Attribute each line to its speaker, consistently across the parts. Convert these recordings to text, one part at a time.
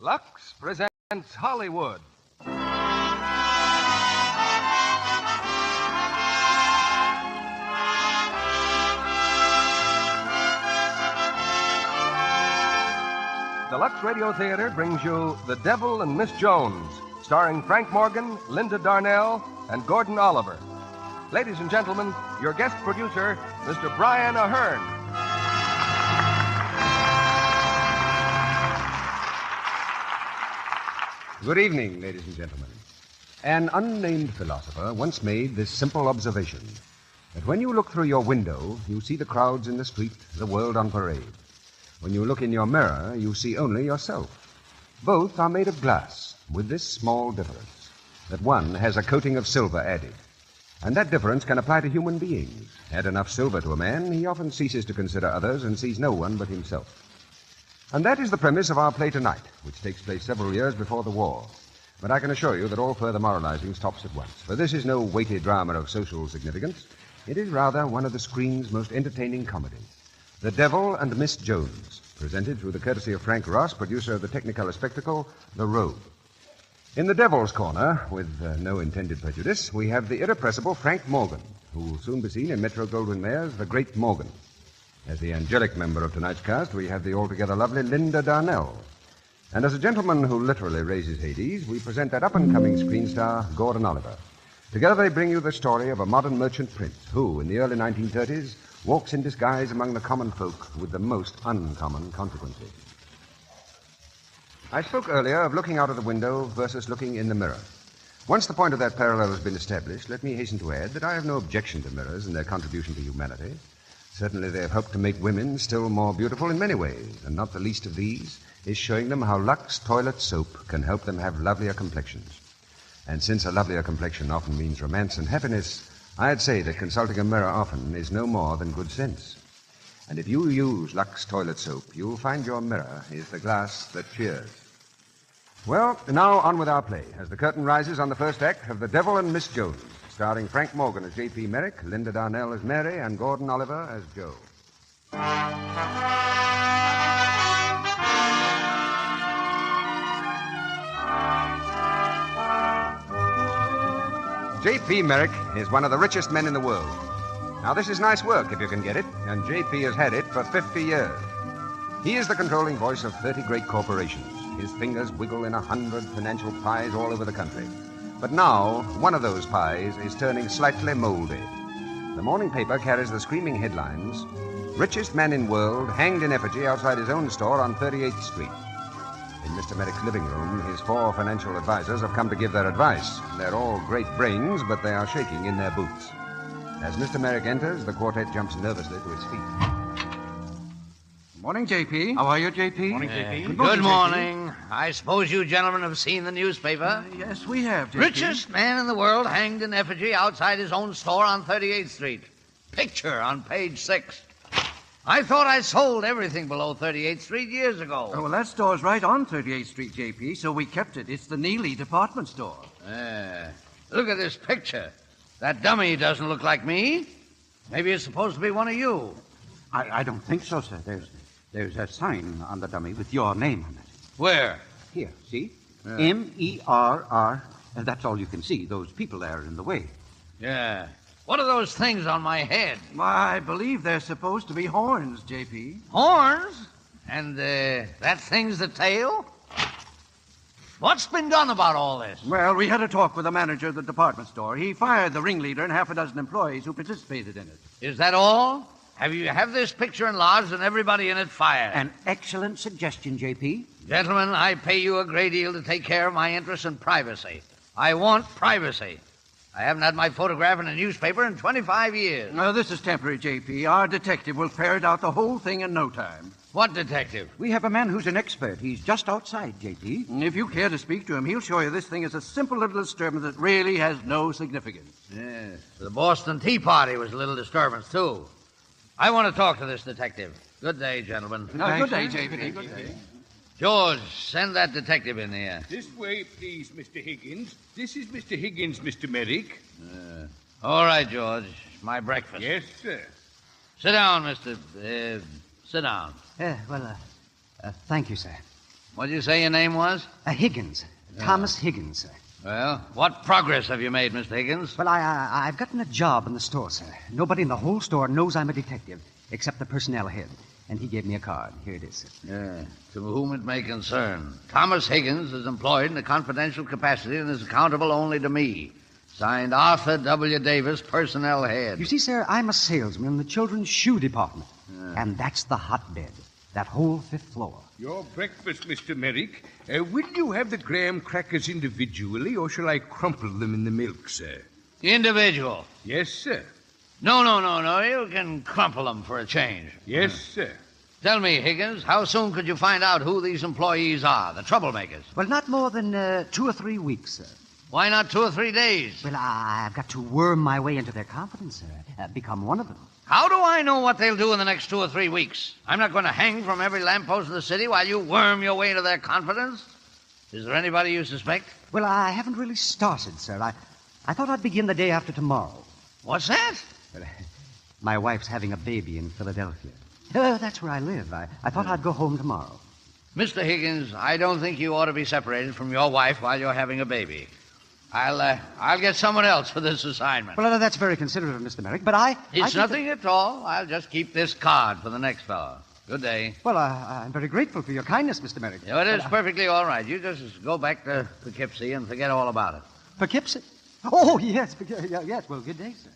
Speaker 1: Lux presents Hollywood. The Lux Radio Theater brings you The Devil and Miss Jones, starring Frank Morgan, Linda Darnell, and Gordon Oliver. Ladies and gentlemen, your guest producer, Mr. Brian Ahern.
Speaker 2: Good evening, ladies and gentlemen. An unnamed philosopher once made this simple observation, that when you look through your window, you see the crowds in the street, the world on parade. When you look in your mirror, you see only yourself. Both are made of glass, with this small difference, that one has a coating of silver added. And that difference can apply to human beings. Add enough silver to a man, he often ceases to consider others and sees no one but himself. And that is the premise of our play tonight, which takes place several years before the war. But I can assure you that all further moralizing stops at once, for this is no weighty drama of social significance. It is rather one of the screen's most entertaining comedies. The Devil and Miss Jones, presented through the courtesy of Frank Ross, producer of the Technicolor spectacle, The Robe. In the Devil's Corner, with no intended prejudice, we have the irrepressible Frank Morgan, who will soon be seen in Metro-Goldwyn-Mayer's The Great Morgan. As the angelic member of tonight's cast, we have the altogether lovely Linda Darnell. And as a gentleman who literally raises Hades, we present that up-and-coming screen star, Gordon Oliver. Together they bring you the story of a modern merchant prince who, in the early 1930s, walks in disguise among the common folk with the most uncommon consequences. I spoke earlier of looking out of the window versus looking in the mirror. Once the point of that parallel has been established, let me hasten to add that I have no objection to mirrors and their contribution to humanity. Certainly they have helped to make women still more beautiful in many ways, and not the least of these is showing them how Lux toilet soap can help them have lovelier complexions. And since a lovelier complexion often means romance and happiness, I'd say that consulting a mirror often is no more than good sense. And if you use Lux toilet soap, you'll find your mirror is the glass that cheers. Well, now on with our play, as the curtain rises on the first act of The Devil and Miss Jones, starring Frank Morgan as J.P. Merrick, Linda Darnell as Mary, and Gordon Oliver as Joe. J.P. Merrick is one of the richest men in the world. Now, this is nice work if you can get it, and J.P. has had it for 50 years. He is the controlling voice of 30 great corporations. His fingers wiggle in 100 financial pies all over the country. But now, one of those pies is turning slightly moldy. The morning paper carries the screaming headlines, "Richest man in world hanged in effigy outside his own store on 38th Street." In Mr. Merrick's living room, his 4 financial advisors have come to give their advice. They're all great brains, but they are shaking in their boots. As Mr. Merrick enters, the quartet jumps nervously to his feet.
Speaker 3: Morning, J.P. How are you, J.P.?
Speaker 4: Morning, J.P.
Speaker 5: Good morning. I suppose you gentlemen have seen the newspaper?
Speaker 3: Yes, we have, J.P.
Speaker 5: Richest man in the world hanged in effigy outside his own store on 38th Street. Picture on page 6. I thought I sold everything below 38th Street years ago.
Speaker 3: Oh, well, that store's right on 38th Street, J.P., so we kept it. It's the Neely department store.
Speaker 5: Look at this picture. That dummy doesn't look like me. Maybe it's supposed to be one of you.
Speaker 4: I don't think so, sir. There's a sign on the dummy with your name on it.
Speaker 5: Where?
Speaker 4: Here, see? M-E-R-R. That's all you can see. Those people there are in the way.
Speaker 5: Yeah. What are those things on my head?
Speaker 3: Why, I believe they're supposed to be horns, J.P.
Speaker 5: Horns? And that thing's the tail? What's been done about all this?
Speaker 3: Well, we had a talk with the manager of the department store. He fired the ringleader and half a dozen employees who participated in it.
Speaker 5: Is that all? Have this picture enlarged and everybody in it fired?
Speaker 4: An excellent suggestion, J.P.
Speaker 5: Gentlemen, I pay you a great deal to take care of my interests and privacy. I want privacy. I haven't had my photograph in a newspaper in 25 years.
Speaker 3: No, this is temporary, J.P. Our detective will ferret out the whole thing in no time.
Speaker 5: What detective?
Speaker 4: We have a man who's an expert. He's just outside, J.P.
Speaker 3: If you care to speak to him, he'll show you this thing is a simple little disturbance that really has no significance.
Speaker 5: Yes. The Boston Tea Party was a little disturbance, too. I want to talk to this detective. Good day, gentlemen.
Speaker 3: Good day, J.P. Good day.
Speaker 5: George, send that detective in here.
Speaker 6: This way, please, Mr. Higgins. This is Mr. Higgins, Mr. Merrick.
Speaker 5: All right, George. My breakfast.
Speaker 6: Yes, sir.
Speaker 5: Sit down, Mr. Sit down.
Speaker 4: Thank you, sir.
Speaker 5: What did you say your name was?
Speaker 4: Higgins. Thomas Higgins, sir.
Speaker 5: Well, what progress have you made, Mr. Higgins?
Speaker 4: Well, I've gotten a job in the store, sir. Nobody in the whole store knows I'm a detective, except the personnel head. And he gave me a card. Here it is, sir.
Speaker 5: Yeah, to whom it may concern. Thomas Higgins is employed in a confidential capacity and is accountable only to me. Signed Arthur W. Davis, personnel head.
Speaker 4: You see, sir, I'm a salesman in the children's shoe department. And that's the hotbed. That whole 5th floor.
Speaker 6: Your breakfast, Mr. Merrick. Will you have the graham crackers individually, or shall I crumple them in the milk, sir?
Speaker 5: Individual.
Speaker 6: Yes, sir.
Speaker 5: No. You can crumple them for a change.
Speaker 6: Yes, sir.
Speaker 5: Tell me, Higgins, how soon could you find out who these employees are, the troublemakers?
Speaker 4: Well, not more than 2 or 3 weeks, sir.
Speaker 5: Why not 2 or 3 days?
Speaker 4: Well, I've got to worm my way into their confidence, sir. Become one of them.
Speaker 5: How do I know what they'll do in the next 2 or 3 weeks? I'm not going to hang from every lamppost in the city while you worm your way into their confidence. Is there anybody you suspect?
Speaker 4: Well, I haven't really started, sir. I thought I'd begin the day after tomorrow.
Speaker 5: What's that?
Speaker 4: Well, my wife's having a baby in Philadelphia. That's where I live. I thought I'd go home tomorrow.
Speaker 5: Mr. Higgins, I don't think you ought to be separated from your wife while you're having a baby. I'll get someone else for this assignment.
Speaker 4: Well, that's very considerate of Mr. Merrick, but
Speaker 5: It's nothing at all. I'll just keep this card for the next fellow. Good day.
Speaker 4: Well, I'm very grateful for your kindness, Mr. Merrick.
Speaker 5: Yeah, it is perfectly all right. You just go back to Poughkeepsie and forget all about it.
Speaker 4: Poughkeepsie? Oh, yes. Yes. Well, good day, sir.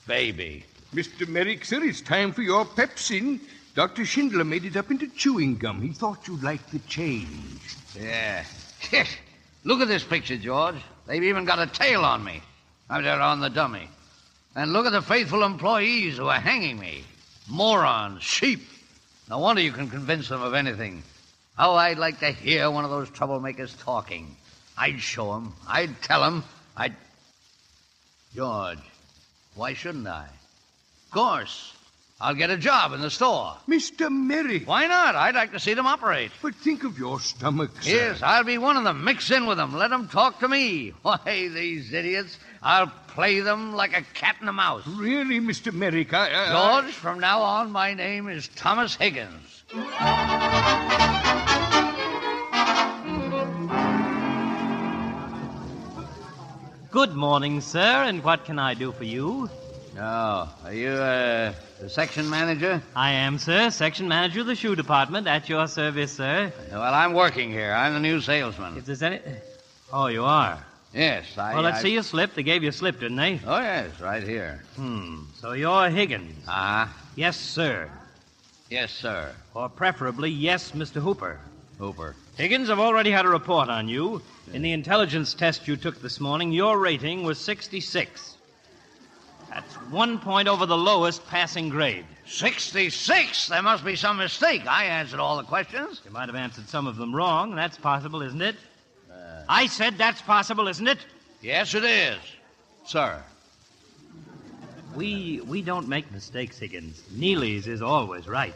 Speaker 5: Baby.
Speaker 6: Mr. Merrick, sir, it's time for your pepsin. Dr. Schindler made it up into chewing gum. He thought you'd like the change.
Speaker 5: Yeah. Look at this picture, George. They've even got a tail on me. I'm there on the dummy. And look at the faithful employees who are hanging me. Morons, sheep. No wonder you can convince them of anything. Oh, I'd like to hear one of those troublemakers talking. I'd show them. I'd tell them. George, why shouldn't I? Of course. I'll get a job in the store.
Speaker 6: Mr. Merrick.
Speaker 5: Why not? I'd like to see them operate.
Speaker 6: But think of your stomach, sir.
Speaker 5: Yes, I'll be one of them. Mix in with them. Let them talk to me. Why, these idiots. I'll play them like a cat and a mouse.
Speaker 6: Really, Mr. Merrick,
Speaker 5: George, from now on, my name is Thomas Higgins.
Speaker 7: Good morning, sir, and what can I do for you?
Speaker 5: Oh, are you, the section manager?
Speaker 7: I am, sir, section manager of the shoe department. At your service, sir.
Speaker 5: Well, I'm working here. I'm the new salesman.
Speaker 7: If there's any... Oh, you are?
Speaker 5: Yes,
Speaker 7: Well, let's see your slip. They gave you a slip, didn't they?
Speaker 5: Oh, yes, right here.
Speaker 7: So you're Higgins.
Speaker 5: Yes,
Speaker 7: sir.
Speaker 5: Yes, sir.
Speaker 7: Or preferably, yes, Mr. Hooper.
Speaker 5: Hooper.
Speaker 7: Higgins, I've already had a report on you. In the intelligence test you took this morning, your rating was 66. That's 1 point over the lowest passing grade.
Speaker 5: 66? There must be some mistake. I answered all the questions.
Speaker 7: You might have answered some of them wrong. That's possible, isn't it? I said that's possible, isn't it?
Speaker 5: Yes, it is, sir.
Speaker 7: We don't make mistakes, Higgins. Neely's is always right.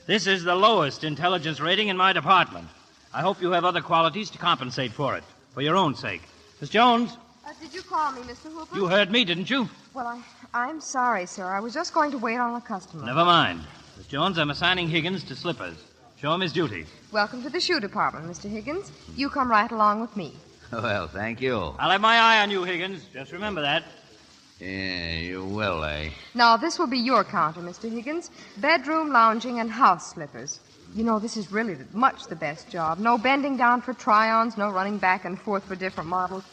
Speaker 7: This is the lowest intelligence rating in my department. I hope you have other qualities to compensate for it, for your own sake. Miss Jones?
Speaker 8: Did you call me, Mr. Hooper?
Speaker 7: You heard me, didn't you?
Speaker 8: Well, I'm sorry, sir. I was just going to wait on a customer.
Speaker 7: Never mind. Miss Jones, I'm assigning Higgins to slippers. Show him his duty.
Speaker 8: Welcome to the shoe department, Mr. Higgins. You come right along with me.
Speaker 5: Well, thank you.
Speaker 7: I'll have my eye on you, Higgins. Just remember that.
Speaker 5: Yeah, you will, eh?
Speaker 8: Now, this will be your counter, Mr. Higgins. Bedroom, lounging, and house slippers. You know, this is really much the best job. No bending down for try-ons, no running back and forth for different models.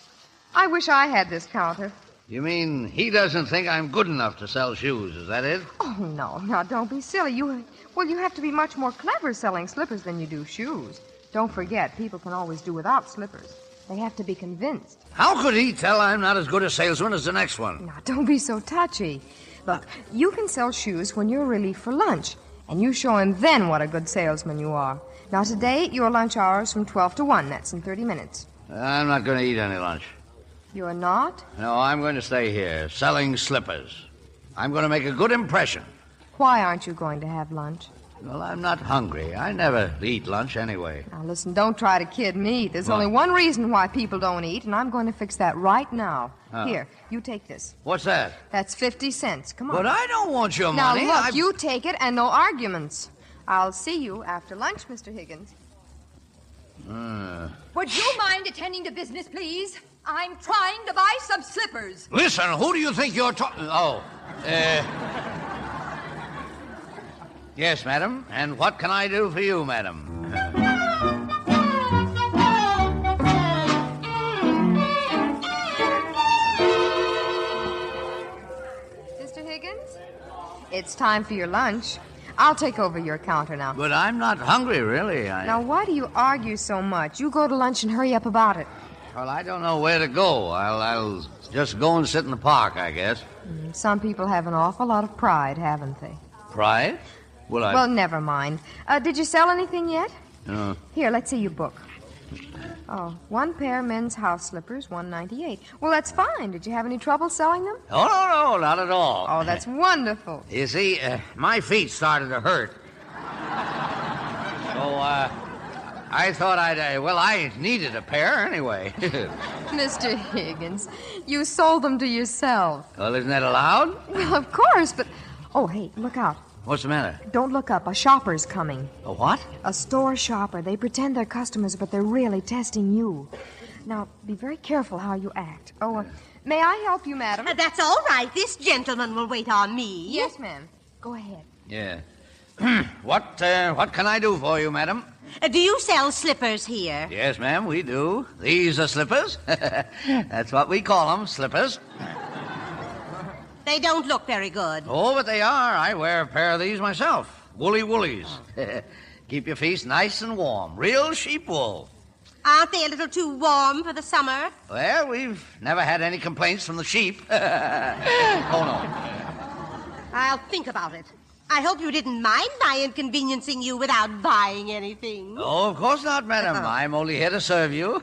Speaker 8: I wish I had this counter.
Speaker 5: You mean he doesn't think I'm good enough to sell shoes, is that it?
Speaker 8: Oh, no. Now, don't be silly. You have to be much more clever selling slippers than you do shoes. Don't forget, people can always do without slippers. They have to be convinced.
Speaker 5: How could he tell I'm not as good a salesman as the next one?
Speaker 8: Now, don't be so touchy. Look, you can sell shoes when you're relieved for lunch, and you show him then what a good salesman you are. Now, today, your lunch hour's from 12 to 1. That's in 30 minutes.
Speaker 5: I'm not going to eat any lunch.
Speaker 8: You're not?
Speaker 5: No, I'm going to stay here, selling slippers. I'm going to make a good impression.
Speaker 8: Why aren't you going to have lunch?
Speaker 5: Well, I'm not hungry. I never eat lunch anyway.
Speaker 8: Now, listen, don't try to kid me. There's only one reason why people don't eat, and I'm going to fix that right now. Here, you take this.
Speaker 5: What's that?
Speaker 8: That's 50 cents. Come on.
Speaker 5: But I don't want your
Speaker 8: now,
Speaker 5: money.
Speaker 8: Now, look, you take it and no arguments. I'll see you after lunch, Mr. Higgins.
Speaker 9: Would you mind attending to business, please? I'm trying to buy some slippers.
Speaker 5: Listen, who do you think you're talking... Yes, madam. And what can I do for you, madam?
Speaker 8: Mr. Higgins, it's time for your lunch. I'll take over your counter now.
Speaker 5: But I'm not hungry, really.
Speaker 8: Now, why do you argue so much? You go to lunch and hurry up about it.
Speaker 5: Well, I don't know where to go. I'll just go and sit in the park, I guess.
Speaker 8: Some people have an awful lot of pride, haven't they?
Speaker 5: Pride?
Speaker 8: Well, never mind. Did you sell anything yet?
Speaker 5: No.
Speaker 8: Here, let's see your book. Oh, 1 pair men's house slippers, $1.98. Well, that's fine. Did you have any trouble selling them?
Speaker 5: Oh, no, not at all.
Speaker 8: Oh, that's wonderful.
Speaker 5: You see, my feet started to hurt. So, I thought I needed a pair anyway.
Speaker 8: Mr. Higgins, you sold them to yourself.
Speaker 5: Well, isn't that allowed?
Speaker 8: Well, of course, but... Oh, hey, look out.
Speaker 5: What's the matter?
Speaker 8: Don't look up. A shopper's coming.
Speaker 5: A what?
Speaker 8: A store shopper. They pretend they're customers, but they're really testing you. Now, be very careful how you act. Oh, may I help you, madam?
Speaker 10: That's all right. This gentleman will wait on me.
Speaker 8: Yes, ma'am. Go ahead.
Speaker 5: Yeah. What can I do for you, madam?
Speaker 10: Do you sell slippers here?
Speaker 5: Yes, ma'am, we do. These are slippers. That's what we call them, slippers.
Speaker 10: They don't look very good.
Speaker 5: Oh, but they are. I wear a pair of these myself. Woolies. Keep your feet nice and warm. Real sheep wool.
Speaker 10: Aren't they a little too warm for the summer?
Speaker 5: Well, we've never had any complaints from the sheep. Oh, no.
Speaker 10: I'll think about it. I hope you didn't mind my inconveniencing you without buying anything.
Speaker 5: Oh, of course not, madam. I'm only here to serve you.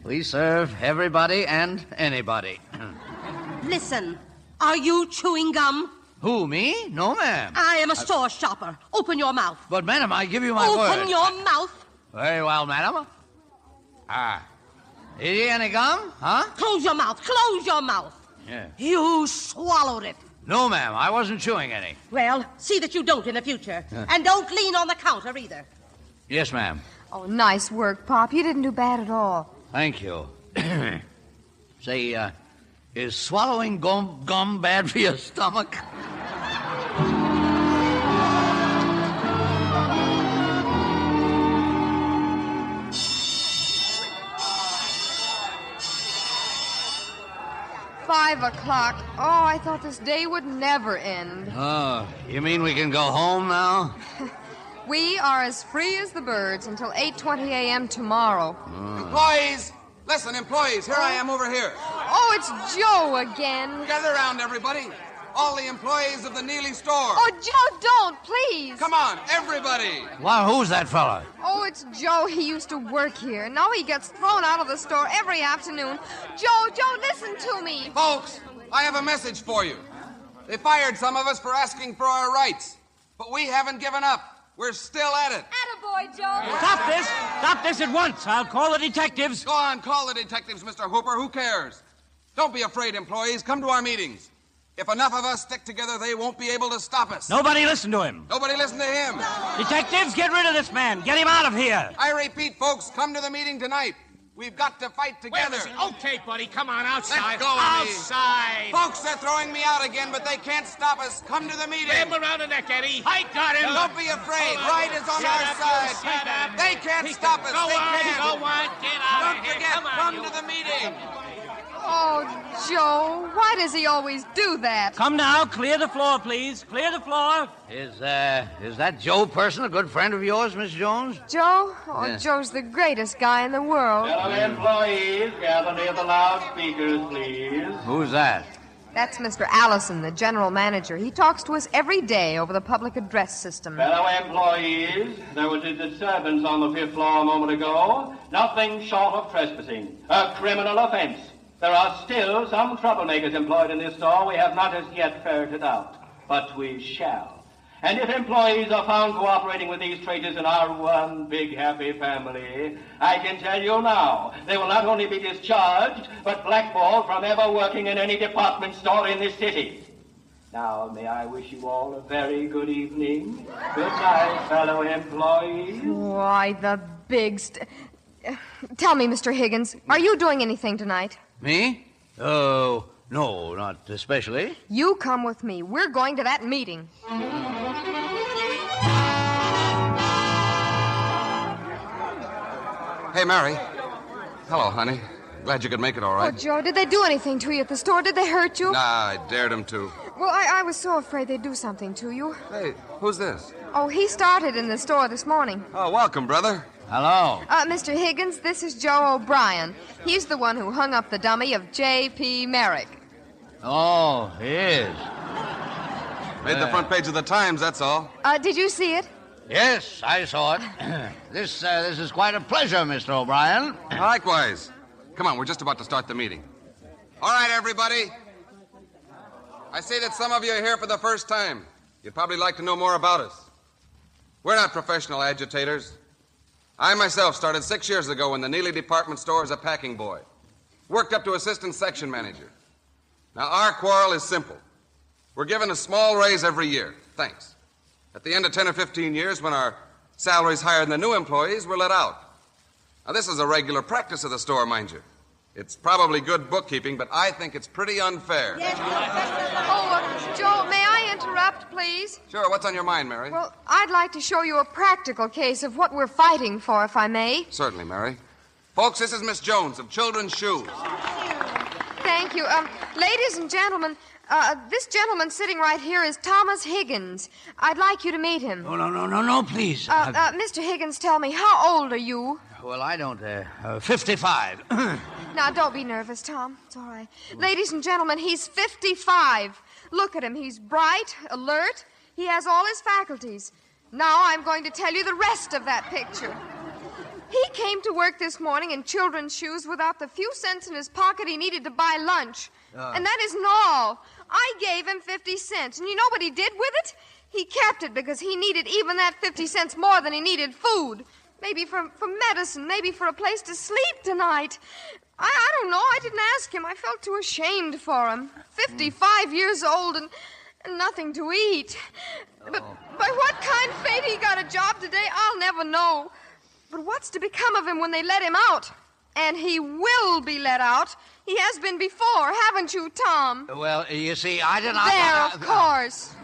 Speaker 5: We serve everybody and anybody.
Speaker 10: Listen, are you chewing gum?
Speaker 5: Who, me? No, ma'am.
Speaker 10: I am a store shopper. Open your mouth.
Speaker 5: But, madam, I give you my word.
Speaker 10: Open your mouth.
Speaker 5: Very well, madam. Is there any gum, huh?
Speaker 10: Close your mouth. Close your mouth.
Speaker 5: Yeah.
Speaker 10: You swallowed it.
Speaker 5: No, ma'am, I wasn't chewing any.
Speaker 10: Well, see that you don't in the future. And don't lean on the counter either.
Speaker 5: Yes, ma'am.
Speaker 8: Oh, nice work, Pop. You didn't do bad at all.
Speaker 5: Thank you. Say, is swallowing gum bad for your stomach?
Speaker 8: $5 o'clock. Oh, I thought this day would never end.
Speaker 5: Oh, you mean we can go home now?
Speaker 8: We are as free as the birds until 8:20 a.m. tomorrow.
Speaker 11: Employees! Listen, employees, here I am over here.
Speaker 8: Oh, it's Joe again.
Speaker 11: Gather around, everybody. All the employees of the Neely store.
Speaker 8: Oh, Joe, don't, please.
Speaker 11: Come on, everybody.
Speaker 5: Well, who's that fella?
Speaker 8: Oh, it's Joe. He used to work here. Now he gets thrown out of the store every afternoon. Joe, listen to me.
Speaker 11: Folks, I have a message for you. They fired some of us for asking for our rights, but we haven't given up. We're still at it.
Speaker 9: Attaboy, Joe.
Speaker 7: Stop this! Stop this at once! I'll call the detectives.
Speaker 11: Go on, call the detectives, Mr. Hooper. Who cares? Don't be afraid, employees. Come to our meetings. If enough of us stick together, they won't be able to stop us.
Speaker 7: Nobody listen to him.
Speaker 11: Nobody listen to him.
Speaker 7: Detectives, get rid of this man. Get him out of here.
Speaker 11: I repeat, folks, come to the meeting tonight. We've got to fight together.
Speaker 6: Okay, buddy, come on, outside.
Speaker 11: Let go of me.
Speaker 6: Outside.
Speaker 11: Folks, they're throwing me out again, but they can't stop us. Come to the meeting.
Speaker 6: Grab him around the neck, Eddie. I got him.
Speaker 11: Don't be afraid. Right is on our side.
Speaker 6: Shut up.
Speaker 11: They can't stop us.
Speaker 6: Go
Speaker 11: They
Speaker 6: on,
Speaker 11: can't.
Speaker 6: go on. Get out
Speaker 11: Don't
Speaker 6: of here.
Speaker 11: forget,
Speaker 6: Come
Speaker 11: to the meeting.
Speaker 8: Oh, Joe, why does he always do that?
Speaker 7: Come now, clear the floor, please. Clear the floor.
Speaker 5: Is that Joe person a good friend of yours, Miss Jones?
Speaker 8: Joe? Oh,
Speaker 5: Yes.
Speaker 8: Joe's the greatest guy in the world.
Speaker 12: Fellow employees, gather near the loudspeakers, please.
Speaker 5: Who's that?
Speaker 8: That's Mr. Allison, the general manager. He talks to us every day over the public address system.
Speaker 12: Fellow employees, there was a disturbance on the 5th floor a moment ago. Nothing short of trespassing. A criminal offense. There are still some troublemakers employed in this store we have not as yet ferreted out. But we shall. And if employees are found cooperating with these traitors in our one big happy family, I can tell you now, they will not only be discharged, but blackballed from ever working in any department store in this city. Now, may I wish you all a very good evening. Good night, fellow employees.
Speaker 8: Why, the big Tell me, Mr. Higgins, are you doing anything tonight?
Speaker 5: Me? Oh, no, not especially.
Speaker 8: You come with me. We're going to that meeting.
Speaker 11: Hey, Mary. Hello, honey. Glad you could make it all right.
Speaker 8: Oh, Joe, did they do anything to you at the store? Did they hurt you?
Speaker 11: Nah, I dared them to.
Speaker 8: Well, I was so afraid they'd do something to you.
Speaker 11: Hey, who's this?
Speaker 8: Oh, he started in the store this morning.
Speaker 11: Oh, welcome, brother.
Speaker 5: Hello.
Speaker 8: Mr. Higgins, this is Joe O'Brien. He's the one who hung up the dummy of J.P. Merrick.
Speaker 5: Oh, he is.
Speaker 11: Made the front page of the Times, that's all.
Speaker 8: Did you see it?
Speaker 5: Yes, I saw it. This is quite a pleasure, Mr. O'Brien.
Speaker 11: Likewise. Come on, we're just about to start the meeting. All right, everybody. I see that some of you are here for the first time. You'd probably like to know more about us. We're not professional agitators. I myself started 6 years ago in the Neely department store as a packing boy. Worked up to assistant section manager. Now, our quarrel is simple. We're given a small raise every year. Thanks. At the end of 10 or 15 years, when our salary's higher than the new employees, we're let out. Now, this is a regular practice of the store, mind you. It's probably good bookkeeping, but I think it's pretty unfair.
Speaker 10: Yes,
Speaker 8: Joe, may I interrupt, please?
Speaker 11: Sure, what's on your mind, Mary?
Speaker 8: Well, I'd like to show you a practical case of what we're fighting for, if I may.
Speaker 11: Certainly, Mary. Folks, this is Miss Jones of Children's Shoes.
Speaker 8: Thank you. Ladies and gentlemen, this gentleman sitting right here is Thomas Higgins. I'd like you to meet him.
Speaker 5: Oh, no, please.
Speaker 8: Mr. Higgins, tell me, how old are you?
Speaker 5: Well, I don't, 55.
Speaker 8: Now, don't be nervous, Tom. It's all right. Ladies and gentlemen, he's 55. Look at him. He's bright, alert. He has all his faculties. Now I'm going to tell you the rest of that picture. He came to work this morning in children's shoes without the few cents in his pocket he needed to buy lunch. And that isn't all. I gave him 50 cents. And you know what he did with it? He kept it because he needed even that 50 cents more than he needed food. Maybe for medicine, maybe for a place to sleep tonight. I don't know. I didn't ask him. I felt too ashamed for him. 55 years old and nothing to eat. But by what kind fate he got a job today, I'll never know. But what's to become of him when they let him out? And he will be let out. He has been before, haven't you, Tom?
Speaker 5: Well, you see, I didn't...
Speaker 8: There, of course.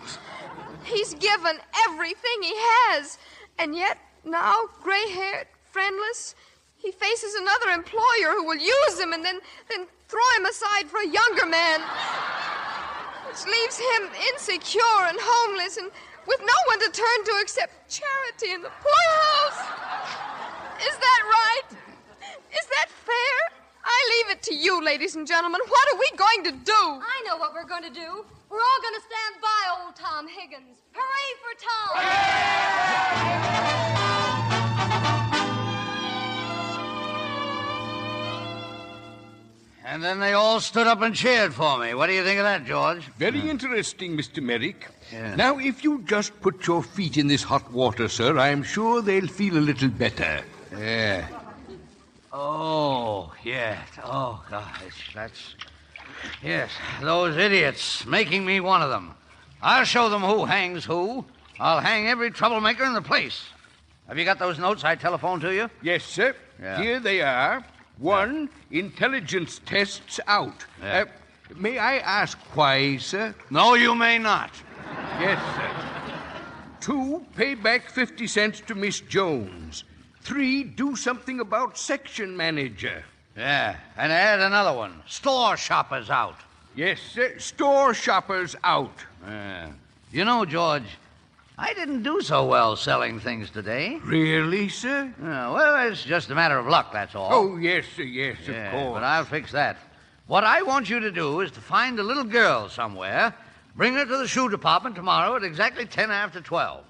Speaker 8: He's given everything he has. And yet, now, gray-haired, friendless, he faces another employer who will use him and then throw him aside for a younger man. Which leaves him insecure and homeless and with no one to turn to except charity in the poorhouse. Is that right? Is that fair? I leave it to you, ladies and gentlemen. What are we going to do?
Speaker 9: I know what we're going to do. We're all going to stand by old Tom Higgins. Hooray for Tom!
Speaker 5: And then they all stood up and cheered for me. What do you think of that, George?
Speaker 6: Very interesting, Mr. Merrick.
Speaker 5: Yeah.
Speaker 6: Now, if you just put your feet in this hot water, sir, I'm sure they'll feel a little better.
Speaker 5: Yeah. Oh, yeah. Oh, gosh, that's... Yes, those idiots making me one of them. I'll show them who hangs who. I'll hang every troublemaker in the place. Have you got those notes I telephoned to you?
Speaker 6: Yes, sir.
Speaker 5: Yeah.
Speaker 6: Here they are. 1, intelligence tests out.
Speaker 5: Yeah.
Speaker 6: May I ask why, sir?
Speaker 5: No, you may not.
Speaker 6: Yes, sir. 2, pay back 50 cents to Miss Jones. 3, do something about section manager.
Speaker 5: Yeah, and add another one. Store shoppers out.
Speaker 6: Yes, sir. Store shoppers out.
Speaker 5: You know, George, I didn't do so well selling things today.
Speaker 6: Really, sir?
Speaker 5: Well, it's just a matter of luck, that's all.
Speaker 6: Oh, yes, sir, yes, of course.
Speaker 5: But I'll fix that. What I want you to do is to find a little girl somewhere, bring her to the shoe department tomorrow at exactly 10 after 12.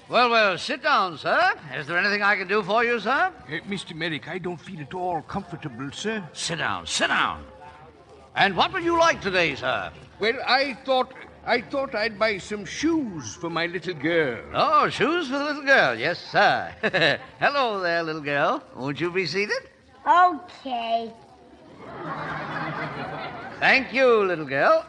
Speaker 5: Well, sit down, sir. Is there anything I can do for you, sir?
Speaker 6: Mr. Merrick, I don't feel at all comfortable, sir.
Speaker 5: Sit down. And what would you like today, sir?
Speaker 6: Well, I thought I thought I'd buy some shoes for my little girl.
Speaker 5: Oh, shoes for the little girl. Yes, sir. Hello there, little girl. Won't you be seated?
Speaker 13: Okay.
Speaker 5: Thank you, little girl.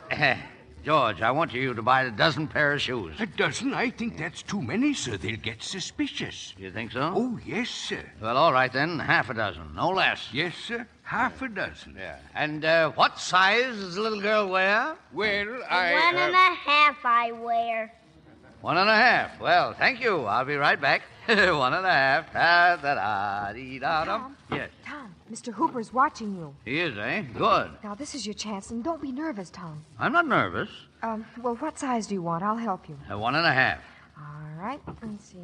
Speaker 5: George, I want you to buy a dozen pair of shoes.
Speaker 6: A dozen? I think that's too many, sir. They'll get suspicious.
Speaker 5: You think so?
Speaker 6: Oh, yes, sir.
Speaker 5: Well, all right then. Half a dozen. No less.
Speaker 6: Yes, sir. Half a dozen.
Speaker 5: Yeah. And what size does the little girl wear?
Speaker 6: Well,
Speaker 13: One and a half I wear.
Speaker 5: 1.5. Well, thank you. I'll be right back. 1.5. Da-da-dee-da-dum. Yes.
Speaker 8: Tom, Mr. Hooper's watching you.
Speaker 5: He is, eh? Good.
Speaker 8: Now, this is your chance, and don't be nervous, Tom.
Speaker 5: I'm not nervous.
Speaker 8: Well, what size do you want? I'll help you.
Speaker 5: 1.5.
Speaker 8: All right. Let's see.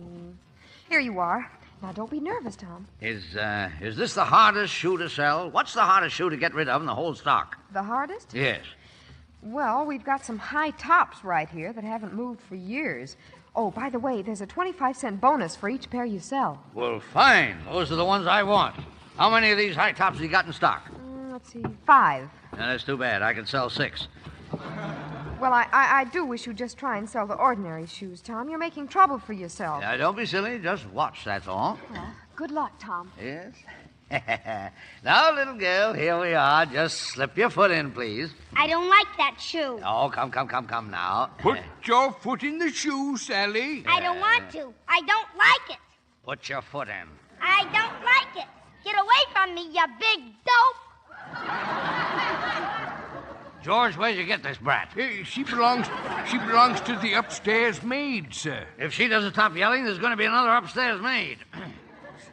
Speaker 8: Here you are. Now, don't be nervous, Tom.
Speaker 5: Is this the hardest shoe to sell? What's the hardest shoe to get rid of in the whole stock?
Speaker 8: The hardest?
Speaker 5: Yes.
Speaker 8: Well, we've got some high tops right here that haven't moved for years. Oh, by the way, there's a 25-cent bonus for each pair you sell.
Speaker 5: Well, fine. Those are the ones I want. How many of these high tops have you got in stock?
Speaker 8: Let's see. 5.
Speaker 5: No, that's too bad. I can sell 6.
Speaker 8: Well, I do wish you'd just try and sell the ordinary shoes, Tom. You're making trouble for yourself.
Speaker 5: Now, don't be silly. Just watch, that's all.
Speaker 8: Well, good luck, Tom.
Speaker 5: Yes? Now, little girl, here we are. Just slip your foot in, please.
Speaker 13: I don't like that shoe.
Speaker 5: Oh, come now.
Speaker 6: Put your foot in the shoe, Sally.
Speaker 13: I don't want to. I don't like it.
Speaker 5: Put your foot in.
Speaker 13: I don't like it. Get away from me, you big dope.
Speaker 5: George, where'd you get this brat?
Speaker 6: She belongs to the upstairs maid, sir.
Speaker 5: If she doesn't stop yelling, there's going to be another upstairs maid.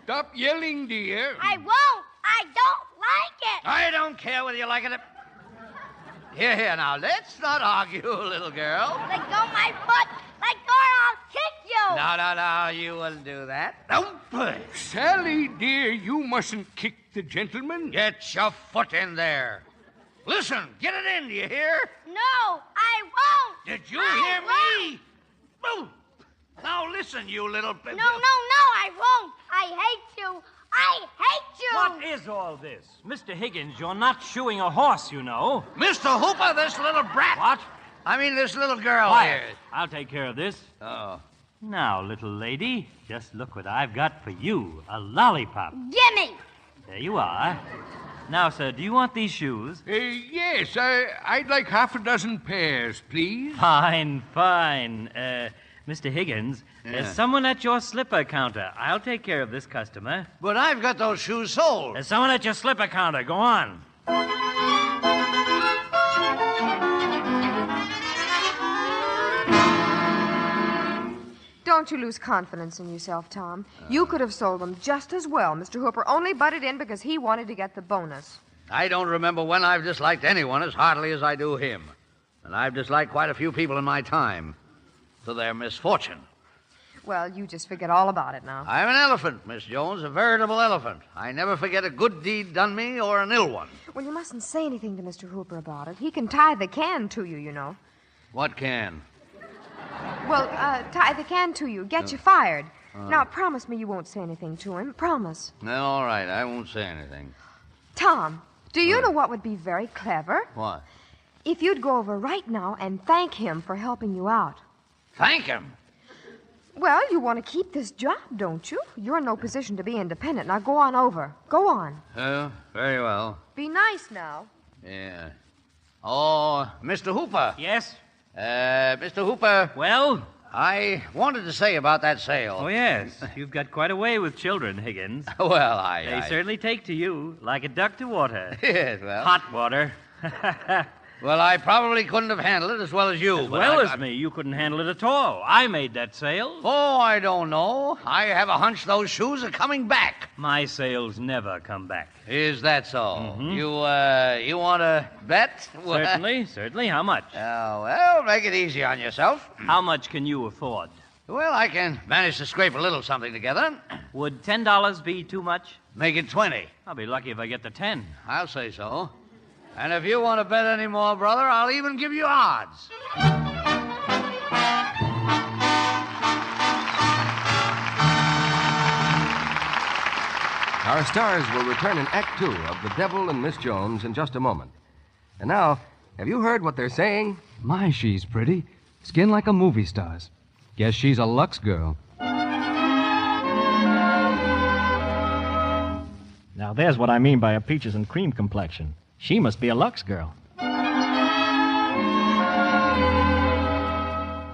Speaker 6: Stop yelling, dear.
Speaker 13: I won't. I don't like it.
Speaker 5: I don't care whether you like it. Here, now, let's not argue, little girl.
Speaker 13: Let go my foot. Let go or I'll kick you.
Speaker 5: No, you wouldn't do that. Don't play.
Speaker 6: Sally, dear, you mustn't kick the gentleman.
Speaker 5: Get your foot in there. Listen, get it in, do you hear?
Speaker 13: No, I won't.
Speaker 5: Did you hear me? Boom. Now listen, you little...
Speaker 13: No, I won't. I hate you. I hate you.
Speaker 7: What is all this? Mr. Higgins, you're not shoeing a horse, you know.
Speaker 5: Mr. Hooper, this little brat.
Speaker 7: What?
Speaker 5: I mean, this little girl
Speaker 7: Quiet.
Speaker 5: here.
Speaker 7: I'll take care of this.
Speaker 5: Oh.
Speaker 7: Now, little lady, just look what I've got for you. A lollipop.
Speaker 13: Gimme.
Speaker 7: There you are. Now, sir, do you want these shoes?
Speaker 6: Yes, I'd like half a dozen pairs, please.
Speaker 7: Fine. Mr. Higgins, there's someone at your slipper counter. I'll take care of this customer.
Speaker 5: But I've got those shoes sold.
Speaker 7: There's someone at your slipper counter. Go on.
Speaker 8: Don't you lose confidence in yourself, Tom. You could have sold them just as well. Mr. Hooper only butted in because he wanted to get the bonus.
Speaker 5: I don't remember when I've disliked anyone as heartily as I do him. And I've disliked quite a few people in my time. To their misfortune.
Speaker 8: Well, you just forget all about it now.
Speaker 5: I'm an elephant, Miss Jones, a veritable elephant. I never forget a good deed done me or an ill one.
Speaker 8: Well, you mustn't say anything to Mr. Hooper about it. He can tie the can to you, you know.
Speaker 5: What can?
Speaker 8: Well, tie the can to you, get you fired. Now, promise me you won't say anything to him. Promise.
Speaker 5: No, all right, I won't say anything.
Speaker 8: Tom, do you know what would be very clever?
Speaker 5: What?
Speaker 8: If you'd go over right now and thank him for helping you out.
Speaker 5: Thank him?
Speaker 8: Well, you want to keep this job, don't you? You're in no position to be independent. Now, go on over. Go on.
Speaker 5: Oh, very well.
Speaker 8: Be nice now.
Speaker 5: Yeah. Oh, Mr. Hooper.
Speaker 7: Yes?
Speaker 5: Mr. Hooper.
Speaker 7: Well?
Speaker 5: I wanted to say about that sale.
Speaker 7: Oh, yes. You've got quite a way with children, Higgins.
Speaker 5: Well,
Speaker 7: They certainly take to you like a duck to water.
Speaker 5: Yes, well.
Speaker 7: Hot water.
Speaker 5: Well, I probably couldn't have handled it as well as you.
Speaker 7: As well as me. You couldn't handle it at all. I made that sale.
Speaker 5: Oh, I don't know. I have a hunch those shoes are coming back.
Speaker 7: My sales never come back.
Speaker 5: Is that so?
Speaker 7: Mm-hmm.
Speaker 5: You want to bet?
Speaker 7: Certainly. How much?
Speaker 5: Well, make it easy on yourself.
Speaker 7: How much can you afford?
Speaker 5: Well, I can manage to scrape a little something together.
Speaker 7: Would $10 be too much?
Speaker 5: Make it 20.
Speaker 7: I'll be lucky if I get the 10.
Speaker 5: I'll say so. And if you want to bet any more, brother, I'll even give you odds.
Speaker 1: Our stars will return in Act 2 of The Devil and Miss Jones in just a moment. And now, have you heard what they're saying?
Speaker 14: My, she's pretty. Skin like a movie star's. Guess she's a Lux girl.
Speaker 7: Now, there's what I mean by a peaches and cream complexion. She must be a Lux girl.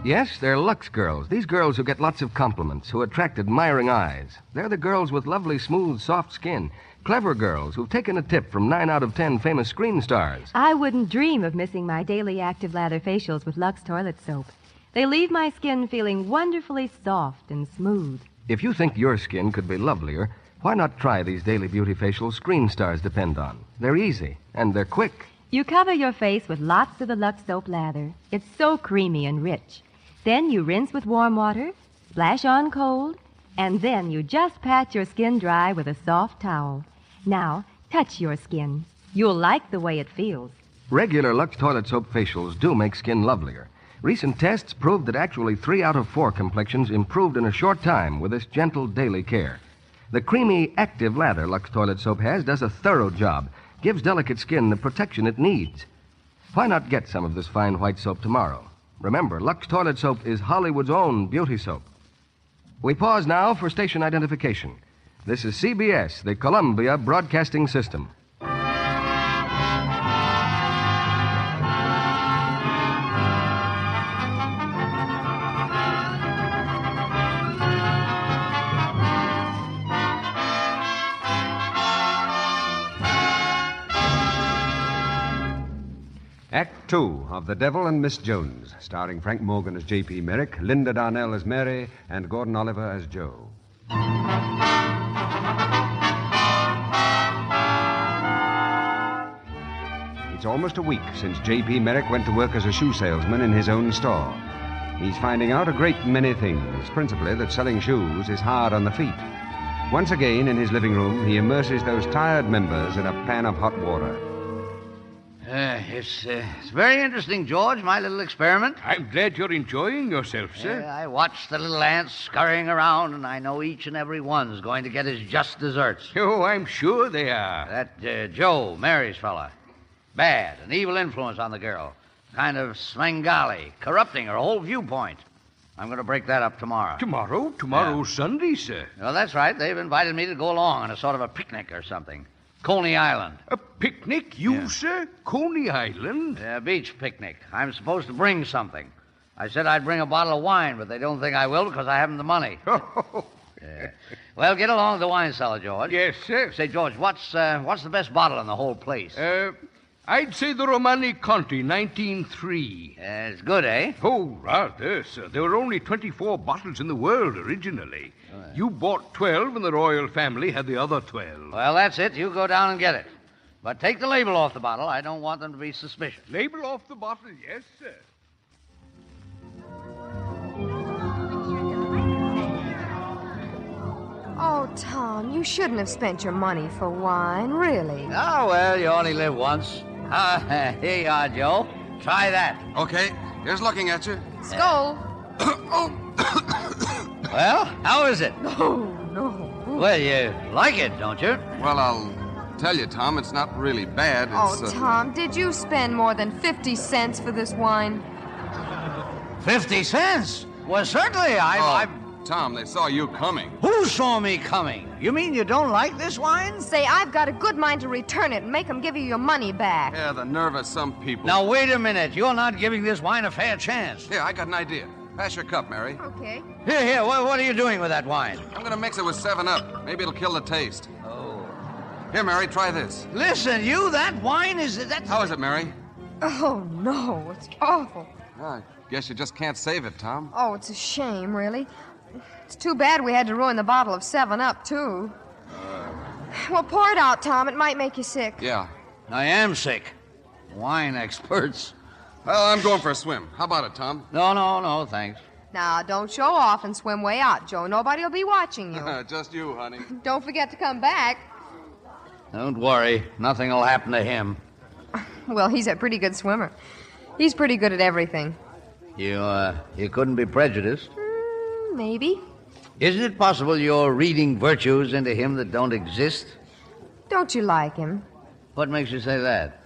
Speaker 1: Yes, they're Lux girls. These girls who get lots of compliments, who attract admiring eyes. They're the girls with lovely, smooth, soft skin. Clever girls who've taken a tip from 9 out of 10 famous screen stars.
Speaker 15: I wouldn't dream of missing my daily active lather facials with Lux toilet soap. They leave my skin feeling wonderfully soft and smooth.
Speaker 1: If you think your skin could be lovelier, why not try these daily beauty facials screen stars depend on? They're easy, and they're quick.
Speaker 15: You cover your face with lots of the Lux soap lather. It's so creamy and rich. Then you rinse with warm water, splash on cold, and then you just pat your skin dry with a soft towel. Now, touch your skin. You'll like the way it feels.
Speaker 1: Regular Lux toilet soap facials do make skin lovelier. Recent tests proved that actually 3 out of 4 complexions improved in a short time with this gentle daily care. The creamy, active lather Lux toilet soap has does a thorough job, gives delicate skin the protection it needs. Why not get some of this fine white soap tomorrow? Remember, Lux toilet soap is Hollywood's own beauty soap. We pause now for station identification. This is CBS, the Columbia Broadcasting System.
Speaker 2: Act 2 of The Devil and Miss Jones, starring Frank Morgan as J.P. Merrick, Linda Darnell as Mary, and Gordon Oliver as Joe. It's almost a week since J.P. Merrick went to work as a shoe salesman in his own store. He's finding out a great many things, principally that selling shoes is hard on the feet. Once again, in his living room, he immerses those tired members in a pan of hot water.
Speaker 5: It's very interesting, George, my little experiment.
Speaker 6: I'm glad you're enjoying yourself, sir.
Speaker 5: I watch the little ants scurrying around, and I know each and every one's going to get his just desserts.
Speaker 6: Oh, I'm sure they are.
Speaker 5: That Joe, Mary's fella, bad, an evil influence on the girl. Kind of Svengali, corrupting her whole viewpoint. I'm going to break that up tomorrow.
Speaker 6: Tomorrow? Tomorrow's Sunday, sir.
Speaker 5: Well, that's right. They've invited me to go along on a sort of a picnic or something. Coney Island.
Speaker 6: A picnic? You, sir? Coney Island?
Speaker 5: A beach picnic. I'm supposed to bring something. I said I'd bring a bottle of wine, but they don't think I will because I haven't the money. Well, get along to the wine cellar, George.
Speaker 6: Yes, sir.
Speaker 5: Say, George, what's the best bottle in the whole place?
Speaker 6: I'd say the Romani Conti, 1903.
Speaker 5: It's good, eh?
Speaker 6: Oh, rather, sir. There were only 24 bottles in the world originally. You bought 12, and the royal family had the other 12.
Speaker 5: Well, that's it. You go down and get it. But take the label off the bottle. I don't want them to be suspicious.
Speaker 6: Label off the bottle? Yes, sir.
Speaker 8: Oh, Tom, you shouldn't have spent your money for wine, really.
Speaker 5: Oh, well, you only live once. Here you are, Joe. Try that.
Speaker 11: Okay, here's looking at you.
Speaker 8: Skull.
Speaker 5: Well, how is it?
Speaker 8: No.
Speaker 5: Well, you like it, don't you?
Speaker 11: Well, I'll tell you, Tom, it's not really bad. It's,
Speaker 8: Tom, did you spend more than 50 cents for this wine?
Speaker 5: 50 cents? Well, certainly.
Speaker 11: Tom, they saw you coming.
Speaker 5: Who saw me coming? You mean you don't like this wine?
Speaker 8: Say, I've got a good mind to return it and make them give you your money back.
Speaker 11: Yeah, the nerve of some people.
Speaker 5: Now, wait a minute. You're not giving this wine a fair chance.
Speaker 11: Here, I got an idea. Pass your cup, Mary.
Speaker 8: Okay.
Speaker 5: Here, what are you doing with that wine?
Speaker 11: I'm going to mix it with 7-Up. Maybe it'll kill the taste.
Speaker 5: Oh.
Speaker 11: Here, Mary, try this.
Speaker 5: Listen, that wine is...
Speaker 11: How is it, Mary?
Speaker 8: Oh, no, it's awful.
Speaker 11: I guess you just can't save it, Tom.
Speaker 8: Oh, it's a shame, really. It's too bad we had to ruin the bottle of 7-Up, too. Well, pour it out, Tom. It might make you sick.
Speaker 11: Yeah.
Speaker 5: I am sick. Wine experts.
Speaker 11: Well, I'm going for a swim. How about it, Tom?
Speaker 5: No, thanks.
Speaker 8: Now, don't show off and swim way out, Joe. Nobody will be watching you.
Speaker 11: Just you, honey.
Speaker 8: Don't forget to come back.
Speaker 5: Don't worry. Nothing will happen to him.
Speaker 8: Well, he's a pretty good swimmer. He's pretty good at everything.
Speaker 5: You couldn't be prejudiced.
Speaker 8: Maybe.
Speaker 5: Isn't it possible you're reading virtues into him that don't exist?
Speaker 8: Don't you like him?
Speaker 5: What makes you say that?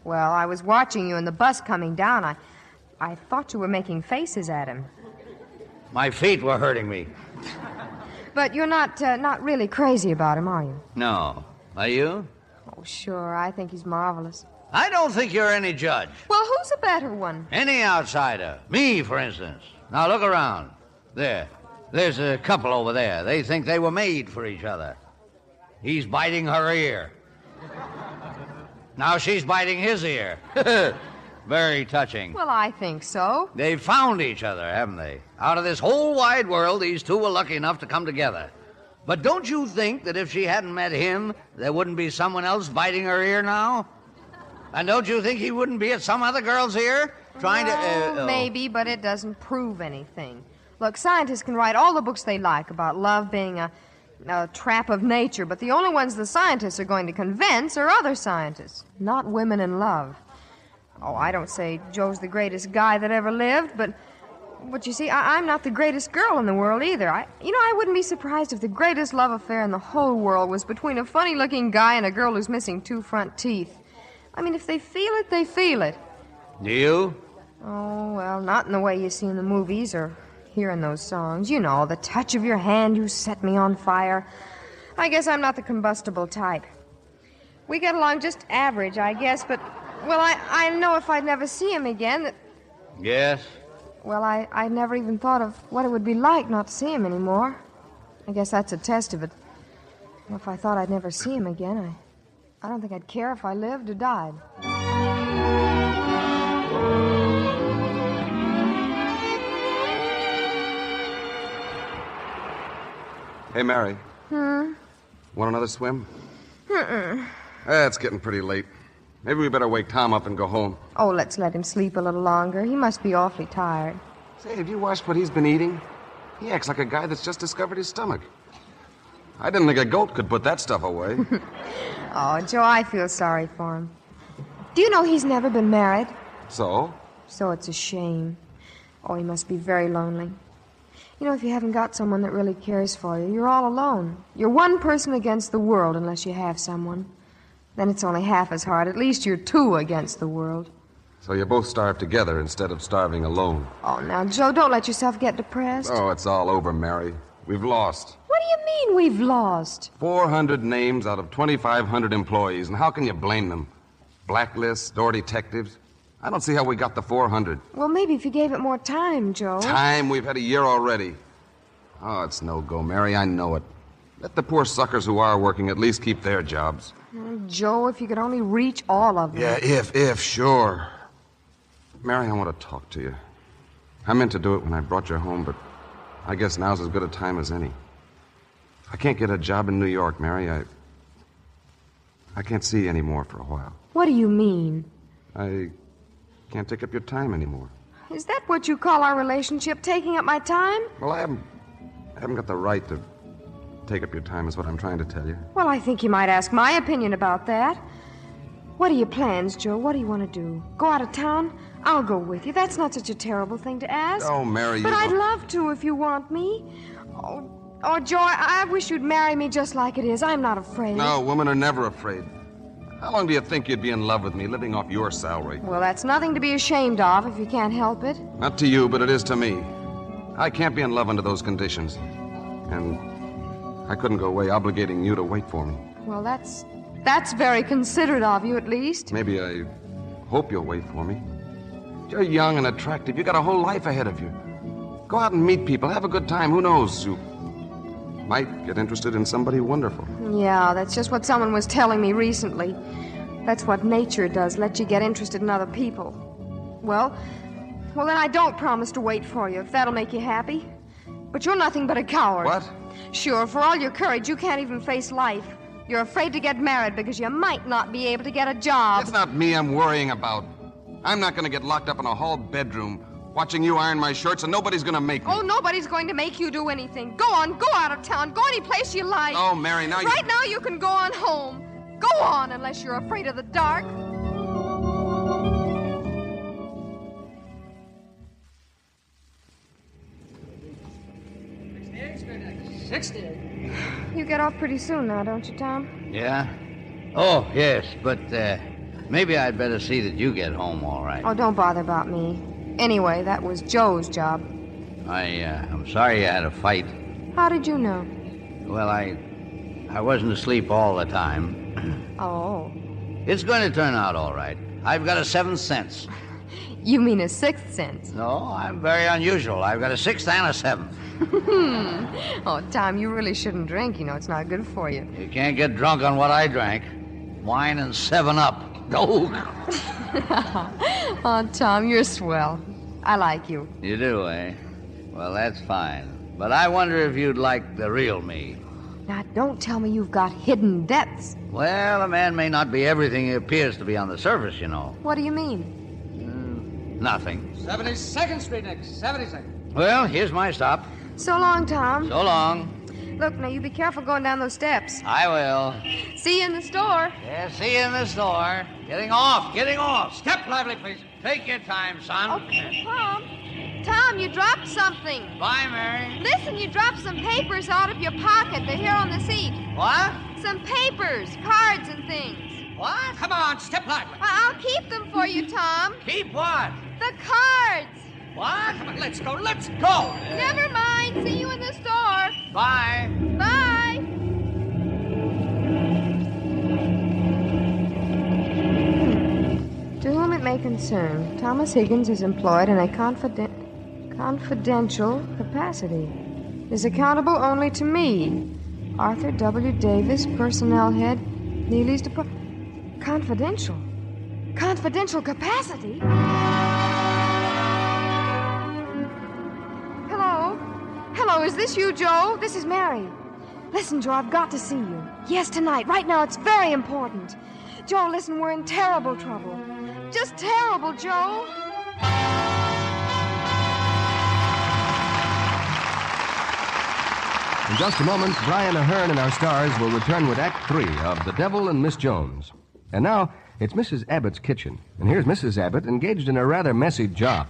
Speaker 8: Well, I was watching you in the bus coming down. I thought you were making faces at him.
Speaker 5: My feet were hurting me.
Speaker 8: But you're not really crazy about him, are you?
Speaker 5: No. Are you?
Speaker 8: Oh, sure. I think he's marvelous.
Speaker 5: I don't think you're any judge.
Speaker 8: Well, who's a better one?
Speaker 5: Any outsider. Me, for instance. Now, look around. There's a couple over there. They think they were made for each other. He's biting her ear. Now she's biting his ear. Very touching.
Speaker 8: Well, I think so.
Speaker 5: They've found each other, haven't they? Out of this whole wide world, these two were lucky enough to come together. But don't you think that if she hadn't met him, there wouldn't be someone else biting her ear now? And don't you think he wouldn't be at some other girl's ear trying to...
Speaker 8: Maybe, but it doesn't prove anything. Look, scientists can write all the books they like about love being a trap of nature, but the only ones the scientists are going to convince are other scientists, not women in love. Oh, I don't say Joe's the greatest guy that ever lived, but you see, I'm not the greatest girl in the world either. I wouldn't be surprised if the greatest love affair in the whole world was between a funny-looking guy and a girl who's missing 2 front teeth. I mean, if they feel it, they feel it.
Speaker 5: Do you?
Speaker 8: Oh, well, not in the way you see in the movies or hear in those songs. You know, the touch of your hand, you set me on fire. I guess I'm not the combustible type. We get along just average, I guess, but... Well, I know if I'd never see him again that...
Speaker 5: Yes?
Speaker 8: Well, I never even thought of what it would be like not to see him anymore. I guess that's a test of it. If I thought I'd never see him again, I don't think I'd care if I lived or died.
Speaker 11: Hey, Mary.
Speaker 8: Hmm?
Speaker 11: Want another swim?
Speaker 8: Mm-mm.
Speaker 11: It's getting pretty late. Maybe we better wake Tom up and go home.
Speaker 8: Oh, let's let him sleep a little longer. He must be awfully tired.
Speaker 11: Say, have you watched what he's been eating? He acts like a guy that's just discovered his stomach. I didn't think a goat could put that stuff away.
Speaker 8: Oh, Joe, I feel sorry for him. Do you know he's never been married?
Speaker 11: So?
Speaker 8: So it's a shame. Oh, he must be very lonely. You know, if you haven't got someone that really cares for you, you're all alone. You're one person against the world unless you have someone. Then it's only half as hard. At least you're 2 against the world.
Speaker 11: So you both starve together instead of starving alone.
Speaker 8: Oh, now, Joe, don't let yourself get depressed.
Speaker 11: Oh, it's all over, Mary. We've lost.
Speaker 8: What do you mean we've lost?
Speaker 11: 400 names out of 2,500 employees, and how can you blame them? Blacklists, door detectives. I don't see how we got the 400.
Speaker 8: Well, maybe if you gave it more time, Joe.
Speaker 11: Time? We've had a year already. Oh, it's no go, Mary. I know it. Let the poor suckers who are working at least keep their jobs.
Speaker 8: Oh, Joe, if you could only reach all of them.
Speaker 11: Yeah, if, sure. Mary, I want to talk to you. I meant to do it when I brought you home, but I guess now's as good a time as any. I can't get a job in New York, Mary. I can't see you anymore for a while.
Speaker 8: What do you mean?
Speaker 11: I can't take up your time anymore.
Speaker 8: Is that what you call our relationship, taking up my time?
Speaker 11: Well, I haven't got the right to take up your time, is what I'm trying to tell you.
Speaker 8: Well, I think you might ask my opinion about that. What are your plans, Joe? What do you want to do? Go out of town? I'll go with you. That's not such a terrible thing to ask.
Speaker 11: Oh, Mary,
Speaker 8: But I'd love to if you want me. Oh, Joe, I wish you'd marry me just like it is. I'm not afraid.
Speaker 11: No, women are never afraid. How long do you think you'd be in love with me, living off your salary?
Speaker 8: Well, that's nothing to be ashamed of if you can't help it.
Speaker 11: Not to you, but it is to me. I can't be in love under those conditions. And I couldn't go away obligating you to wait for me.
Speaker 8: Well, that's very considerate of you, at least.
Speaker 11: Maybe I hope you'll wait for me. You're young and attractive. You got a whole life ahead of you. Go out and meet people. Have a good time. Who knows? You might get interested in somebody wonderful.
Speaker 8: Yeah, that's just what someone was telling me recently. That's what nature does, let you get interested in other people. Well, then I don't promise to wait for you, if that'll make you happy. But you're nothing but a coward.
Speaker 11: What?
Speaker 8: Sure, for all your courage, you can't even face life. You're afraid to get married because you might not be able to get a job.
Speaker 11: It's not me I'm worrying about. I'm not going to get locked up in a hall bedroom watching you iron my shirts, and nobody's going to make me.
Speaker 8: Oh, nobody's going to make you do anything. Go on, go out of town. Go any place you like.
Speaker 11: Oh, Mary, now
Speaker 8: Right now you can go on home. Go on, unless you're afraid of the dark. You get off pretty soon now, don't you, Tom?
Speaker 5: Yeah? Oh, yes, but maybe I'd better see that you get home all right.
Speaker 8: Oh, don't bother about me. Anyway, that was Joe's job.
Speaker 5: I'm sorry you had a fight.
Speaker 8: How did you know?
Speaker 5: Well, I wasn't asleep all the time.
Speaker 8: Oh.
Speaker 5: It's going to turn out all right. I've got a 7th sense.
Speaker 8: You mean a 6th sense?
Speaker 5: No, I'm very unusual. I've got a 6th and a 7th.
Speaker 8: Oh, Tom, you really shouldn't drink. You know, it's not good for you.
Speaker 5: You can't get drunk on what I drank. Wine and 7-Up. Oh.
Speaker 8: Oh, Tom, you're swell. I like you.
Speaker 5: You do, eh? Well, that's fine. But I wonder if you'd like the real me.
Speaker 8: Now, don't tell me you've got hidden depths.
Speaker 5: Well, a man may not be everything he appears to be on the surface, you know.
Speaker 8: What do you mean?
Speaker 5: Nothing.
Speaker 4: 72nd Street next. 72nd.
Speaker 5: Well, here's my stop.
Speaker 8: So long, Tom.
Speaker 5: So long.
Speaker 8: Look, now, you be careful going down those steps.
Speaker 5: I will.
Speaker 8: See you in the store.
Speaker 5: Yeah, see you in the store. Getting off. Step lively, please. Take your time, son.
Speaker 8: Okay, Tom, you dropped something.
Speaker 5: Bye, Mary.
Speaker 8: Listen, you dropped some papers out of your pocket. They're here on the seat.
Speaker 5: What?
Speaker 8: Some papers, cards and things.
Speaker 5: What?
Speaker 4: Come on, step lively.
Speaker 8: I'll keep them for you, Tom.
Speaker 5: Keep what?
Speaker 8: The cards.
Speaker 5: What?
Speaker 4: Come on, let's go.
Speaker 8: Never mind. See you in the store.
Speaker 5: Bye.
Speaker 8: Bye. To whom it may concern, Thomas Higgins is employed in a confidential capacity. Is accountable only to me, Arthur W. Davis, personnel head, Neely's department. Confidential capacity? Hello, is this you, Joe? This is Mary. Listen, Joe, I've got to see you. Yes, tonight. Right now, it's very important. Joe, listen, we're in terrible trouble. Just terrible, Joe.
Speaker 1: In just a moment, Brian Ahern and our stars will return with Act 3 of The Devil and Miss Jones. And now, it's Mrs. Abbott's kitchen. And here's Mrs. Abbott engaged in a rather messy job.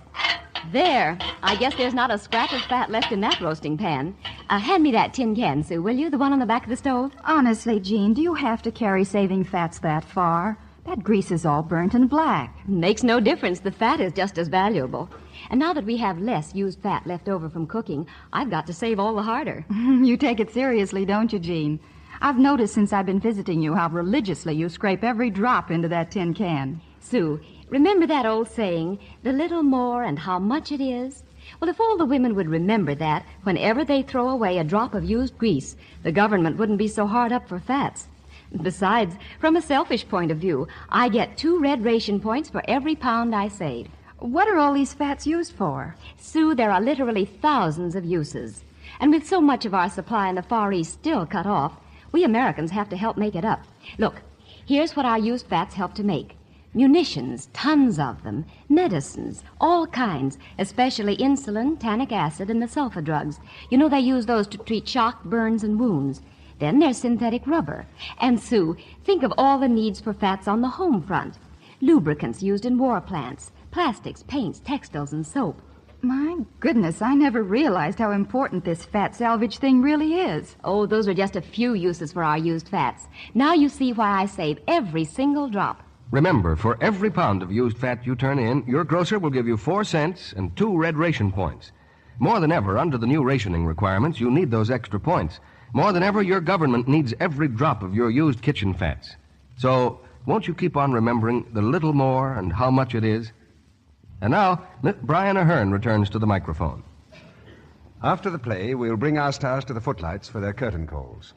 Speaker 15: There. I guess there's not a scrap of fat left in that roasting pan. Hand me that tin can, Sue, will you? The one on the back of the stove?
Speaker 16: Honestly, Jean, do you have to carry saving fats that far? That grease is all burnt and black.
Speaker 15: Makes no difference. The fat is just as valuable. And now that we have less used fat left over from cooking, I've got to save all the harder.
Speaker 16: You take it seriously, don't you, Jean? I've noticed since I've been visiting you how religiously you scrape every drop into that tin can.
Speaker 15: Sue, remember that old saying, the little more and how much it is? Well, if all the women would remember that, whenever they throw away a drop of used grease, the government wouldn't be so hard up for fats. Besides, from a selfish point of view, I get 2 red ration points for every pound I save.
Speaker 16: What are all these fats used for?
Speaker 15: Sue, there are literally thousands of uses. And with so much of our supply in the Far East still cut off, we Americans have to help make it up. Look, here's what our used fats help to make. Munitions, tons of them. Medicines, all kinds, especially insulin, tannic acid, and the sulfa drugs. You know they use those to treat shock, burns, and wounds. Then there's synthetic rubber. And, Sue, think of all the needs for fats on the home front. Lubricants used in war plants, plastics, paints, textiles, and soap.
Speaker 16: My goodness, I never realized how important this fat salvage thing really is.
Speaker 15: Oh, those are just a few uses for our used fats. Now you see why I save every single drop.
Speaker 1: Remember, for every pound of used fat you turn in, your grocer will give you 4 cents and 2 red ration points. More than ever, under the new rationing requirements, you need those extra points. More than ever, your government needs every drop of your used kitchen fats. So, won't you keep on remembering the little more and how much it is? And now, Brian Ahern returns to the microphone.
Speaker 2: After the play, we'll bring our stars to the footlights for their curtain calls.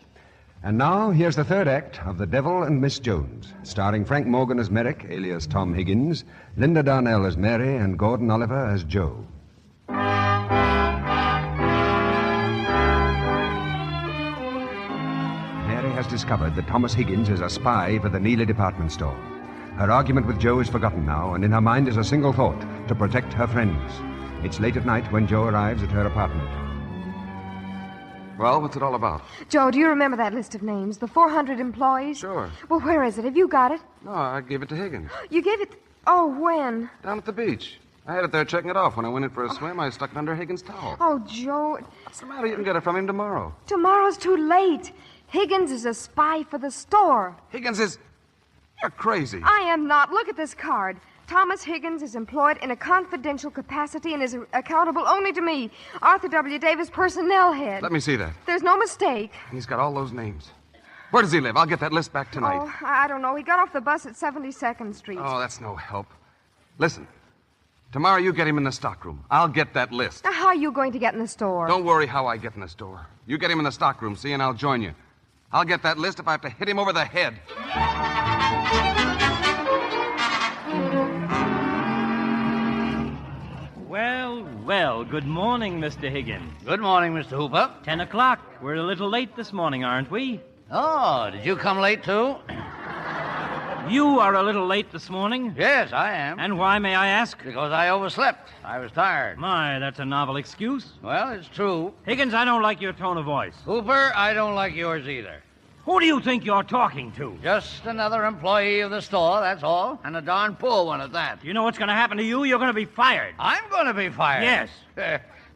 Speaker 2: And now, here's the third act of The Devil and Miss Jones, starring Frank Morgan as Merrick, alias Tom Higgins, Linda Darnell as Mary, and Gordon Oliver as Joe. Mary has discovered that Thomas Higgins is a spy for the Neely department store. Her argument with Joe is forgotten now, and in her mind is a single thought, to protect her friends. It's late at night when Joe arrives at her apartment.
Speaker 11: Well, what's it all about?
Speaker 8: Joe, do you remember that list of names? The 400 employees?
Speaker 11: Sure.
Speaker 8: Well, where is it? Have you got it?
Speaker 11: No, I gave it to Higgins.
Speaker 8: You gave it... Oh, when?
Speaker 11: Down at the beach. I had it there checking it off. When I went in for a swim, I stuck it under Higgins' towel.
Speaker 8: Oh, Joe...
Speaker 11: What's the matter? You can get it from him tomorrow.
Speaker 8: Tomorrow's too late. Higgins is a spy for the store.
Speaker 11: Higgins is... You're crazy.
Speaker 8: I am not. Look at this card. Thomas Higgins is employed in a confidential capacity and is accountable only to me, Arthur W. Davis, personnel head.
Speaker 11: Let me see that.
Speaker 8: There's no mistake.
Speaker 11: He's got all those names. Where does he live? I'll get that list back tonight.
Speaker 8: Oh, I don't know. He got off the bus at 72nd Street.
Speaker 11: Oh, that's no help. Listen, tomorrow you get him in the stockroom. I'll get that list.
Speaker 8: Now, how are you going to get in the store?
Speaker 11: Don't worry how I get in the store. You get him in the stockroom, see, and I'll join you. I'll get that list if I have to hit him over the head.
Speaker 7: Well, good morning, Mr. Higgins.
Speaker 5: Good morning, Mr. Hooper.
Speaker 7: 10 o'clock. We're a little late this morning, aren't we?
Speaker 5: Oh, did you come late, too?
Speaker 7: You are a little late this morning?
Speaker 5: Yes, I am.
Speaker 7: And why, may I ask?
Speaker 5: Because I overslept. I was tired.
Speaker 7: My, that's a novel excuse.
Speaker 5: Well, it's true.
Speaker 7: Higgins, I don't like your tone of voice.
Speaker 5: Hooper, I don't like yours either.
Speaker 7: Who do you think you're talking to?
Speaker 5: Just another employee of the store, that's all. And a darn poor one at that.
Speaker 7: You know what's going to happen to you? You're going to be fired.
Speaker 5: I'm going to be fired?
Speaker 7: Yes.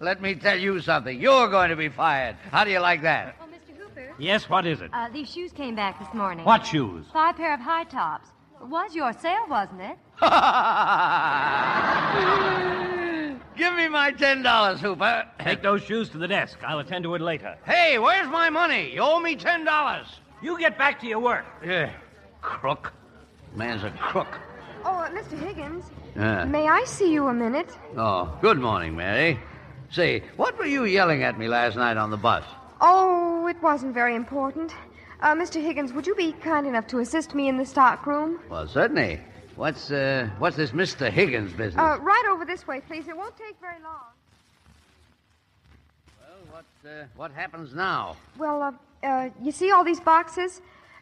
Speaker 5: Let me tell you something. You're going to be fired. How do you like that?
Speaker 15: Oh, Mr. Hooper.
Speaker 7: Yes, what is it?
Speaker 15: These shoes came back this morning.
Speaker 7: What shoes?
Speaker 15: 5 pair of high tops. It was your sale, wasn't it?
Speaker 5: Give me my $10, Hooper.
Speaker 7: Take those shoes to the desk. I'll attend to it later.
Speaker 5: Hey, where's my money? You owe me $10.
Speaker 7: You get back to your work.
Speaker 5: Yeah. Crook. Man's a crook.
Speaker 8: Oh, Mr. Higgins.
Speaker 5: Yeah.
Speaker 8: May I see you a minute?
Speaker 5: Oh, good morning, Mary. Say, what were you yelling at me last night on the bus?
Speaker 8: Oh, it wasn't very important. Mr. Higgins, would you be kind enough to assist me in the stockroom?
Speaker 5: Well, certainly. What's this Mr. Higgins business?
Speaker 8: Right over this way, please. It won't take very long.
Speaker 5: Well, what happens now?
Speaker 8: Well, you see all these boxes?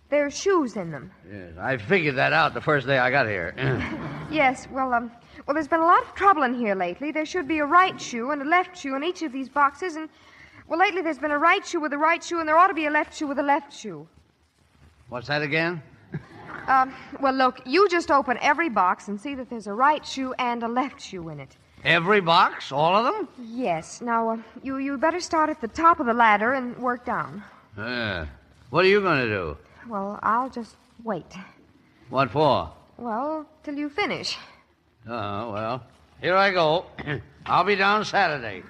Speaker 8: There's shoes in them.
Speaker 5: Yes, I figured that out the first day I got here.
Speaker 8: Yes, well, there's been a lot of trouble in here lately. There should be a right shoe and a left shoe in each of these boxes, and, well, lately there's been a right shoe with a right shoe, and there ought to be a left shoe with a left shoe.
Speaker 5: What's that again?
Speaker 8: Well, look, you just open every box and see that there's a right shoe and a left shoe in it.
Speaker 5: Every box? All of them?
Speaker 8: Yes. Now, you better start at the top of the ladder and work down.
Speaker 5: What are you going to do?
Speaker 8: Well, I'll just wait.
Speaker 5: What for?
Speaker 8: Well, till you finish.
Speaker 5: Oh, well, here I go. I'll be down Saturday.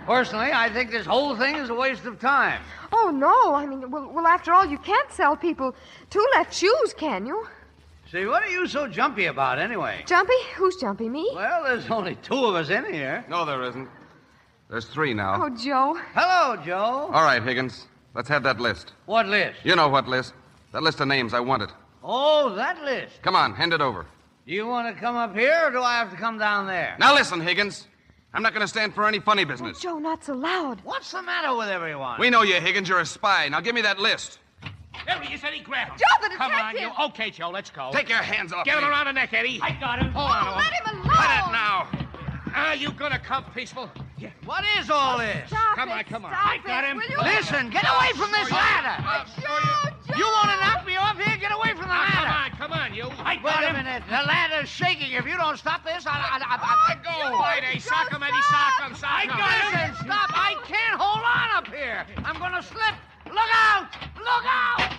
Speaker 5: Personally, I think this whole thing is a waste of time.
Speaker 8: Oh, no. I mean, well, after all, you can't sell people 2 left shoes, can you?
Speaker 5: See, what are you so jumpy about, anyway?
Speaker 8: Jumpy? Who's jumpy, me?
Speaker 5: Well, there's only 2 of us in here.
Speaker 11: No, there isn't. There's 3 now.
Speaker 8: Oh, Joe.
Speaker 5: Hello, Joe.
Speaker 11: All right, Higgins. Let's have that list.
Speaker 5: What list?
Speaker 11: You know what list. That list of names. I want it.
Speaker 5: Oh, that list.
Speaker 11: Come on, hand it over.
Speaker 5: Do you want to come up here, or do I have to come down there?
Speaker 11: Now listen, Higgins. I'm not going to stand for any funny business.
Speaker 8: Oh, Joe, not so loud.
Speaker 5: What's the matter with everyone?
Speaker 11: We know you, Higgins. You're a spy. Now give me that list.
Speaker 6: There he is, Eddie. Grab him.
Speaker 8: Joe, the detective!
Speaker 6: Come on, you. Okay, Joe, let's go.
Speaker 11: Take your hands off
Speaker 6: Get
Speaker 11: me.
Speaker 6: him around the neck, Eddie.
Speaker 7: I got him.
Speaker 6: Hold on.
Speaker 8: Let him alone!
Speaker 11: Let it now.
Speaker 6: Are you gonna come peaceful? Yeah.
Speaker 5: What is all this?
Speaker 8: Stop
Speaker 6: Come
Speaker 8: it,
Speaker 6: on, come on.
Speaker 8: stop
Speaker 6: I got
Speaker 8: it,
Speaker 6: him.
Speaker 8: will you?
Speaker 5: Listen, get away from this ladder.
Speaker 8: Joe!
Speaker 5: You want to knock me off here? Get away from the ladder.
Speaker 6: Come on, you.
Speaker 7: I
Speaker 5: Wait
Speaker 7: got
Speaker 5: a
Speaker 7: him.
Speaker 5: minute. The ladder's shaking. If you don't stop this,
Speaker 6: Go. Right, sock him, Eddie. Sock him. Sock him.
Speaker 5: Listen, stop. I can't hold on up here. I'm going to slip. Look out! Look out!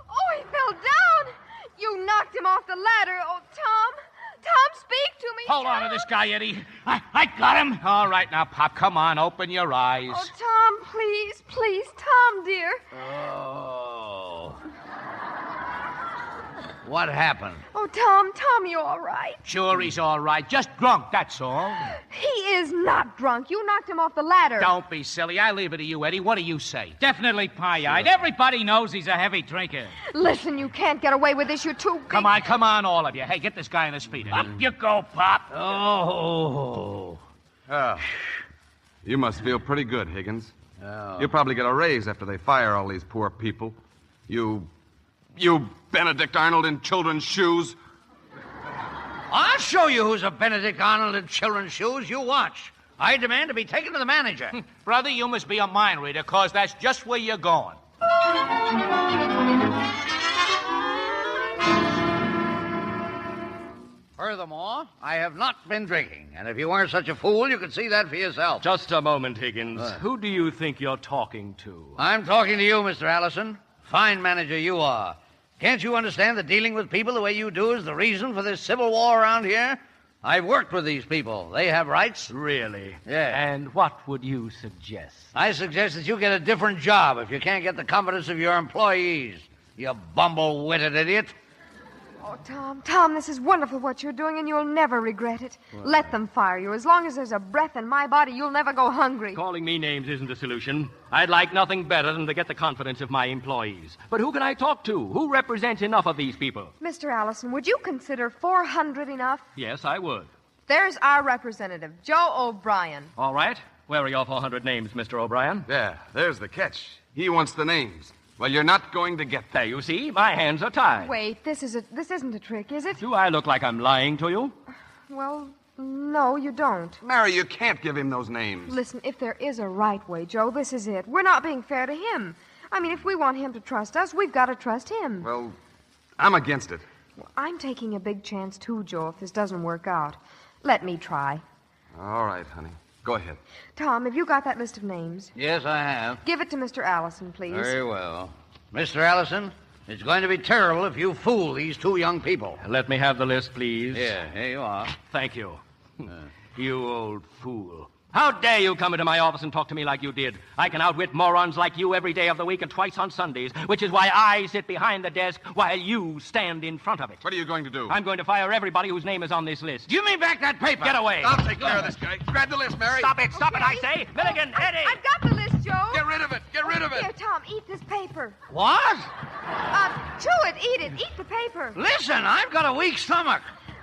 Speaker 8: Oh, he fell down. You knocked him off the ladder. Oh, Tom. Tom, speak to me.
Speaker 6: Hold on to this guy, Eddie. I got him. All right, now, Pop, come on. Open your eyes.
Speaker 8: Oh, Tom, please, please. Tom, dear.
Speaker 5: Oh. What happened?
Speaker 8: Oh, Tom, you all right?
Speaker 6: Sure, he's all right. Just drunk, that's all.
Speaker 8: He is not drunk. You knocked him off the ladder.
Speaker 6: Don't be silly. I leave it to you, Eddie. What do you say?
Speaker 7: Definitely pie-eyed. Everybody knows he's a heavy drinker.
Speaker 8: Listen, you can't get away with this. You're too big.
Speaker 6: Come on, all of you. Hey, get this guy on his feet. Up you go, Pop.
Speaker 5: Oh.
Speaker 11: You must feel pretty good, Higgins.
Speaker 5: Oh.
Speaker 11: You'll probably get a raise after they fire all these poor people. You Benedict Arnold in children's shoes.
Speaker 5: I'll show you who's a Benedict Arnold in children's shoes. You watch. I demand to be taken to the manager.
Speaker 6: Brother, you must be a mind reader, because that's just where you're going.
Speaker 5: Furthermore, I have not been drinking. And if you weren't such a fool, you could see that for yourself.
Speaker 17: Just a moment, Higgins. Who do you think you're talking to?
Speaker 5: I'm talking to you, Mr. Allison. Fine manager you are. Can't you understand that dealing with people the way you do is the reason for this civil war around here? I've worked with these people. They have rights.
Speaker 17: Really?
Speaker 5: Yeah.
Speaker 17: And what would you suggest?
Speaker 5: I suggest that you get a different job if you can't get the confidence of your employees. You bumble-witted idiot.
Speaker 8: Oh, Tom, this is wonderful what you're doing, and you'll never regret it. Well, let them fire you. As long as there's a breath in my body, you'll never go hungry.
Speaker 17: Calling me names isn't the solution. I'd like nothing better than to get the confidence of my employees. But who can I talk to? Who represents enough of these people?
Speaker 8: Mr. Allison, would you consider 400 enough?
Speaker 17: Yes, I would.
Speaker 8: There's our representative, Joe O'Brien.
Speaker 17: All right. Where are your 400 names, Mr. O'Brien?
Speaker 11: There. There's the catch. He wants the names. Well, you're not going to get them.
Speaker 17: There, you see. My hands are tied.
Speaker 8: Wait, this isn't a trick, is it?
Speaker 17: Do I look like I'm lying to you?
Speaker 8: Well, no, you don't.
Speaker 11: Mary, you can't give him those names.
Speaker 8: Listen, if there is a right way, Joe, this is it. We're not being fair to him. I mean, if we want him to trust us, we've got to trust him.
Speaker 11: Well, I'm against it.
Speaker 8: Well, I'm taking a big chance, too, Joe, if this doesn't work out. Let me try.
Speaker 11: All right, honey. Go ahead.
Speaker 8: Tom, have you got that list of names?
Speaker 5: Yes, I have.
Speaker 8: Give it to Mr. Allison, please.
Speaker 5: Very well. Mr. Allison, it's going to be terrible if you fool these two young people.
Speaker 17: Let me have the list, please.
Speaker 5: Yeah, here you are.
Speaker 17: Thank you. You old fool. How dare you come into my office and talk to me like you did? I can outwit morons like you every day of the week and twice on Sundays, which is why I sit behind the desk while you stand in front of it.
Speaker 11: What are you going to do?
Speaker 17: I'm going to fire everybody whose name is on this list.
Speaker 5: Give me back that paper.
Speaker 17: Get away.
Speaker 11: I'll take care of this guy. Grab the list, Mary.
Speaker 17: Stop it, I say. Milligan, Eddie.
Speaker 8: I've got the list, Joe.
Speaker 11: Get rid of it. Get rid of it.
Speaker 8: Here, Tom, eat this paper.
Speaker 5: What?
Speaker 8: Chew it, eat it. Eat the paper.
Speaker 5: Listen, I've got a weak stomach.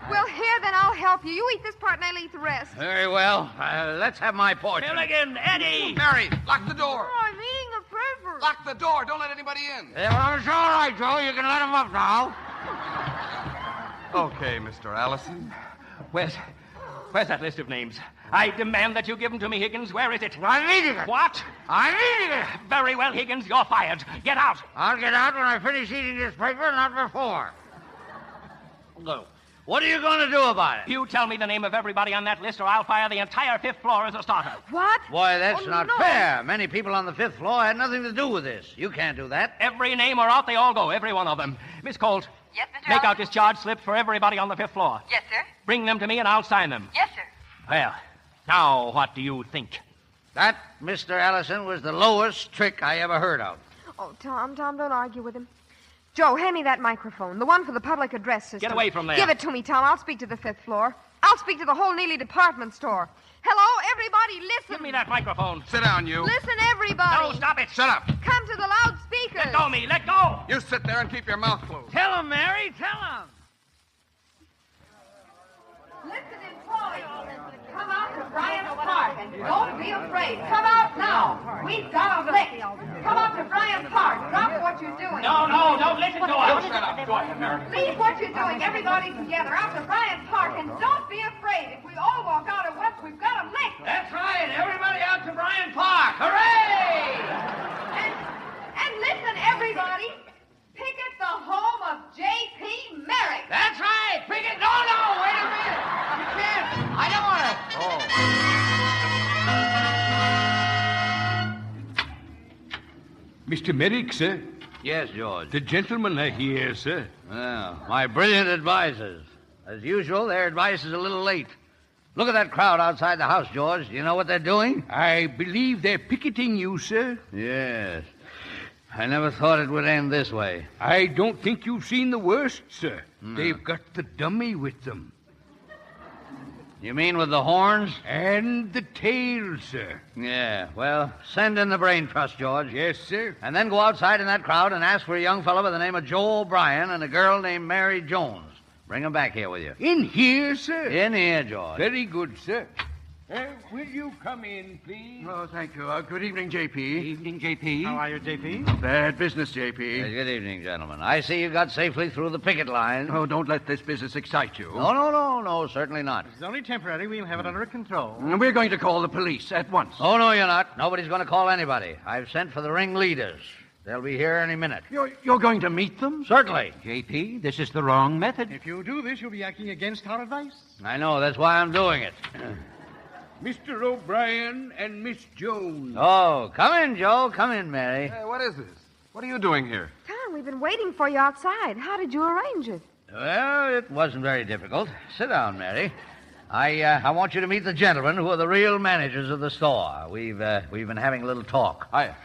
Speaker 8: Well, here, then I'll help you. You eat this part and I'll eat the rest.
Speaker 5: Very well. Let's have my portion.
Speaker 17: Milligan, Eddie.
Speaker 11: Mary, lock the door.
Speaker 8: Oh, I'm eating the paper.
Speaker 11: Lock the door. Don't let anybody in.
Speaker 5: Yeah, well, it's all right, Joe. You can let him up now.
Speaker 11: Okay, Mr. Allison.
Speaker 17: Where's that list of names? I demand that you give them to me, Higgins. Where is it?
Speaker 5: I'm eating it.
Speaker 17: What?
Speaker 5: I'm eating it.
Speaker 17: Very well, Higgins. You're fired. Get out.
Speaker 5: I'll get out when I finish eating this paper, not before. Go. What are you going to do about it?
Speaker 17: You tell me the name of everybody on that list, or I'll fire the entire 5th floor as a starter.
Speaker 8: What?
Speaker 5: Boy, that's not
Speaker 8: no.
Speaker 5: fair. Many people on the 5th floor had nothing to do with this. You can't do that.
Speaker 17: Every name or out they all go, every one of them. Miss Colt.
Speaker 9: Yes, Mr.
Speaker 17: Make out discharge slips for everybody on the 5th floor.
Speaker 9: Yes, sir.
Speaker 17: Bring them to me and I'll sign them.
Speaker 9: Yes, sir.
Speaker 17: Well, now what do you think?
Speaker 5: That, Mr. Allison, was the lowest trick I ever heard of.
Speaker 8: Oh, Tom, don't argue with him. Joe, hand me that microphone, the one for the public address system.
Speaker 17: Get away from there.
Speaker 8: Give it to me, Tom. I'll speak to the 5th floor. I'll speak to the whole Neely department store. Hello, everybody, listen.
Speaker 17: Give me that microphone.
Speaker 11: Sit down, you.
Speaker 8: Listen, everybody.
Speaker 17: No, stop it.
Speaker 11: Shut up.
Speaker 8: Come to the loudspeakers.
Speaker 17: Let go, me. Let go.
Speaker 11: You sit there and keep your mouth closed.
Speaker 5: Tell him, Mary. Tell him.
Speaker 8: Listen, employees. Come out to Bryant's Park and don't be afraid. Come out now. We've got a lick. Come out to Bryant's Park. Drop what you're doing.
Speaker 17: No, don't listen to us.
Speaker 11: Shut up. Go ahead, Mary.
Speaker 8: Leave what you're doing. Everybody together out to Bryant's Park and don't be afraid. If we all walk out at once, we've got a lick.
Speaker 5: That's right. Everybody out to Bryant Park. Hooray!
Speaker 8: And listen, everybody. Picket the home of J.P. Merrick.
Speaker 5: That's right. Picket. No, wait a minute. You can't. I don't want to.
Speaker 6: Mr. Merrick, sir.
Speaker 5: Yes, George.
Speaker 6: The gentlemen are here, sir.
Speaker 5: Well, my brilliant advisors. As usual, their advice is a little late. Look at that crowd outside the house, George. Do you know what they're doing?
Speaker 6: I believe they're picketing you, sir.
Speaker 5: Yes. I never thought it would end this way.
Speaker 6: I don't think you've seen the worst, sir.
Speaker 5: No.
Speaker 6: They've got the dummy with them.
Speaker 5: You mean with the horns?
Speaker 6: And the tail, sir.
Speaker 5: Yeah, well, send in the brain trust, George.
Speaker 6: Yes, sir.
Speaker 5: And then go outside in that crowd and ask for a young fellow by the name of Joe O'Brien and a girl named Mary Jones. Bring them back here with you.
Speaker 6: In here, sir?
Speaker 5: In here, George.
Speaker 6: Very good, sir. Will you come in, please?
Speaker 3: Oh, thank you. Good evening, J.P.
Speaker 4: Evening, J.P. How are you, J.P.?
Speaker 3: Bad business, J.P.
Speaker 5: Good evening, gentlemen. I see you got safely through the picket line.
Speaker 3: Oh, don't let this business excite you.
Speaker 5: No, certainly not.
Speaker 4: It's only temporary. We'll have it under control.
Speaker 3: We're going to call the police at once.
Speaker 5: Oh, no, you're not. Nobody's going to call anybody. I've sent for the ringleaders. They'll be here any minute.
Speaker 3: You're going to meet them?
Speaker 5: Certainly.
Speaker 4: J.P., this is the wrong method. If you do this, you'll be acting against our advice.
Speaker 5: I know. That's why I'm doing it.
Speaker 6: Mr. O'Brien and Miss Jones.
Speaker 5: Oh, come in, Joe. Come in, Mary.
Speaker 11: Hey, what is this? What are you doing here?
Speaker 8: Tom, Brian, we've been waiting for you outside. How did you arrange it?
Speaker 5: Well, it wasn't very difficult. Sit down, Mary. I want you to meet the gentlemen who are the real managers of the store. We've been having a little talk.
Speaker 11: Hiya.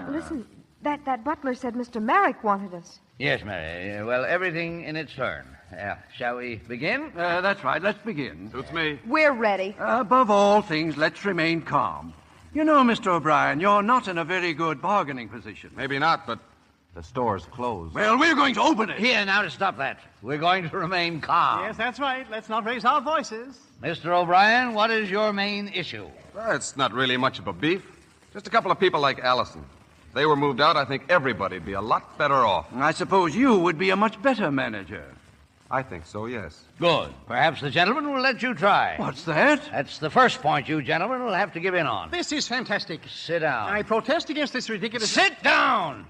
Speaker 8: Listen, that butler said Mr. Merrick wanted us.
Speaker 5: Yes, Mary. Well, everything in its turn. Shall we begin?
Speaker 3: That's right. Let's begin.
Speaker 11: Suits me.
Speaker 8: We're ready.
Speaker 3: Above all things, let's remain calm. You know, Mr. O'Brien, you're not in a very good bargaining position.
Speaker 11: Maybe not, but the store's closed.
Speaker 3: Well, we're going to open it.
Speaker 5: Here, now to stop that. We're going to remain calm.
Speaker 18: Yes, that's right. Let's not raise our voices.
Speaker 5: Mr. O'Brien, what is your main issue?
Speaker 11: Well, it's not really much of a beef. Just a couple of people like Allison. If they were moved out, I think everybody'd be a lot better off.
Speaker 3: I suppose you would be a much better manager.
Speaker 11: I think so, yes.
Speaker 5: Good. Perhaps the gentleman will let you try.
Speaker 3: What's that?
Speaker 5: That's the first point you gentlemen will have to give in on.
Speaker 18: This is fantastic.
Speaker 5: Sit down.
Speaker 18: I protest against this ridiculous...
Speaker 5: Sit down!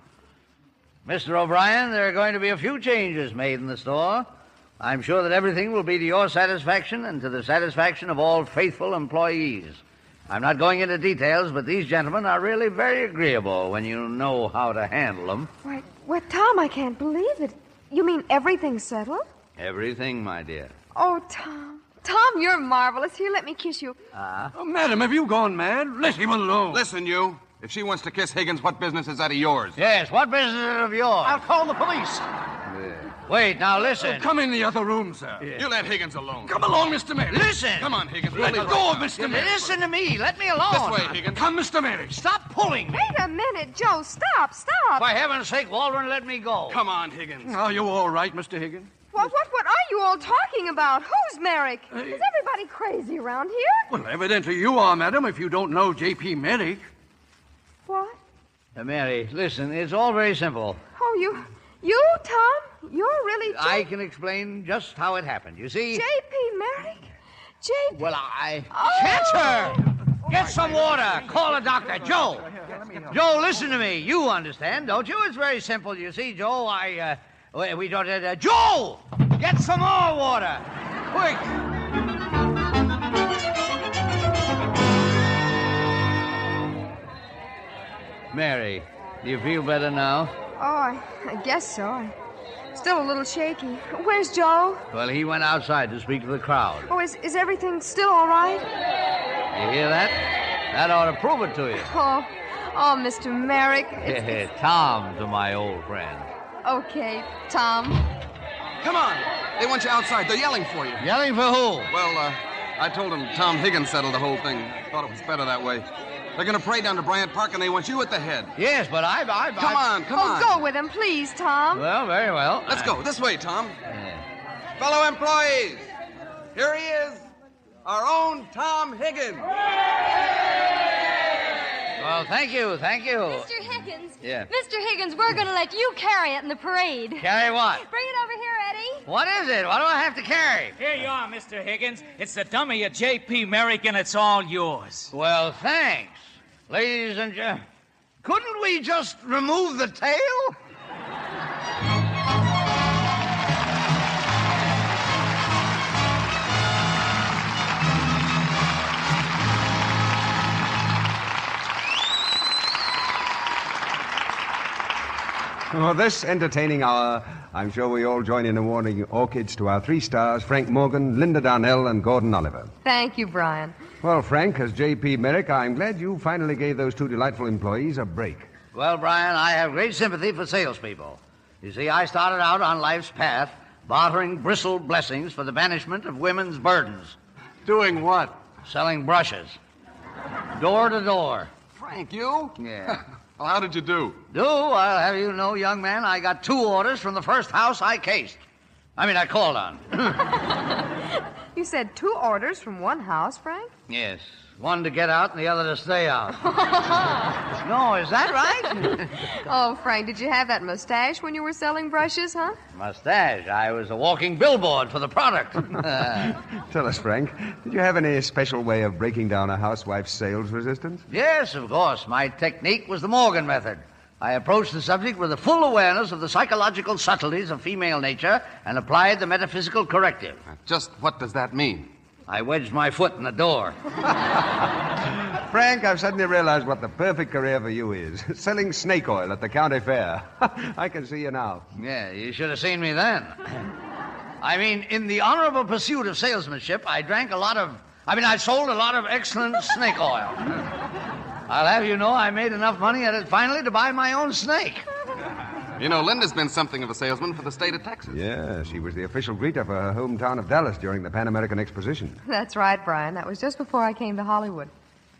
Speaker 5: Mr. O'Brien, there are going to be a few changes made in the store. I'm sure that everything will be to your satisfaction and to the satisfaction of all faithful employees. I'm not going into details, but these gentlemen are really very agreeable when you know how to handle them.
Speaker 8: Why, Tom, I can't believe it. You mean everything's settled?
Speaker 5: Everything, my dear.
Speaker 8: Oh, Tom. Tom, you're marvelous. Here, let me kiss you.
Speaker 3: Oh, madam, have you gone mad? Let him alone.
Speaker 11: Listen, you. If she wants to kiss Higgins, what business is that of yours?
Speaker 5: Yes, what business is it of yours?
Speaker 18: I'll call the police.
Speaker 5: Wait, now listen.
Speaker 3: Come in the other room, sir.
Speaker 11: Yeah. You let Higgins alone.
Speaker 3: Come along, Mr. Merrick.
Speaker 5: Listen.
Speaker 11: Come on, Higgins.
Speaker 3: Let go of Mr. Merrick.
Speaker 5: Listen to me. Let me alone.
Speaker 11: This way, Higgins.
Speaker 3: Come, Mr. Merrick.
Speaker 5: Stop pulling me.
Speaker 8: Wait a minute, Joe. Stop.
Speaker 5: For heaven's sake, Waldron, let me go.
Speaker 11: Come on, Higgins.
Speaker 3: Are you all right, Mr. Higgins?
Speaker 8: What are you all talking about? Who's Merrick? Is everybody crazy around here?
Speaker 3: Well, evidently you are, madam, if you don't know J.P. Merrick.
Speaker 8: What?
Speaker 5: Mary, listen, it's all very simple.
Speaker 8: Oh, you, Tom? You're really...
Speaker 5: I can explain just how it happened. You see...
Speaker 8: J.P. Merrick? J.P.
Speaker 5: Well,
Speaker 8: Oh!
Speaker 5: Chancellor! Get some water. Call a doctor. Joe! Joe, listen to me. You understand, don't you? It's very simple. You see, Joe, we don't... Joe! Get some more water! Quick! Mary, do you feel better now?
Speaker 8: Oh, I guess so. I'm still a little shaky. Where's Joe?
Speaker 5: Well, he went outside to speak to the crowd.
Speaker 8: Oh, is everything still all right?
Speaker 5: You hear that? That ought to prove it to you.
Speaker 8: Oh, Mr. Merrick.
Speaker 5: Tom to my old friend.
Speaker 8: Okay, Tom.
Speaker 11: Come on. They want you outside. They're yelling for you.
Speaker 5: Yelling for who?
Speaker 11: Well, I told them Tom Higgins settled the whole thing. Thought it was better that way. They're going to parade down to Bryant Park, and they want you at the head.
Speaker 5: Yes, but
Speaker 11: Come on.
Speaker 8: Go with him, please, Tom.
Speaker 5: Well, very well.
Speaker 11: Let's go. This way, Tom. Fellow employees, here he is, our own Tom Higgins.
Speaker 5: Well, thank you.
Speaker 9: Mr. Higgins.
Speaker 5: Yeah.
Speaker 9: Mr. Higgins, we're going to let you carry it in the parade.
Speaker 5: Carry what?
Speaker 9: Bring it over here, Eddie.
Speaker 5: What is it? What do I have to carry?
Speaker 19: Here you are, Mr. Higgins. It's the dummy of J.P. Merrick, and it's all yours.
Speaker 5: Well, thanks. Ladies and gentlemen, couldn't we just remove the tail?
Speaker 2: For this entertaining hour, I'm sure we all join in awarding orchids to our 3 stars, Frank Morgan, Linda Darnell, and Gordon Oliver.
Speaker 8: Thank you, Brian.
Speaker 2: Well, Frank, as J.P. Merrick, I'm glad you finally gave those 2 delightful employees a break.
Speaker 5: Well, Brian, I have great sympathy for salespeople. You see, I started out on life's path bartering bristled blessings for the banishment of women's burdens.
Speaker 3: Doing what?
Speaker 5: Selling brushes. Door to door.
Speaker 11: Frank, you?
Speaker 5: Yeah.
Speaker 11: Well, how did you do?
Speaker 5: I'll have you know, young man, I got 2 orders from the first house I I called on.
Speaker 8: You said 2 orders from one house, Frank?
Speaker 5: Yes. One to get out and the other to stay out. No, is that right?
Speaker 8: Oh, Frank, did you have that mustache when you were selling brushes, huh?
Speaker 5: Mustache. I was a walking billboard for the product.
Speaker 2: Tell us, Frank, did you have any special way of breaking down a housewife's sales resistance?
Speaker 5: Yes, of course. My technique was the Morgan method. I approached the subject with a full awareness of the psychological subtleties of female nature and applied the metaphysical corrective.
Speaker 11: Just what does that mean?
Speaker 5: I wedged my foot in the door.
Speaker 2: Frank, I've suddenly realized what the perfect career for you is. Selling snake oil at the county fair. I can see you now.
Speaker 5: Yeah, you should have seen me then. I mean, in the honorable pursuit of salesmanship, I sold a lot of excellent snake oil. I'll have you know I made enough money at it finally to buy my own snake.
Speaker 11: You know, Linda's been something of a salesman for the state of Texas.
Speaker 2: Yeah, she was the official greeter for her hometown of Dallas during the Pan American Exposition.
Speaker 8: That's right, Brian. That was just before I came to Hollywood.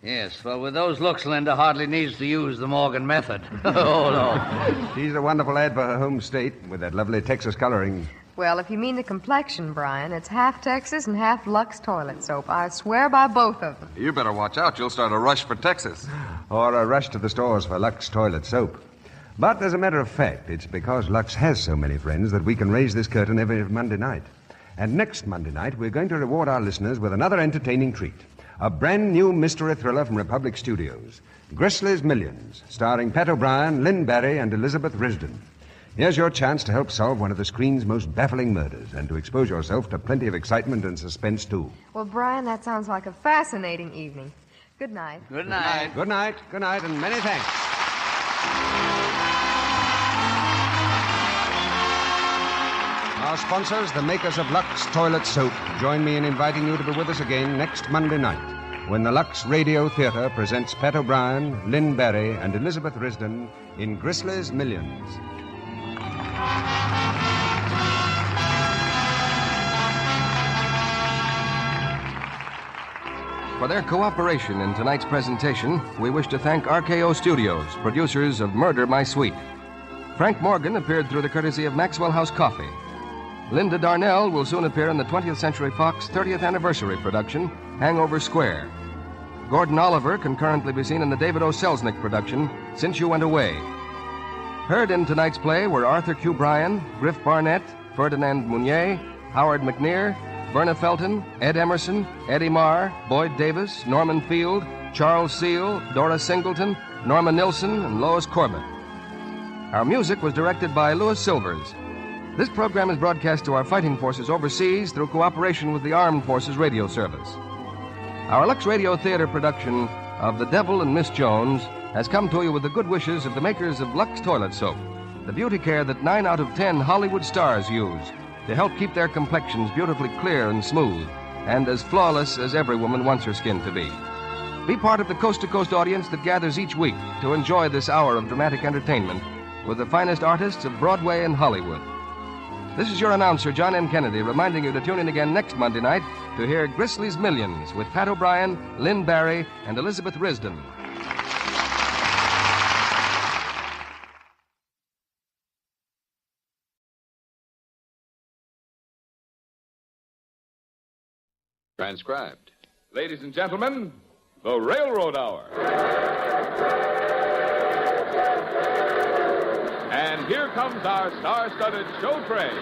Speaker 5: Yes, well, with those looks, Linda hardly needs to use the Morgan method. Oh, no.
Speaker 2: She's a wonderful ad for her home state with that lovely Texas coloring.
Speaker 8: Well, if you mean the complexion, Brian, it's half Texas and half Lux toilet soap. I swear by both of them.
Speaker 11: You better watch out. You'll start a rush for Texas.
Speaker 2: Or a rush to the stores for Lux toilet soap. But as a matter of fact, it's because Lux has so many friends that we can raise this curtain every Monday night. And next Monday night, we're going to reward our listeners with another entertaining treat. A brand new mystery thriller from Republic Studios. Grizzly's Millions, starring Pat O'Brien, Lynn Barry, and Elizabeth Risden. Here's your chance to help solve one of the screen's most baffling murders and to expose yourself to plenty of excitement and suspense, too.
Speaker 8: Well, Brian, that sounds like a fascinating evening. Good night.
Speaker 5: Good night.
Speaker 2: Good night. Good night, and many thanks. Our sponsors, the makers of Lux Toilet Soap, join me in inviting you to be with us again next Monday night when the Lux Radio Theater presents Pat O'Brien, Lynn Barry, and Elizabeth Risden in Grizzly's Millions.
Speaker 1: For their cooperation in tonight's presentation, we wish to thank RKO Studios, producers of Murder, My Sweet. Frank Morgan appeared through the courtesy of Maxwell House Coffee. Linda Darnell will soon appear in the 20th Century Fox 30th anniversary production, Hangover Square. Gordon Oliver can currently be seen in the David O. Selznick production, Since You Went Away. Heard in tonight's play were Arthur Q. Bryan, Griff Barnett, Ferdinand Mounier, Howard McNear, Verna Felton, Ed Emerson, Eddie Marr, Boyd Davis, Norman Field, Charles Seal, Dora Singleton, Norma Nilsson, and Lois Corbett. Our music was directed by Louis Silvers. This program is broadcast to our fighting forces overseas through cooperation with the Armed Forces Radio Service. Our Lux Radio Theater production of The Devil and Miss Jones has come to you with the good wishes of the makers of Lux Toilet Soap, the beauty care that 9 out of 10 Hollywood stars use to help keep their complexions beautifully clear and smooth and as flawless as every woman wants her skin to be. Be part of the coast-to-coast audience that gathers each week to enjoy this hour of dramatic entertainment with the finest artists of Broadway and Hollywood. This is your announcer, John M. Kennedy, reminding you to tune in again next Monday night to hear Grizzly's Millions with Pat O'Brien, Lynn Barry, and Elizabeth Risden.
Speaker 20: Transcribed. Ladies and gentlemen, the Railroad Hour. And here comes our star-studded show train.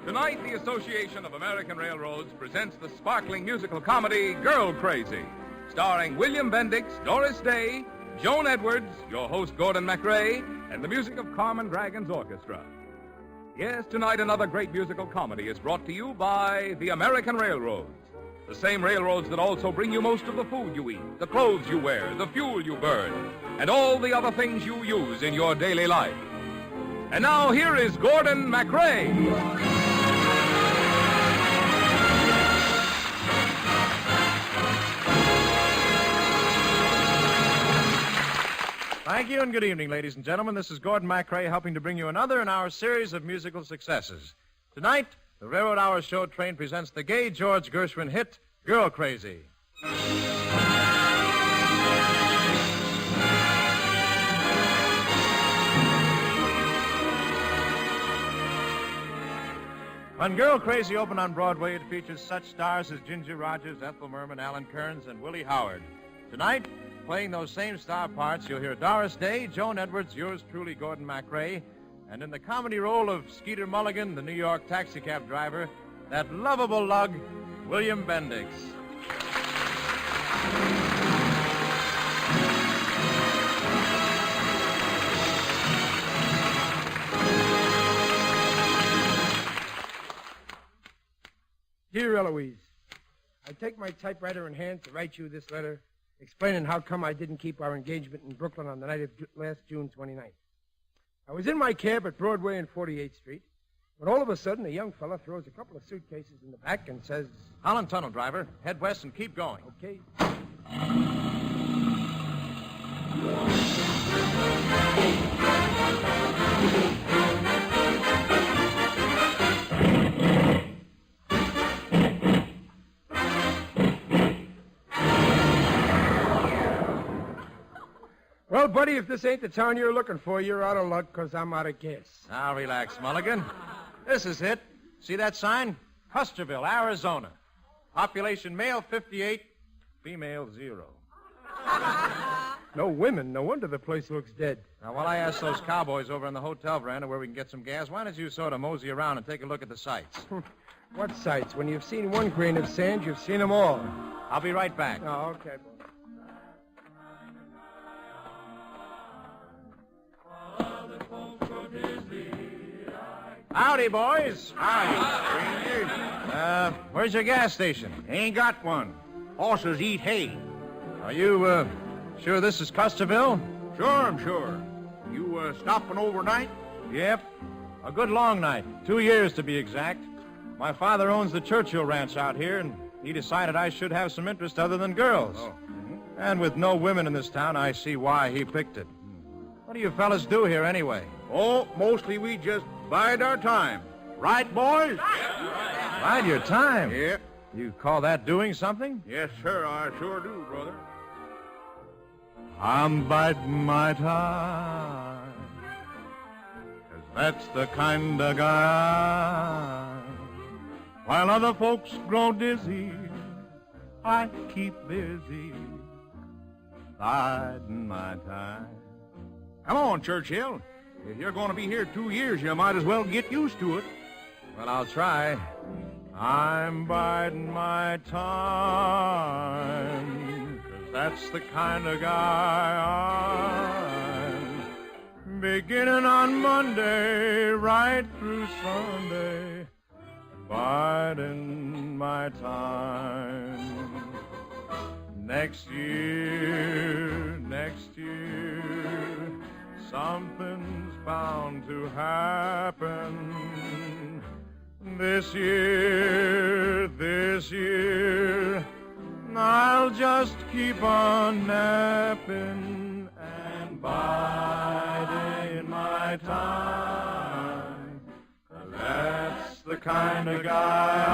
Speaker 20: Tonight, the Association of American Railroads presents the sparkling musical comedy Girl Crazy, starring William Bendix, Doris Day, Joan Edwards, your host Gordon MacRae, and the music of Carmen Dragon's Orchestra. Yes, tonight another great musical comedy is brought to you by the American Railroads. The same railroads that also bring you most of the food you eat, the clothes you wear, the fuel you burn, and all the other things you use in your daily life. And now here is Gordon MacRae.
Speaker 21: Thank you and good evening, ladies and gentlemen. This is Gordon MacRae helping to bring you another in our series of musical successes. Tonight, the Railroad Hour show train presents the gay George Gershwin hit, Girl Crazy. When Girl Crazy opened on Broadway, it features such stars as Ginger Rogers, Ethel Merman, Alan Kearns, and Willie Howard. Tonight, playing those same star parts, you'll hear Doris Day, Joan Edwards, yours truly, Gordon MacRae, and in the comedy role of Skeeter Mulligan, the New York taxicab driver, that lovable lug, William Bendix.
Speaker 12: Dear Eloise, I take my typewriter in hand to write you this letter explaining how come I didn't keep our engagement in Brooklyn on the night of last June 29th. I was in my cab at Broadway and 48th Street when all of a sudden a young fella throws a couple of suitcases in the back and says,
Speaker 21: Holland Tunnel, driver. Head west and keep going.
Speaker 12: Okay. Well, buddy, if this ain't the town you're looking for, you're out of luck, because I'm out of gas.
Speaker 21: Now, relax, Mulligan. This is it. See that sign? Custerville, Arizona. Population male 58, female 0.
Speaker 12: No women. No wonder the place looks dead.
Speaker 21: Now, while I ask those cowboys over on the hotel veranda where we can get some gas, why don't you sort of mosey around and take a look at the sights?
Speaker 12: What sights? When you've seen one grain of sand, you've seen them all.
Speaker 21: I'll be right back.
Speaker 12: Oh, okay, boy.
Speaker 21: Howdy, boys. Howdy, stranger. Where's your gas station?
Speaker 22: Ain't got one. Horses eat hay.
Speaker 21: Are you, sure this is Custerville?
Speaker 22: Sure, I'm sure. You, stopping overnight?
Speaker 21: Yep. A good long night. 2 years, to be exact. My father owns the Churchill Ranch out here, and he decided I should have some interest other than girls.
Speaker 22: Oh.
Speaker 21: And with no women in this town, I see why he picked it. What do you fellas do here, anyway?
Speaker 22: Oh, mostly we just bide our time. Right, boys?
Speaker 21: Bide your time?
Speaker 22: Yeah.
Speaker 21: You call that doing something?
Speaker 22: Yes, sir, I sure do, brother.
Speaker 21: I'm biding my time, 'cause that's the kind of guy. While other folks grow dizzy, I keep busy, biding my time.
Speaker 22: Come on, Churchill. If you're going to be here 2 years, you might as well get used to it.
Speaker 21: Well, I'll try. I'm biding my time, 'cause that's the kind of guy I'm. Beginning on Monday, right through Sunday, biding my time. Next year, something's bound to happen. This year, I'll just keep on napping and biding my time. That's the kind of guy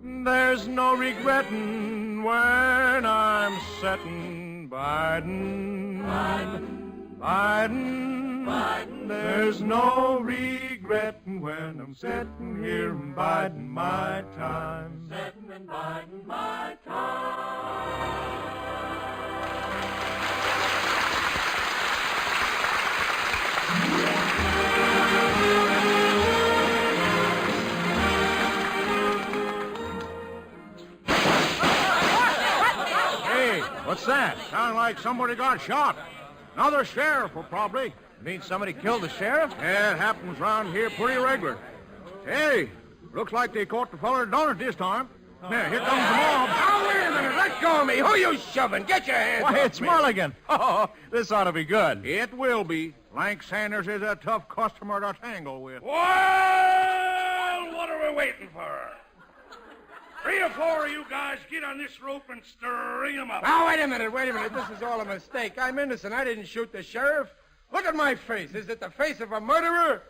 Speaker 21: I'm. There's no regretting when I'm setting, biding. There's no regretting when I'm sitting here and biding my time. Sitting and biding my time.
Speaker 22: Hey, what's that? Sounded like somebody got shot. Another sheriff, probably.
Speaker 21: You mean somebody killed the sheriff?
Speaker 22: Yeah, it happens around here pretty regular. Hey, looks like they caught the feller that done it this time. There, here comes the mob.
Speaker 12: Oh, wait a minute. Let go of me. Who you shoving? Get your hands
Speaker 21: Why,
Speaker 12: off
Speaker 21: it's
Speaker 12: me.
Speaker 21: Mulligan. Oh, this ought to be good.
Speaker 22: It will be. Lank Sanders is a tough customer to tangle with.
Speaker 23: Well, what are we waiting for? 3 or 4 of you guys get on this rope and string him up.
Speaker 12: Now, wait a minute. This is all a mistake. I'm innocent. I didn't shoot the sheriff. Look at my face. Is it the face of a murderer?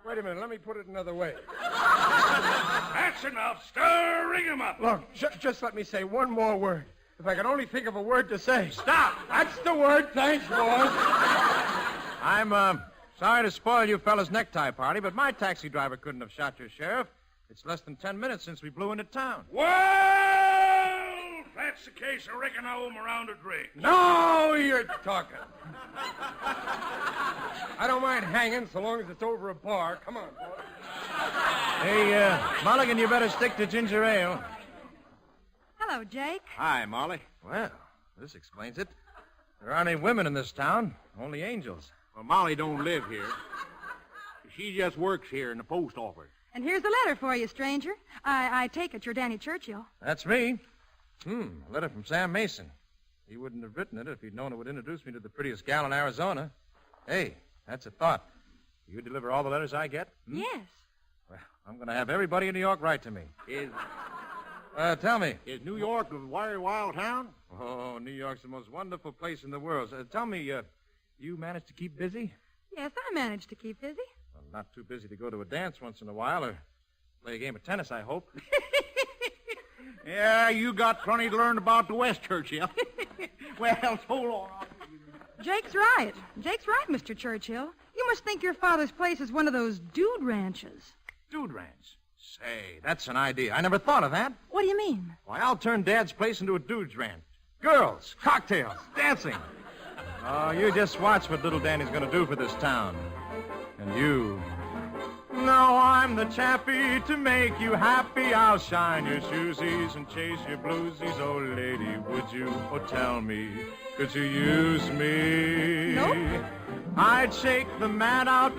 Speaker 12: Wait a minute. Let me put it another way.
Speaker 23: That's enough. Stirring him up.
Speaker 12: Look, just let me say one more word. If I could only think of a word to say.
Speaker 23: Stop.
Speaker 12: That's the word. Thanks, boys.
Speaker 21: I'm, sorry to spoil you fellas' necktie party, but my taxi driver couldn't have shot your sheriff. It's less than 10 minutes since we blew into town.
Speaker 23: Well, if that's the case, I reckon I owe him a round of drinks.
Speaker 12: No, you're talking. I don't mind hanging so long as it's over a bar. Come on, boy.
Speaker 21: Hey, Mulligan, you better stick to ginger ale.
Speaker 24: Hello, Jake.
Speaker 21: Hi, Molly. Well, this explains it. There aren't any women in this town, only angels.
Speaker 22: Well, Molly don't live here. She just works here in the post office.
Speaker 24: And here's a letter for you, stranger. I take it you're Danny Churchill.
Speaker 21: That's me. A letter from Sam Mason. He wouldn't have written it if he'd known it would introduce me to the prettiest gal in Arizona. Hey, that's a thought. You deliver all the letters I get?
Speaker 24: Yes.
Speaker 21: Well, I'm going to have everybody in New York write to me. Tell me.
Speaker 22: Is New York a very wild town?
Speaker 21: Oh, New York's the most wonderful place in the world. Tell me, you managed to keep busy?
Speaker 24: Yes, I managed to keep busy.
Speaker 21: Well, not too busy to go to a dance once in a while or play a game of tennis, I hope.
Speaker 22: Yeah, you got plenty to learn about the West, Churchill. Well, so long.
Speaker 24: Jake's right. Jake's right, Mr. Churchill. You must think your father's place is one of those dude ranches.
Speaker 21: Dude ranch? Say, that's an idea. I never thought of that.
Speaker 24: What do you mean?
Speaker 21: Why, I'll turn Dad's place into a dude's ranch. Girls, cocktails, dancing. Oh, you just watch what little Danny's going to do for this town. And you... Now I'm the chappie to make you happy. I'll shine your shoesies and chase your bluesies. Oh, lady, would you, tell me, could you use me?
Speaker 24: Nope.
Speaker 21: I'd shake the mat out,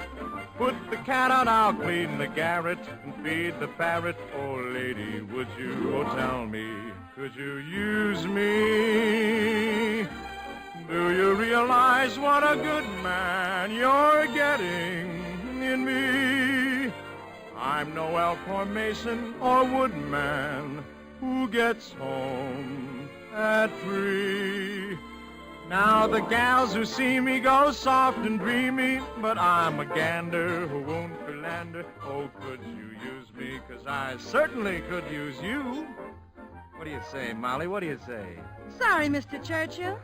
Speaker 21: put the cat out. I'll clean the garret and feed the parrot. Oh, lady, would you, tell me, could you use me? Do you realize what a good man you're getting in me? I'm no elf or mason or woodman who gets home at 3. Now the gals who see me go soft and dreamy, but I'm a gander who won't philander. Oh, could you use me? 'Cause I certainly could use you. What do you say, Molly? What do you say?
Speaker 24: Sorry, Mr. Churchill.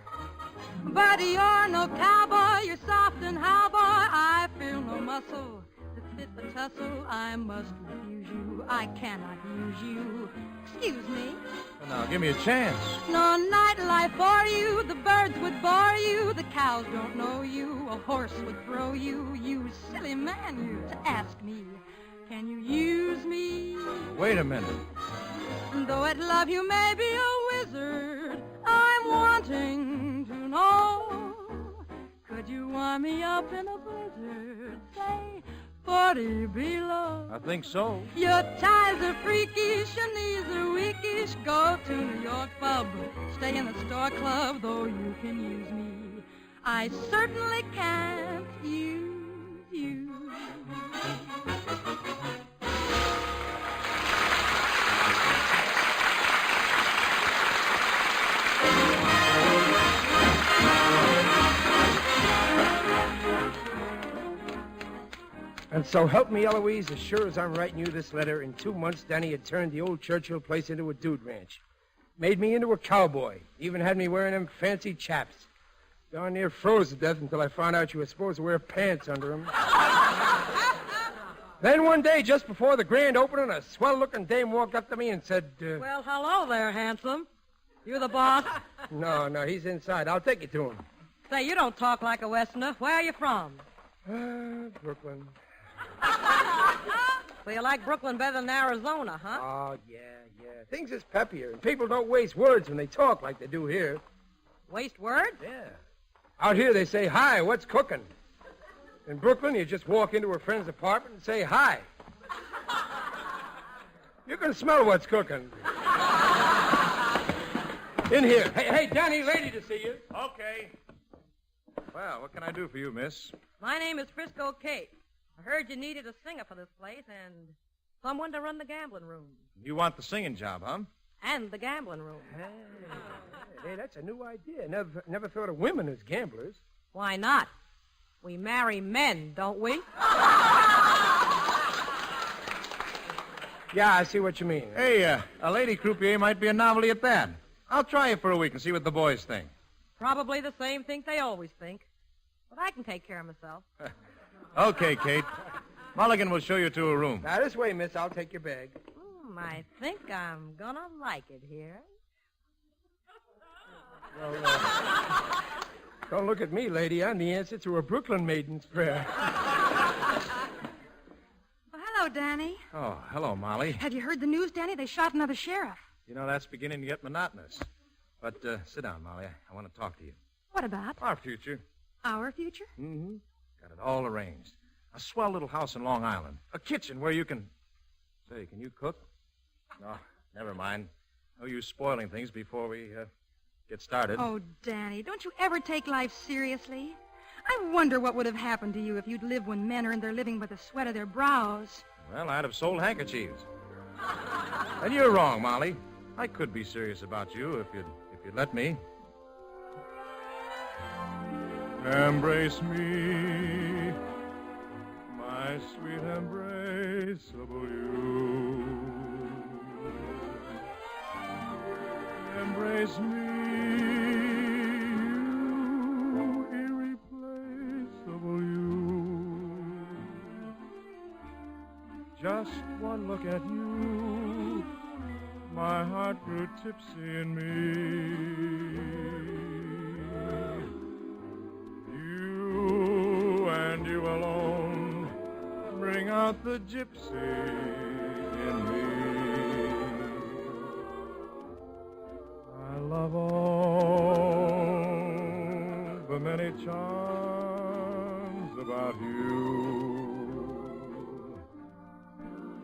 Speaker 24: But you're no cowboy, you're soft and howboy. I feel no muscle to fit the tussle. I must refuse you, I cannot use you. Excuse me.
Speaker 21: Well, now, give me a chance.
Speaker 24: No nightlife for you, the birds would bore you. The cows don't know you, a horse would throw you. You silly man, you, to ask me, can you use me?
Speaker 21: Wait a minute.
Speaker 24: Though at love you may be a wizard, I'm wanting to know. Could you warm me up in a blizzard, say 40 below?
Speaker 21: I think so.
Speaker 24: Your ties are freakish, your knees are weakish. Go to New York pub, stay in the store club. Though you can use me, I certainly can't use you.
Speaker 12: And so help me, Eloise, as sure as I'm writing you this letter, in 2 months, Danny had turned the old Churchill place into a dude ranch. Made me into a cowboy. Even had me wearing them fancy chaps. Darn near froze to death until I found out you were supposed to wear pants under them. Then one day, just before the grand opening, a swell-looking dame walked up to me and said,
Speaker 10: Well, hello there, handsome. You the boss?
Speaker 12: No, he's inside. I'll take you to him.
Speaker 10: Say, you don't talk like a Westerner. Where are you from?
Speaker 12: Brooklyn.
Speaker 10: So you like Brooklyn better than Arizona, huh?
Speaker 12: Oh, yeah. Things is peppier, and people don't waste words when they talk like they do here.
Speaker 10: Waste words?
Speaker 12: Yeah. Out here, they say, hi, what's cooking? In Brooklyn, you just walk into a friend's apartment and say, hi. You can smell what's cooking. In here. Hey, Johnny, lady to see you.
Speaker 21: Okay. Well, what can I do for you, miss?
Speaker 10: My name is Frisco Kate. I heard you needed a singer for this place and someone to run the gambling room.
Speaker 21: You want the singing job, huh?
Speaker 10: And the gambling room.
Speaker 12: Hey, that's a new idea. Never thought of women as gamblers.
Speaker 10: Why not? We marry men, don't we?
Speaker 12: Yeah, I see what you mean.
Speaker 21: Hey, a lady croupier might be a novelty at that. I'll try it for a week and see what the boys think.
Speaker 10: Probably the same thing they always think. But I can take care of myself.
Speaker 21: Okay, Kate. Mulligan will show you to a room.
Speaker 12: Now, this way, miss. I'll take your bag.
Speaker 10: I think I'm gonna like it here.
Speaker 12: Well, don't look at me, lady. I'm the answer to a Brooklyn maiden's prayer.
Speaker 24: Well, hello, Danny.
Speaker 21: Oh, hello, Molly.
Speaker 24: Have you heard the news, Danny? They shot another sheriff.
Speaker 21: You know, that's beginning to get monotonous. But sit down, Molly. I want to talk to you.
Speaker 24: What about?
Speaker 21: Our future.
Speaker 24: Our future?
Speaker 21: Mm-hmm. Got it all arranged. A swell little house in Long Island. A kitchen where you can... Say, can you cook? No, never mind. No use spoiling things before we get started.
Speaker 24: Oh, Danny, don't you ever take life seriously? I wonder what would have happened to you if you'd lived when men earned their living by the sweat of their brows.
Speaker 21: Well, I'd have sold handkerchiefs. And you're wrong, Molly. I could be serious about you if you'd let me. Embrace me, my sweet embraceable you. Embrace me, you irreplaceable you. Just one look at you, my heart grew tipsy in me. You and you alone bring out the gypsy in me. I love all the many charms about you.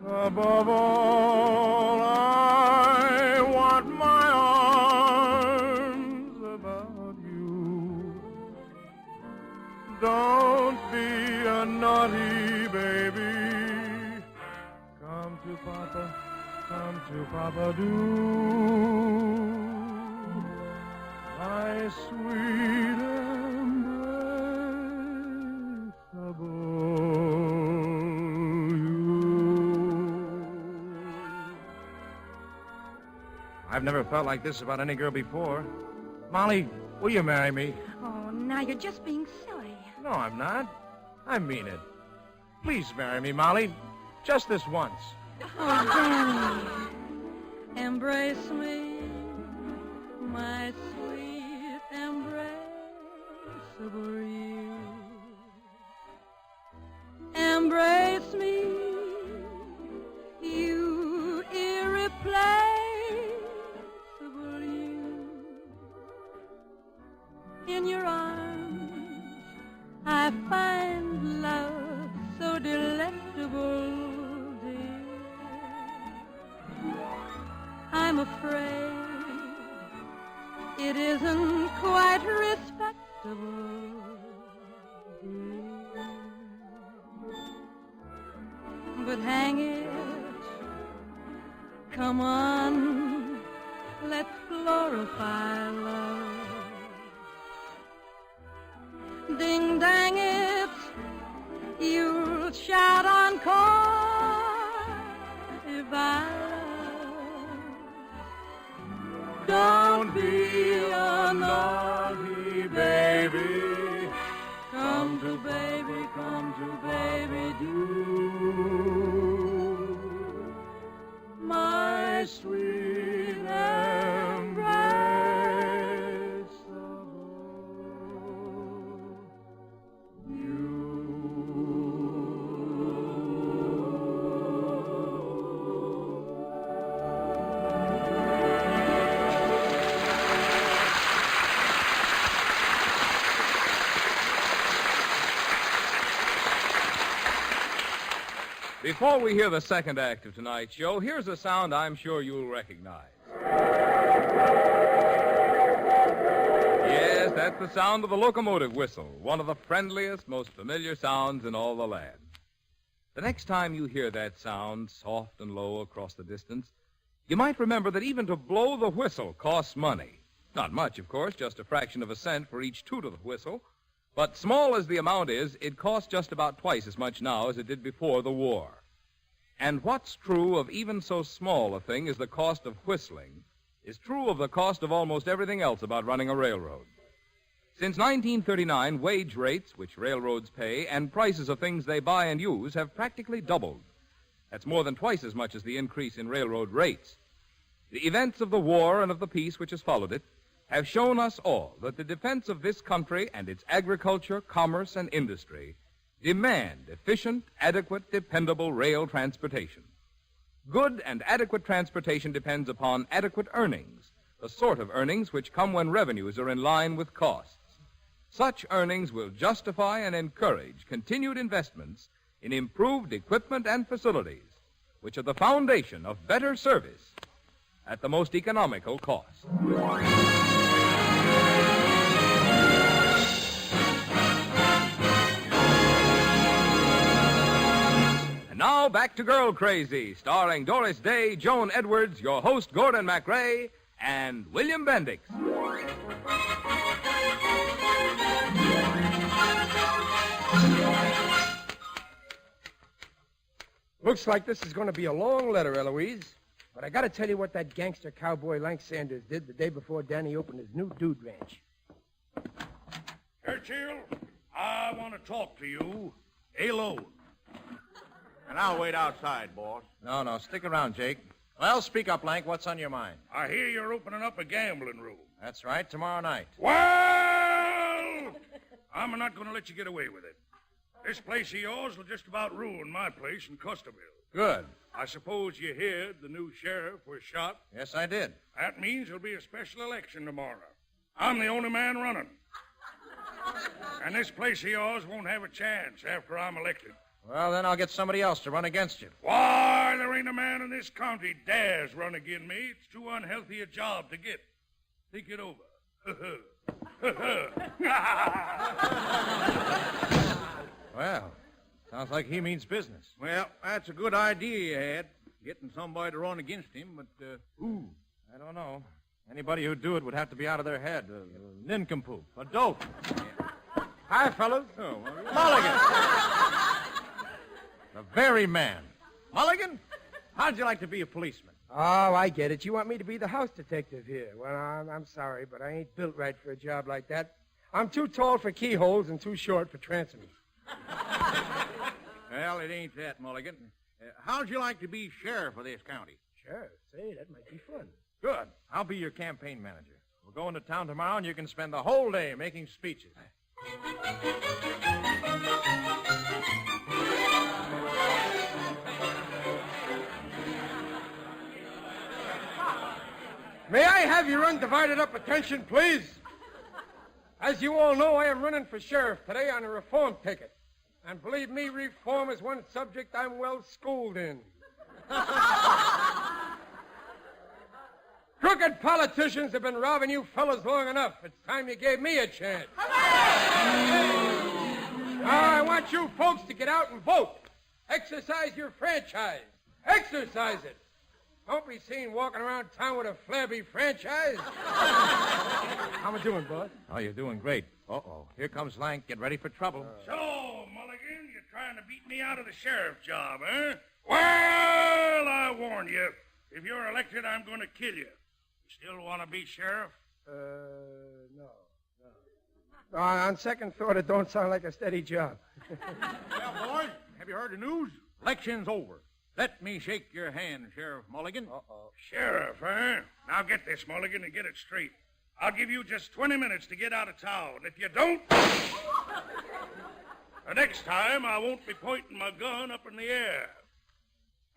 Speaker 21: Above all, I want my arms about you. Don't be a naughty baby. Come to Papa, do. My sweet embraceable you. I've never felt like this about any girl before. Molly, will you marry me?
Speaker 24: Oh, now you're just being silly.
Speaker 21: No, I'm not. I mean it. Please marry me, Molly. Just this once.
Speaker 24: Oh, Danny, embrace me, my sweet embraceable you. Embrace me, you irreplaceable you. In your arms, I find love so delectable. I'm afraid it isn't quite respectable, dear. But hang it, come on, let's glorify love. Ding dang it, you'll shout encore if I don't be a naughty baby. Come to baby, do. My sweet embraceable you.
Speaker 20: Before we hear the second act of tonight's show, here's a sound I'm sure you'll recognize. Yes, that's the sound of the locomotive whistle, one of the friendliest, most familiar sounds in all the land. The next time you hear that sound, soft and low across the distance, you might remember that even to blow the whistle costs money. Not much, of course, just a fraction of a cent for each toot of the whistle. But small as the amount is, it costs just about twice as much now as it did before the war. And what's true of even so small a thing as the cost of whistling is true of the cost of almost everything else about running a railroad. Since 1939, wage rates, which railroads pay, and prices of things they buy and use have practically doubled. That's more than twice as much as the increase in railroad rates. The events of the war and of the peace which has followed it have shown us all that the defense of this country and its agriculture, commerce, and industry demand efficient, adequate, dependable rail transportation. Good and adequate transportation depends upon adequate earnings, the sort of earnings which come when revenues are in line with costs. Such earnings will justify and encourage continued investments in improved equipment and facilities, which are the foundation of better service at the most economical cost. And now back to Girl Crazy, starring Doris Day, Joan Edwards, your host Gordon MacRae, and William Bendix.
Speaker 12: Looks like this is going to be a long letter, Eloise. But I got to tell you what that gangster cowboy Lank Sanders did the day before Danny opened his new dude ranch.
Speaker 23: Churchill, I want to talk to you. Alone.
Speaker 21: And I'll wait outside, boss. No, stick around, Jake. Well, speak up, Lank. What's on your mind?
Speaker 23: I hear you're opening up a gambling room.
Speaker 21: That's right, tomorrow night.
Speaker 23: Well, I'm not going to let you get away with it. This place of yours will just about ruin my place in Custerville.
Speaker 21: Good.
Speaker 23: I suppose you heard the new sheriff was shot?
Speaker 21: Yes, I did.
Speaker 23: That means there'll be a special election tomorrow. I'm the only man running. And this place of yours won't have a chance after I'm elected.
Speaker 21: Well, then I'll get somebody else to run against you.
Speaker 23: Why, there ain't a man in this county dares run against me. It's too unhealthy a job to get. Think it over.
Speaker 21: Well, sounds like he means business.
Speaker 23: Well, that's a good idea you had, getting somebody to run against him, but who?
Speaker 21: I don't know. Anybody who'd do it would have to be out of their head. A nincompoop. A dope.
Speaker 12: Hi, fellas.
Speaker 21: Oh, Mulligan. The very man. Mulligan, how'd you like to be a policeman?
Speaker 12: Oh, I get it. You want me to be the house detective here. Well, I'm sorry, but I ain't built right for a job like that. I'm too tall for keyholes and too short for transoms.
Speaker 21: Well, it ain't that, Mulligan. How'd you like to be sheriff of this county?
Speaker 12: Sure. Say, that might be fun.
Speaker 21: Good. I'll be your campaign manager. We'll go into town tomorrow, and you can spend the whole day making speeches.
Speaker 12: May I have your undivided up attention, please? As you all know, I am running for sheriff today on a reform ticket. And believe me, reform is one subject I'm well schooled in. Crooked politicians have been robbing you fellas long enough. It's time you gave me a chance. Now, I want you folks to get out and vote. Exercise your franchise. Exercise it. Don't be seen walking around town with a flabby franchise. How am I doing, boss?
Speaker 21: Oh, you're doing great. Uh-oh. Here comes Lank. Get ready for trouble.
Speaker 23: So, Mulligan, you're trying to beat me out of the sheriff's job, huh? Well, I warn you. If you're elected, I'm going to kill you. You still want to be sheriff?
Speaker 12: No. On second thought, it don't sound like a steady job.
Speaker 21: Well, boys, have you heard the news? Election's over. Let me shake your hand, Sheriff Mulligan.
Speaker 23: Uh-oh. Sheriff, huh? Now get this, Mulligan, and get it straight. I'll give you just 20 minutes to get out of town. If you don't, the next time I won't be pointing my gun up in the air.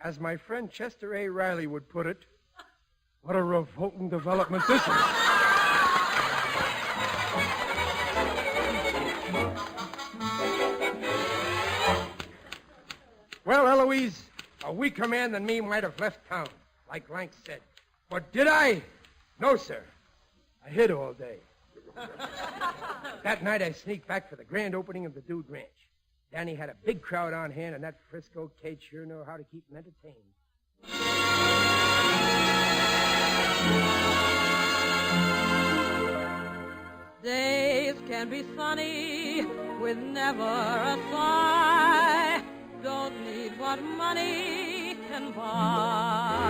Speaker 12: As my friend Chester A. Riley would put it, what a revolting development this is. Well, Eloise, a weaker man than me might have left town, like Lank said. But did I? No, sir. I hid all day. That night I sneaked back for the grand opening of the Dude Ranch. Danny had a big crowd on hand, and that Frisco kid sure knew how to keep them entertained.
Speaker 24: Days can be sunny with never a sigh. Don't need what money can buy.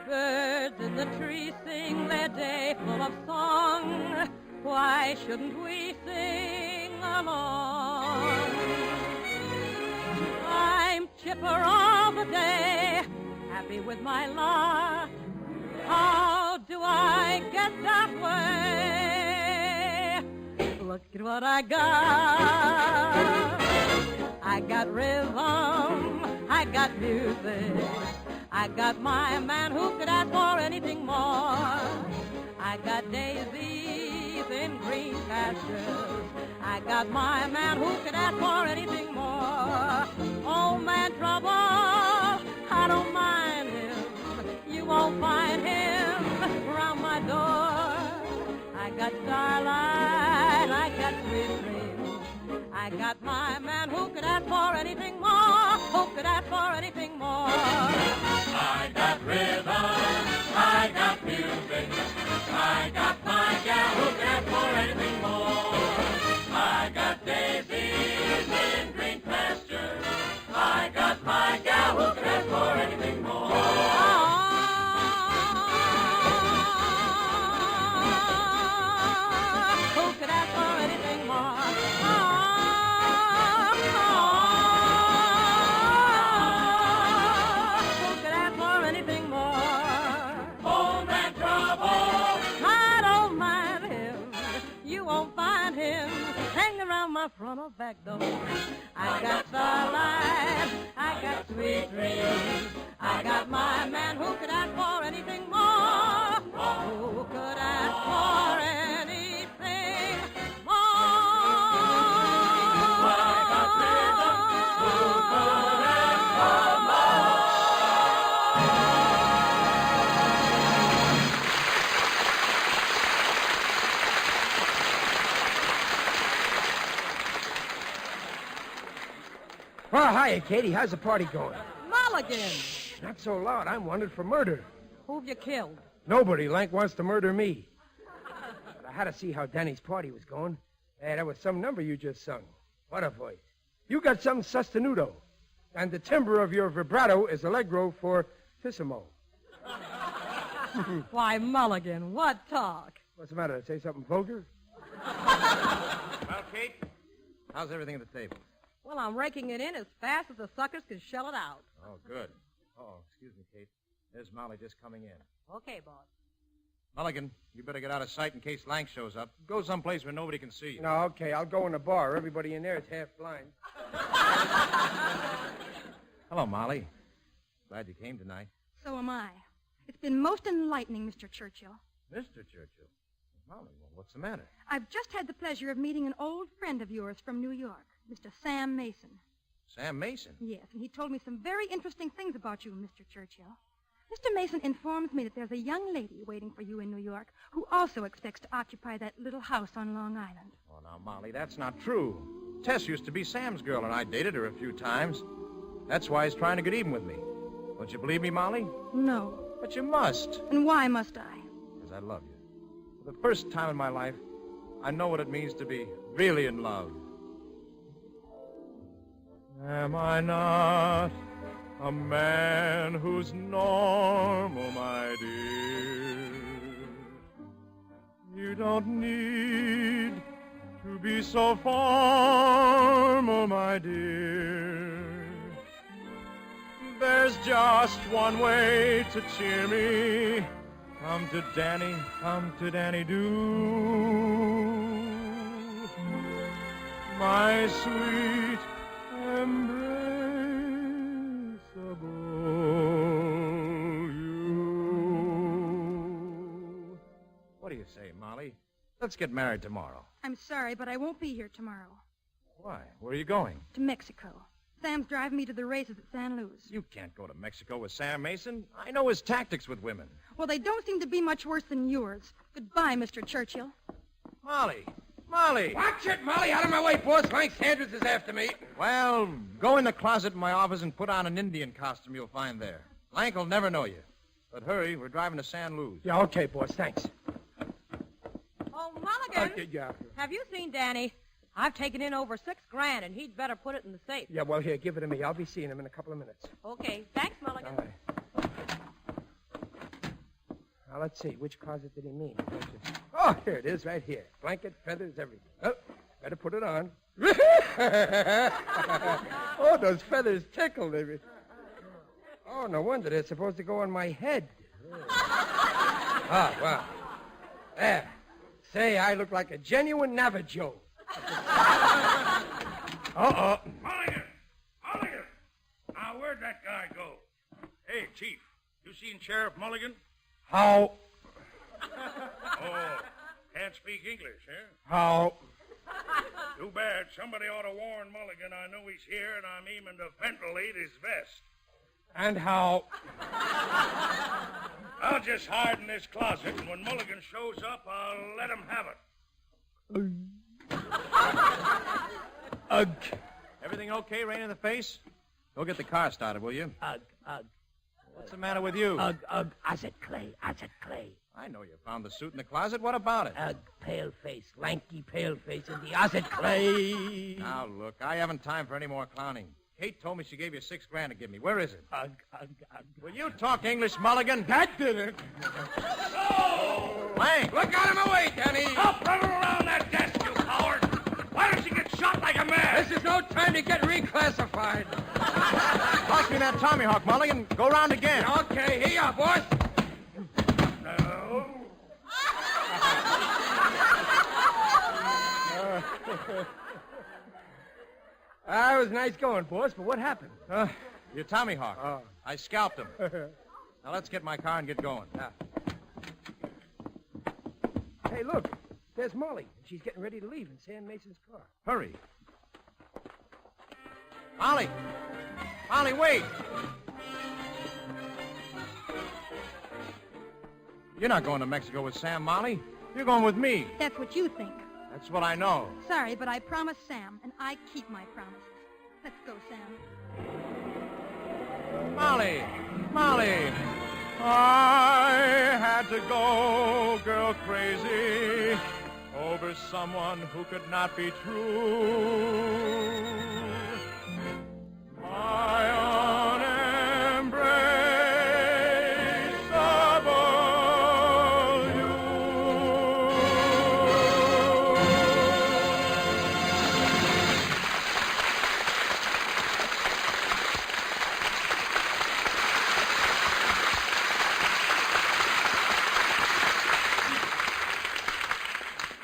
Speaker 24: Birds in the trees sing their day full of song. Why shouldn't we sing along? I'm chipper all the day, happy with my lot. How do I get that way? Look at what I got. I got rhythm, I got music, I got my man who could ask for anything more. I got daisies in green pastures. I got my man who could ask for anything more. Oh, man, trouble, I don't mind him. You won't find him around my door. I got starlight, I got sweet dreams. I got my man who could ask for anything more. Who could ask for anything more?
Speaker 13: I got rhythm, I got music. I got my gal who could ask for anything more. I got daisies in green pastures. I got my gal who could ask for anything more.
Speaker 24: Who could ask for anything more? Who could ask for anything more?
Speaker 13: Oh, man, trouble.
Speaker 24: I don't mind him. You won't find him hanging around my front or back door. I got starlight. I got sweet dreams. I got my man who could ask for anything more. Who could ask for anything more? I got rhythm. Who could ask for
Speaker 12: Well, hiya, Katie. How's the party going?
Speaker 24: Mulligan!
Speaker 12: Not so loud. I'm wanted for murder.
Speaker 24: Who've you killed?
Speaker 12: Nobody. Lank wants to murder me. But I had to see how Danny's party was going. Hey, that was some number you just sung. What a voice. You got some sostenuto. And the timbre of your vibrato is allegro fortissimo.
Speaker 24: Why, Mulligan, what talk?
Speaker 12: What's the matter? Say something vulgar?
Speaker 21: Well, Kate, how's everything at the table?
Speaker 24: Well, I'm raking it in as fast as the suckers can shell it out.
Speaker 21: Oh, good. Oh, excuse me, Kate. There's Molly just coming in.
Speaker 24: Okay, boss.
Speaker 21: Mulligan, you better get out of sight in case Lank shows up. Go someplace where nobody can see you.
Speaker 12: No, okay. I'll go in the bar. Everybody in there is half blind.
Speaker 21: Hello, Molly. Glad you came tonight.
Speaker 24: So am I. It's been most enlightening, Mr. Churchill.
Speaker 21: Mr. Churchill? Molly, well, what's the matter?
Speaker 24: I've just had the pleasure of meeting an old friend of yours from New York, Mr. Sam Mason.
Speaker 21: Sam Mason?
Speaker 24: Yes, and he told me some very interesting things about you, Mr. Churchill. Mr. Mason informs me that there's a young lady waiting for you in New York who also expects to occupy that little house on Long Island.
Speaker 21: Oh, now, Molly, that's not true. Tess used to be Sam's girl, and I dated her a few times. That's why he's trying to get even with me. Don't you believe me, Molly?
Speaker 24: No.
Speaker 21: But you must.
Speaker 24: And why must I?
Speaker 21: Because I love you. For the first time in my life, I know what it means to be really in love. Am I not a man who's normal, my dear? You don't need to be so formal, my dear. There's just one way to cheer me. Come to Danny, do. My sweet embraceable you. What do you say, Molly? Let's get married tomorrow.
Speaker 24: I'm sorry, but I won't be here tomorrow.
Speaker 21: Why? Where are you going?
Speaker 24: To Mexico. Sam's driving me to the races at San Luis.
Speaker 21: You can't go to Mexico with Sam Mason. I know his tactics with women.
Speaker 24: Well, they don't seem to be much worse than yours. Goodbye, Mr. Churchill.
Speaker 21: Molly!
Speaker 12: Watch it, Molly! Out of my way, boss. Lank Sanders is after me.
Speaker 21: Well, go in the closet in my office and put on an Indian costume you'll find there. Lank will never know you. But hurry, we're driving to San Luis.
Speaker 12: Yeah, okay, boss. Thanks.
Speaker 10: Oh, Mulligan! Have you seen Danny? I've taken in over $6,000, and he'd better put it in the safe.
Speaker 12: Yeah, well, here, give it to me. I'll be seeing him in a couple of minutes.
Speaker 10: Okay. Thanks, Mulligan.
Speaker 12: All right. Now, let's see. Which closet did he mean? Oh, here it is, right here. Blanket, feathers, everything. Oh, better put it on. Oh, those feathers tickled. Oh, no wonder they're supposed to go on my head. Oh, well. There. Say, I look like a genuine Navajo. Uh-oh.
Speaker 23: Mulligan! Now, where'd that guy go? Hey, Chief, you seen Sheriff Mulligan?
Speaker 12: How?
Speaker 23: Oh, can't speak English, huh?
Speaker 12: How?
Speaker 23: Too bad. Somebody ought to warn Mulligan I know he's here and I'm aiming to ventilate his vest.
Speaker 12: And how?
Speaker 23: I'll just hide in this closet, and when Mulligan shows up, I'll let him have it.
Speaker 21: Ugh. Everything okay, rain in the face? Go get the car started, will you?
Speaker 7: Ugh.
Speaker 21: What's the matter with you?
Speaker 7: Ugh. Isaac Clay.
Speaker 21: I know you found the suit in the closet. What about it?
Speaker 7: Pale face, lanky pale face, and the Isaac Clay.
Speaker 21: Now, look, I haven't time for any more clowning. Kate told me she gave you $6,000 to give me. Where is it? Will you talk English, Mulligan?
Speaker 12: That did it.
Speaker 23: Oh!
Speaker 21: Lang!
Speaker 23: Look out of my way, Danny! Up, run around that desk, you coward! Why don't you get shot like a man?
Speaker 12: This is no time to get reclassified.
Speaker 21: Toss me that Tommyhawk, Mulligan. Go round again.
Speaker 12: Okay, here you are, boss.
Speaker 23: No.
Speaker 12: That was nice going, boss, but what happened?
Speaker 21: Your Tommyhawk. I scalped him. Now let's get my car and get going.
Speaker 12: Hey, look. There's Molly. She's getting ready to leave in Sam Mason's car.
Speaker 21: Hurry. Molly! Molly, wait! You're not going to Mexico with Sam, Molly. You're going with me.
Speaker 24: That's what you think.
Speaker 21: That's what I know.
Speaker 24: Sorry, but I promised Sam, and I keep my promises. Let's go, Sam.
Speaker 21: Molly! Molly! I had to go girl crazy over someone who could not be true. My own embrace of all you.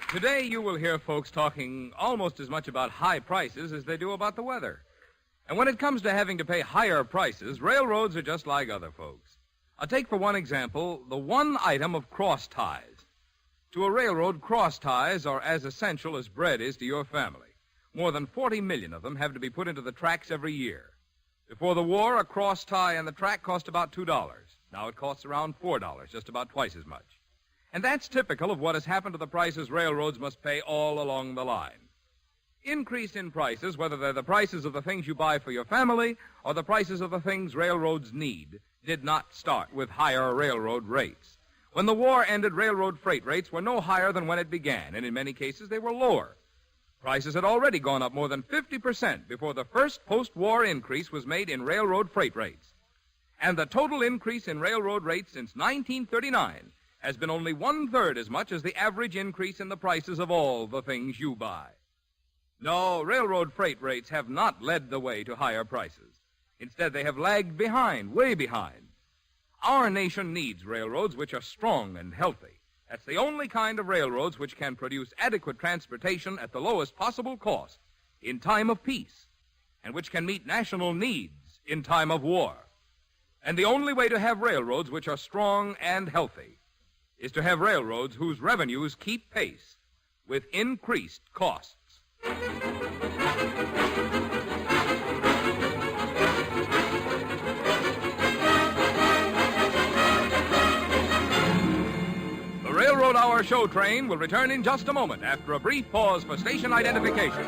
Speaker 20: Today you will hear folks talking almost as much about high prices as they do about the weather. And when it comes to having to pay higher prices, railroads are just like other folks. I'll take for one example the one item of cross ties. To a railroad, cross ties are as essential as bread is to your family. More than 40 million of them have to be put into the tracks every year. Before the war, a cross tie on the track cost about $2. Now it costs around $4, just about twice as much. And that's typical of what has happened to the prices railroads must pay all along the line. Increase in prices, whether they're the prices of the things you buy for your family or the prices of the things railroads need, did not start with higher railroad rates. When the war ended, railroad freight rates were no higher than when it began, and in many cases they were lower. Prices had already gone up more than 50% before the first post-war increase was made in railroad freight rates. And the total increase in railroad rates since 1939 has been only 1/3 as much as the average increase in the prices of all the things you buy. No, railroad freight rates have not led the way to higher prices. Instead, they have lagged behind, way behind. Our nation needs railroads which are strong and healthy. That's the only kind of railroads which can produce adequate transportation at the lowest possible cost in time of peace, and which can meet national needs in time of war. And the only way to have railroads which are strong and healthy is to have railroads whose revenues keep pace with increased costs. The Railroad Hour show train will return in just a moment after a brief pause for station identification.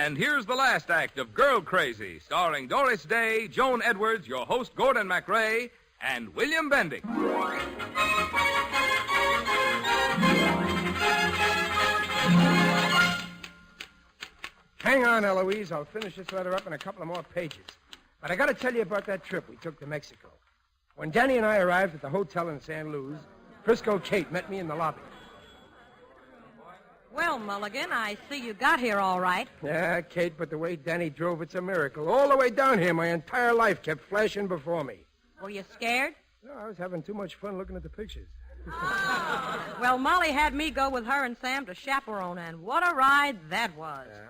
Speaker 20: And here's the last act of Girl Crazy, starring Doris Day, Joan Edwards, your host Gordon MacRae, and William Bendix.
Speaker 12: Hang on, Eloise. I'll finish this letter up in a couple of more pages. But I got to tell you about that trip we took to Mexico. When Danny and I arrived at the hotel in San Luis, Frisco Kate met me in the lobby.
Speaker 10: Well, Mulligan, I see you got here all right.
Speaker 12: Yeah, Kate, but the way Danny drove, it's a miracle. All the way down here, my entire life kept flashing before me.
Speaker 10: Were you scared?
Speaker 12: No, I was having too much fun looking at the pictures.
Speaker 10: Well, Molly had me go with her and Sam to chaperone, and what a ride that was.
Speaker 12: Yeah?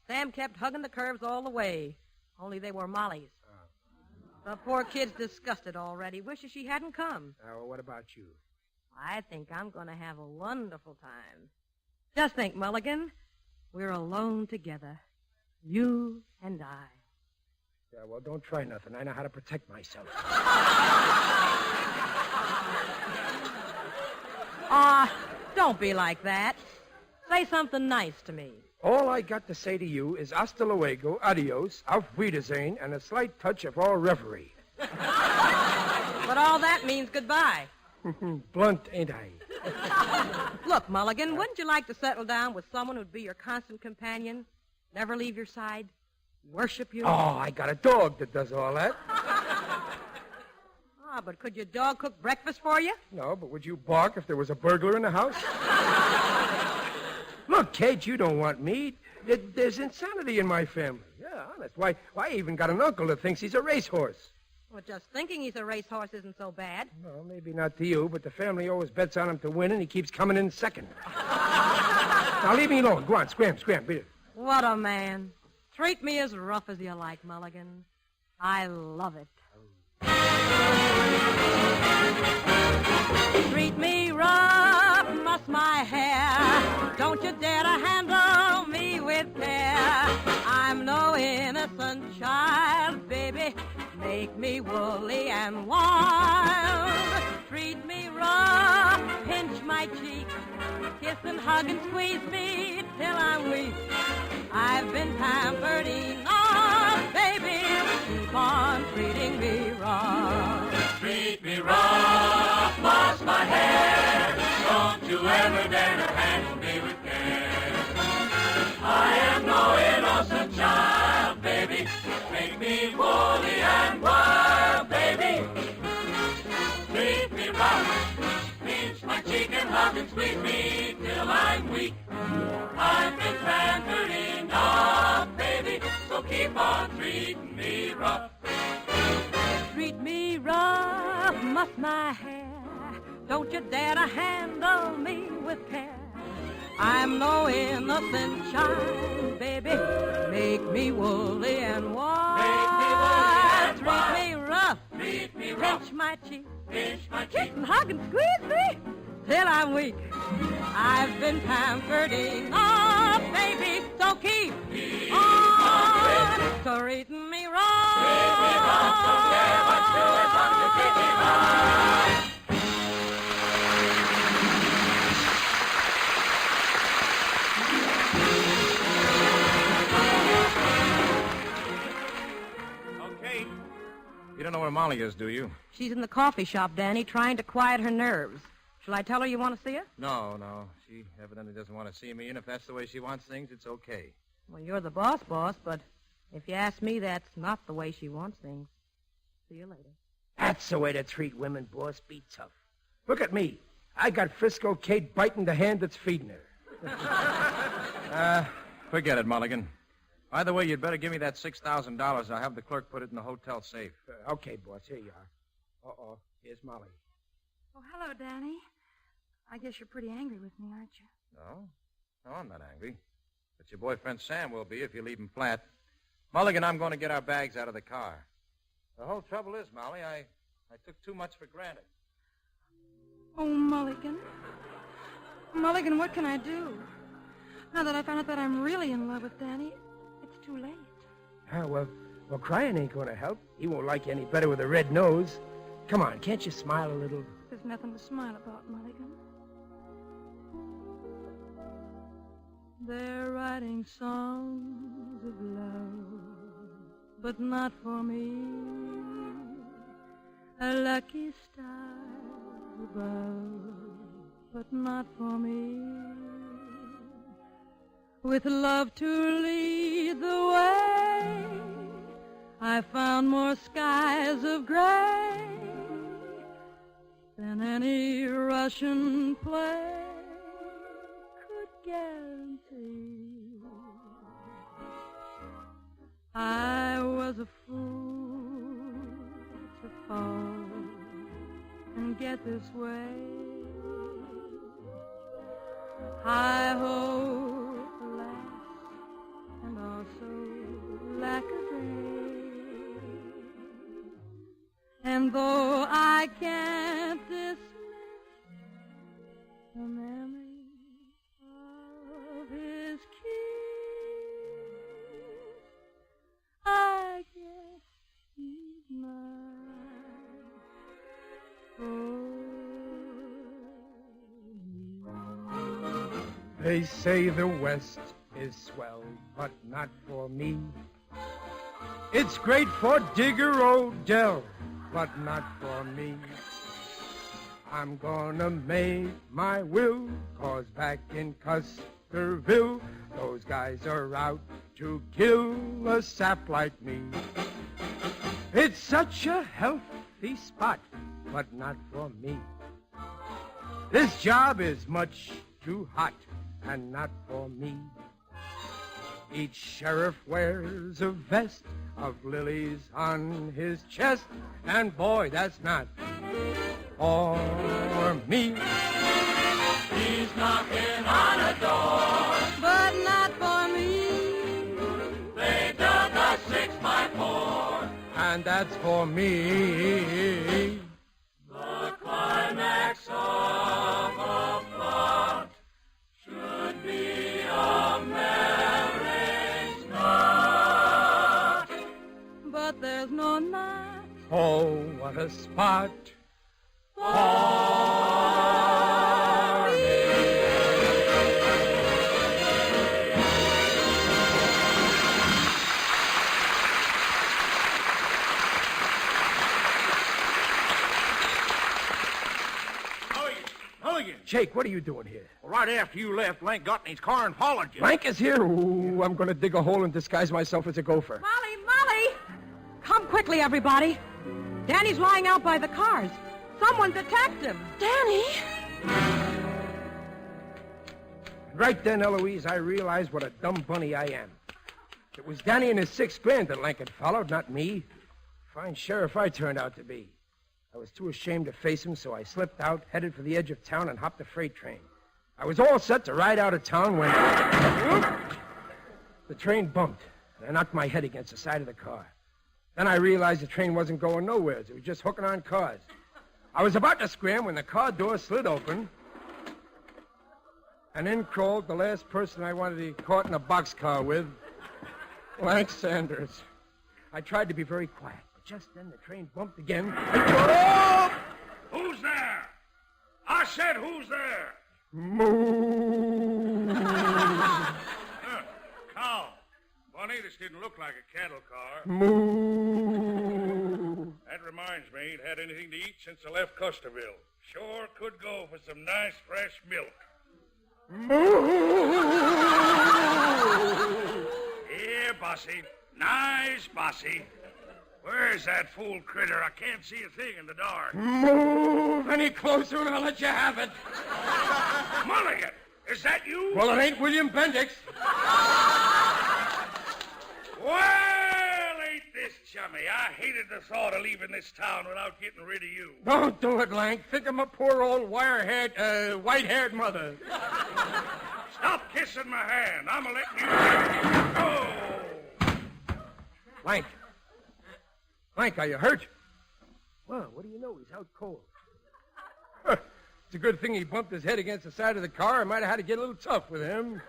Speaker 10: Sam kept hugging the curves all the way, only they were Molly's. The poor kid's disgusted already, wishes she hadn't come.
Speaker 12: Well, what about you?
Speaker 10: I think I'm going to have a wonderful time. Just think, Mulligan, we're alone together, you and I.
Speaker 12: Yeah, well, don't try nothing. I know how to protect myself.
Speaker 10: Don't be like that. Say something nice to me.
Speaker 12: All I got to say to you is hasta luego, adios, auf Wiedersehen, and a slight touch of au reverie.
Speaker 10: But all that means goodbye.
Speaker 12: Blunt, ain't I?
Speaker 10: Look, Mulligan, wouldn't you like to settle down with someone who'd be your constant companion, never leave your side, worship you?
Speaker 12: Oh, I got a dog that does all that.
Speaker 10: But could your dog cook breakfast for you?
Speaker 12: No, but would you bark if there was a burglar in the house? Look, Kate, you don't want me. There's insanity in my family. Yeah, honest. Why, I even got an uncle that thinks he's a racehorse.
Speaker 10: Well, just thinking he's a racehorse isn't so bad.
Speaker 12: Well, maybe not to you, but the family always bets on him to win, and he keeps coming in second. Now, leave me alone. Go on, scram, beat it.
Speaker 10: What a man. Treat me as rough as you like, Mulligan. I love it. Treat me rough, muss my hair. Don't you dare to handle me with care. I'm no innocent child, baby. Make me woolly and wild. Treat me rough, pinch my cheek. Kiss and hug and squeeze me till I'm weak. I've been pampered enough, baby. Keep on treating me rough.
Speaker 13: Treat me rough, muss my hair. Don't you ever dare to handle me with care. I am no innocent child, baby. Make me woolly and wild, baby. Treat me rough, pinch my cheek and hug and squeeze me till I'm weak. I've been pampered enough, baby, so keep on treating me rough.
Speaker 10: Treat me rough, muss my hair. Don't you dare to handle me with care. I'm no innocent child, baby. Make me woolly and wild. Treat me rough.
Speaker 13: Treat me rough.
Speaker 10: Pinch my cheek.
Speaker 13: Pinch my
Speaker 10: Kiss
Speaker 13: cheek.
Speaker 10: and hug and squeeze me till I'm weak. I've been pampered enough, baby, so keep on treating me rough.
Speaker 13: Treat me rough, don't care what you do as long as you treat me rough.
Speaker 21: Okay. You don't know where Molly is, do you?
Speaker 10: She's in the coffee shop, Danny, trying to quiet her nerves. Shall I tell her you want to see her?
Speaker 21: No. She evidently doesn't want to see me, and if that's the way she wants things, it's okay.
Speaker 10: Well, you're the boss, but if you ask me, that's not the way she wants things. See you later.
Speaker 12: That's the way to treat women, boss. Be tough. Look at me. I got Frisco Kate biting the hand that's feeding her.
Speaker 21: Forget it, Mulligan. Either way, you'd better give me that $6,000. I'll have the clerk put it in the hotel safe.
Speaker 12: Okay, boss. Here you are. Uh-oh. Here's Molly.
Speaker 24: Oh, hello, Danny. I guess you're pretty angry with me, aren't you?
Speaker 21: No, I'm not angry. But your boyfriend Sam will be if you leave him flat. Mulligan, I'm going to get our bags out of the car. The whole trouble is, Molly, I took too much for granted.
Speaker 24: Oh, Mulligan. Mulligan, what can I do? Now that I found out that I'm really in love with Danny, it's too late.
Speaker 12: Well, crying ain't going to help. He won't like you any better with a red nose. Come on, can't you smile a little?
Speaker 24: There's nothing to smile about, Mulligan. They're writing songs of love, but not for me. A lucky star above, but not for me. With love to lead the way, I found more skies of gray than any Russian play could guarantee. I was a fool to fall and get this way. Hi-ho, lass, and also lack a day. And though I can't dismiss the memory of his kiss, I guess he's mine.
Speaker 12: They say the West is swell, but not for me. It's great for Digger Odell, but not for me. I'm gonna make my will, 'cause back in Custerville, those guys are out to kill a sap like me. It's such a healthy spot, but not for me. This job is much too hot, and not for me. Each sheriff wears a vest of lilies on his chest, and boy, that's not for me.
Speaker 13: He's knocking on a door,
Speaker 24: but not for me.
Speaker 13: They dug a 6x4,
Speaker 12: and that's for me.
Speaker 13: The climax of a plot should be a marriage knot.
Speaker 24: But there's no knot.
Speaker 12: Oh, what a spot for me.
Speaker 22: Mulligan.
Speaker 12: Jake, what are you doing here?
Speaker 22: Well, right after you left, Lank got in his car and followed you.
Speaker 12: Lank is here? Ooh, I'm going to dig a hole and disguise myself as a gopher.
Speaker 24: Molly! Come quickly, everybody. Danny's lying out by the cars. Someone's attacked him. Danny?
Speaker 12: Right then, Eloise, I realized what a dumb bunny I am. It was Danny and his $6,000 that Lank had followed, not me. Fine sheriff I turned out to be. I was too ashamed to face him, so I slipped out, headed for the edge of town, and hopped a freight train. I was all set to ride out of town when the train bumped, and I knocked my head against the side of the car. Then I realized the train wasn't going nowhere. It was just hooking on cars. I was about to scram when the car door slid open, and in crawled the last person I wanted to be caught in a boxcar with, Lank Sanders. I tried to be very quiet, but just then the train bumped again.
Speaker 23: Who's there? I said, who's there?
Speaker 12: Moo.
Speaker 23: Cow. Bonnie, this didn't look like a cattle car.
Speaker 12: Moo.
Speaker 23: That reminds me, ain't had anything to eat since I left Custerville. Sure could go for some nice fresh milk.
Speaker 12: Moo.
Speaker 23: Here, bossy. Nice, bossy. Where's that fool critter? I can't see a thing in the dark.
Speaker 12: Move any closer and I'll let you have it.
Speaker 23: Mulligan, is that you?
Speaker 12: Well, it ain't William Bendix.
Speaker 23: Well, ain't this chummy? I hated the thought of leaving this town without getting rid of you.
Speaker 12: Don't do it, Lank. Think of my poor old white-haired mother.
Speaker 23: Stop kissing my hand. I'm letting you go.
Speaker 12: Lank. Lank, are you hurt? Well, what do you know? He's out cold. It's a good thing he bumped his head against the side of the car. I might have had to get a little tough with him.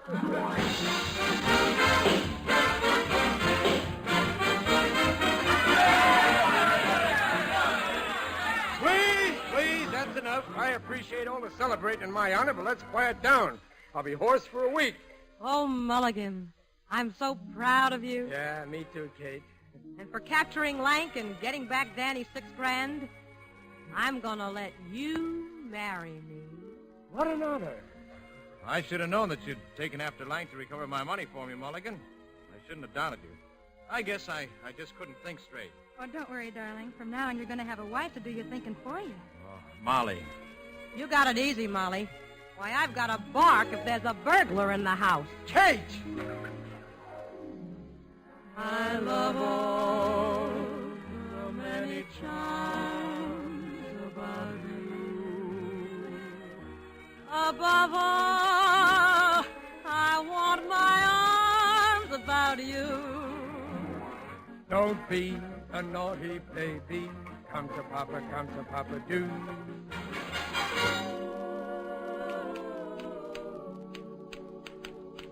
Speaker 12: Please, that's enough. I appreciate all the celebrating in my honor, but let's quiet down. I'll be hoarse for a week.
Speaker 24: Oh, Mulligan, I'm so proud of you.
Speaker 12: Yeah, me too, Kate.
Speaker 24: And for capturing Lank and getting back Danny's $6,000, I'm gonna let you marry me.
Speaker 12: What an honor.
Speaker 21: I should have known that you'd taken after Lank to recover my money for me, Mulligan. I shouldn't have doubted you. I guess I just couldn't think straight.
Speaker 24: Oh, don't worry, darling. From now on, you're gonna have a wife to do your thinking for you.
Speaker 21: Oh, Molly.
Speaker 24: You got it easy, Molly. Why, I've got to bark if there's a burglar in the house.
Speaker 12: Kate!
Speaker 24: I love all the many charms about you. Above all,
Speaker 12: Don't be a naughty baby. Come to Papa, do.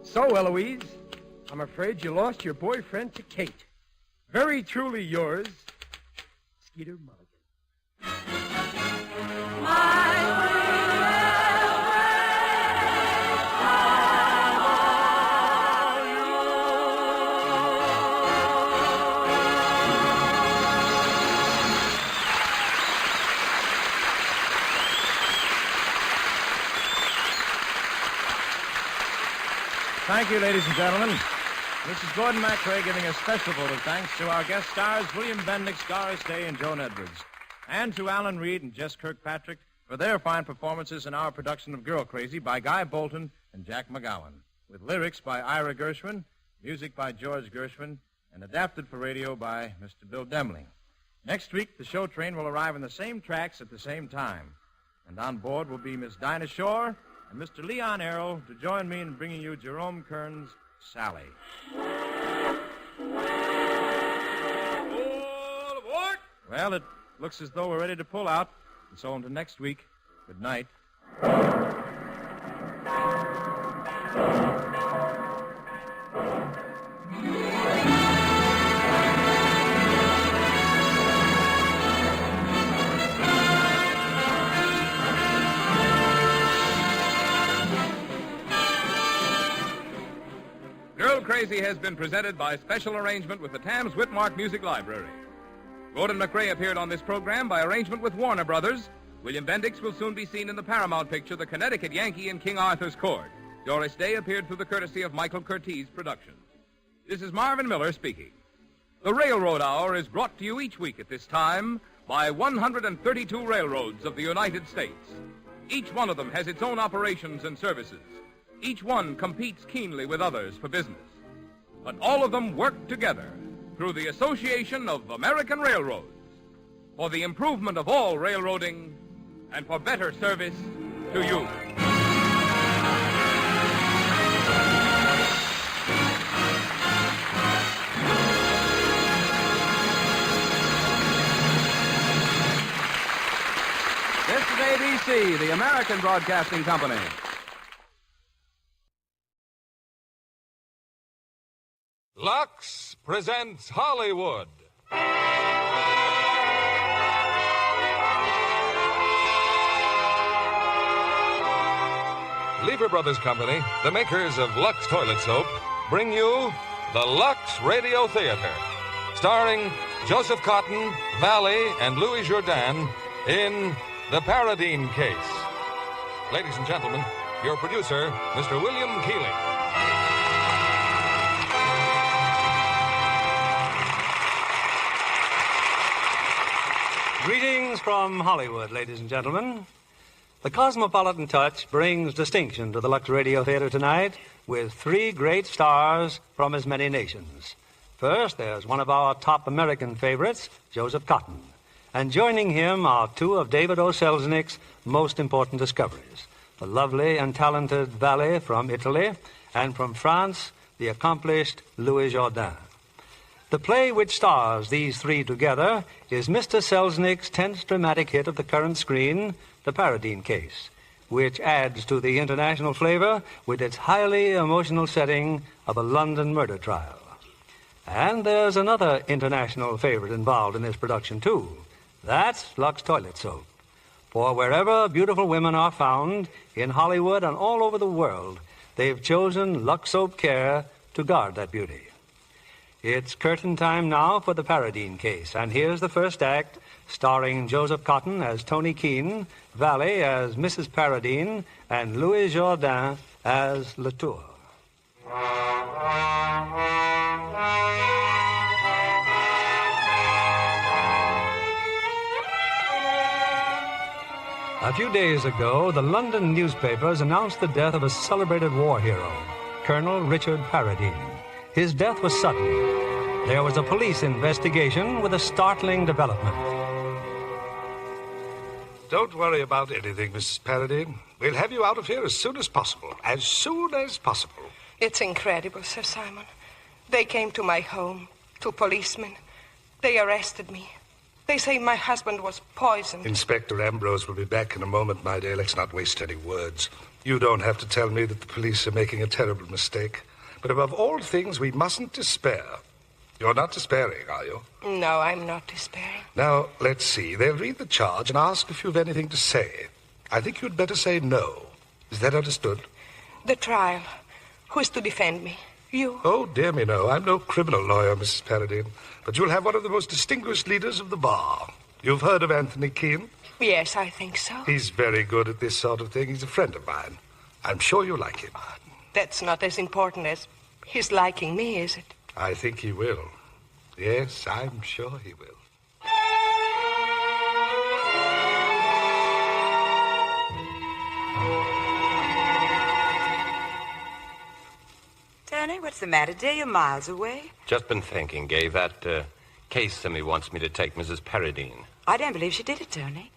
Speaker 12: So, Eloise, I'm afraid you lost your boyfriend to Kate. Very truly yours, Skeeter Mulligan.
Speaker 21: Thank you, ladies and gentlemen. This is Gordon MacRae giving a special vote of thanks to our guest stars, William Bendix, Doris Day, and Joan Edwards, and to Alan Reed and Jess Kirkpatrick for their fine performances in our production of Girl Crazy by Guy Bolton and Jack McGowan, with lyrics by Ira Gershwin, music by George Gershwin, and adapted for radio by Mr. Bill Demling. Next week, the show train will arrive on the same tracks at the same time, and on board will be Miss Dinah Shore and Mr. Leon Errol to join me in bringing you Jerome Kern's Sally.
Speaker 23: All aboard!
Speaker 21: Well, it looks as though we're ready to pull out, and so until next week, good night.
Speaker 20: Girl Crazy has been presented by special arrangement with the Tams Whitmark Music Library. Gordon MacRae appeared on this program by arrangement with Warner Brothers. William Bendix will soon be seen in the Paramount picture, The Connecticut Yankee in King Arthur's Court. Doris Day appeared through the courtesy of Michael Curtiz Productions. This is Marvin Miller speaking. The Railroad Hour is brought to you each week at this time by 132 railroads of the United States. Each one of them has its own operations and services. Each one competes keenly with others for business. But all of them work together through the Association of American Railroads for the improvement of all railroading and for better service to you.
Speaker 1: This is ABC, the American Broadcasting Company.
Speaker 11: Lux presents Hollywood. Lever Brothers Company, the makers of Lux Toilet Soap, bring you the Lux Radio Theater, starring Joseph Cotton, Valley, and Louis Jourdain in The Paradine Case. Ladies and gentlemen, your producer, Mr. William Keeling.
Speaker 14: Greetings from Hollywood, ladies and gentlemen. The Cosmopolitan Touch brings distinction to the Lux Radio Theater tonight with three great stars from as many nations. First, there's one of our top American favorites, Joseph Cotton. And joining him are two of David O. Selznick's most important discoveries, the lovely and talented Valley from Italy, and from France, the accomplished Louis Jourdain. The play which stars these three together is Mr. Selznick's 10th dramatic hit of the current screen, The Paradine Case, which adds to the international flavor with its highly emotional setting of a London murder trial. And there's another international favorite involved in this production, too. That's Lux Toilet Soap. For wherever beautiful women are found, in Hollywood and all over the world, they've chosen Lux Soap Care to guard that beauty. It's curtain time now for The Paradine Case, and here's the first act, starring Joseph Cotton as Tony Keene, Valley as Mrs. Paradine, and Louis Jourdain as Latour. A few days ago, the London newspapers announced the death of a celebrated war hero, Colonel Richard Paradine. His death was sudden. There was a police investigation with a startling development.
Speaker 15: Don't worry about anything, Mrs. Paradine. We'll have you out of here as soon as possible. As soon as possible.
Speaker 16: It's incredible, Sir Simon. They came to my home, two policemen,
Speaker 4: They arrested me. They say my husband was poisoned.
Speaker 15: Inspector Ambrose will be back in a moment, my dear. Let's not waste any words. You don't have to tell me that the police are making a terrible mistake. But above all things, we mustn't despair. You're not despairing, are you?
Speaker 4: No, I'm not despairing.
Speaker 15: Now, let's see. They'll read the charge and ask if you've anything to say. I think you'd better say no. Is that understood?
Speaker 4: The trial. Who's to defend me? You?
Speaker 15: Oh, dear me, no. I'm no criminal lawyer, Mrs. Paradine. But you'll have one of the most distinguished leaders of the bar. You've heard of Anthony Keene?
Speaker 4: Yes, I think so.
Speaker 15: He's very good at this sort of thing. He's a friend of mine. I'm sure you'll like him.
Speaker 4: That's not as important as his liking me, is it?
Speaker 15: I think he will. Yes, I'm sure he will.
Speaker 6: Tony, what's the matter, dear? You're miles away.
Speaker 16: Just been thinking, Gay. That case Simmy wants me to take Mrs. Paradine.
Speaker 6: I don't believe she did it, Tony.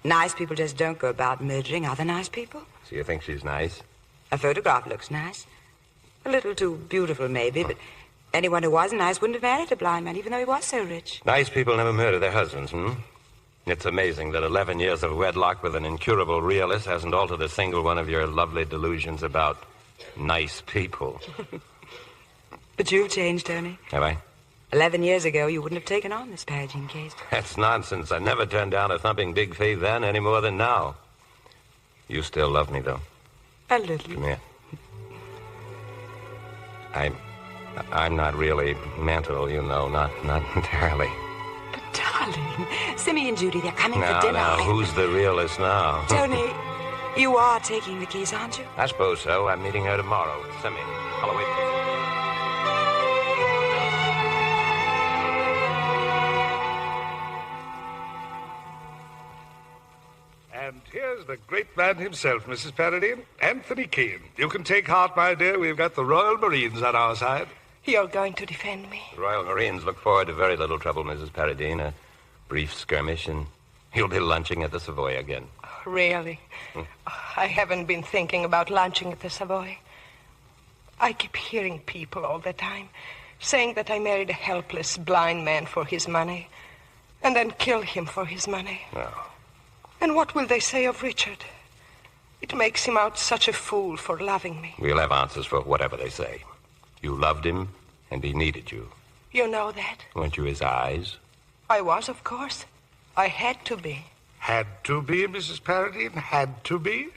Speaker 6: Nice people just don't go about murdering other nice people.
Speaker 16: So you think she's nice?
Speaker 6: A photograph looks nice. A little too beautiful, maybe, but anyone who was nice wouldn't have married a blind man, even though he was so rich.
Speaker 16: Nice people never murder their husbands, It's amazing that 11 years of wedlock with an incurable realist hasn't altered a single one of your lovely delusions about nice people.
Speaker 6: But you've changed, Tony.
Speaker 16: Have I?
Speaker 6: 11 years ago, you wouldn't have taken on this Paradine case.
Speaker 16: That's nonsense. I never turned down a thumping big fee then any more than now. You still love me, though.
Speaker 6: A little.
Speaker 16: Come here. I'm not really mental, you know, not entirely.
Speaker 6: But, darling, Simmy and Judy, they're coming for dinner.
Speaker 16: Now, who's the realist now?
Speaker 6: Tony, you are taking the keys, aren't you?
Speaker 16: I suppose so. I'm meeting her tomorrow with Simmy. I'll wait.
Speaker 15: And here's the great man himself, Mrs. Paradine, Anthony Keene. You can take heart, my dear. We've got the Royal Marines on our side.
Speaker 4: You're going to defend me?
Speaker 16: The Royal Marines look forward to very little trouble, Mrs. Paradine. A brief skirmish, and you'll be lunching at the Savoy again.
Speaker 4: Really? I haven't been thinking about lunching at the Savoy. I keep hearing people all the time saying that I married a helpless blind man for his money and then kill him for his money.
Speaker 16: No.
Speaker 4: And what will they say of Richard? It makes him out such a fool for loving me.
Speaker 16: We'll have answers for whatever they say. You loved him, and he needed you.
Speaker 4: You know that?
Speaker 16: Weren't you his eyes?
Speaker 4: I was, of course. I had to be.
Speaker 15: Had to be, Mrs. Paradine? Had to be?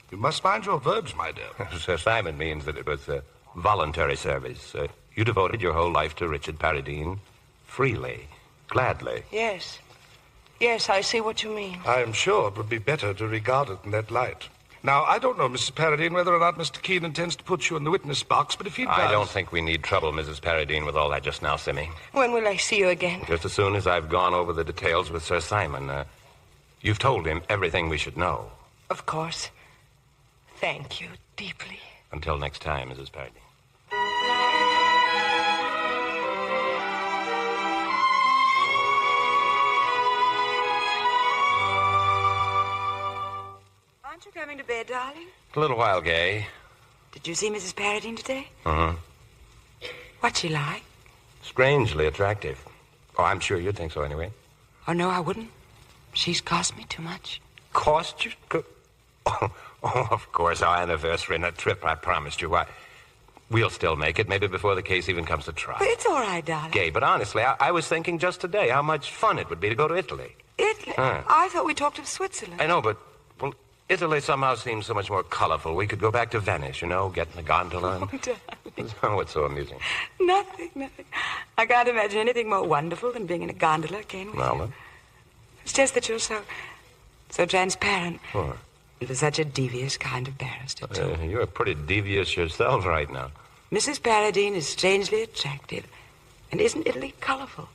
Speaker 15: You must mind your verbs, my dear.
Speaker 16: Sir Simon means that it was a voluntary service. You devoted your whole life to Richard Paradine freely, gladly.
Speaker 4: Yes. Yes, I see what you mean.
Speaker 15: I am sure it would be better to regard it in that light. Now, I don't know, Mrs. Paradine, whether or not Mr. Keene intends to put you in the witness box, but if he does...
Speaker 16: I don't think we need trouble, Mrs. Paradine, with all that just now, Simmy.
Speaker 4: When will I see you again?
Speaker 16: Just as soon as I've gone over the details with Sir Simon. You've told him everything we should know.
Speaker 4: Of course. Thank you deeply.
Speaker 16: Until next time, Mrs. Paradine.
Speaker 6: Aren't you coming to bed, darling?
Speaker 16: A little while, Gay.
Speaker 6: Did you see Mrs. Paradine today?
Speaker 16: Mm-hmm.
Speaker 6: What's she like?
Speaker 16: Strangely attractive. Oh, I'm sure you'd think so anyway.
Speaker 6: Oh, no, I wouldn't. She's cost me too much.
Speaker 16: Cost you? Oh, of course, our anniversary and a trip I promised you. Why, we'll still make it, maybe before the case even comes to trial.
Speaker 6: But it's all right, darling.
Speaker 16: Gay, but honestly, I was thinking just today how much fun it would be to go to Italy.
Speaker 6: Italy?
Speaker 16: Huh.
Speaker 6: I thought we talked of Switzerland.
Speaker 16: I know, but, well, Italy somehow seems so much more colorful. We could go back to Venice, you know, get in the gondola.
Speaker 6: Oh, darling.
Speaker 16: Oh, what's so amusing?
Speaker 6: Nothing. I can't imagine anything more wonderful than being in a gondola, can we?
Speaker 16: Well, then.
Speaker 6: It's just that you're so transparent.
Speaker 16: What?
Speaker 6: You're such a devious kind of barrister, too.
Speaker 16: You're pretty devious yourself right now.
Speaker 6: Mrs. Paradine is strangely attractive. And isn't Italy colorful?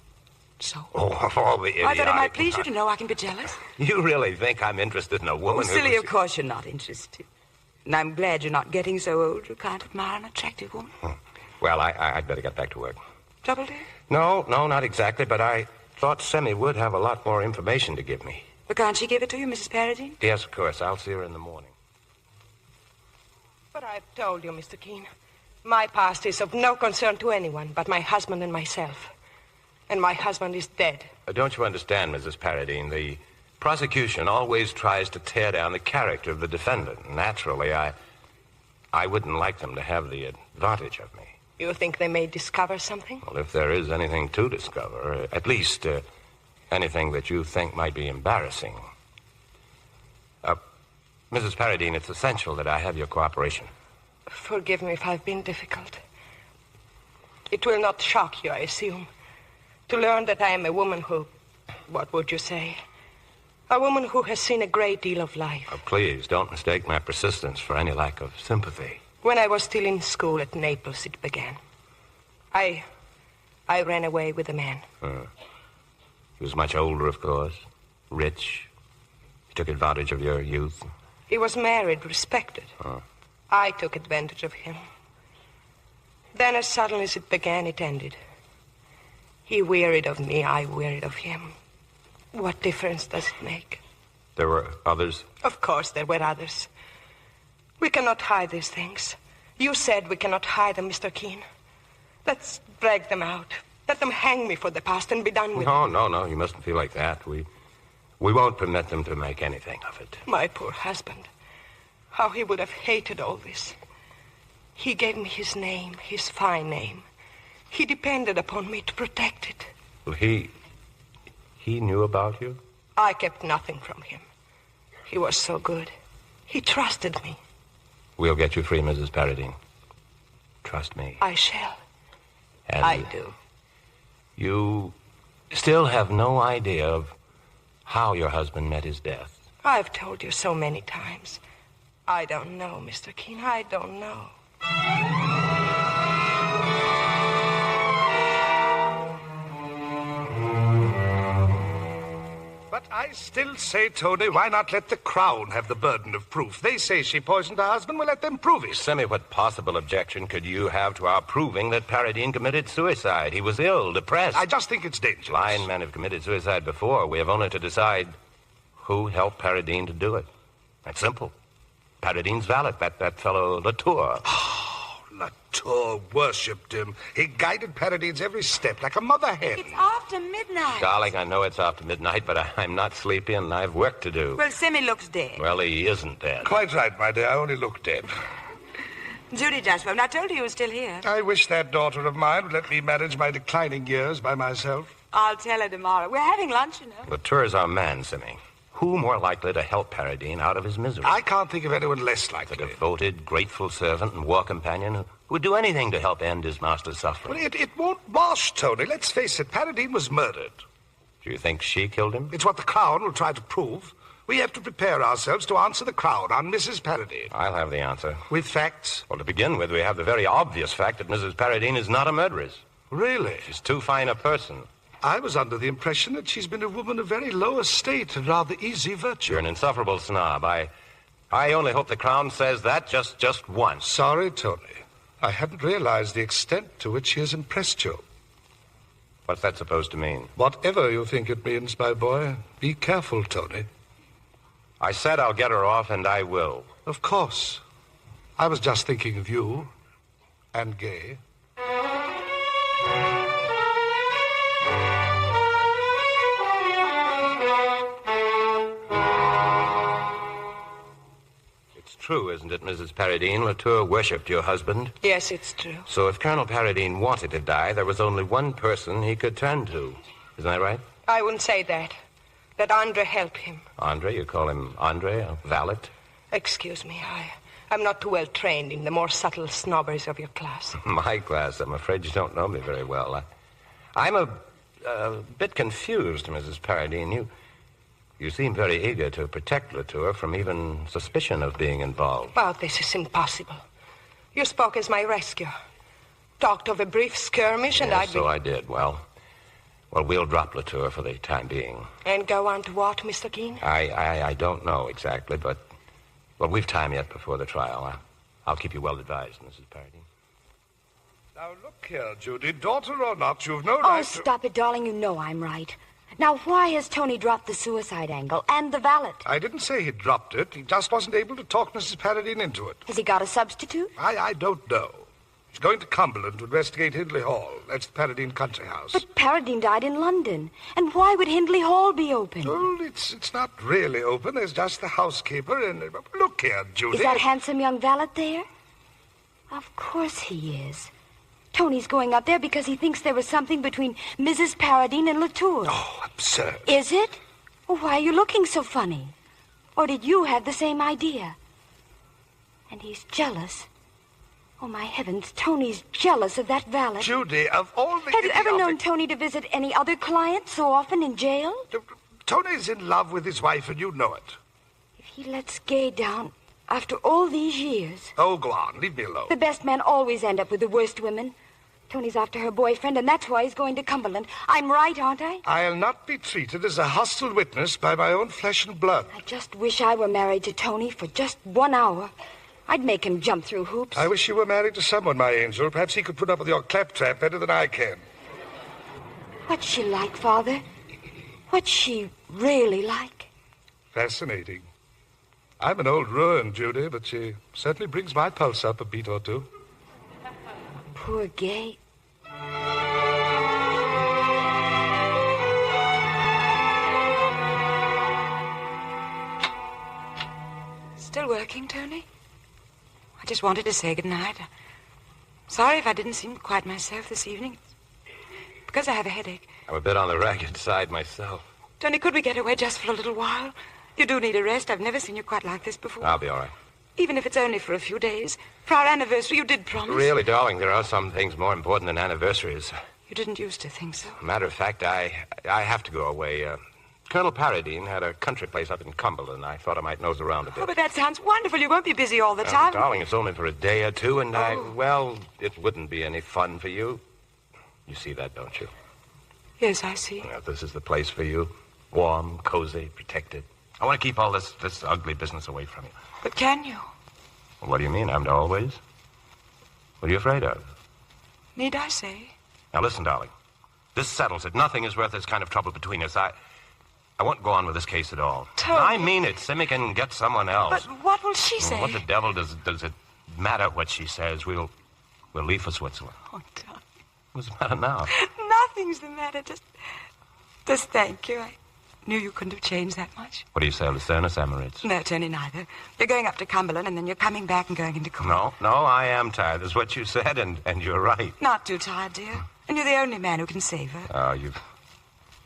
Speaker 6: So.
Speaker 16: Oh, of all the idiotic...
Speaker 6: I thought it might please you to know I can be jealous.
Speaker 16: You really think I'm interested in a woman who...
Speaker 6: Silly, of course you're not interested. And I'm glad you're not getting so old you can't admire an attractive woman.
Speaker 16: Well, I'd better get back to work.
Speaker 6: Trouble, dear?
Speaker 16: No, not exactly, but I thought Semmy would have a lot more information to give me.
Speaker 6: But can't she give it to you, Mrs. Paradine?
Speaker 16: Yes, of course. I'll see her in the morning.
Speaker 4: But I've told you, Mr. Keene, my past is of no concern to anyone but my husband and myself. And my husband is dead.
Speaker 16: Don't you understand, Mrs. Paradine? The prosecution always tries to tear down the character of the defendant. Naturally, I wouldn't like them to have the advantage of me.
Speaker 4: You think they may discover something?
Speaker 16: Well, if there is anything to discover, at least anything that you think might be embarrassing. Mrs. Paradine, it's essential that I have your cooperation.
Speaker 4: Forgive me if I've been difficult. It will not shock you, I assume, to learn that I am a woman who, what would you say, a woman who has seen a great deal of life.
Speaker 16: Oh, please, don't mistake my persistence for any lack of sympathy.
Speaker 4: When I was still in school at Naples, it began. I ran away with a man.
Speaker 16: He was much older, of course, rich. He took advantage of your youth.
Speaker 4: He was married, respected. I took advantage of him. Then as suddenly as it began, it ended. He wearied of me, I wearied of him. What difference does it make?
Speaker 16: There were others?
Speaker 4: Of course there were others. We cannot hide these things. You said we cannot hide them, Mr. Keene. Let's drag them out. Let them hang me for the past and be done with it.
Speaker 16: No, you mustn't feel like that. We won't permit them to make anything of it.
Speaker 4: My poor husband. How he would have hated all this. He gave me his name, his fine name. He depended upon me to protect it.
Speaker 16: Well, he knew about you?
Speaker 4: I kept nothing from him. He was so good. He trusted me.
Speaker 16: We'll get you free, Mrs. Paradine. Trust me.
Speaker 4: I shall.
Speaker 16: And
Speaker 4: I do.
Speaker 16: You still have no idea of how your husband met his death.
Speaker 4: I've told you so many times. I don't know, Mr. Keene. I don't know.
Speaker 15: But I still say, Tony, why not let the Crown have the burden of proof? They say she poisoned her husband. We'll let them prove it.
Speaker 16: Sammy, what possible objection could you have to our proving that Paradine committed suicide? He was ill, depressed.
Speaker 15: I just think it's dangerous.
Speaker 16: Blind men have committed suicide before. We have only to decide who helped Paradine to do it. That's simple. Paradine's valet, that fellow Latour.
Speaker 15: Latour worshipped him. He guided Paradine's every step like a mother hen.
Speaker 6: It's after midnight.
Speaker 16: Darling, I know it's after midnight, but I'm not sleepy and I've work to do.
Speaker 6: Well, Simmy looks dead.
Speaker 16: Well, he isn't dead.
Speaker 15: Quite right, my dear. I only look dead.
Speaker 6: Judy just phoned. I told her you were still here.
Speaker 15: I wish that daughter of mine would let me manage my declining years by myself.
Speaker 6: I'll tell her tomorrow. We're having lunch, you know.
Speaker 16: Latour's our man, Simmy. Who more likely to help Paradine out of his misery?
Speaker 15: I can't think of anyone less likely.
Speaker 16: A devoted, grateful servant and war companion who would do anything to help end his master's suffering.
Speaker 15: Well, it won't wash, Tony. Let's face it, Paradine was murdered.
Speaker 16: Do you think she killed him?
Speaker 15: It's what the Crown will try to prove. We have to prepare ourselves to answer the Crown on Mrs. Paradine.
Speaker 16: I'll have the answer.
Speaker 15: With facts?
Speaker 16: Well, to begin with, we have the very obvious fact that Mrs. Paradine is not a murderess.
Speaker 15: Really?
Speaker 16: She's too fine a person.
Speaker 15: I was under the impression that she's been a woman of very low estate and rather easy virtue.
Speaker 16: You're an insufferable snob. I only hope the Crown says that just once.
Speaker 15: Sorry, Tony. I hadn't realized the extent to which she has impressed you.
Speaker 16: What's that supposed to mean?
Speaker 15: Whatever you think it means, my boy, be careful, Tony.
Speaker 16: I said I'll get her off, and I will.
Speaker 15: Of course. I was just thinking of you and Gay.
Speaker 16: True, isn't it, Mrs. Paradine? Latour worshipped your husband.
Speaker 4: Yes, it's true.
Speaker 16: So if Colonel Paradine wanted to die, there was only one person he could turn to. Isn't that right?
Speaker 4: I wouldn't say that. That Andre helped him.
Speaker 16: Andre? You call him Andre, a valet?
Speaker 4: Excuse me, I'm not too well trained in the more subtle snobberies of your class.
Speaker 16: My class? I'm afraid you don't know me very well. I'm a bit confused, Mrs. Paradine. You seem very eager to protect Latour from even suspicion of being involved.
Speaker 4: Well, this is impossible. You spoke as my rescuer. Talked of a brief skirmish, and
Speaker 16: yes, so I did. Well, we'll drop Latour for the time being.
Speaker 4: And go on to what, Mr. Keene?
Speaker 16: I don't know exactly, but... Well, we've time yet before the trial. I'll keep you well advised, Mrs. Paradine.
Speaker 15: Now, look here, Judy. Daughter or not, you've no right
Speaker 9: to... Oh, stop it, darling. You know I'm right. Now, why has Tony dropped the suicide angle and the valet?
Speaker 15: I didn't say he dropped it. He just wasn't able to talk Mrs. Paradine into it.
Speaker 9: Has he got a substitute?
Speaker 15: I don't know. She's going to Cumberland to investigate Hindley Hall. That's the Paradine country house.
Speaker 9: But Paradine died in London. And why would Hindley Hall be open?
Speaker 15: Well, it's not really open. There's just the housekeeper and... Look here, Judy.
Speaker 9: Is that handsome young valet there? Of course he is. Tony's going up there because he thinks there was something between Mrs. Paradine and Latour.
Speaker 15: Oh, absurd.
Speaker 9: Is it? Well, why are you looking so funny? Or did you have the same idea? And he's jealous. Oh, my heavens, Tony's jealous of that valet.
Speaker 15: Judy, of all the...
Speaker 9: Have you ever known Tony to visit any other client so often in jail?
Speaker 15: Tony's in love with his wife, and you know it.
Speaker 9: If he lets Gay down after all these years...
Speaker 15: Oh, go on. Leave me alone.
Speaker 9: The best men always end up with the worst women. Tony's after her boyfriend, and that's why he's going to Cumberland. I'm right, aren't I?
Speaker 15: I'll not be treated as a hostile witness by my own flesh and blood.
Speaker 9: I just wish I were married to Tony for just 1 hour. I'd make him jump through hoops.
Speaker 15: I wish you were married to someone, my angel. Perhaps he could put up with your claptrap better than I can.
Speaker 9: What's she like, Father? What's she really like?
Speaker 15: Fascinating. I'm an old ruin, Judy, but she certainly brings my pulse up a beat or two.
Speaker 9: Poor Gay.
Speaker 6: Still working, Tony? I just wanted to say goodnight. Sorry if I didn't seem quite myself this evening. Because I have a headache.
Speaker 16: I'm a bit on the ragged side myself.
Speaker 6: Tony, could we get away just for a little while? You do need a rest. I've never seen you quite like this before.
Speaker 16: I'll be all right.
Speaker 6: Even if it's only for a few days. For our anniversary, you did promise.
Speaker 16: Really, darling, there are some things more important than anniversaries.
Speaker 6: You didn't used to think so.
Speaker 16: Matter of fact, I have to go away. Colonel Paradine had a country place up in Cumberland. I thought I might nose around a bit.
Speaker 6: Oh, but that sounds wonderful. You won't be busy all the time.
Speaker 16: Darling, it's only for a day or two, and well, it wouldn't be any fun for you. You see that, don't you?
Speaker 6: Yes, I see.
Speaker 16: Well, this is the place for you. Warm, cozy, protected. I want to keep all this ugly business away from you.
Speaker 6: But can you?
Speaker 16: Well, what do you mean? I'm to always? What are you afraid of?
Speaker 6: Need I say?
Speaker 16: Now, listen, darling. This settles it. Nothing is worth this kind of trouble between us. I won't go on with this case at all.
Speaker 6: Tony.
Speaker 16: I mean it. Simi can get someone else.
Speaker 6: But what will she say?
Speaker 16: What the devil does it matter what she says? We'll leave for Switzerland.
Speaker 6: Oh, Tony.
Speaker 16: What's the matter now?
Speaker 6: Nothing's the matter. Just thank you. I knew you couldn't have changed that much.
Speaker 16: What do you say, Lucernus Emirates?
Speaker 6: No, Tony, neither. You're going up to Cumberland, and then you're coming back and going into court.
Speaker 16: No, I am tired. That's what you said, and you're right.
Speaker 6: Not too tired, dear. And you're the only man who can save her.
Speaker 16: Oh,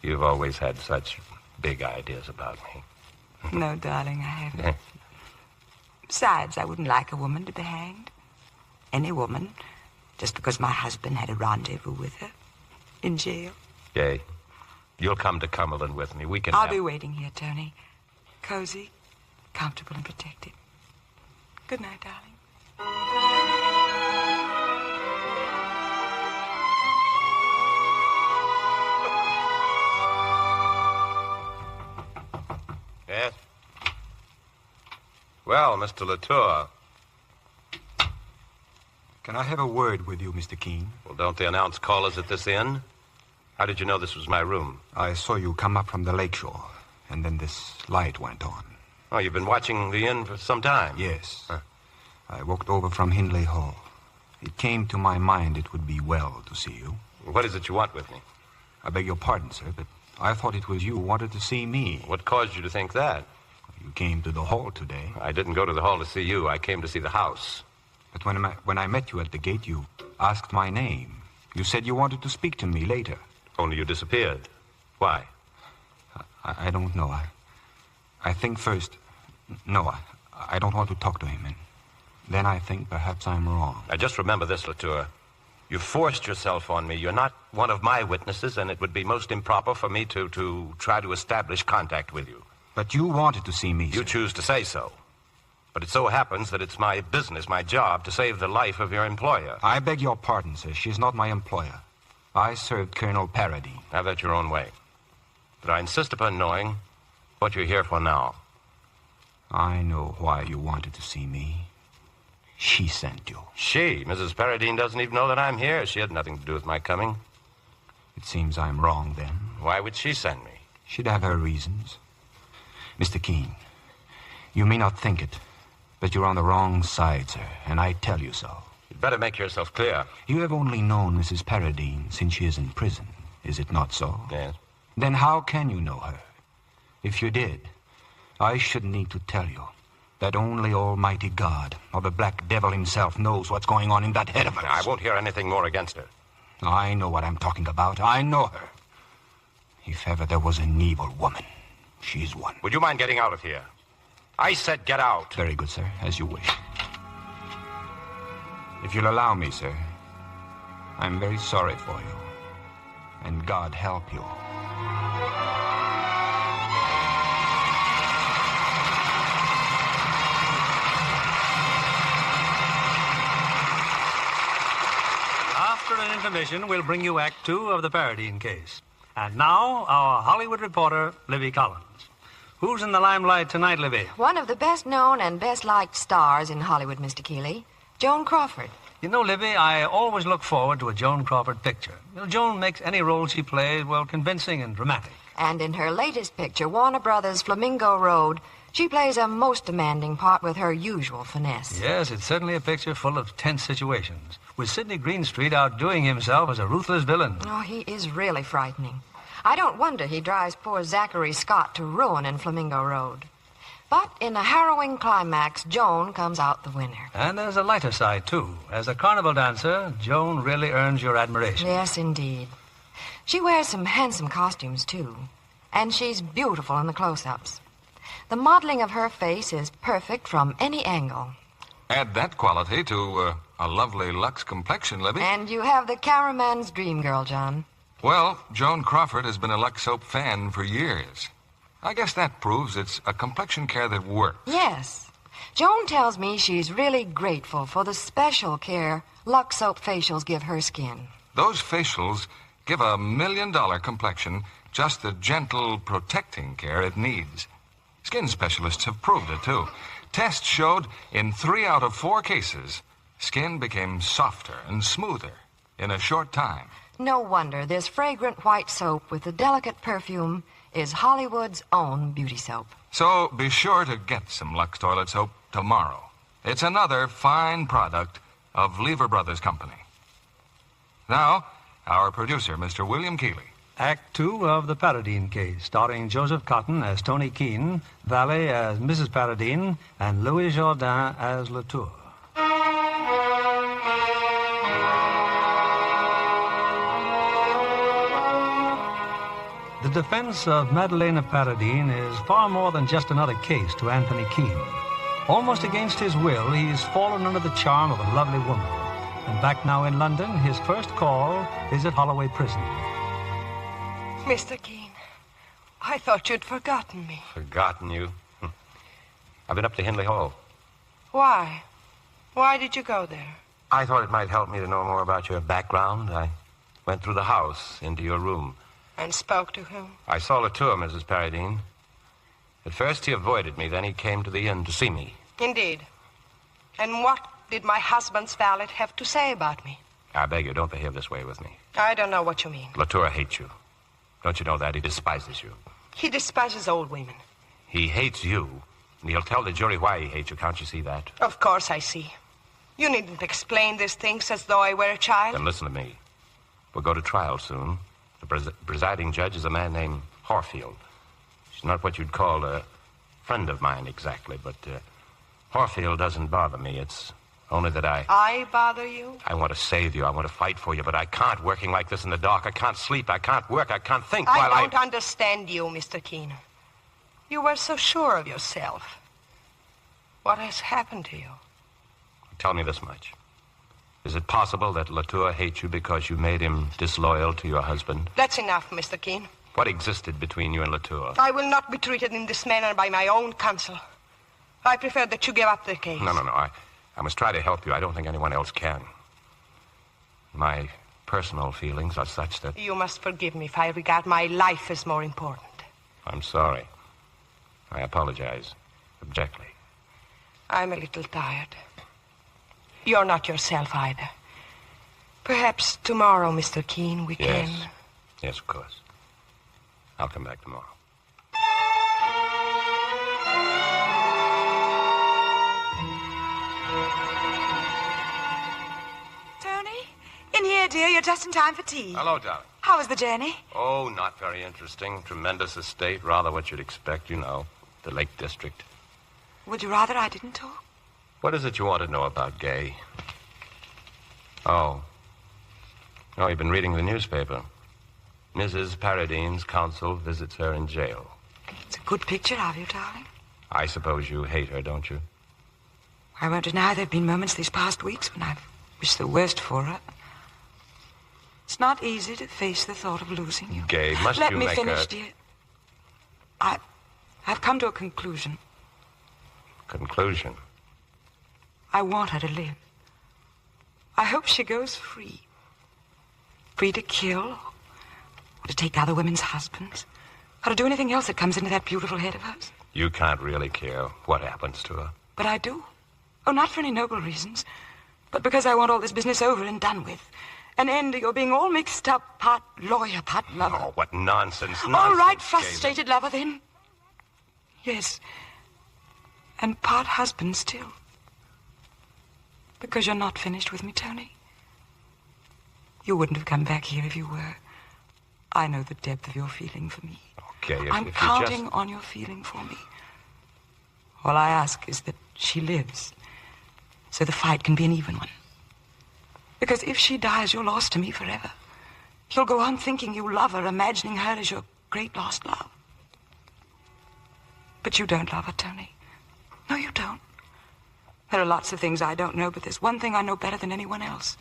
Speaker 16: you've always had such big ideas about me.
Speaker 6: No, darling, I haven't. Besides, I wouldn't like a woman to be hanged. Any woman. Just because my husband had a rendezvous with her. In jail.
Speaker 16: Gay, you'll come to Cumberland with me. We can
Speaker 6: I'll be waiting here, Tony. Cozy, comfortable, and protected. Good night, darling.
Speaker 16: Yes? Well, Mr. Latour.
Speaker 3: Can I have a word with you, Mr. Keene?
Speaker 16: Well, don't they announce callers at this inn? How did you know this was my room?
Speaker 3: I saw you come up from the lakeshore, and then this light went on.
Speaker 16: Oh, you've been watching the inn for some time?
Speaker 3: Yes. Huh. I walked over from Hindley Hall. It came to my mind it would be well to see you.
Speaker 16: What is it you want with me?
Speaker 3: I beg your pardon, sir, but I thought it was you who wanted to see me.
Speaker 16: What caused you to think that?
Speaker 3: You came to the hall today.
Speaker 16: I didn't go to the hall to see you. I came to see the house.
Speaker 3: But when I met you at the gate, you asked my name. You said you wanted to speak to me later.
Speaker 16: Only you disappeared. Why?
Speaker 3: I don't know. I think first... No, I don't want to talk to him. And then I think perhaps I'm wrong.
Speaker 16: Now, just remember this, Latour. You forced yourself on me. You're not one of my witnesses, and it would be most improper for me to try to establish contact with you.
Speaker 3: But you wanted to see me, sir.
Speaker 16: You choose to say so. But it so happens that it's my business, my job, to save the life of your employer.
Speaker 3: I beg your pardon, sir. She's not my employer. I served Colonel Paradine.
Speaker 16: Have that your own way. But I insist upon knowing what you're here for now.
Speaker 3: I know why you wanted to see me. She sent you.
Speaker 16: She? Mrs. Paradine doesn't even know that I'm here. She had nothing to do with my coming.
Speaker 3: It seems I'm wrong, then.
Speaker 16: Why would she send me?
Speaker 3: She'd have her reasons. Mr. Keene, you may not think it, but you're on the wrong side, sir, and I tell you so.
Speaker 16: You'd better make yourself clear.
Speaker 3: You have only known Mrs. Paradine since she is in prison. Is it not so?
Speaker 16: Yes.
Speaker 3: Then how can you know her? If you did, I should need to tell you that only Almighty God, or the Black Devil himself, knows what's going on in that head of hers.
Speaker 16: I won't hear anything more against her.
Speaker 3: I know what I'm talking about. I know her. If ever there was an evil woman, she's one.
Speaker 16: Would you mind getting out of here? I said get out.
Speaker 3: Very good, sir. As you wish. If you'll allow me, sir, I'm very sorry for you. And God help you.
Speaker 14: After an intermission, we'll bring you Act 2 of the Paradine case. And now, our Hollywood reporter, Libby Collins. Who's in the limelight tonight, Libby?
Speaker 8: One of the best-known and best-liked stars in Hollywood, Mr. Keeley, Joan Crawford.
Speaker 14: You know, Libby, I always look forward to a Joan Crawford picture. You know, Joan makes any role she plays, well, convincing and dramatic.
Speaker 8: And in her latest picture, Warner Brothers' Flamingo Road, she plays a most demanding part with her usual finesse.
Speaker 14: Yes, it's certainly a picture full of tense situations, with Sidney Greenstreet outdoing himself as a ruthless villain.
Speaker 8: Oh, he is really frightening. I don't wonder he drives poor Zachary Scott to ruin in Flamingo Road. But in a harrowing climax, Joan comes out the winner.
Speaker 14: And there's a lighter side, too. As a carnival dancer, Joan really earns your admiration.
Speaker 8: Yes, indeed. She wears some handsome costumes, too. And she's beautiful in the close-ups. The modeling of her face is perfect from any angle.
Speaker 11: Add that quality to a lovely Lux complexion, Libby.
Speaker 8: And you have the cameraman's dream girl, John.
Speaker 11: Well, Joan Crawford has been a Lux soap fan for years. I guess that proves it's a complexion care that works.
Speaker 8: Yes. Joan tells me she's really grateful for the special care Lux soap facials give her skin.
Speaker 11: Those facials give a $1 million complexion just the gentle, protecting care it needs. Skin specialists have proved it, too. Tests showed in 3 out of 4 cases, skin became softer and smoother in a short time.
Speaker 8: No wonder this fragrant white soap with the delicate perfume is Hollywood's own beauty soap.
Speaker 11: So be sure to get some Lux toilet soap tomorrow. It's another fine product of Lever Brothers Company. Now, our producer, Mr. William Keeley.
Speaker 14: Act 2 of the Paradine case, starring Joseph Cotton as Tony Keene, Valley as Mrs. Paradine, and Louis Jourdain as Latour. The defense of Madalena Paradine is far more than just another case to Anthony Keene. Almost against his will, he's fallen under the charm of a lovely woman. And back now in London, his first call is at Holloway Prison.
Speaker 4: Mr. Keene, I thought you'd forgotten me.
Speaker 16: Forgotten you? I've been up to Hindley Hall.
Speaker 4: Why? Why did you go there?
Speaker 16: I thought it might help me to know more about your background. I went through the house, into your room.
Speaker 4: And spoke to whom?
Speaker 16: I saw Latour, Mrs. Paradine. At first he avoided me, then he came to the inn to see me.
Speaker 4: Indeed. And what did my husband's valet have to say about me?
Speaker 16: I beg you, don't behave this way with me.
Speaker 4: I don't know what you mean.
Speaker 16: Latour hates you. Don't you know that? He despises you.
Speaker 4: He despises old women.
Speaker 16: He hates you, and he'll tell the jury why he hates you. Can't you see that?
Speaker 4: Of course I see. You needn't explain these things as though I were a child.
Speaker 16: Then listen to me. We'll go to trial soon. The presiding judge is a man named Horfield. She's not what you'd call a friend of mine exactly, but Horfield doesn't bother me. It's only that
Speaker 4: I bother you?
Speaker 16: I want to save you. I want to fight for you, but I can't, working like this in the dark. I can't sleep. I can't work. I can't think while
Speaker 4: I don't understand you, Mr. Keene. You were so sure of yourself. What has happened to you?
Speaker 16: Tell me this much. Is it possible that Latour hates you because you made him disloyal to your husband?
Speaker 4: That's enough, Mr. Keene.
Speaker 16: What existed between you and Latour?
Speaker 4: I will not be treated in this manner by my own counsel. I prefer that you give up the case.
Speaker 16: No. I must try to help you. I don't think anyone else can. My personal feelings are such that...
Speaker 4: You must forgive me if I regard my life as more important.
Speaker 16: I'm sorry. I apologize. Abjectly.
Speaker 4: I'm a little tired. You're not yourself either. Perhaps tomorrow, Mr. Keene, we can...
Speaker 16: Yes, of course. I'll come back tomorrow.
Speaker 6: dear. You're just in time for tea.
Speaker 16: Hello, darling.
Speaker 6: How was the journey?
Speaker 16: Oh, not very interesting. Tremendous estate. Rather what you'd expect, you know. The Lake District.
Speaker 6: Would you rather I didn't talk?
Speaker 16: What is it you want to know about Gay? Oh, you've been reading the newspaper. Mrs. Paradine's counsel visits her in jail.
Speaker 6: It's a good picture of you, darling.
Speaker 16: I suppose you hate her, don't you?
Speaker 6: I won't deny there have been moments these past weeks when I've wished the worst for her. It's not easy to face the thought of losing you.
Speaker 16: Gay, must
Speaker 6: Let
Speaker 16: you
Speaker 6: me
Speaker 16: make
Speaker 6: finish,
Speaker 16: a...
Speaker 6: dear. I've come to a conclusion.
Speaker 16: Conclusion?
Speaker 6: I want her to live. I hope she goes free. Free to kill, or to take other women's husbands, or to do anything else that comes into that beautiful head of hers.
Speaker 16: You can't really care what happens to her.
Speaker 6: But I do. Oh, not for any noble reasons, but because I want all this business over and done with. An end to your being all mixed up, part lawyer, part lover.
Speaker 16: Oh, what nonsense,
Speaker 6: All right, frustrated lover, then. Yes. And part husband still. Because you're not finished with me, Tony. You wouldn't have come back here if you were. I know the depth of your feeling for me.
Speaker 16: Okay,
Speaker 6: I'm counting on your feeling for me. All I ask is that she lives, so the fight can be an even one. Because if she dies, you're lost to me forever. You'll go on thinking you love her, imagining her as your great lost love. But you don't love her, Tony. No, you don't. There are lots of things I don't know, but there's one thing I know better than anyone else.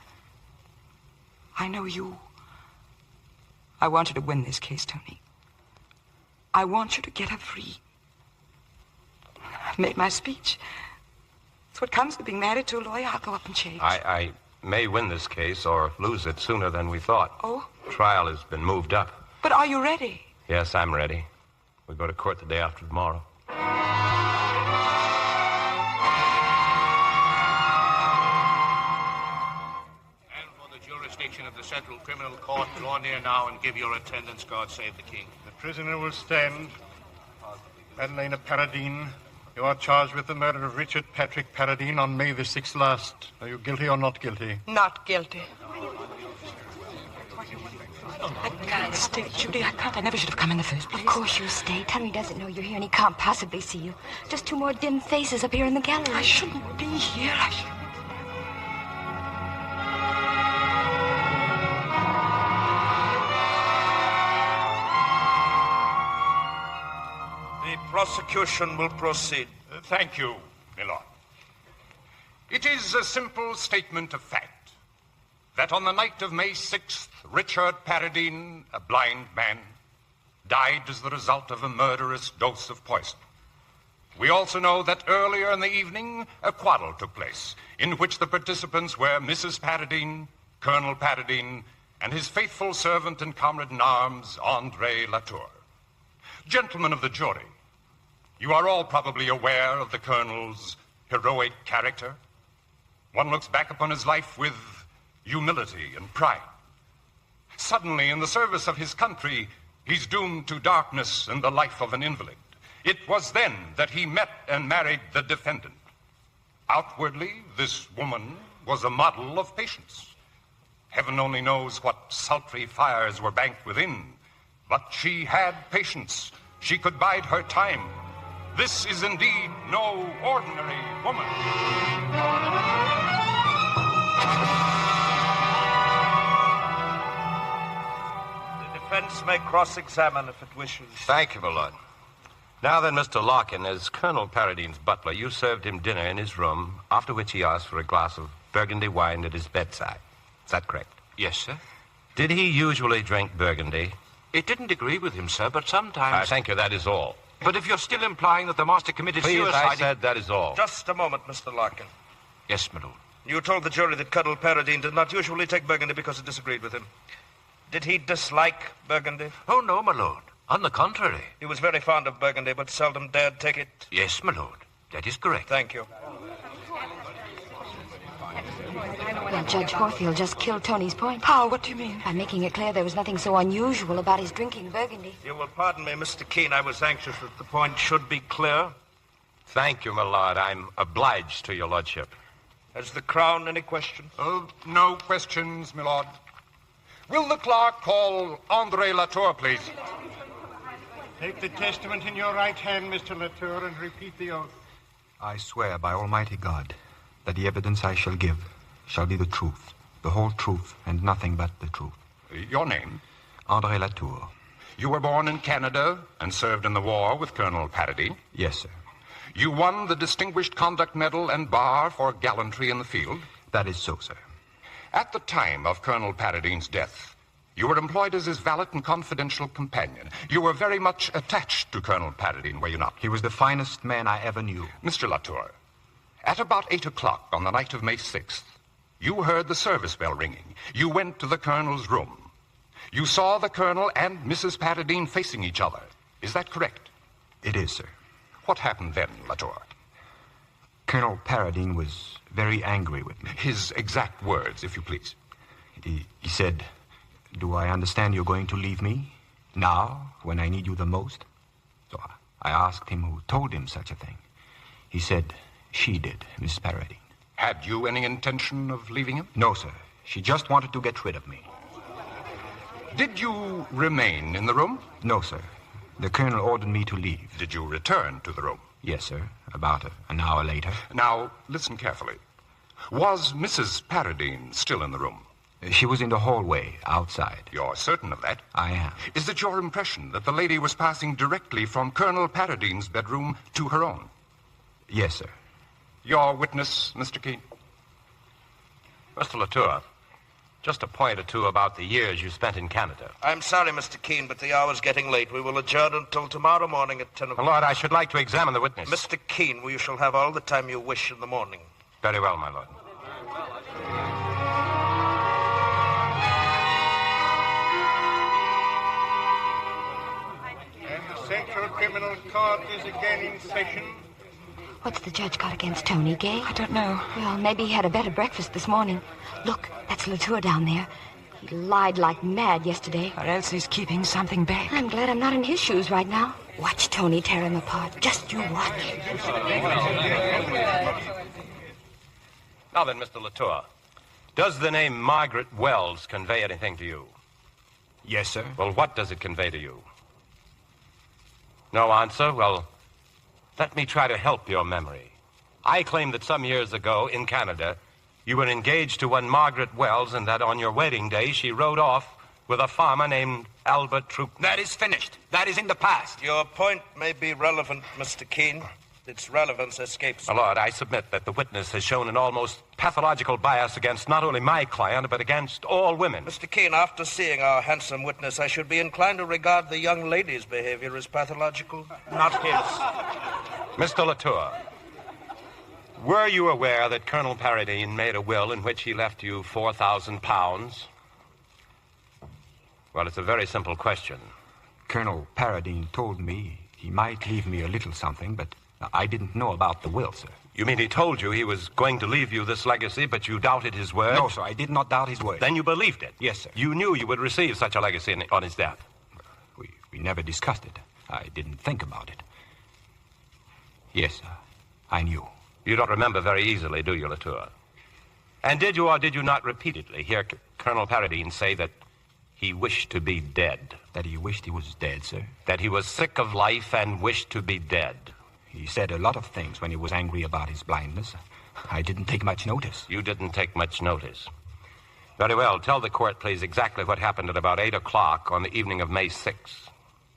Speaker 6: I know you. I want you to win this case, Tony. I want you to get her free. I've made my speech. It's what comes with being married to a lawyer. I'll go up and change.
Speaker 16: I may win this case or lose it sooner than we thought.
Speaker 6: Oh?
Speaker 16: Trial has been moved up.
Speaker 6: But are you ready?
Speaker 16: Yes, I'm ready. We go to court the day after tomorrow.
Speaker 5: Of the Central Criminal Court, draw near now and give your attendance. God save the King.
Speaker 21: The prisoner will stand. Madalena Paradine, you are charged with the murder of Richard Patrick Paradine on May the 6th last. Are you guilty or not guilty?
Speaker 4: Not guilty.
Speaker 6: I can't stay, Judy. I can't. I never should have come in the first place.
Speaker 9: Of course you'll stay. Tony doesn't know you're here, and he can't possibly see you. Just two more dim faces up here in the gallery.
Speaker 6: I shouldn't be here.
Speaker 5: Prosecution will proceed.
Speaker 17: Thank you, Milord. It is a simple statement of fact that on the night of May 6th, Richard Paradine, a blind man, died as the result of a murderous dose of poison. We also know that earlier in the evening, a quarrel took place in which the participants were Mrs. Paradine, Colonel Paradine, and his faithful servant and comrade-in-arms, André Latour. Gentlemen of the jury, you are all probably aware of the Colonel's heroic character. One looks back upon his life with humility and pride. Suddenly, in the service of his country, he's doomed to darkness and the life of an invalid. It was then that he met and married the defendant. Outwardly, this woman was a model of patience. Heaven only knows what sultry fires were banked within, but she had patience. She could bide her time. This is indeed no ordinary woman.
Speaker 5: The defense may cross-examine if it wishes.
Speaker 16: Thank you, my lord. Now then, Mr. Larkin, as Colonel Paradine's butler, you served him dinner in his room, after which he asked for a glass of Burgundy wine at his bedside. Is that correct?
Speaker 3: Yes, sir.
Speaker 16: Did he usually drink Burgundy?
Speaker 3: It didn't agree with him, sir, but sometimes...
Speaker 16: Thank you, that is all.
Speaker 3: But if you're still implying that the master committed
Speaker 16: Please,
Speaker 3: suicide...
Speaker 16: I said that is all.
Speaker 5: Just a moment, Mr. Larkin.
Speaker 3: Yes, my lord.
Speaker 5: You told the jury that Colonel Paradine did not usually take Burgundy because it disagreed with him. Did he dislike Burgundy?
Speaker 3: Oh, no, my lord. On the contrary.
Speaker 5: He was very fond of Burgundy, but seldom dared take it.
Speaker 3: Yes, my lord. That is correct.
Speaker 5: Thank you.
Speaker 9: Well, Judge Horfield just killed Tony's point.
Speaker 6: How? What do you mean?
Speaker 9: By making it clear there was nothing so unusual about his drinking Burgundy.
Speaker 5: You will pardon me, Mr. Keene. I was anxious that the point should be clear.
Speaker 16: Thank you, my lord. I'm obliged to your lordship.
Speaker 5: Has the Crown any questions?
Speaker 17: No questions, my lord. Will the clerk call Andre Latour, please?
Speaker 2: Take the testament in your right hand, Mr. Latour, and repeat the oath.
Speaker 3: I swear by Almighty God that the evidence I shall give shall be the truth, the whole truth, and nothing but the truth.
Speaker 17: Your name?
Speaker 3: Andre Latour.
Speaker 17: You were born in Canada and served in the war with Colonel Paradine?
Speaker 3: Yes, sir.
Speaker 17: You won the Distinguished Conduct Medal and Bar for gallantry in the field?
Speaker 3: That is so, sir.
Speaker 17: At the time of Colonel Paradine's death, you were employed as his valet and confidential companion. You were very much attached to Colonel Paradine, were you not?
Speaker 3: He was the finest man I ever knew.
Speaker 17: Mr. Latour, at about 8 o'clock on the night of May 6th, you heard the service bell ringing. You went to the Colonel's room. You saw the Colonel and Mrs. Paradine facing each other. Is that correct?
Speaker 3: It is, sir.
Speaker 17: What happened then, Latour?
Speaker 3: Colonel Paradine was very angry with me.
Speaker 17: His exact words, if you please.
Speaker 3: He said, "Do I understand you're going to leave me now, when I need you the most?" So I asked him who told him such a thing. He said, "She did, Miss Paradine."
Speaker 17: Had you any intention of leaving him?
Speaker 3: No, sir. She just wanted to get rid of me.
Speaker 17: Did you remain in the room?
Speaker 3: No, sir. The Colonel ordered me to leave.
Speaker 17: Did you return to the room?
Speaker 3: Yes, sir. About an hour later.
Speaker 17: Now, listen carefully. Was Mrs. Paradine still in the room?
Speaker 3: She was in the hallway, outside.
Speaker 17: You're certain of that?
Speaker 3: I am.
Speaker 17: Is it your impression that the lady was passing directly from Colonel Paradine's bedroom to her own?
Speaker 3: Yes, sir.
Speaker 17: Your witness, Mr. Keene?
Speaker 16: Mr. Latour, just a point or two about the years you spent in Canada.
Speaker 5: I'm sorry, Mr. Keene, but the hour's getting late. We will adjourn until tomorrow morning at 10 o'clock.
Speaker 16: My Lord, I should like to examine the witness.
Speaker 5: Mr. Keene, you shall have all the time you wish in the morning.
Speaker 16: Very well, my Lord.
Speaker 2: And the Central Criminal Court is again in session.
Speaker 9: What's the judge got against Tony, Gay?
Speaker 6: I don't know.
Speaker 9: Well, maybe he had a better breakfast this morning. Look, that's Latour down there. He lied like mad yesterday.
Speaker 6: Or else he's keeping something back.
Speaker 9: I'm glad I'm not in his shoes right now. Watch Tony tear him apart. Just you watch.
Speaker 16: Now then, Mr. Latour, does the name Margaret Wells convey anything to you?
Speaker 3: Yes, sir.
Speaker 16: Well, what does it convey to you? No answer? Well, let me try to help your memory. I claim that some years ago in Canada, you were engaged to one Margaret Wells and that on your wedding day she rode off with a farmer named Albert Troop.
Speaker 3: That is finished. That is in the past.
Speaker 5: Your point may be relevant, Mr. Keene. Its relevance escapes
Speaker 16: My Lord, I submit that the witness has shown an almost pathological bias against not only my client, but against all women.
Speaker 5: Mr. Keene, after seeing our handsome witness, I should be inclined to regard the young lady's behavior as pathological, not his.
Speaker 16: Mr. Latour, were you aware that Colonel Paradine made a will in which he left you £4,000? Well, it's a very simple question.
Speaker 3: Colonel Paradine told me he might leave me a little something, but I didn't know about the will, sir.
Speaker 16: You mean he told you he was going to leave you this legacy, but you doubted his word?
Speaker 3: No, sir, I did not doubt his word.
Speaker 16: Then you believed it?
Speaker 3: Yes, sir.
Speaker 16: You knew you would receive such a legacy on his death?
Speaker 3: We never discussed it. I didn't think about it. Yes, sir, I knew.
Speaker 16: You don't remember very easily, do you, Latour? And did you or did you not repeatedly hear Colonel Paradine say that he wished to be dead?
Speaker 3: That he wished he was dead, sir?
Speaker 16: That he was sick of life and wished to be dead?
Speaker 3: He said a lot of things when he was angry about his blindness. I didn't take much notice.
Speaker 16: You didn't take much notice. Very well. Tell the court, please, exactly what happened at about 8 o'clock on the evening of May 6th.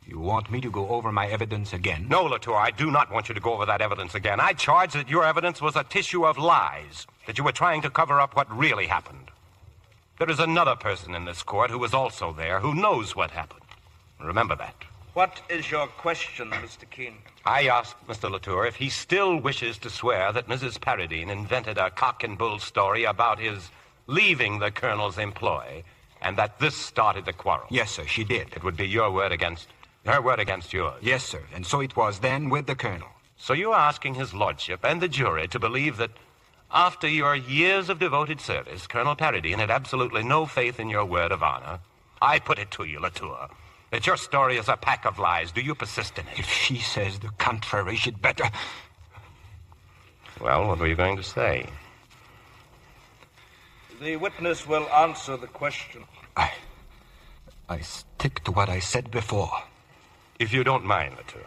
Speaker 3: You want me to go over my evidence again?
Speaker 16: No, Latour, I do not want you to go over that evidence again. I charge that your evidence was a tissue of lies, that you were trying to cover up what really happened. There is another person in this court who was also there, who knows what happened. Remember that.
Speaker 5: What is your question, Mr. Keene?
Speaker 16: I asked Mr. Latour if he still wishes to swear that Mrs. Paradine invented a cock and bull story about his leaving the Colonel's employ, and that this started the quarrel.
Speaker 3: Yes, sir, she did.
Speaker 16: It would be your word against her word against yours.
Speaker 3: Yes, sir, and so it was then with the Colonel.
Speaker 16: So you're asking his lordship and the jury to believe that after your years of devoted service, Colonel Paradine had absolutely no faith in your word of honor? I put it to you, Latour, that your story is a pack of lies. Do you persist in it?
Speaker 3: If she says the contrary, she'd better...
Speaker 16: Well, what were you going to say?
Speaker 5: The witness will answer the question.
Speaker 3: I stick to what I said before.
Speaker 16: If you don't mind, Latour.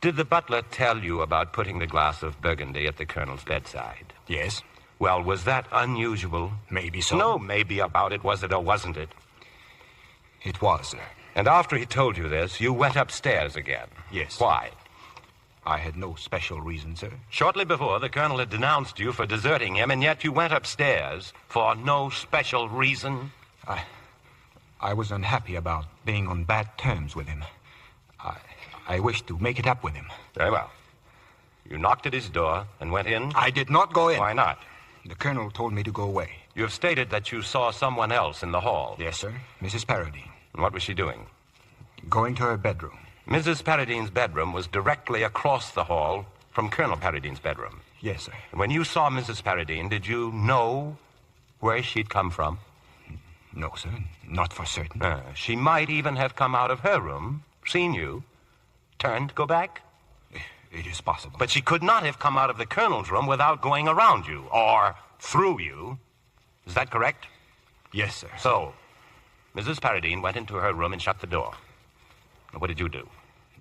Speaker 16: Did the butler tell you about putting the glass of Burgundy at the Colonel's bedside?
Speaker 3: Yes.
Speaker 16: Well, was that unusual?
Speaker 3: Maybe so.
Speaker 16: No, maybe about it. Was it or wasn't it?
Speaker 3: It was, sir.
Speaker 16: And after he told you this, you went upstairs again?
Speaker 3: Yes.
Speaker 16: Why?
Speaker 3: I had no special reason, sir.
Speaker 16: Shortly before, the Colonel had denounced you for deserting him, and yet you went upstairs for no special reason?
Speaker 3: I was unhappy about being on bad terms with him. I wished to make it up with him.
Speaker 16: Very well. You knocked at his door and went in?
Speaker 3: I did not go in.
Speaker 16: Why not?
Speaker 3: The Colonel told me to go away.
Speaker 16: You have stated that you saw someone else in the hall.
Speaker 3: Yes, sir. Mrs. Paradine.
Speaker 16: And what was she doing?
Speaker 3: Going to her bedroom.
Speaker 16: Mrs. Paradine's bedroom was directly across the hall from Colonel Paradine's bedroom.
Speaker 3: Yes, sir.
Speaker 16: And when you saw Mrs. Paradine, did you know where she'd come from?
Speaker 3: No, sir. Not for certain.
Speaker 16: She might even have come out of her room, seen you, turned to go back?
Speaker 3: It is possible.
Speaker 16: But she could not have come out of the Colonel's room without going around you, or through you. Is that correct?
Speaker 3: Yes, sir.
Speaker 16: So, Mrs. Paradine went into her room and shut the door. What did you do?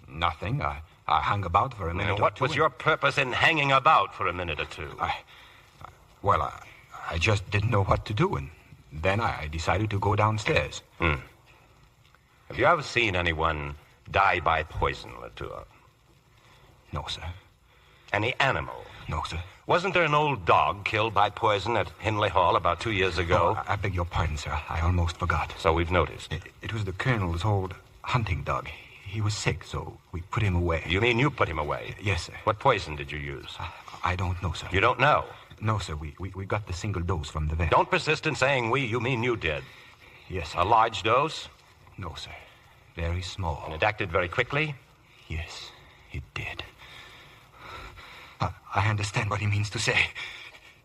Speaker 3: Nothing. I hung about for a minute or two.
Speaker 16: What was your purpose in hanging about for a minute or two?
Speaker 3: I just didn't know what to do, and then I decided to go downstairs.
Speaker 16: Have you ever seen anyone die by poison, Latour?
Speaker 3: No, sir.
Speaker 16: Any animal?
Speaker 3: No, sir.
Speaker 16: Wasn't there an old dog killed by poison at Henley Hall about 2 years ago?
Speaker 3: Oh, I beg your pardon, sir. I almost forgot.
Speaker 16: So we've noticed.
Speaker 3: It was the Colonel's old hunting dog. He was sick, so we put him away.
Speaker 16: You mean you put him away?
Speaker 3: Yes, sir.
Speaker 16: What poison did you use?
Speaker 3: I don't know, sir.
Speaker 16: You don't know?
Speaker 3: No, sir. We got the single dose from the vet.
Speaker 16: Don't persist in saying we. You mean you did?
Speaker 3: Yes, sir.
Speaker 16: A large dose?
Speaker 3: No, sir. Very small.
Speaker 16: And it acted very quickly?
Speaker 3: Yes, it did. I understand what he means to say.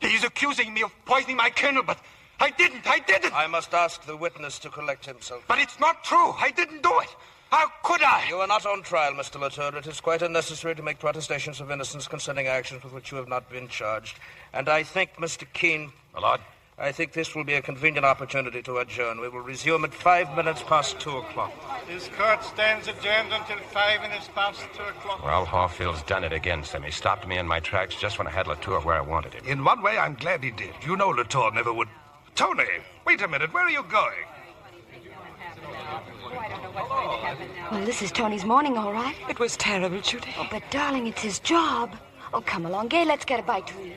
Speaker 3: He's accusing me of poisoning my Colonel, but I didn't.
Speaker 5: I must ask the witness to collect himself.
Speaker 3: But it's not true. I didn't do it. How could I?
Speaker 5: You are not on trial, Mr. Latour. It is quite unnecessary to make protestations of innocence concerning actions with which you have not been charged. And I think, Mr. Keene...
Speaker 16: My lord?
Speaker 5: I think this will be a convenient opportunity to adjourn. We will resume at 5 minutes past 2 o'clock.
Speaker 2: This court stands adjourned until 5 minutes past 2 o'clock.
Speaker 16: Well, Harfield's done it again, Sim. He stopped me in my tracks just when I had Latour where I wanted him.
Speaker 15: In one way, I'm glad he did. You know Latour never would... Tony, wait a minute. Where are you going?
Speaker 9: Well, this is Tony's morning, all right.
Speaker 6: It was terrible, Judy.
Speaker 9: Oh, but, darling, it's his job. Oh, come along, Gay. Let's get a bite to eat.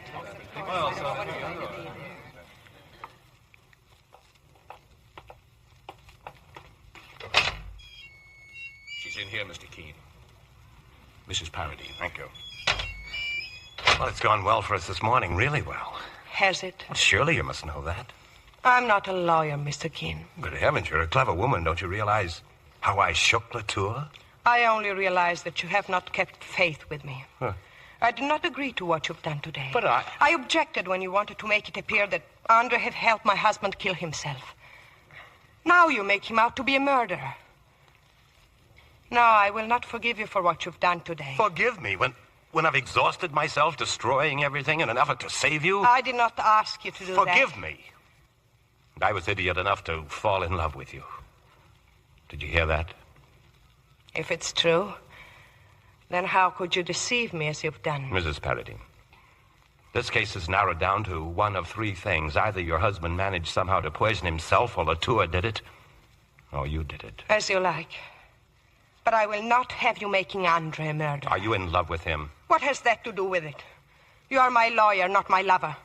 Speaker 16: She's in here, Mr. Keene. Mrs. Paradine. Thank you. Well, it's gone well for us this morning. Really well.
Speaker 4: Has it?
Speaker 16: Well, surely you must know that.
Speaker 4: I'm not a lawyer, Mr. Keene.
Speaker 16: Good heavens, you're a clever woman. Don't you realize how I shook Latour?
Speaker 4: I only realize that you have not kept faith with me.
Speaker 16: Huh.
Speaker 4: I do not agree to what you've done today.
Speaker 16: But
Speaker 4: I objected when you wanted to make it appear that Andre had helped my husband kill himself. Now you make him out to be a murderer. No, I will not forgive you for what you've done today.
Speaker 16: Forgive me when I've exhausted myself destroying everything in an effort to save you?
Speaker 4: I did not ask you to do that.
Speaker 16: Forgive me. And I was idiot enough to fall in love with you. Did you hear that?
Speaker 4: If it's true, then how could you deceive me as you've done?
Speaker 16: Mrs. Paradine, this case is narrowed down to one of three things. Either your husband managed somehow to poison himself, or Latour did it, or you did it.
Speaker 4: As you like. But I will not have you making Andre a murderer.
Speaker 16: Are you in love with him?
Speaker 4: What has that to do with it? You are my lawyer, not my lover.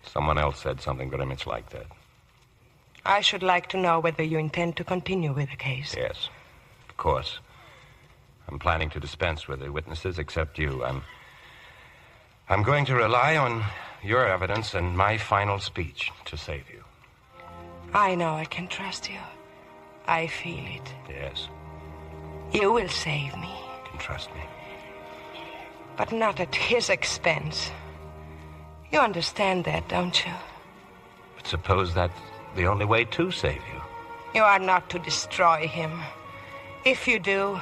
Speaker 16: Someone else said something very much like that.
Speaker 4: I should like to know whether you intend to continue with the case.
Speaker 16: Yes, of course. I'm planning to dispense with the witnesses except you. I'm going to rely on your evidence and my final speech to save you.
Speaker 4: I know I can trust you. I feel it.
Speaker 16: Yes.
Speaker 4: You will save me.
Speaker 16: You can trust me.
Speaker 4: But not at his expense. You understand that, don't you?
Speaker 16: But suppose that's the only way to save you.
Speaker 4: You are not to destroy him. If you do,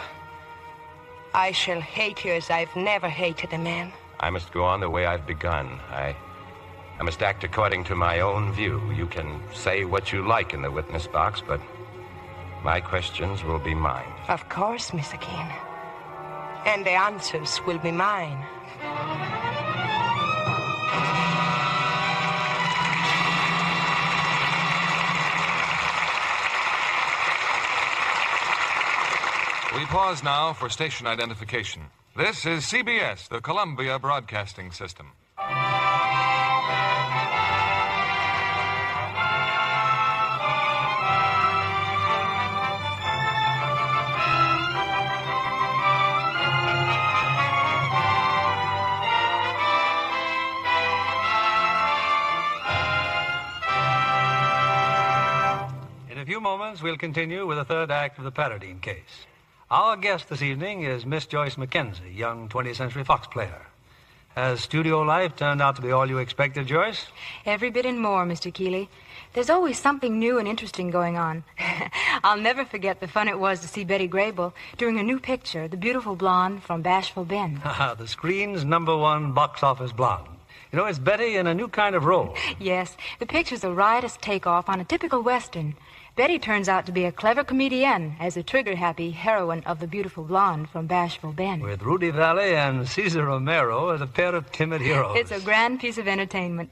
Speaker 4: I shall hate you as I've never hated a man.
Speaker 16: I must go on the way I've begun. I must act according to my own view. You can say what you like in the witness box, but my questions will be mine.
Speaker 4: Of course, Mr. Keene. And the answers will be mine.
Speaker 7: We pause now for station identification. This is CBS, the Columbia Broadcasting System.
Speaker 14: In a few moments, we'll continue with the third act of the Paradine case. Our guest this evening is Miss Joyce Mackenzie, young 20th Century Fox player. Has studio life turned out to be all you expected, Joyce?
Speaker 10: Every bit and more, Mr. Keeley. There's always something new and interesting going on. I'll never forget the fun it was to see Betty Grable doing her new picture, The Beautiful Blonde from Bashful Ben.
Speaker 14: The screen's #1 box office blonde. You know, it's Betty in a new kind of role.
Speaker 10: Yes, the picture's a riotous takeoff on a typical Western. Betty turns out to be a clever comedienne as the trigger-happy heroine of The Beautiful Blonde from Bashful Ben.
Speaker 14: With Rudy Valley and Cesar Romero as a pair of timid heroes.
Speaker 10: It's a grand piece of entertainment.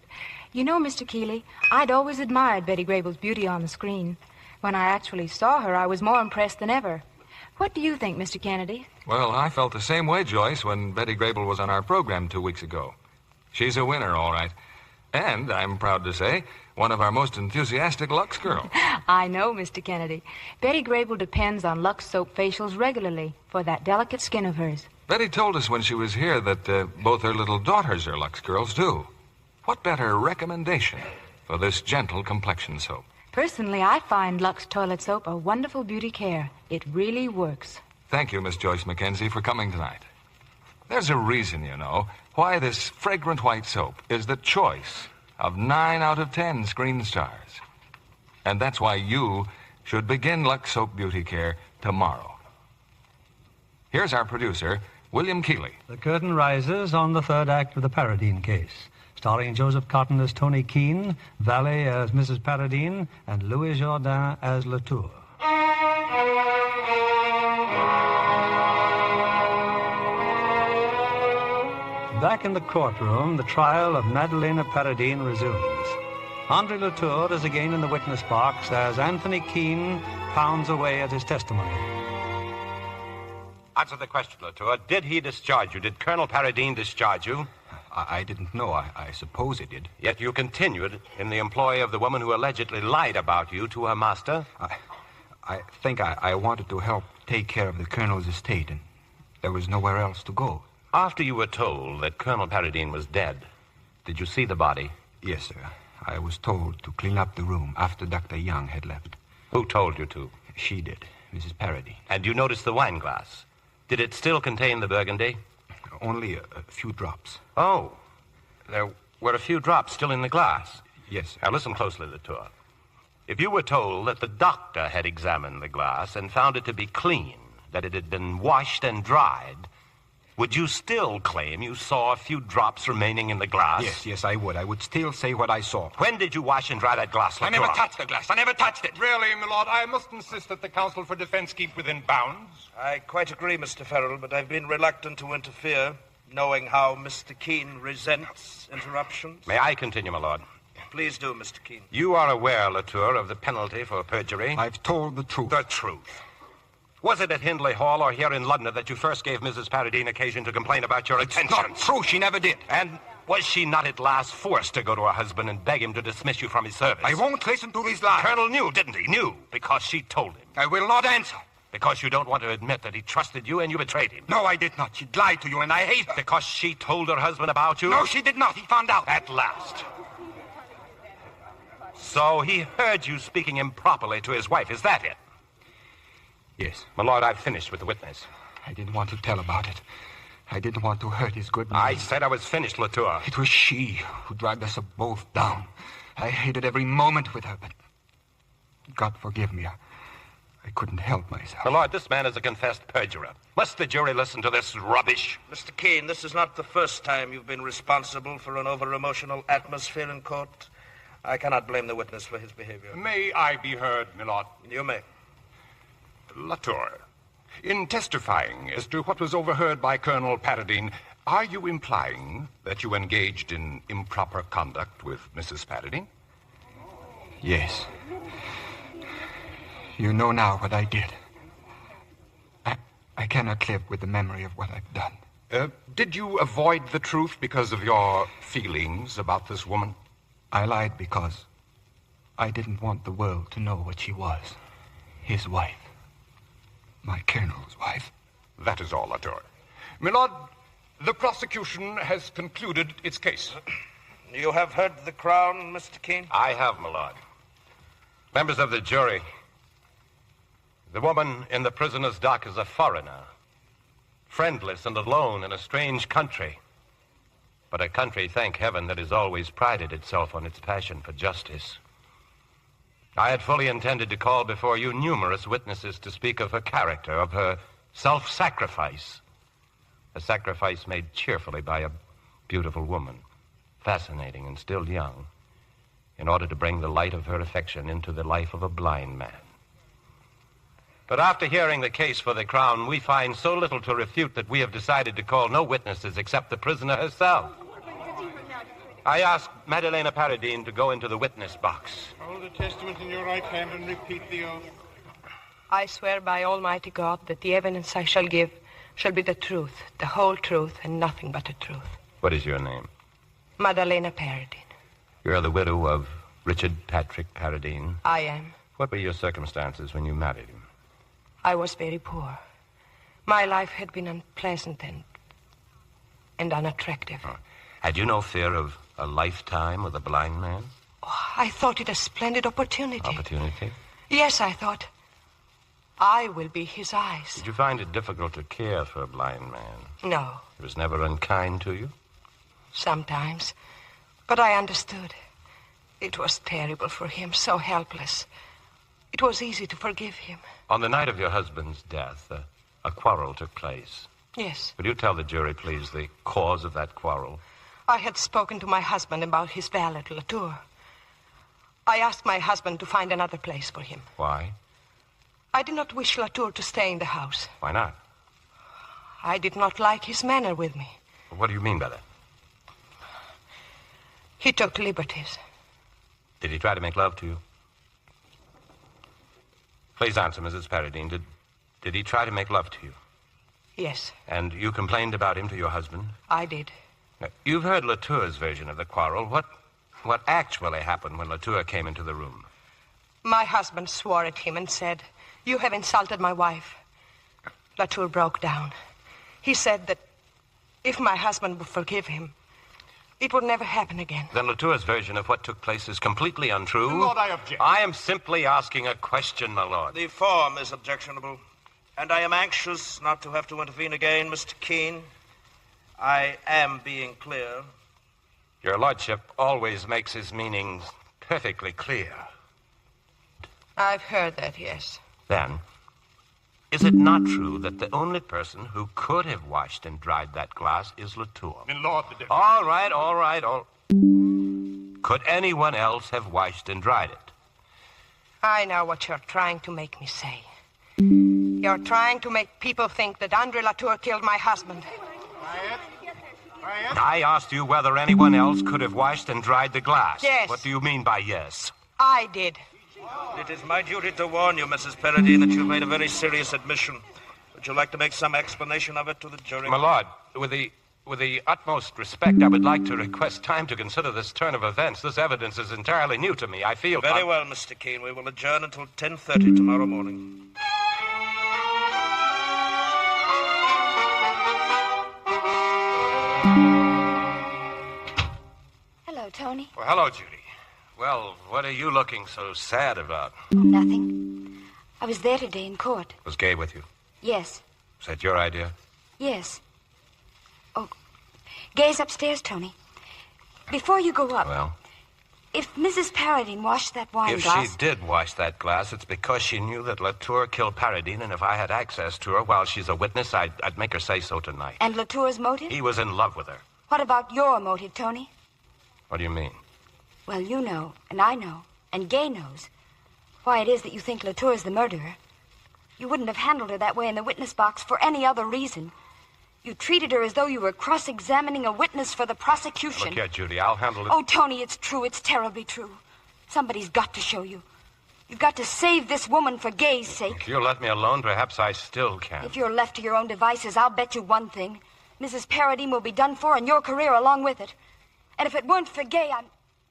Speaker 10: You know, Mr. Keeley, I'd always admired Betty Grable's beauty on the screen. When I actually saw her, I was more impressed than ever. What do you think, Mr. Kennedy?
Speaker 7: Well, I felt the same way, Joyce, when Betty Grable was on our program 2 weeks ago. She's a winner, all right. And, I'm proud to say, one of our most enthusiastic Lux girls.
Speaker 10: I know, Mr. Kennedy. Betty Grable depends on Lux soap facials regularly for that delicate skin of hers.
Speaker 7: Betty told us when she was here that both her little daughters are Lux girls, too. What better recommendation for this gentle complexion soap?
Speaker 10: Personally, I find Lux toilet soap a wonderful beauty care. It really works.
Speaker 7: Thank you, Miss Joyce Mackenzie, for coming tonight. There's a reason, you know, why this fragrant white soap is the choice of 9 out of 10 screen stars. And that's why you should begin Lux Soap Beauty Care tomorrow. Here's our producer, William Keeley.
Speaker 14: The curtain rises on the third act of the Paradine case, starring Joseph Cotton as Tony Keene, Valley as Mrs. Paradine, and Louis Jourdain as Latour. Back in the courtroom, the trial of Madalena Paradine resumes. Andre Latour is again in the witness box as Anthony Keene pounds away at his testimony.
Speaker 16: Answer the question, Latour. Did he discharge you? Did Colonel Paradine discharge you?
Speaker 3: I didn't know. I suppose he did.
Speaker 16: Yet you continued in the employ of the woman who allegedly lied about you to her master?
Speaker 3: I think I wanted to help take care of the Colonel's estate, and there was nowhere else to go.
Speaker 16: After you were told that Colonel Paradine was dead, did you see the body?
Speaker 3: Yes, sir. I was told to clean up the room after Dr. Young had left.
Speaker 16: Who told you to?
Speaker 3: She did, Mrs. Paradine.
Speaker 16: And you noticed the wine glass. Did it still contain the Burgundy?
Speaker 3: Only a few drops.
Speaker 16: Oh, there were a few drops still in the glass.
Speaker 3: Yes, sir.
Speaker 16: Now listen closely, Latour. If you were told that the doctor had examined the glass and found it to be clean, that it had been washed and dried, would you still claim you saw a few drops remaining in the glass?
Speaker 3: Yes, I would. I would still say what I saw.
Speaker 16: When did you wash and dry that glass, Latour?
Speaker 17: I never touched the glass. I never touched it. Really, my lord, I must insist that the counsel for defense keep within bounds.
Speaker 5: I quite agree, Mr. Farrell, but I've been reluctant to interfere, knowing how Mr. Keene resents interruptions.
Speaker 16: May I continue, my lord?
Speaker 5: Please do, Mr. Keene.
Speaker 16: You are aware, Latour, of the penalty for perjury?
Speaker 3: I've told the truth.
Speaker 16: The truth. Was it at Hindley Hall or here in London that you first gave Mrs. Paradine occasion to complain about your attentions?
Speaker 3: Not true. She never did.
Speaker 16: And was she not at last forced to go to her husband and beg him to dismiss you from his service?
Speaker 3: I won't listen to these lies.
Speaker 16: Colonel knew, didn't he? Knew, because she told him.
Speaker 3: I will not answer.
Speaker 16: Because you don't want to admit that he trusted you and you betrayed him.
Speaker 3: No, I did not. She lied to you, and I hate her.
Speaker 16: Because she told her husband about you?
Speaker 3: No, she did not. He found out.
Speaker 16: At last. So he heard you speaking improperly to his wife. Is that it?
Speaker 3: Yes.
Speaker 16: My lord, I've finished with the witness.
Speaker 3: I didn't want to tell about it. I didn't want to hurt his good name.
Speaker 16: I said I was finished, Latour.
Speaker 3: It was she who dragged us both down. I hated every moment with her, but God forgive me. I couldn't help myself.
Speaker 16: My lord, this man is a confessed perjurer. Must the jury listen to this rubbish?
Speaker 5: Mr. Keene, this is not the first time you've been responsible for an over-emotional atmosphere in court. I cannot blame the witness for his behavior.
Speaker 17: May I be heard, my lord?
Speaker 5: You may.
Speaker 17: Latour, in testifying as to what was overheard by Colonel Paradine, are you implying that you engaged in improper conduct with Mrs. Paradine?
Speaker 3: Yes. You know now what I did. I cannot live with the memory of what I've done.
Speaker 17: Did you avoid the truth because of your feelings about this woman?
Speaker 3: I lied because I didn't want the world to know what she was. His wife. My colonel's wife.
Speaker 17: That is all, Latour. My lord, the prosecution has concluded its case.
Speaker 5: You have heard the Crown, Mr. Keene?
Speaker 16: I have, my lord. Members of the jury, the woman in the prisoner's dock is a foreigner, friendless and alone in a strange country. But a country, thank heaven, that has always prided itself on its passion for justice. I had fully intended to call before you numerous witnesses to speak of her character, of her self-sacrifice. A sacrifice made cheerfully by a beautiful woman, fascinating and still young, in order to bring the light of her affection into the life of a blind man. But after hearing the case for the Crown, we find so little to refute that we have decided to call no witnesses except the prisoner herself. I ask Madalena Paradine to go into the witness box.
Speaker 2: Hold the testament in your right hand and repeat the oath.
Speaker 4: I swear by Almighty God that the evidence I shall give shall be the truth, the whole truth, and nothing but the truth.
Speaker 16: What is your name?
Speaker 4: Madalena Paradine.
Speaker 16: You are the widow of Richard Patrick Paradine.
Speaker 4: I am.
Speaker 16: What were your circumstances when you married him?
Speaker 4: I was very poor. My life had been unpleasant and unattractive.
Speaker 16: Oh. Had you no fear of a lifetime with a blind man?
Speaker 4: Oh, I thought it a splendid opportunity.
Speaker 16: Opportunity?
Speaker 4: Yes, I thought. I will be his eyes.
Speaker 16: Did you find it difficult to care for a blind man?
Speaker 4: No.
Speaker 16: He was never unkind to you?
Speaker 4: Sometimes. But I understood. It was terrible for him, so helpless. It was easy to forgive him.
Speaker 16: On the night of your husband's death, a quarrel took place.
Speaker 4: Yes.
Speaker 16: Would you tell the jury, please, the cause of that quarrel?
Speaker 4: I had spoken to my husband about his valet, Latour. I asked my husband to find another place for him.
Speaker 16: Why?
Speaker 4: I did not wish Latour to stay in the house.
Speaker 16: Why not?
Speaker 4: I did not like his manner with me.
Speaker 16: What do you mean by that?
Speaker 4: He took liberties.
Speaker 16: Did he try to make love to you? Please answer, Mrs. Paradine. Did he try to make love to you?
Speaker 4: Yes.
Speaker 16: And you complained about him to your husband?
Speaker 4: I did.
Speaker 16: Now, you've heard Latour's version of the quarrel. What actually happened when Latour came into the room?
Speaker 4: My husband swore at him and said, "You have insulted my wife." Latour broke down. He said that if my husband would forgive him, it would never happen again.
Speaker 16: Then Latour's version of what took place is completely untrue?
Speaker 2: My lord, I object.
Speaker 16: I am simply asking a question, my lord.
Speaker 5: The form is objectionable, and I am anxious not to have to intervene again, Mr. Keene. I am being clear.
Speaker 16: Your lordship always makes his meanings perfectly clear.
Speaker 4: I've heard that, yes.
Speaker 16: Then, is it not true that the only person who could have washed and dried that glass is Latour?
Speaker 2: My lord, the difference.
Speaker 16: All right. Could anyone else have washed and dried it?
Speaker 4: I know what you're trying to make me say. You're trying to make people think that Andre Latour killed my husband.
Speaker 2: Quiet.
Speaker 16: I asked you whether anyone else could have washed and dried the glass.
Speaker 4: Yes.
Speaker 16: What do you mean by yes?
Speaker 4: I did.
Speaker 5: It is my duty to warn you, Mrs. Paradine, that you've made a very serious admission. Would you like to make some explanation of it to the jury?
Speaker 16: My lord, with the utmost respect, I would like to request time to consider this turn of events. This evidence is entirely new to me. I feel...
Speaker 5: Very well, Mr. Keene. We will adjourn until 10:30 tomorrow morning.
Speaker 9: Hello, Tony.
Speaker 16: Well, hello, Judy. Well, what are you looking so sad about?
Speaker 9: Oh, nothing. I was there today in court.
Speaker 16: Was Gay with you?
Speaker 9: Yes.
Speaker 16: Was that your idea?
Speaker 9: Yes. Oh, Gay's upstairs, Tony. Before you go up...
Speaker 16: Well?
Speaker 9: If Mrs. Paradine washed that wine
Speaker 16: If
Speaker 9: glass...
Speaker 16: she did wash that glass, it's because she knew that Latour killed Paradine, and if I had access to her while she's a witness, I'd make her say so tonight.
Speaker 9: And Latour's motive?
Speaker 16: He was in love with her.
Speaker 9: What about your motive, Tony?
Speaker 16: What do you mean?
Speaker 9: Well, you know, and I know, and Gay knows why it is that you think Latour's the murderer. You wouldn't have handled her that way in the witness box for any other reason. You treated her as though you were cross-examining a witness for the prosecution.
Speaker 16: Look here, Judy, I'll handle it.
Speaker 9: Oh, Tony, it's true. It's terribly true. Somebody's got to show you. You've got to save this woman for Gay's sake.
Speaker 16: If you'll let me alone, perhaps I still can.
Speaker 9: If you're left to your own devices, I'll bet you one thing. Mrs. Paradine will be done for, and your career along with it. And if it weren't for Gay,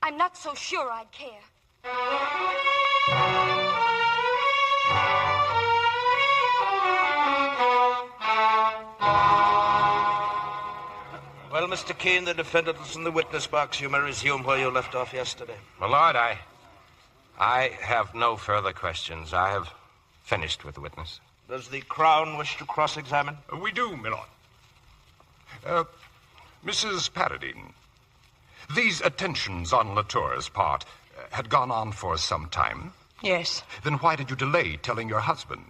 Speaker 9: I'm not so sure I'd care.
Speaker 5: Well, Mr. Keene, the defendant is in the witness box. You may resume where you left off yesterday.
Speaker 16: My lord, I have no further questions. I have finished with the witness.
Speaker 5: Does the Crown wish to cross-examine?
Speaker 17: We do, my lord. Mrs. Paradine, these attentions on Latour's part had gone on for some time.
Speaker 4: Yes.
Speaker 17: Then why did you delay telling your husband?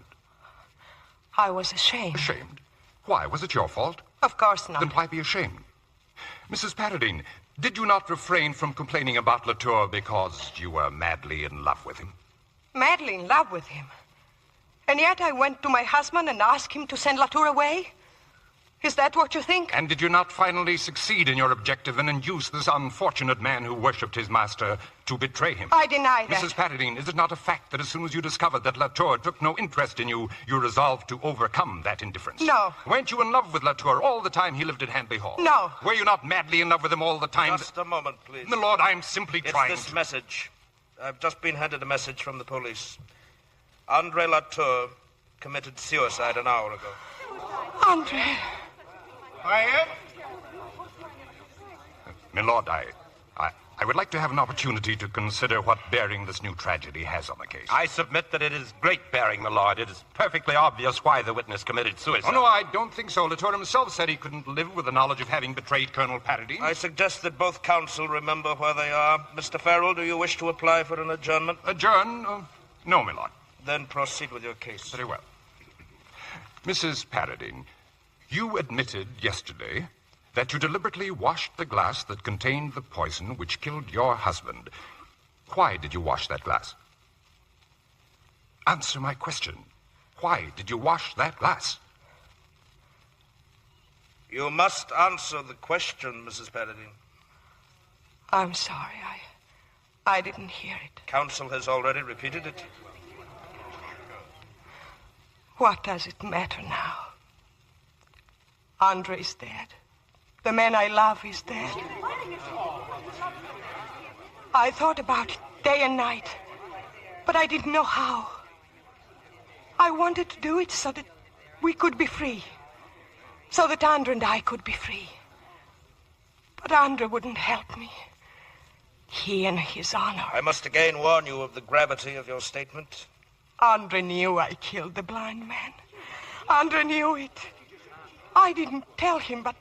Speaker 4: I was ashamed.
Speaker 17: Ashamed? Why? Was it your fault?
Speaker 4: Of course not.
Speaker 17: Then why be ashamed? Mrs. Paradine, did you not refrain from complaining about Latour because you were madly in love with him?
Speaker 4: Madly in love with him? And yet I went to my husband and asked him to send Latour away? Is that what you think?
Speaker 17: And did you not finally succeed in your objective and induce this unfortunate man who worshipped his master to betray him?
Speaker 4: I deny that.
Speaker 17: Mrs. Paradine, is it not a fact that as soon as you discovered that Latour took no interest in you, you resolved to overcome that indifference?
Speaker 4: No.
Speaker 17: Weren't you in love with Latour all the time he lived at Handley Hall?
Speaker 4: No.
Speaker 17: Were you not madly in love with him all the time?
Speaker 5: Just a moment, please.
Speaker 17: My lord, I'm simply trying
Speaker 5: It's this message. I've just been handed a message from the police. Andre Latour committed suicide an hour ago.
Speaker 4: Andre...
Speaker 2: Quiet.
Speaker 17: My lord, I would like to have an opportunity to consider what bearing this new tragedy has on the case.
Speaker 16: I submit that it is great bearing, my lord. It is perfectly obvious why the witness committed suicide.
Speaker 17: Oh, no, I don't think so. Latour himself said he couldn't live with the knowledge of having betrayed Colonel Paradine.
Speaker 5: I suggest that both counsel remember where they are. Mr. Farrell, do you wish to apply for an adjournment?
Speaker 17: Adjourn? No, my lord.
Speaker 5: Then proceed with your case.
Speaker 17: Very well. Mrs. Paradine, you admitted yesterday that you deliberately washed the glass that contained the poison which killed your husband. Why did you wash that glass? Answer my question. Why did you wash that glass?
Speaker 5: You must answer the question, Mrs. Paradine.
Speaker 4: I'm sorry. I didn't hear it.
Speaker 5: Counsel has already repeated it.
Speaker 4: What does it matter now? Andre is dead. The man I love is dead. I thought about it day and night, but I didn't know how. I wanted to do it so that we could be free, so that Andre and I could be free. But Andre wouldn't help me. He and his honor.
Speaker 5: I must again warn you of the gravity of your statement.
Speaker 4: Andre knew I killed the blind man. Andre knew it. I didn't tell him, but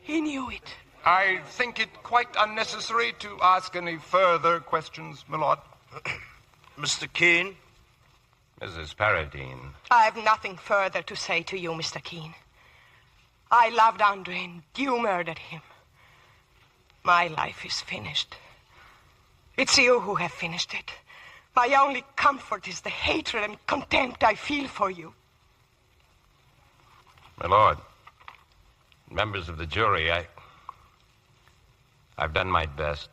Speaker 4: he knew it.
Speaker 17: I think it quite unnecessary to ask any further questions, my lord.
Speaker 5: Mr. Keene?
Speaker 16: Mrs. Paradine.
Speaker 4: I have nothing further to say to you, Mr. Keene. I loved Andre, and you murdered him. My life is finished. It's you who have finished it. My only comfort is the hatred and contempt I feel for you.
Speaker 16: My lord, members of the jury, I've done my best.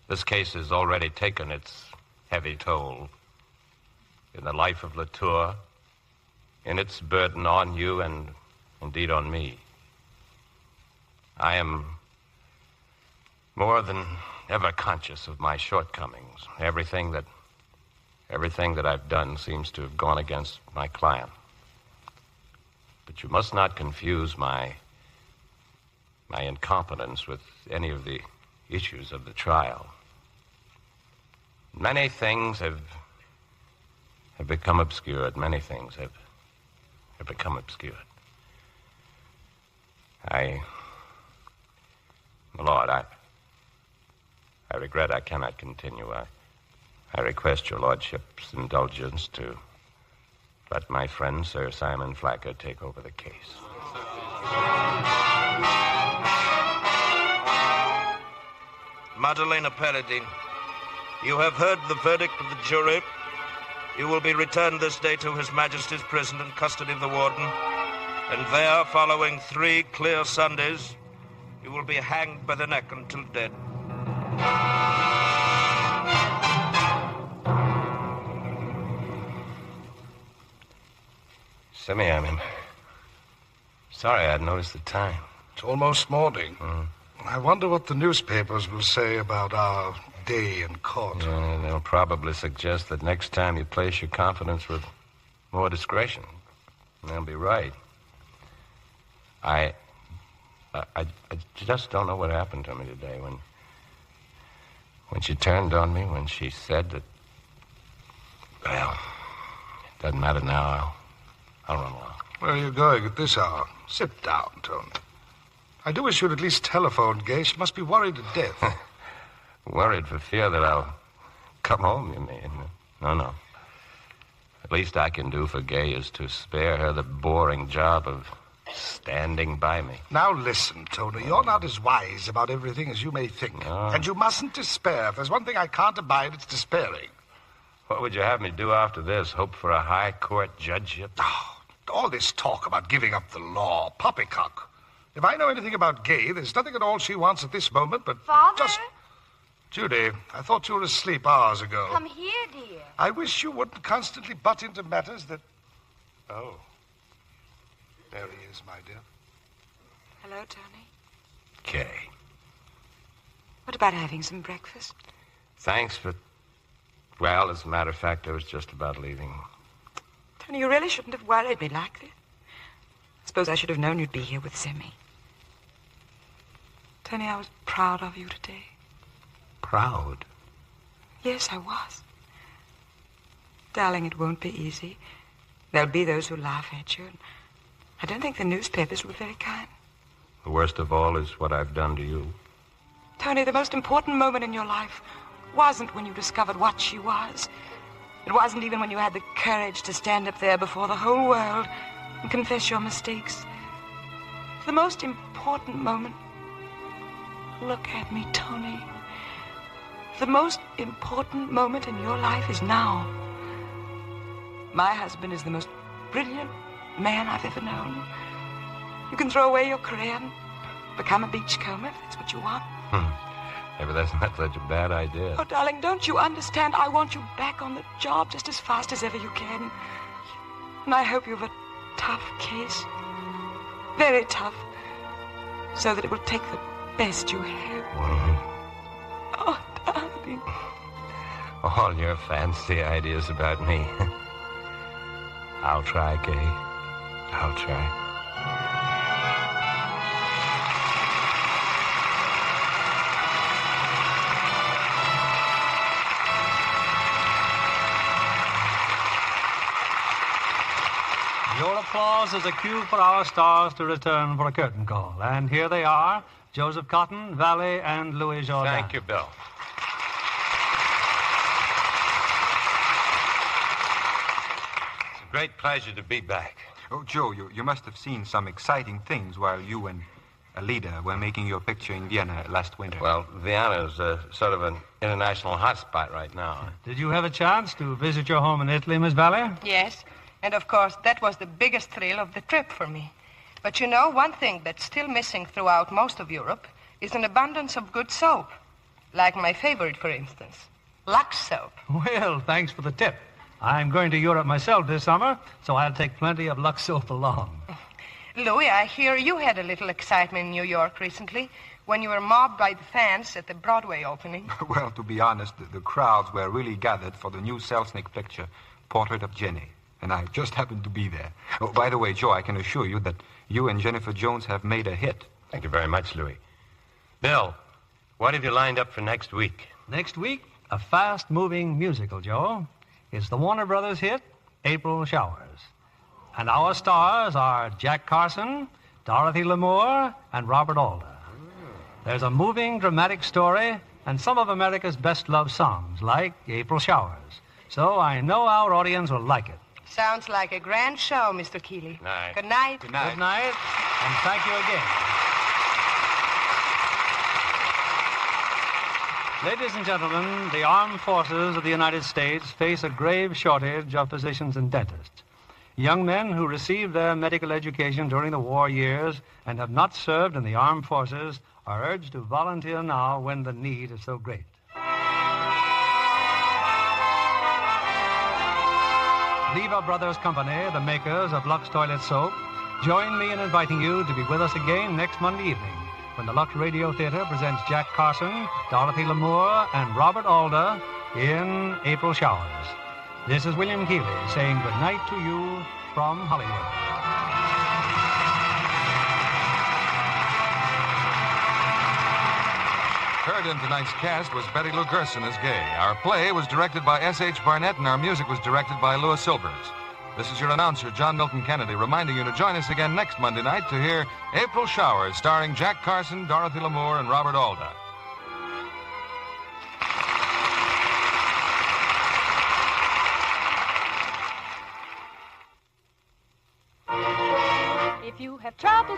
Speaker 16: This case has already taken its heavy toll in the life of Latour, in its burden on you and indeed on me. I am more than ever conscious of my shortcomings. Everything that I've done seems to have gone against my client. But you must not confuse my incompetence with any of the issues of the trial. Many things have become obscured. Many things have become obscured. My lord, I regret I cannot continue. I request your lordship's indulgence to let my friend, Sir Simon Flacker, take over the case.
Speaker 5: Madalena Paradine, you have heard the verdict of the jury. You will be returned this day to His Majesty's prison in custody of the warden, and there, following 3 clear Sundays, you will be hanged by the neck until dead.
Speaker 16: Simmy, I'm sorry I had noticed the time.
Speaker 15: It's almost morning. I wonder what the newspapers will say about our day in court.
Speaker 16: Yeah, they'll probably suggest that next time you place your confidence with more discretion. They'll be right. I just don't know what happened to me today when she turned on me, when she said that, well, it doesn't matter now. I'll run along.
Speaker 15: Where are you going at this hour? Sit down, Tony. I do wish you'd at least telephone Gay. She must be worried to death.
Speaker 16: Worried for fear that I'll come home, you mean? No. At least I can do for Gay is to spare her the boring job of standing by me.
Speaker 15: Now listen, Tony, you're not as wise about everything as you may think.
Speaker 16: No.
Speaker 15: And you mustn't despair. If there's one thing I can't abide, it's despairing.
Speaker 16: What would you have me do after this? Hope for a high court judgeship?
Speaker 15: Oh, all this talk about giving up the law, poppycock. If I know anything about Gay, there's nothing at all she wants at this moment but
Speaker 9: Father?
Speaker 15: just... Judy, I thought you were asleep hours ago.
Speaker 9: Come here, dear.
Speaker 15: I wish you wouldn't constantly butt into matters that... Oh. There he is, my dear.
Speaker 6: Hello, Tony.
Speaker 16: Kay.
Speaker 6: What about having some breakfast?
Speaker 16: Thanks, but... Well, as a matter of fact, I was just about leaving.
Speaker 6: Tony, you really shouldn't have worried me like this. I suppose I should have known you'd be here with Simmy. Tony, I was proud of you today.
Speaker 16: Proud?
Speaker 6: Yes, I was. Darling, it won't be easy. There'll be those who laugh at you. And I don't think the newspapers were very kind.
Speaker 16: The worst of all is what I've done to you.
Speaker 6: Tony, the most important moment in your life wasn't when you discovered what she was. It wasn't even when you had the courage to stand up there before the whole world and confess your mistakes. The most important moment... Look at me, Tony. The most important moment in your life is now. My husband is the most brilliant man I've ever known. You can throw away your career and become a beachcomber if that's what you want.
Speaker 16: Maybe that's not such a bad idea.
Speaker 6: Oh, darling, don't you understand? I want you back on the job just as fast as ever you can. And I hope you have a tough case. Very tough. So that it will take the best you have. Oh, darling.
Speaker 16: All your fancy ideas about me. I'll try, Kay. I'll try.
Speaker 14: Your applause is a cue for our stars to return for a curtain call. And here they are, Joseph Cotton, Valley, and Louis Jordan.
Speaker 16: Thank you, Bill. It's a great pleasure to be back.
Speaker 3: Oh, Joe, you must have seen some exciting things while you and Alida were making your picture in Vienna last winter.
Speaker 16: Well, Vienna's sort of an international hotspot right now.
Speaker 14: Did you have a chance to visit your home in Italy, Miss Valley?
Speaker 4: Yes, and of course, that was the biggest thrill of the trip for me. But you know, one thing that's still missing throughout most of Europe is an abundance of good soap. Like my favorite, for instance, Lux soap.
Speaker 14: Well, thanks for the tip. I'm going to Europe myself this summer, so I'll take plenty of Lux soap along.
Speaker 4: Louis, I hear you had a little excitement in New York recently when you were mobbed by the fans at the Broadway opening.
Speaker 3: Well, to be honest, the crowds were really gathered for the new Selznick picture, Portrait of Jenny. And I just happened to be there. Oh, by the way, Joe, I can assure you that you and Jennifer Jones have made a hit.
Speaker 16: Thank you very much, Louis. Bill, what have you lined up for next week?
Speaker 14: Next week, a fast-moving musical, Joe. It's the Warner Brothers hit, April Showers. And our stars are Jack Carson, Dorothy Lamour, and Robert Alda. There's a moving, dramatic story and some of America's best-loved songs, like April Showers. So I know our audience will like it.
Speaker 4: Sounds like a grand show, Mr. Keeley.
Speaker 16: Night.
Speaker 4: Good night.
Speaker 14: Good night. Good night, and thank you again. Ladies and gentlemen, the armed forces of the United States face a grave shortage of physicians and dentists. Young men who received their medical education during the war years and have not served in the armed forces are urged to volunteer now when the need is so great. Lever Brothers Company, the makers of Lux Toilet Soap, join me in inviting you to be with us again next Monday evening when the Lux Radio Theater presents Jack Carson, Dorothy Lamour, and Robert Alder in April Showers. This is William Keeley saying good night to you from Hollywood.
Speaker 7: Heard in tonight's cast was Betty Lou Gerson as Gay. Our play was directed by S.H. Barnett, and our music was directed by Louis Silvers. This is your announcer, John Milton Kennedy, reminding you to join us again next Monday night to hear April Showers, starring Jack Carson, Dorothy Lamour, and Robert Alder.
Speaker 13: If you have trouble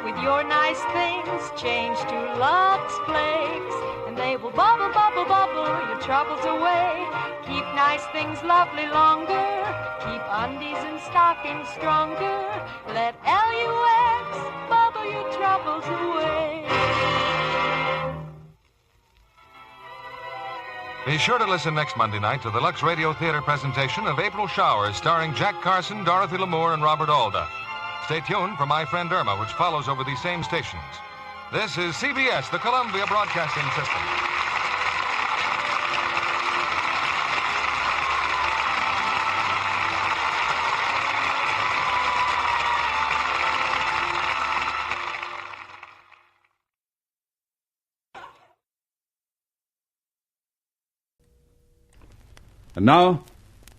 Speaker 13: with your nice things, change to Lux Flakes, and they will bubble your troubles away. Keep nice things lovely longer, keep undies and stockings stronger. Let Lux bubble your troubles away.
Speaker 7: Be sure to listen next Monday night to the Lux Radio Theater presentation of April Showers, starring Jack Carson, Dorothy Lamour, and Robert Alder. Stay tuned for My Friend Irma, which follows over these same stations. This is CBS, the Columbia Broadcasting System.
Speaker 18: And now,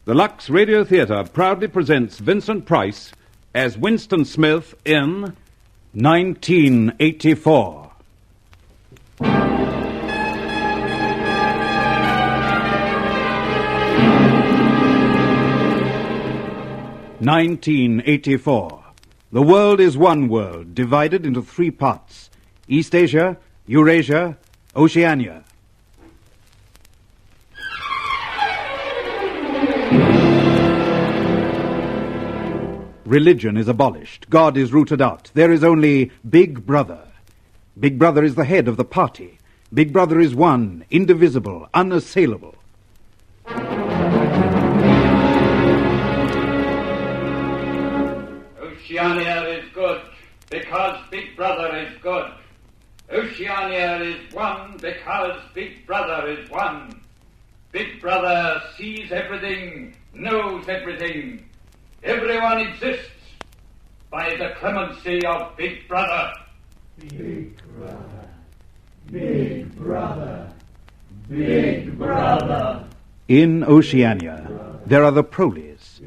Speaker 18: the Lux Radio Theater proudly presents Vincent Price as Winston Smith in 1984. "1984. The world is one world, divided into three parts: East Asia, Eurasia, Oceania. Religion is abolished. God is rooted out. There is only Big Brother. Big Brother is the head of the party. Big Brother is one, indivisible, unassailable.
Speaker 19: Oceania is good because Big Brother is good. Oceania is one because Big Brother is one. Big Brother sees everything, knows everything. Everyone exists by the clemency of Big Brother.
Speaker 22: Big Brother, Big Brother, Big Brother.
Speaker 18: In Oceania, there are the proles.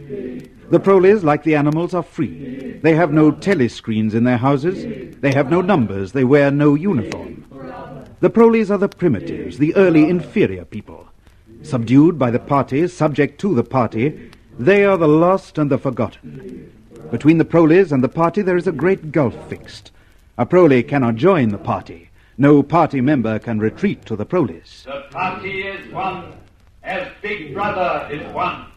Speaker 18: The proles, like the animals, are free. They have no telescreens in their houses. They have no numbers. They wear no uniform. The proles are the primitives, the early inferior people. Subdued by the party, subject to the party, they are the lost and the forgotten. Between the proles and the party there is a great gulf fixed. A prole cannot join the party. No party member can retreat to the proles.
Speaker 19: The party is one as Big Brother is one.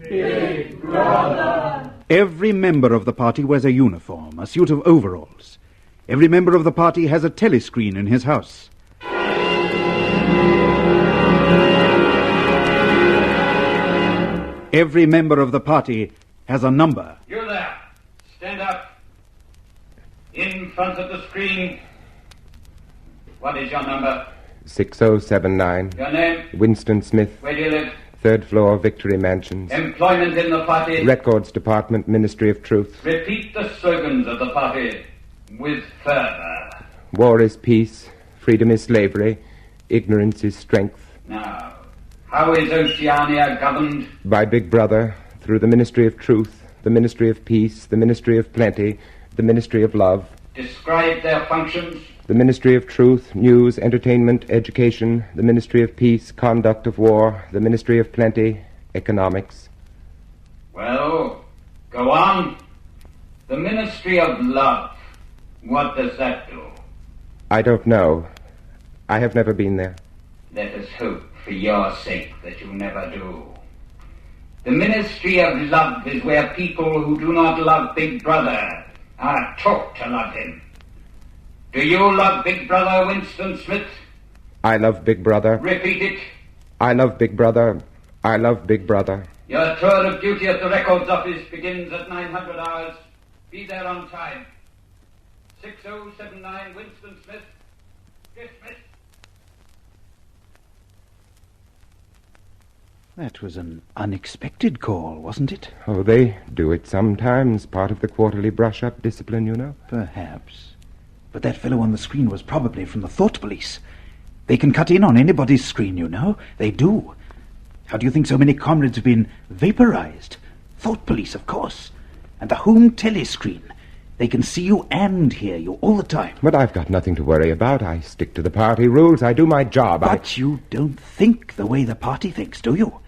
Speaker 22: Big Brother.
Speaker 18: Every member of the party wears a uniform, a suit of overalls. Every member of the party has a telescreen in his house. Every member of the party has a number.
Speaker 19: You there, stand up. In front of the screen. What is your number?
Speaker 25: 6079.
Speaker 19: Your name?
Speaker 25: Winston Smith.
Speaker 19: Where do you live?
Speaker 25: 3rd floor, Victory Mansions.
Speaker 19: Employment in the party?
Speaker 25: Records Department, Ministry of Truth.
Speaker 19: Repeat the slogans of the party with fervor.
Speaker 25: War is peace. Freedom is slavery. Ignorance is strength.
Speaker 19: Now, how is Oceania governed?
Speaker 25: By Big Brother, through the Ministry of Truth, the Ministry of Peace, the Ministry of Plenty, the Ministry of Love.
Speaker 19: Describe their functions.
Speaker 25: The Ministry of Truth, News, Entertainment, Education, the Ministry of Peace, Conduct of War, the Ministry of Plenty, Economics.
Speaker 19: Well, go on. The Ministry of Love. What does that do?
Speaker 25: I don't know. I have never been there.
Speaker 19: Let us hope for your sake that you never do. The Ministry of Love is where people who do not love Big Brother are taught to love him. Do you love Big Brother, Winston Smith?
Speaker 25: I love Big Brother.
Speaker 19: Repeat it.
Speaker 25: I love Big Brother. I love Big Brother.
Speaker 19: Your tour of duty at the Records Office begins at 900 hours. Be there on time. 6079 Winston Smith. Dismissed.
Speaker 18: That was an unexpected call, wasn't it?
Speaker 25: Oh, they do it sometimes. Part of the quarterly brush-up discipline, you know.
Speaker 18: Perhaps. But that fellow on the screen was probably from the Thought Police. They can cut in on anybody's screen, you know. They do. How do you think so many comrades have been vaporized? Thought Police, of course. And the home telescreen. They can see you and hear you all the time.
Speaker 25: But I've got nothing to worry about. I stick to the party rules. I do my job.
Speaker 18: But you don't think the way the party thinks, do you?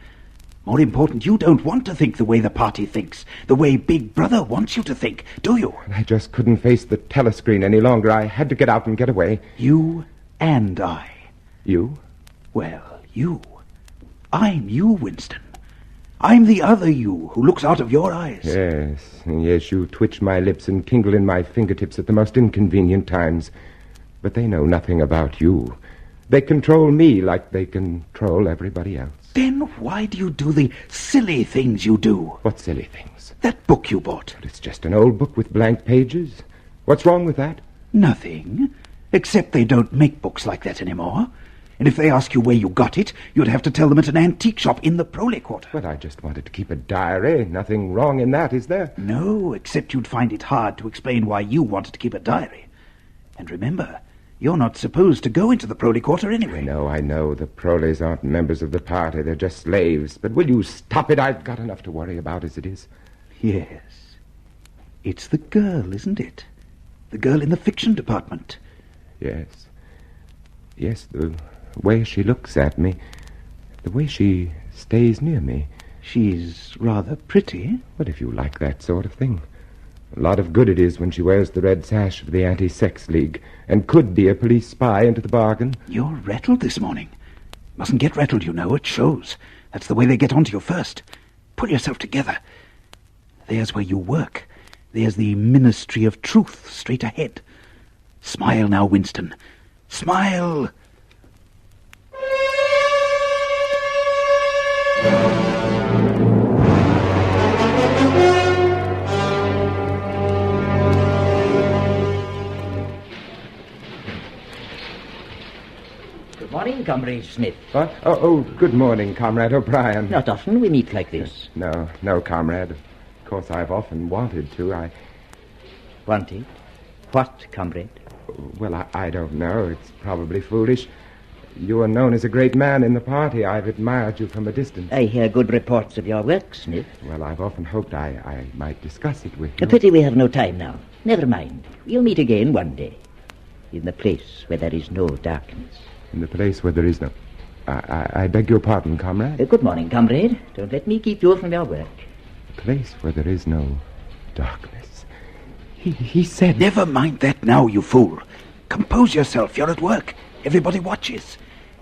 Speaker 18: More important, you don't want to think the way the party thinks, the way Big Brother wants you to think, do you?
Speaker 25: I just couldn't face the telescreen any longer. I had to get out and get away.
Speaker 18: You and I.
Speaker 25: You?
Speaker 18: Well, you. I'm you, Winston. I'm the other you who looks out of your eyes.
Speaker 25: Yes, you twitch my lips and tingle in my fingertips at the most inconvenient times. But they know nothing about you. They control me like they control everybody else.
Speaker 18: Then why do you do the silly things you do?
Speaker 25: What silly things?
Speaker 18: That book you bought.
Speaker 25: But it's just an old book with blank pages. What's wrong with that?
Speaker 18: Nothing. Except they don't make books like that anymore. And if they ask you where you got it, you'd have to tell them at an antique shop in the Proley Quarter.
Speaker 25: But I just wanted to keep a diary. Nothing wrong in that, is there?
Speaker 18: No, except you'd find it hard to explain why you wanted to keep a diary. And remember, you're not supposed to go into the Proley Quarter anyway.
Speaker 25: I know. The Proleys aren't members of the party. They're just slaves. But will you stop it? I've got enough to worry about as it is.
Speaker 18: Yes. It's the girl, isn't it? The girl in the fiction department.
Speaker 25: Yes. Yes, the way she looks at me. The way she stays near me.
Speaker 18: She's rather pretty.
Speaker 25: But if you like that sort of thing. A lot of good it is when she wears the red sash of the Anti-Sex League and could be a police spy into the bargain.
Speaker 18: You're rattled this morning. Mustn't get rattled, you know. It shows. That's the way they get onto you first. Pull yourself together. There's where you work. There's the Ministry of Truth straight ahead. Smile now, Winston. Smile.
Speaker 1: Good morning, Comrade Smith.
Speaker 25: What? Oh, good morning, Comrade O'Brien.
Speaker 1: Not often we meet like this.
Speaker 25: No, Comrade. Of course, I've often wanted to.
Speaker 1: Wanted? What, Comrade?
Speaker 25: Well, I don't know. It's probably foolish. You are known as a great man in the party. I've admired you from a distance.
Speaker 1: I hear good reports of your work, Smith.
Speaker 25: Well, I've often hoped I might discuss it with you.
Speaker 1: A pity we have no time now. Never mind. We'll meet again one day. In the place where there is no darkness.
Speaker 25: In the place where there is no... I beg your pardon, Comrade.
Speaker 1: Good morning, Comrade. Don't let me keep you from your work.
Speaker 25: A place where there is no darkness. He said...
Speaker 18: Never mind that now, you fool. Compose yourself. You're at work. Everybody watches.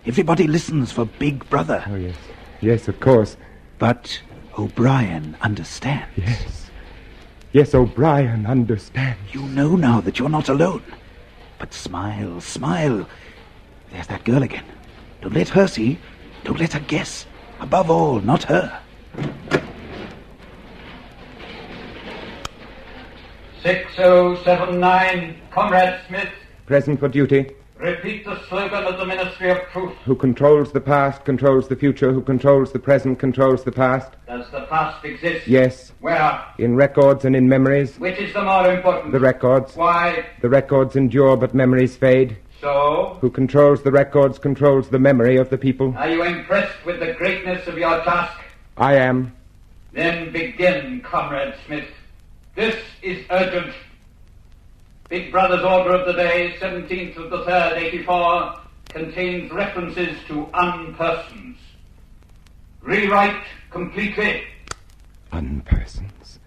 Speaker 18: Everybody listens for Big Brother.
Speaker 25: Oh, yes. Yes, of course.
Speaker 18: But O'Brien understands.
Speaker 25: Yes, O'Brien understands.
Speaker 18: You know now that you're not alone. But smile, smile. There's that girl again. Don't let her see. Don't let her guess. Above all, not her.
Speaker 19: 6079, Comrade Smith.
Speaker 25: Present for duty.
Speaker 19: Repeat the slogan of the Ministry of Truth.
Speaker 25: Who controls the past, controls the future. Who controls the present, controls the past.
Speaker 19: Does the past exist?
Speaker 25: Yes.
Speaker 19: Where?
Speaker 25: In records and in memories.
Speaker 19: Which is the more important?
Speaker 25: The records.
Speaker 19: Why?
Speaker 25: The records endure, but memories fade.
Speaker 19: So?
Speaker 25: Who controls the records, controls the memory of the people.
Speaker 19: Are you impressed with the greatness of your task?
Speaker 25: I am.
Speaker 19: Then begin, Comrade Smith. This is urgent. Big Brother's order of the day, 17th of the 3rd, 84, contains references to unpersons. Rewrite completely.
Speaker 25: Unpersons.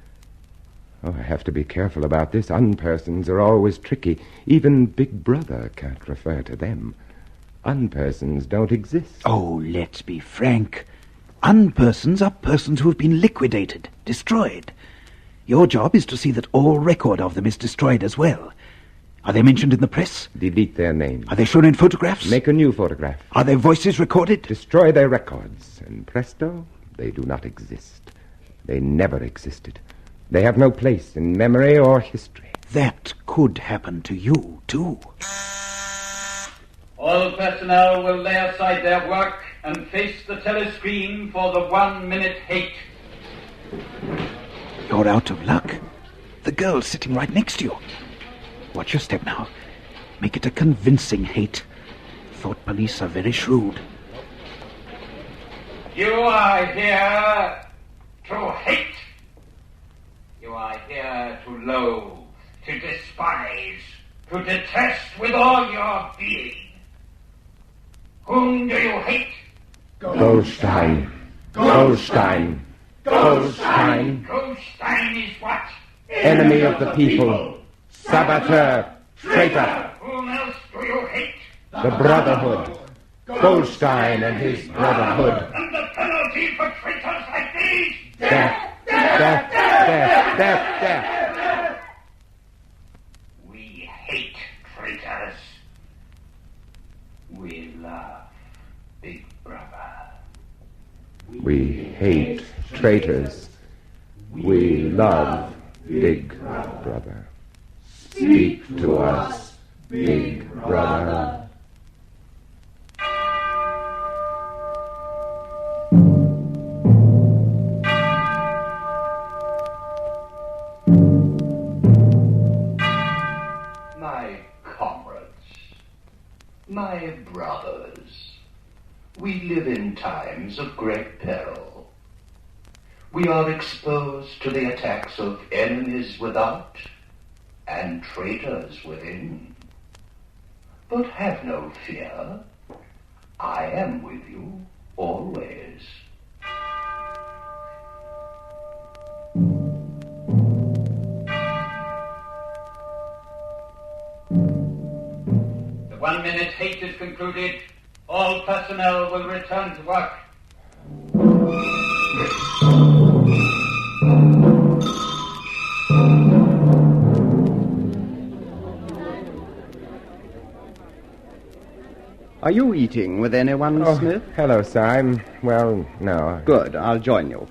Speaker 25: Oh, I have to be careful about this. Unpersons are always tricky. Even Big Brother can't refer to them. Unpersons don't exist.
Speaker 18: Oh, let's be frank. Unpersons are persons who have been liquidated, destroyed. Your job is to see that all record of them is destroyed as well. Are they mentioned in the press?
Speaker 25: Delete their names.
Speaker 18: Are they shown in photographs?
Speaker 25: Make a new photograph.
Speaker 18: Are their voices recorded?
Speaker 25: Destroy their records, and presto, they do not exist. They never existed. They have no place in memory or history.
Speaker 18: That could happen to you, too.
Speaker 19: All personnel will lay aside their work and face the telescreen for the 1-minute hate.
Speaker 18: You're out of luck. The girl's sitting right next to you. Watch your step now. Make it a convincing hate. Thought police are very shrewd.
Speaker 19: You are here to hate. You are here to loathe, to despise, to detest with all your being. Whom do you hate?
Speaker 25: Goldstein. Goldstein. Goldstein.
Speaker 19: Goldstein is what?
Speaker 25: Enemy of the people. Saboteur. Traitor.
Speaker 19: Whom else do you hate?
Speaker 25: The Brotherhood. Goldstein and his Brotherhood.
Speaker 19: And the penalty for traitors like these?
Speaker 25: Death. Death. Death. Death. Death.
Speaker 19: We hate traitors. We love Big Brother.
Speaker 25: We hate traitors. We love Big Brother. Speak to us, Big Brother.
Speaker 8: My comrades, my brothers, we live in times of great peril. We are exposed to the attacks of enemies without and traitors within. But have no fear. I am with you always.
Speaker 19: The 1-minute hate is concluded. All personnel will return to work.
Speaker 12: Are you eating with anyone, Smith?
Speaker 25: Hello, Sim. Well, no.
Speaker 12: Good, I'll join you.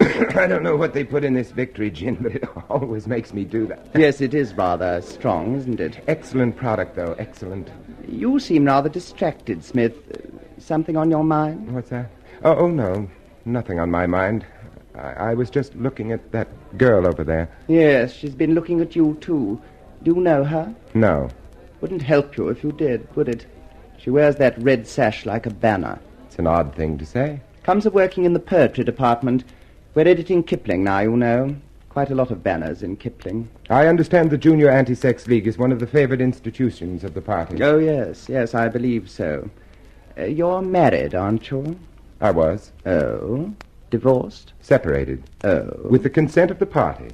Speaker 25: I don't know what they put in this victory gin, but it always makes me do that.
Speaker 12: Yes, it is rather strong, isn't it?
Speaker 25: Excellent product, though. Excellent.
Speaker 12: You seem rather distracted, Smith. Something on your mind?
Speaker 25: What's that? Oh, no. Nothing on my mind. I was just looking at that girl over there.
Speaker 12: Yes, she's been looking at you, too. Do you know her?
Speaker 25: No.
Speaker 12: Wouldn't help you if you did, would it? She wears that red sash like a banner.
Speaker 25: It's an odd thing to say.
Speaker 12: Comes of working in the poetry department. We're editing Kipling now, you know. Quite a lot of banners in Kipling.
Speaker 25: I understand the Junior Anti-Sex League is one of the favored institutions of the party.
Speaker 12: Oh, yes, I believe so. You're married, aren't you?
Speaker 25: I was.
Speaker 12: Oh? Divorced?
Speaker 25: Separated.
Speaker 12: Oh?
Speaker 25: With the consent of the party.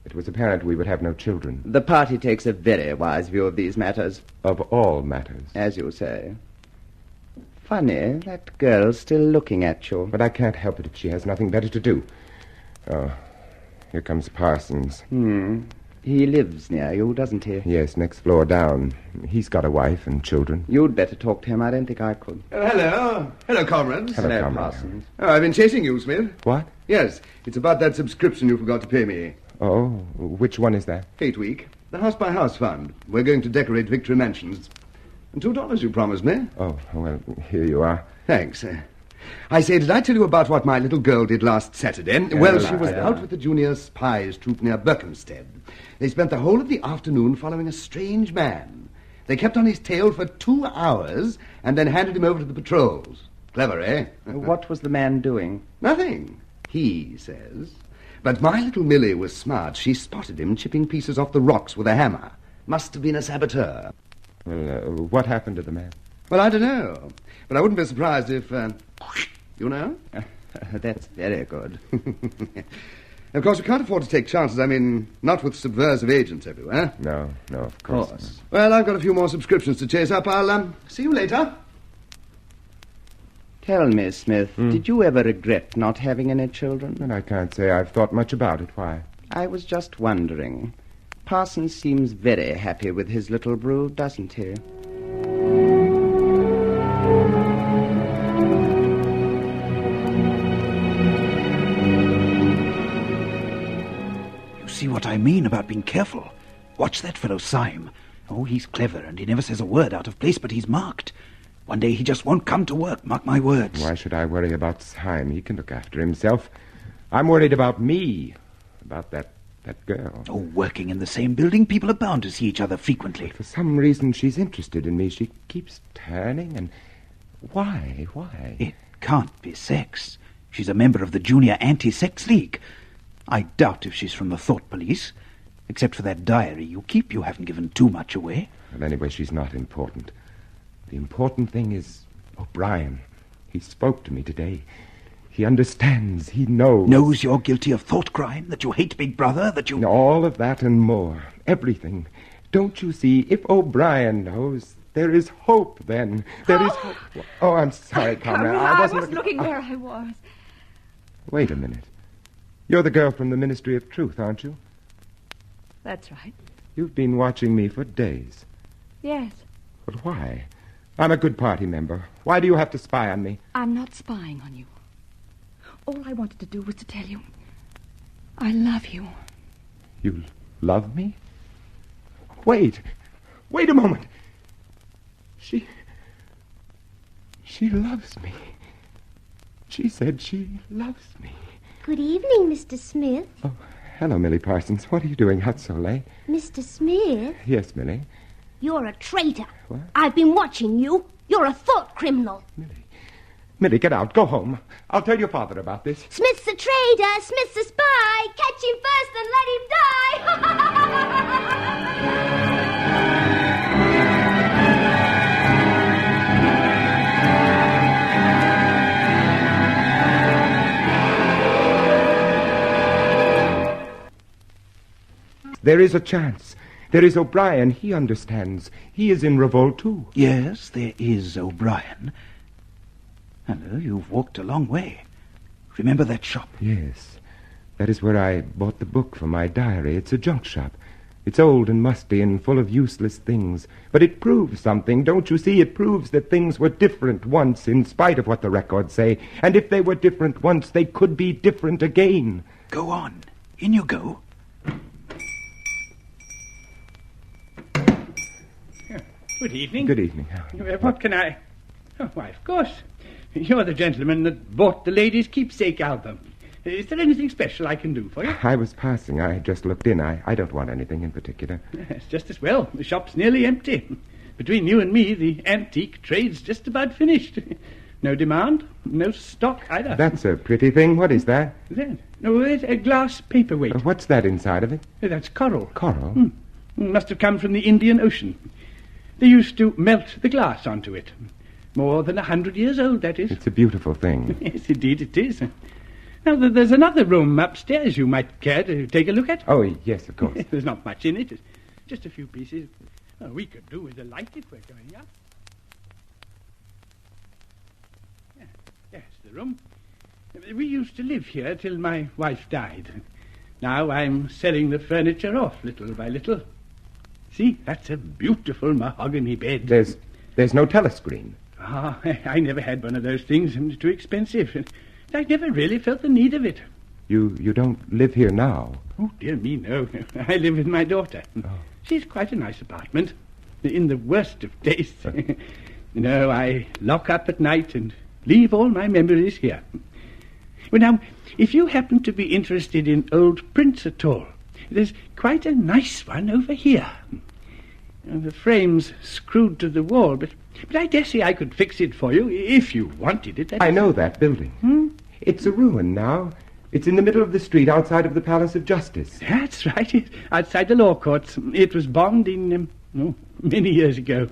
Speaker 25: It was apparent we would have no children.
Speaker 12: The party takes a very wise view of these matters.
Speaker 25: Of all matters.
Speaker 12: As you say. Funny, that girl's still looking at you.
Speaker 25: But I can't help it if she has nothing better to do. Oh, here comes Parsons.
Speaker 12: He lives near you, doesn't he?
Speaker 25: Yes, next floor down. He's got a wife and children.
Speaker 12: You'd better talk to him. I don't think I could.
Speaker 20: Hello. Hello, comrades.
Speaker 25: Hello, comrade.
Speaker 12: Parsons.
Speaker 20: Oh, I've been chasing you, Smith.
Speaker 25: What?
Speaker 20: Yes, it's about that subscription you forgot to pay me.
Speaker 25: Oh, which one is that?
Speaker 20: Hate Week. The House by House Fund. We're going to decorate Victory Mansions. And $2 you promised me.
Speaker 25: Oh, well, here you are.
Speaker 20: Thanks. I say, did I tell you about what my little girl did last Saturday? Well, she was out with the junior spies troop near Berkhamsted. They spent the whole of the afternoon following a strange man. They kept on his tail for 2 hours and then handed him over to the patrols. Clever, eh?
Speaker 12: What was the man doing?
Speaker 20: Nothing, he says. But my little Millie was smart. She spotted him chipping pieces off the rocks with a hammer. Must have been a saboteur.
Speaker 25: Well, what happened to the man?
Speaker 20: Well, I don't know. But I wouldn't be surprised if, you know?
Speaker 12: That's very good.
Speaker 20: Of course, we can't afford to take chances. I mean, not with subversive agents everywhere.
Speaker 25: No, of course.
Speaker 20: Well, I've got a few more subscriptions to chase up. I'll see you later.
Speaker 12: Tell me, Smith, did you ever regret not having any children?
Speaker 25: And I can't say I've thought much about it. Why?
Speaker 12: I was just wondering. Parsons seems very happy with his little brood, doesn't he?
Speaker 18: See what I mean about being careful. Watch that fellow Syme. Oh, he's clever, and he never says a word out of place, but he's marked. One day he just won't come to work, mark my words.
Speaker 25: Why should I worry about Syme? He can look after himself. I'm worried about me, about that girl.
Speaker 18: Oh, working in the same building, people are bound to see each other frequently.
Speaker 25: But for some reason, she's interested in me. She keeps turning, and why?
Speaker 18: It can't be sex. She's a member of the Junior Anti-Sex League. I doubt if she's from the Thought Police. Except for that diary you keep, you haven't given too much away.
Speaker 25: Well, anyway, she's not important. The important thing is O'Brien. He spoke to me today. He understands. He knows.
Speaker 18: Knows you're guilty of thought crime, that you hate Big Brother, that you...
Speaker 25: All of that and more. Everything. Don't you see? If O'Brien knows, there is hope then. There is hope. Oh, I'm sorry, Comrade.
Speaker 9: I wasn't looking where I was.
Speaker 25: Wait a minute. You're the girl from the Ministry of Truth, aren't you?
Speaker 9: That's right.
Speaker 25: You've been watching me for days.
Speaker 9: Yes.
Speaker 25: But why? I'm a good party member. Why do you have to spy on me?
Speaker 9: I'm not spying on you. All I wanted to do was to tell you I love you.
Speaker 25: You love me? Wait a moment. She loves me. She said she loves me.
Speaker 10: Good evening, Mr. Smith.
Speaker 25: Oh, hello, Millie Parsons. What are you doing out so late?
Speaker 10: Mr. Smith?
Speaker 25: Yes, Millie.
Speaker 10: You're a traitor.
Speaker 25: What?
Speaker 10: I've been watching you. You're a thought criminal.
Speaker 25: Millie, get out. Go home. I'll tell your father about this.
Speaker 10: Smith's a traitor. Smith's a spy. Catch him first and let him die.
Speaker 25: There is a chance. There is O'Brien. He understands. He is in revolt, too.
Speaker 18: Yes, there is O'Brien. Hello, you've walked a long way. Remember that shop?
Speaker 25: Yes. That is where I bought the book for my diary. It's a junk shop. It's old and musty and full of useless things. But it proves something, don't you see? It proves that things were different once, in spite of what the records say. And if they were different once, they could be different again.
Speaker 18: Go on. In you go.
Speaker 11: Good evening.
Speaker 25: Good evening.
Speaker 11: What can I... Oh, why, of course. You're the gentleman that bought the Ladies' Keepsake album. Is there anything special I can do for you?
Speaker 25: I was passing. I just looked in. I don't want anything in particular.
Speaker 11: Yes, just as well. The shop's nearly empty. Between you and me, the antique trade's just about finished. No demand, no stock either.
Speaker 25: That's a pretty thing. What is that?
Speaker 11: No, it's a glass paperweight.
Speaker 25: What's that inside of it?
Speaker 11: That's coral.
Speaker 25: Coral?
Speaker 11: Must have come from the Indian Ocean. They used to melt the glass onto it. More than 100 years old, that is.
Speaker 25: It's a beautiful thing.
Speaker 11: Yes, indeed it is. Now, there's another room upstairs you might care to take a look at.
Speaker 25: Oh, yes, of course.
Speaker 11: There's not much in it. It's just a few pieces. Well, we could do with a light if we're going up. Yes, the room. We used to live here till my wife died. Now I'm selling the furniture off little by little. See, that's a beautiful mahogany bed.
Speaker 25: There's no telescreen.
Speaker 11: Ah, I never had one of those things. Too expensive. I never really felt the need of it.
Speaker 25: You don't live here now?
Speaker 11: Oh, dear me, no. I live with my daughter. Oh. She's quite a nice apartment. In the worst of tastes. No, I lock up at night and leave all my memories here. Well, now, if you happen to be interested in old prints at all, there's quite a nice one over here. The frame's screwed to the wall, but I dare say I could fix it for you if you wanted it.
Speaker 25: I know that building. It's a ruin now. It's in the middle of the street outside of the Palace of Justice.
Speaker 11: That's right. Outside the law courts. It was bombed in, many years ago.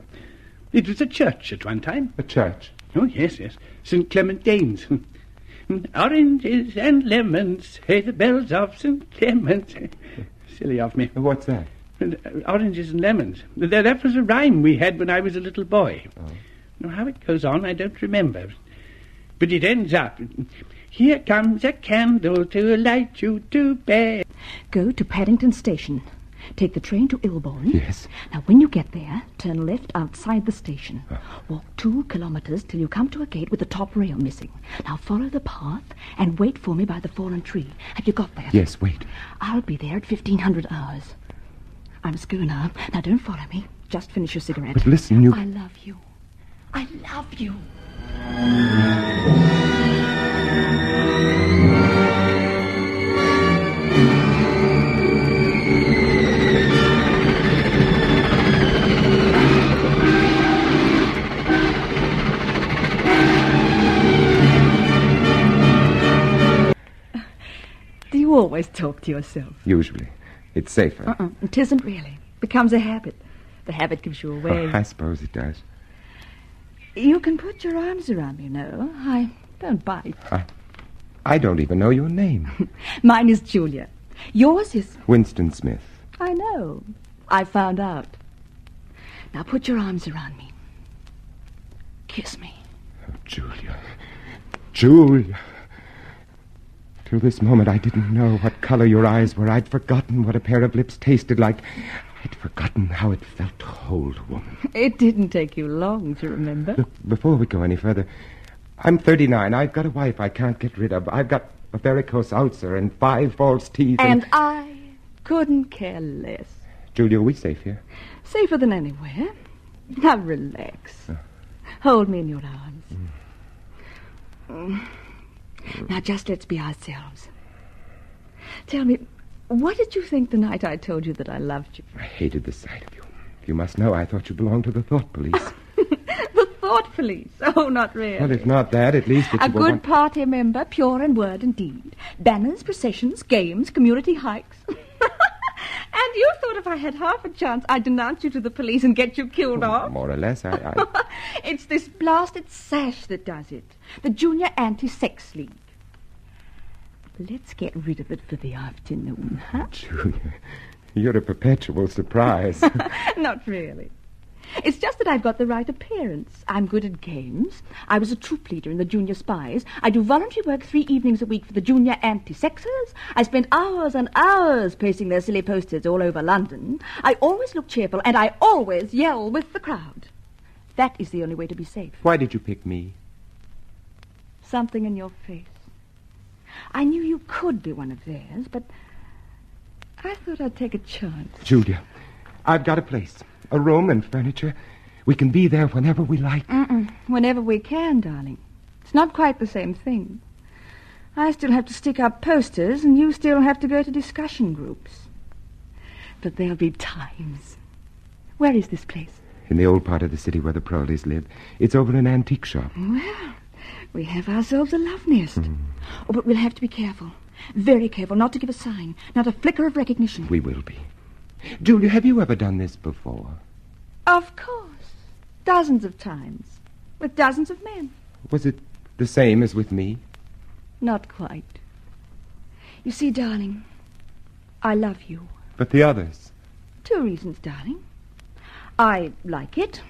Speaker 11: It was a church at one time.
Speaker 25: A church?
Speaker 11: Oh, yes. St. Clement Danes. Oranges and lemons, hey, the bells of St. Clement. Silly of me.
Speaker 25: What's that?
Speaker 11: Oranges and lemons. That was a rhyme we had when I was a little boy. Oh. How it goes on, I don't remember. But it ends up, here comes a candle to light you to bed.
Speaker 2: Go to Paddington Station. Take the train to Ilborne.
Speaker 25: Yes.
Speaker 2: Now, when you get there, turn left outside the station. Walk 2 kilometers till you come to a gate with the top rail missing. Now, follow the path and wait for me by the fallen tree. Have you got that?
Speaker 25: Yes, wait.
Speaker 2: I'll be there at 1500 hours. I must go now. Now, don't follow me. Just finish your cigarette.
Speaker 25: But listen, you...
Speaker 2: I love you. I love you. Do you always talk to yourself?
Speaker 25: Usually. It's safer.
Speaker 2: It isn't really. Becomes a habit. The habit gives you away.
Speaker 25: I suppose it does.
Speaker 2: You can put your arms around me, I don't bite.
Speaker 25: I don't even know your name.
Speaker 2: Mine is Julia. Yours is...
Speaker 25: Winston Smith.
Speaker 2: I know. I found out. Now put your arms around me. Kiss me.
Speaker 25: Oh, Julia. Julia. Till this moment, I didn't know what color your eyes were. I'd forgotten what a pair of lips tasted like. I'd forgotten how it felt to hold a woman.
Speaker 2: It didn't take you long to remember.
Speaker 25: Look, before we go any further, I'm 39. I've got a wife I can't get rid of. I've got a varicose ulcer and 5 false teeth.
Speaker 2: And I couldn't care less.
Speaker 25: Julia, are we safe here?
Speaker 2: Safer than anywhere. Now relax. Hold me in your arms. Now just let's be ourselves. Tell me, what did you think the night I told you that I loved you?
Speaker 25: I hated the sight of you. You must know I thought you belonged to the thought police.
Speaker 2: The thought police? Oh, not really.
Speaker 25: Well, if not that, at least
Speaker 2: a good party member, pure in word and deed. Banners, processions, games, community hikes. And you thought if I had half a chance, I'd denounce you to the police and get you killed off?
Speaker 25: More or less,
Speaker 2: It's this blasted sash that does it. The Junior Anti-Sex League. Let's get rid of it for the afternoon, huh?
Speaker 25: Julia, you're a perpetual surprise.
Speaker 2: Not really. It's just that I've got the right appearance. I'm good at games. I was a troop leader in the Junior Spies. I do voluntary work 3 evenings a week for the Junior Anti-Sexers. I spend hours and hours pasting their silly posters all over London. I always look cheerful, and I always yell with the crowd. That is the only way to be safe.
Speaker 25: Why did you pick me?
Speaker 2: Something in your face. I knew you could be one of theirs, but I thought I'd take a chance.
Speaker 25: Julia, I've got a place. A room and furniture. We can be there whenever we like.
Speaker 2: Whenever we can, darling. It's not quite the same thing. I still have to stick up posters, and you still have to go to discussion groups. But there'll be times. Where is this place?
Speaker 25: In the old part of the city where the Proleys live. It's over an antique shop.
Speaker 2: Well, we have ourselves a love nest. Oh, but we'll have to be careful. Very careful not to give a sign. Not a flicker of recognition.
Speaker 25: We will be. Julia, have you ever done this before?
Speaker 2: Of course. Dozens of times. With dozens of men.
Speaker 25: Was it the same as with me?
Speaker 2: Not quite. You see, darling, I love you.
Speaker 25: But the others?
Speaker 2: 2 reasons, darling. I like it.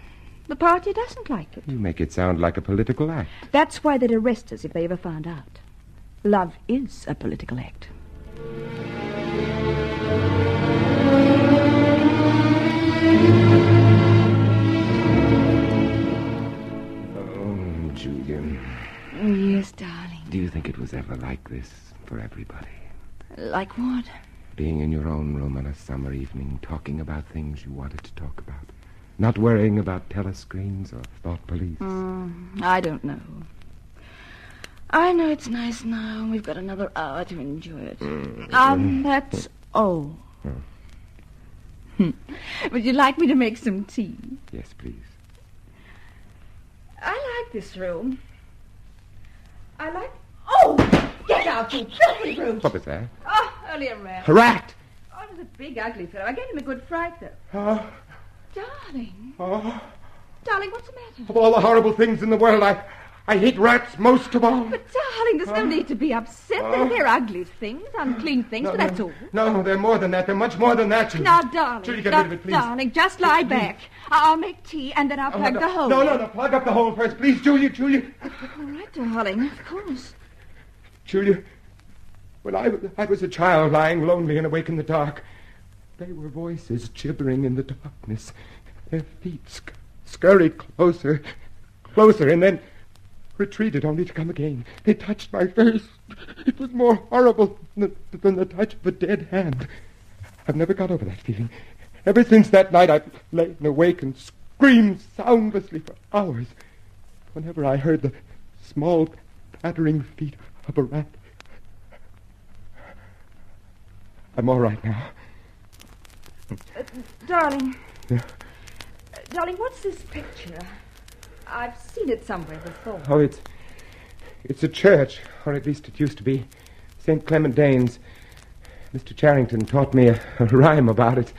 Speaker 2: The party doesn't like it.
Speaker 25: You make it sound like a political act.
Speaker 2: That's why they'd arrest us if they ever found out. Love is a political act.
Speaker 25: Julia.
Speaker 2: Yes, darling.
Speaker 25: Do you think it was ever like this for everybody?
Speaker 2: Like what?
Speaker 25: Being in your own room on a summer evening, talking about things you wanted to talk about. Not worrying about telescreens or thought police.
Speaker 2: I don't know. I know it's nice now. We've got another hour to enjoy it. That's all. Would you like me to make some tea?
Speaker 25: Yes, please.
Speaker 2: I like this room. I like... Oh! Get out, you filthy brute.
Speaker 25: What was that?
Speaker 2: Oh, only a rat.
Speaker 25: A rat!
Speaker 2: Oh, it was a big, ugly fellow. I gave him a good fright, though.
Speaker 25: Oh.
Speaker 2: Darling.
Speaker 25: Oh.
Speaker 2: Darling, what's the matter?
Speaker 25: Of all the horrible things in the world, I hate rats most of all.
Speaker 2: But, darling, there's no need to be upset. They're ugly things, unclean things, but that's all.
Speaker 25: No, they're more than that. They're much more than that, Julie.
Speaker 2: Now, darling.
Speaker 25: Julie, get rid of it, please.
Speaker 2: Darling, just lie back. I'll make tea, and then I'll plug the hole.
Speaker 25: No, plug up the hole first, please, Julia.
Speaker 2: All right, darling, of course.
Speaker 25: Julia, when I was a child lying lonely and awake in the dark, they were voices gibbering in the darkness. Their feet scurried closer, and then retreated only to come again. They touched my face. It was more horrible than the touch of a dead hand. I've never got over that feeling. Ever since that night, I've lain awake and screamed soundlessly for hours. Whenever I heard the small, pattering feet of a rat. I'm all right now.
Speaker 2: Darling.
Speaker 25: Yeah.
Speaker 2: Darling, what's this picture? I've seen it somewhere before.
Speaker 25: Oh, it's a church, or at least it used to be. St. Clement Danes. Mr. Charrington taught me a rhyme about it.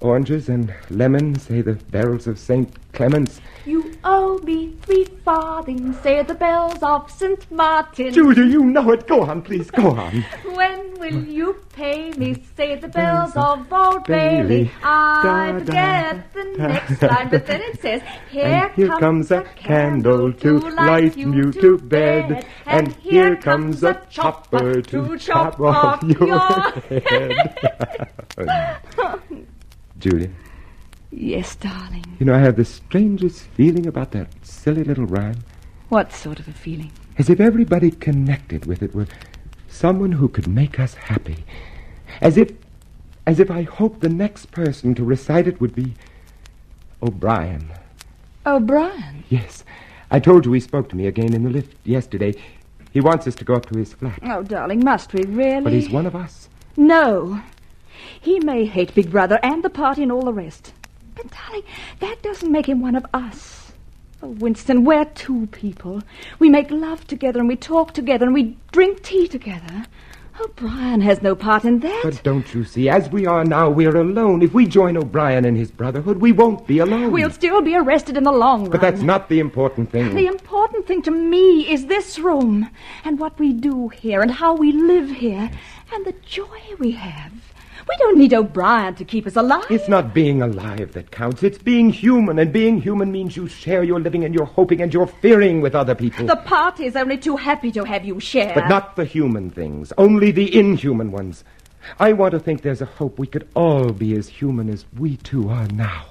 Speaker 25: Oranges and lemons, say the bells of St. Clement's.
Speaker 2: You owe me 3 farthings, say the bells of St. Martin.
Speaker 25: Julia, you know it. Go on, please, go on.
Speaker 2: When will you pay me, say the bells of Old Bailey. I forget the next line, but then it says, Here
Speaker 25: comes a candle to light you to bed, and here comes a chopper to chop off your head. Julia.
Speaker 2: Yes, darling.
Speaker 25: You know, I have the strangest feeling about that silly little rhyme.
Speaker 2: What sort of a feeling?
Speaker 25: As if everybody connected with it were someone who could make us happy. As if I hoped the next person to recite it would be O'Brien.
Speaker 2: O'Brien?
Speaker 25: Yes. I told you he spoke to me again in the lift yesterday. He wants us to go up to his flat.
Speaker 2: Oh, darling, must we really?
Speaker 25: But he's one of us.
Speaker 2: No. He may hate Big Brother and the party and all the rest. But, darling, that doesn't make him one of us. Oh, Winston, we're 2 people. We make love together and we talk together and we drink tea together. O'Brien has no part in that.
Speaker 25: But don't you see, as we are now, we're alone. If we join O'Brien and his brotherhood, we won't be alone.
Speaker 2: We'll still be arrested in the long run.
Speaker 25: But that's not the important thing.
Speaker 2: The important thing to me is this room and what we do here and how we live here and the joy we have. We don't need O'Brien to keep us alive.
Speaker 25: It's not being alive that counts. It's being human. And being human means you share your living and your hoping and your fearing with other people.
Speaker 2: The party's only too happy to have you share.
Speaker 25: But not the human things. Only the inhuman ones. I want to think there's a hope we could all be as human as we 2 are now.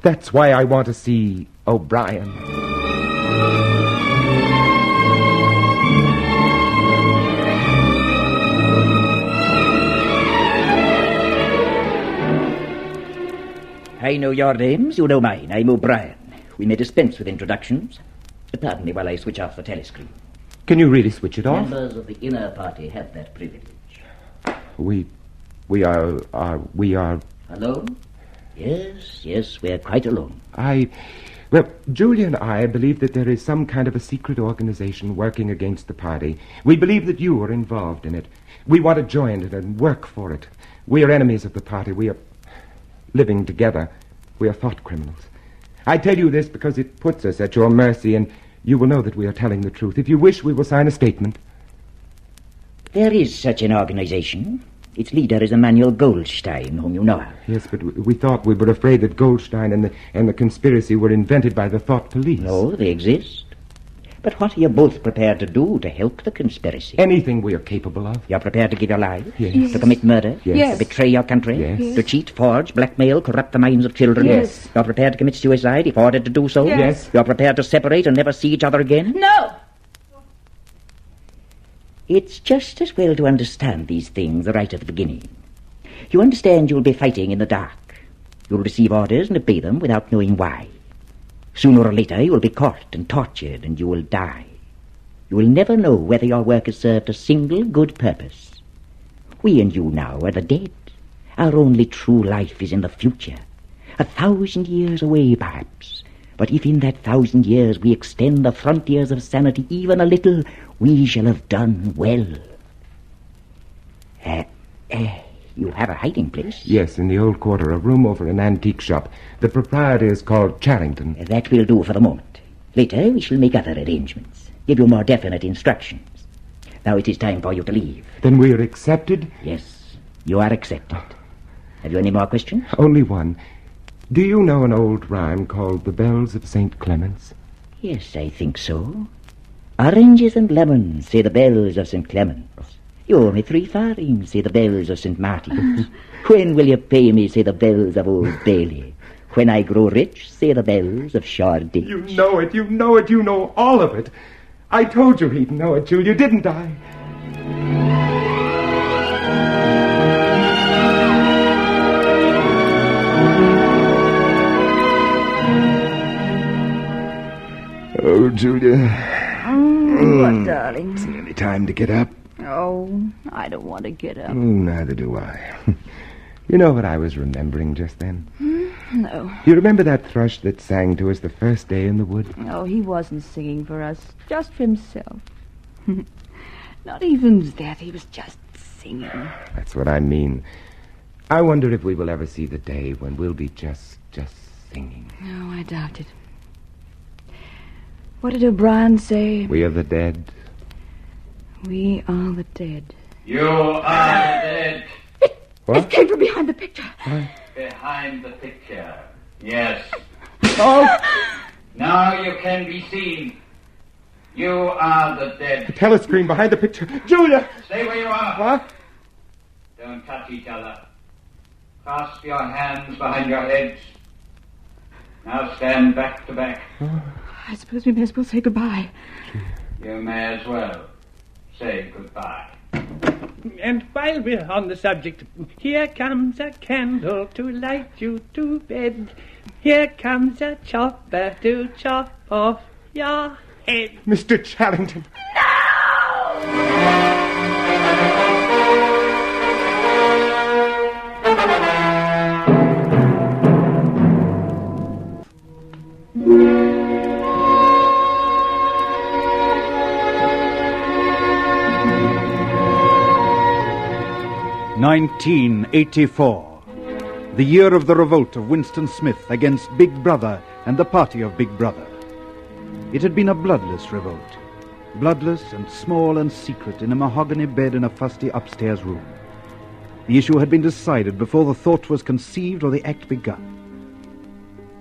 Speaker 25: That's why I want to see O'Brien.
Speaker 1: I know your names, you know mine. I'm O'Brien. We may dispense with introductions. Pardon me while I switch off the telescreen.
Speaker 25: Can you really switch it off?
Speaker 1: Members of the inner party have that privilege.
Speaker 25: We are...
Speaker 1: Alone? Yes, we're quite alone.
Speaker 25: Well, Julia and I believe that there is some kind of a secret organization working against the party. We believe that you are involved in it. We want to join it and work for it. We are enemies of the party. We are living together. We are thought criminals. I tell you this because it puts us at your mercy, and you will know that we are telling the truth. If you wish, we will sign a statement.
Speaker 1: There is such an organization. Its leader is Emmanuel Goldstein, whom you know of.
Speaker 25: Yes, but we thought we were afraid that Goldstein and the conspiracy were invented by the thought police.
Speaker 1: No, they exist. But what are you both prepared to do to help the conspiracy?
Speaker 25: Anything we are capable of.
Speaker 1: You're prepared to give your life?
Speaker 25: Yes.
Speaker 1: To commit murder?
Speaker 25: Yes.
Speaker 1: To betray your country?
Speaker 25: Yes.
Speaker 1: To cheat, forge, blackmail, corrupt the minds of children?
Speaker 25: Yes.
Speaker 1: You're prepared to commit suicide if ordered to do so?
Speaker 25: Yes.
Speaker 1: You're prepared to separate and never see each other again?
Speaker 2: No!
Speaker 1: It's just as well to understand these things right at the beginning. You understand you'll be fighting in the dark. You'll receive orders and obey them without knowing why. Sooner or later you will be caught and tortured and you will die. You will never know whether your work has served a single good purpose. We and you now are the dead. Our only true life is in the future. 1,000 years away, perhaps. But if in that 1,000 years we extend the frontiers of sanity even a little, we shall have done well. You have a hiding place?
Speaker 25: Yes, in the old quarter, a room over an antique shop. The proprietor is called Charrington.
Speaker 1: That will do for the moment. Later we shall make other arrangements, give you more definite instructions. Now it is time for you to leave.
Speaker 25: Then we are accepted?
Speaker 1: Yes, you are accepted. Have you any more questions?
Speaker 25: Only one. Do you know an old rhyme called The Bells of St. Clement's?
Speaker 1: Yes, I think so. Oranges and lemons, say the bells of St. Clement's. You owe me 3 farthings, say the bells of St. Martin's. When will you pay me, say the bells of Old Bailey. When I grow rich, say the bells of Shoreditch.
Speaker 25: You know it, you know all of it. I told you he'd know it, Julia, didn't I? Oh, Julia.
Speaker 2: What, darling?
Speaker 25: It's nearly time to get up.
Speaker 2: Oh, I don't want to get up.
Speaker 25: Oh, neither do I. You know what I was remembering just then?
Speaker 2: No.
Speaker 25: You remember that thrush that sang to us the first day in the wood?
Speaker 2: No, he wasn't singing for us, just for himself. Not even that, he was just singing.
Speaker 25: That's what I mean. I wonder if we will ever see the day when we'll be just singing.
Speaker 2: No, I doubt it. What did O'Brien say?
Speaker 25: We are the dead.
Speaker 2: We are the dead.
Speaker 19: You are the dead.
Speaker 25: What?
Speaker 2: It came from behind the picture.
Speaker 19: Behind the picture. Yes.
Speaker 25: Oh!
Speaker 19: Now you can be seen. You are the dead.
Speaker 25: The telescreen behind the picture. Julia!
Speaker 19: Stay where you are.
Speaker 25: What?
Speaker 19: Don't touch each other. Clasp your hands behind your heads. Now stand back to back.
Speaker 2: I suppose we may as well say goodbye.
Speaker 19: You may as well say goodbye.
Speaker 11: And while we're on the subject, here comes a candle to light you to bed. Here comes a chopper to chop off your head.
Speaker 25: Mr. Charrington.
Speaker 2: No!
Speaker 18: 1984, the year of the revolt of Winston Smith against Big Brother and the party of Big Brother. It had been a bloodless revolt, bloodless and small and secret in a mahogany bed in a fusty upstairs room. The issue had been decided before the thought was conceived or the act begun.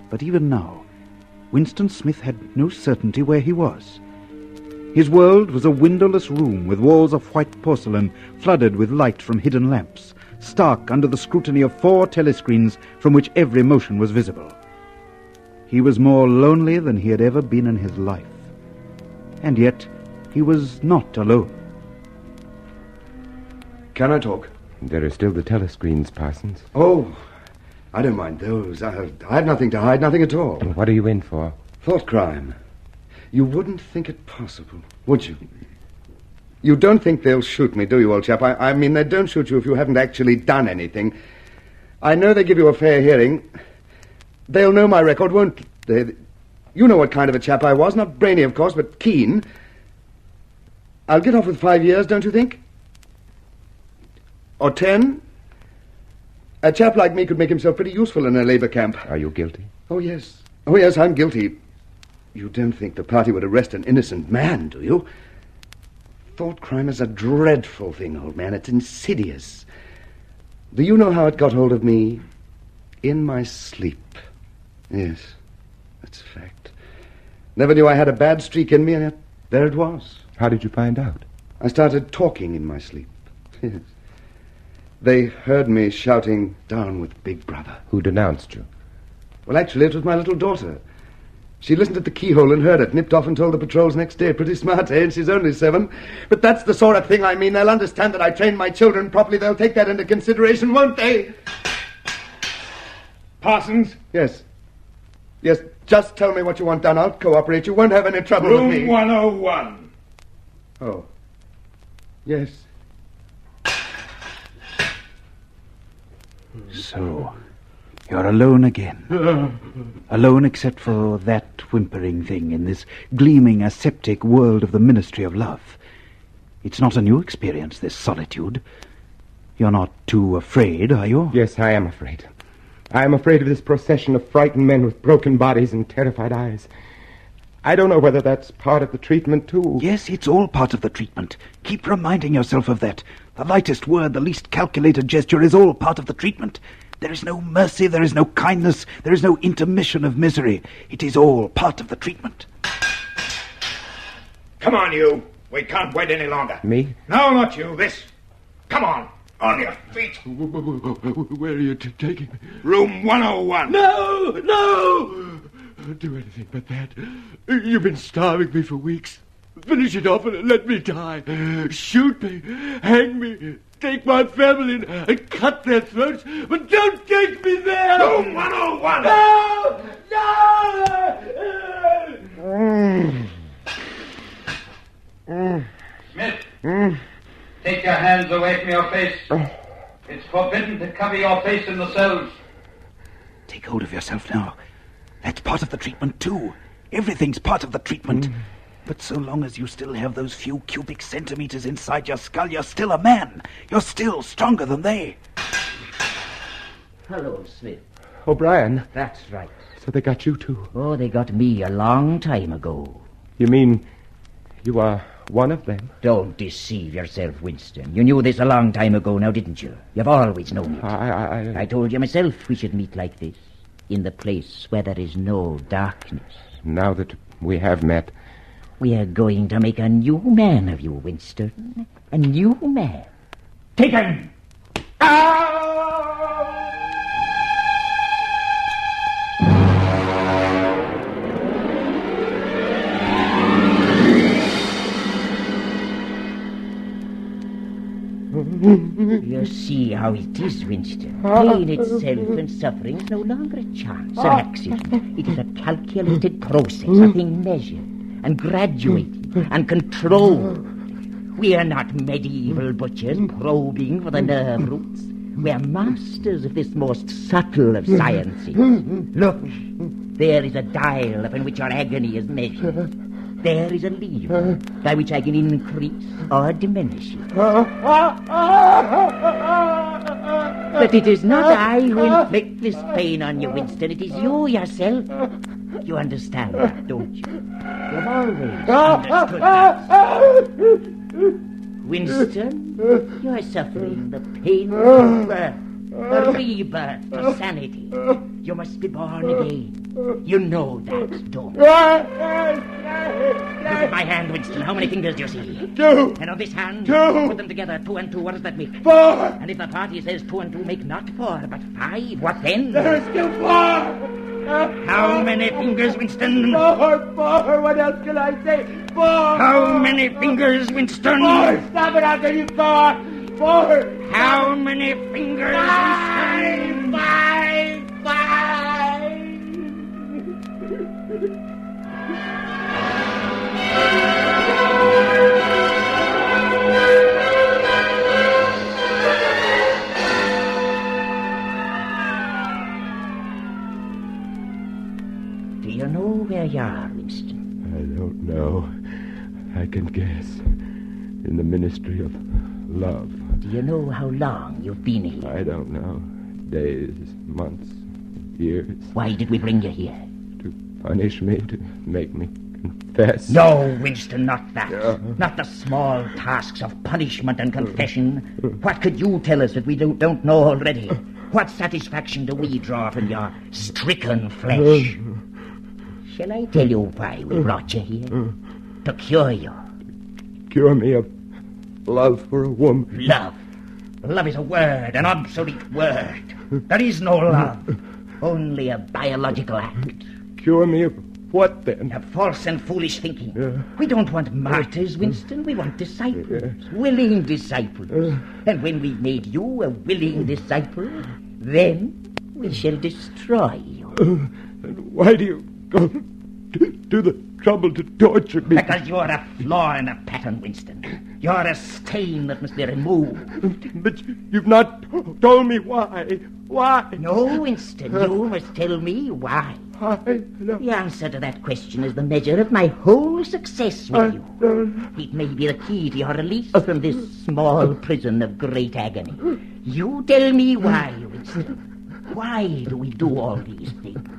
Speaker 18: But even now, Winston Smith had no certainty where he was. His world was a windowless room with walls of white porcelain flooded with light from hidden lamps, stark under the scrutiny of 4 telescreens from which every motion was visible. He was more lonely than he had ever been in his life. And yet, he was not alone.
Speaker 20: Can I talk?
Speaker 25: There are still the telescreens, Parsons.
Speaker 20: Oh, I don't mind those. I have nothing to hide, nothing at all.
Speaker 25: What are you in for?
Speaker 20: Thought crime. You wouldn't think it possible, would you? You don't think they'll shoot me, do you, old chap? I mean, they don't shoot you if you haven't actually done anything. I know they give you a fair hearing. They'll know my record, won't they? You know what kind of a chap I was. Not brainy, of course, but keen. I'll get off with 5 years, don't you think? Or 10? A chap like me could make himself pretty useful in a labor camp.
Speaker 25: Are you guilty?
Speaker 20: Oh, yes. Oh, yes, I'm guilty. You don't think the party would arrest an innocent man, do you? Thought crime is a dreadful thing, old man. It's insidious. Do you know how it got hold of me? In my sleep. Yes, that's a fact. Never knew I had a bad streak in me, and yet there it was.
Speaker 25: How did you find out?
Speaker 20: I started talking in my sleep. Yes. They heard me shouting, "Down with Big Brother."
Speaker 25: Who denounced you?
Speaker 20: Well, actually, it was my little daughter. She listened at the keyhole and heard it, nipped off and told the patrols next day. Pretty smart, eh? And she's only 7. But that's the sort of thing I mean. They'll understand that I trained my children properly. They'll take that into consideration, won't they?
Speaker 11: Parsons?
Speaker 20: Yes. Yes, just tell me what you want done. I'll cooperate. You won't have any trouble with me.
Speaker 11: Room 101.
Speaker 20: Oh. Yes.
Speaker 18: So, You're alone again. Alone except for that whimpering thing in this gleaming aseptic world of the ministry of love. It's not a new experience, this solitude. You're not too afraid, are you?
Speaker 25: Yes, I am afraid. I am afraid of this procession of frightened men with broken bodies and terrified eyes. I don't know whether that's part of the treatment, too.
Speaker 18: Yes, it's all part of the treatment. Keep reminding yourself of that. The lightest word, the least calculated gesture is all part of the treatment. There is no mercy, there is no kindness, there is no intermission of misery. It is all part of the treatment.
Speaker 5: Come on, you. We can't wait any longer.
Speaker 25: Me?
Speaker 5: No, not you. This. Come on. On your feet.
Speaker 25: Where are you taking me?
Speaker 5: Room 101.
Speaker 25: No! Don't do anything but that. You've been starving me for weeks. Finish it off and let me die. Shoot me. Hang me. Take my family and cut their throats. But don't take me there.
Speaker 5: Room 101.
Speaker 25: No!
Speaker 19: Smith, take your hands away from your face. It's forbidden to cover your face in the cells.
Speaker 18: Take hold of yourself now. That's part of the treatment, too. Everything's part of the treatment. But so long as you still have those few cubic centimeters inside your skull, you're still a man. You're still stronger than they.
Speaker 1: Hello, Smith.
Speaker 25: O'Brien.
Speaker 1: That's right.
Speaker 25: So they got you, too?
Speaker 1: Oh, they got me a long time ago.
Speaker 25: You mean you are one of them?
Speaker 1: Don't deceive yourself, Winston. You knew this a long time ago now, didn't you? You've always known it. I told you myself we should meet like this, in the place where there is no darkness.
Speaker 25: Now that we have met...
Speaker 1: We are going to make a new man of you, Winston. A new man. Take him! You see how it is, Winston. Pain itself and suffering is no longer a chance, an accident. It is a calculated process, a thing measured and graduated and controlled. We are not medieval butchers probing for the nerve roots. We are masters of this most subtle of sciences. Look, there is a dial upon which our agony is measured. There is a lever by which I can increase or diminish it. But it is not I who inflict this pain on you, Winston. It is you yourself. You understand that, don't you? You've always understood that. Winston, you are suffering the pain of birth, the rebirth to sanity. You must be born again. You know that, don't you? Look at my hand, Winston. How many fingers do you see?
Speaker 25: 2.
Speaker 1: And on this hand,
Speaker 25: 2.
Speaker 1: Put them together. 2 and 2. What does that make?
Speaker 25: 4.
Speaker 1: And if the party says 2 and 2 make not 4, but 5, what then?
Speaker 25: There is still 4.
Speaker 1: How many fingers, Winston?
Speaker 25: 4. What else can I say? 4.
Speaker 1: How many fingers, Winston?
Speaker 25: 4. Stop it, I'll tell you 4. 4.
Speaker 1: How many fingers, Winston?
Speaker 25: 5.
Speaker 1: Do you know where you are, Winston?
Speaker 25: I don't know. I can guess. In the ministry of love.
Speaker 1: Do you know how long you've been here?
Speaker 25: I don't know. Days, months, years.
Speaker 1: Why did we bring you here?
Speaker 25: To punish me, to make me confess.
Speaker 1: No, Winston, not that. Not the small tasks of punishment and confession. What could you tell us that we don't know already? What satisfaction do we draw from your stricken flesh? Shall I tell you why we brought you here? To cure you.
Speaker 25: Cure me of love for a woman.
Speaker 1: Love. Love is a word, an obsolete word. There is no love. Only a biological act.
Speaker 25: Cure me of what, then?
Speaker 1: Of false and foolish thinking. We don't want martyrs, Winston. We want disciples. Willing disciples. And when we've made you a willing disciple, then we shall destroy you.
Speaker 25: And why do you go to the trouble to torture me?
Speaker 1: Because you're a flaw in a pattern, Winston. You're a stain that must be removed.
Speaker 25: But you've not told me why.
Speaker 19: Why?
Speaker 1: No, Winston, you must tell me why. The answer to that question is the measure of my whole success with you. It may be the key to your release from this small prison of great agony. You tell me why, Winston. Why do we do all these things?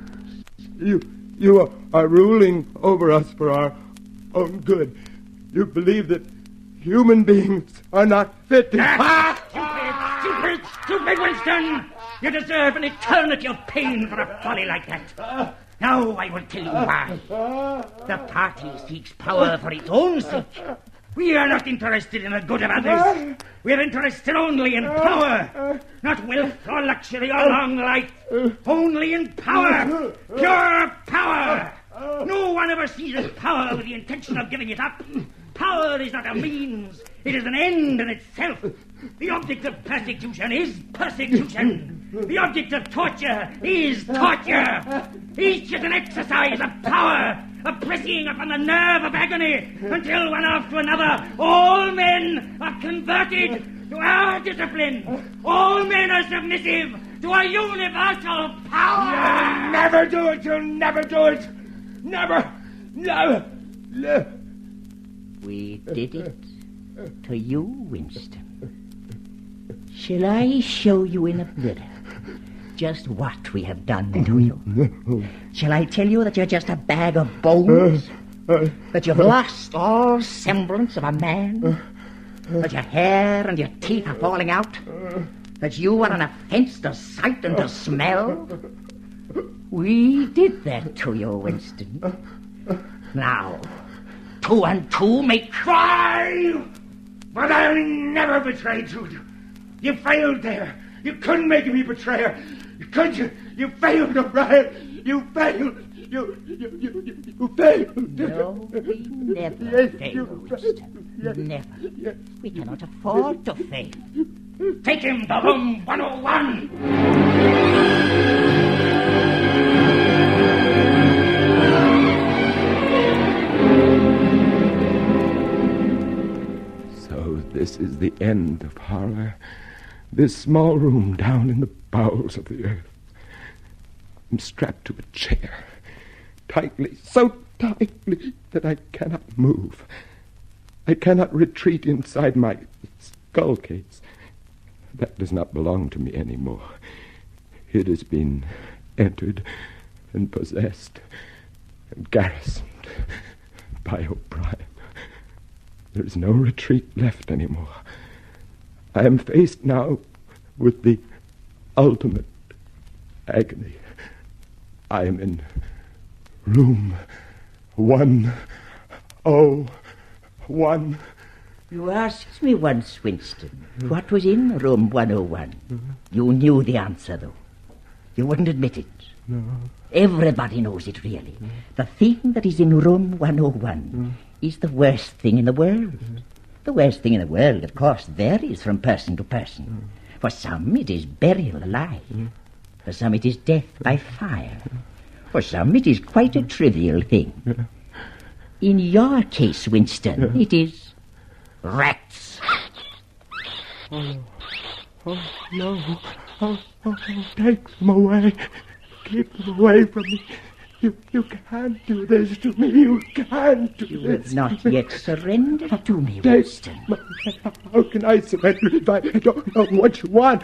Speaker 19: You are ruling over us for our own good. You believe that human beings are not fit to...
Speaker 1: Stupid, Winston! You deserve an eternity of pain for a folly like that. Now I will tell you why. The party seeks power for its own sake. We are not interested in the good of others. We are interested only in power. Not wealth or luxury or long life. Only in power. Pure power. No one ever seizes power with the intention of giving it up. Power is not a means. It is an end in itself. The object of persecution is persecution. The object of torture is torture. Each is an exercise of power, a pressing upon the nerve of agony, until one after another all men are converted to our discipline. All men are submissive to a universal power.
Speaker 19: You'll never do it. You'll never do it. Never.
Speaker 1: We did it to you, Winston. Shall I show you in a mirror just what we have done to you? Shall I tell you that you're just a bag of bones? That you've lost all semblance of a man? That your hair and your teeth are falling out? That you are an offense to sight and to smell? We did that to you, Winston. Now, 2 and 2 make 5!
Speaker 19: But I'll never betray you. You failed there. You couldn't make me betrayer. Could you? You failed, O'Brien. You failed. You failed.
Speaker 1: No, we never fail, Winston. Never. We cannot afford to fail. Take him to room 101.
Speaker 25: So this is the end of horror. This small room down in the bowels of the earth. I'm strapped to a chair, tightly, so tightly that I cannot move. I cannot retreat inside my skull case. That does not belong to me anymore. It has been entered and possessed and garrisoned by O'Brien. There is no retreat left anymore. I am faced now with the ultimate agony. I am in room 101.
Speaker 1: You asked me once, Winston, what was in room 101. You knew the answer, though. You wouldn't admit it.
Speaker 19: No.
Speaker 1: Everybody knows it, really. The thing that is in room 101 is the worst thing in the world. The worst thing in the world, of course, varies from person to person. For some, it is burial alive. For some, it is death by fire. For some, it is quite a trivial thing. In your case, Winston, it is rats.
Speaker 19: Oh, no. Oh, take them away. Keep them away from me. You can't do this to me. You can't do this.
Speaker 1: You have not yet surrendered to me, Winston.
Speaker 19: How can I surrender if I don't know what you want?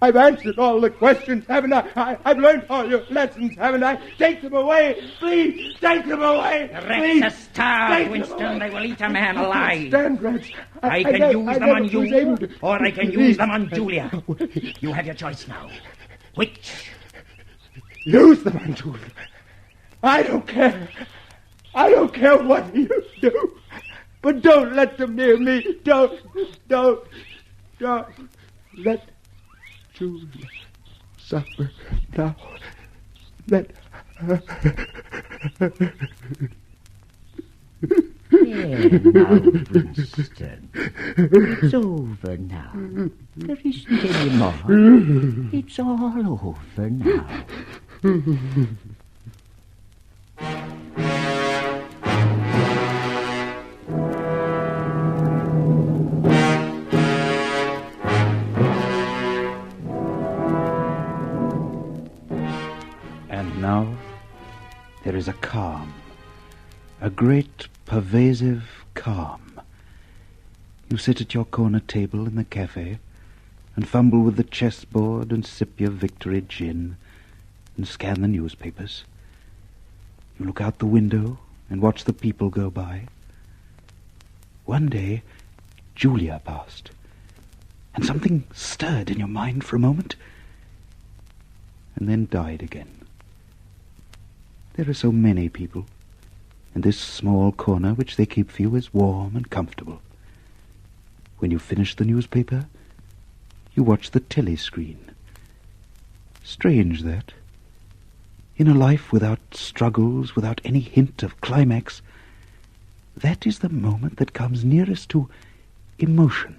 Speaker 19: I've answered all the questions, haven't I? I've learned all your lessons, haven't I? Take them away. Please, take them away.
Speaker 1: The rats are starved, Winston. They will eat a man alive.
Speaker 19: Stand, rats.
Speaker 1: I can use them on you, or I can use them on Julia. You have your choice now. Which?
Speaker 19: Use them on Julia. I don't care. I don't care what you do. But don't let them near me. Don't let Julia suffer now. Let her.
Speaker 1: There now, Winston. It's over now. There isn't any more. It's all over now.
Speaker 18: And now there is a calm, a great pervasive calm. You sit at your corner table in the cafe and fumble with the chessboard and sip your victory gin and scan the newspapers. You look out the window and watch the people go by. One day, Julia passed, and something stirred in your mind for a moment and then died again. There are so many people, and this small corner which they keep for you is warm and comfortable. When you finish the newspaper, you watch the telescreen. Strange that. In a life without struggles, without any hint of climax, that is the moment that comes nearest to emotion.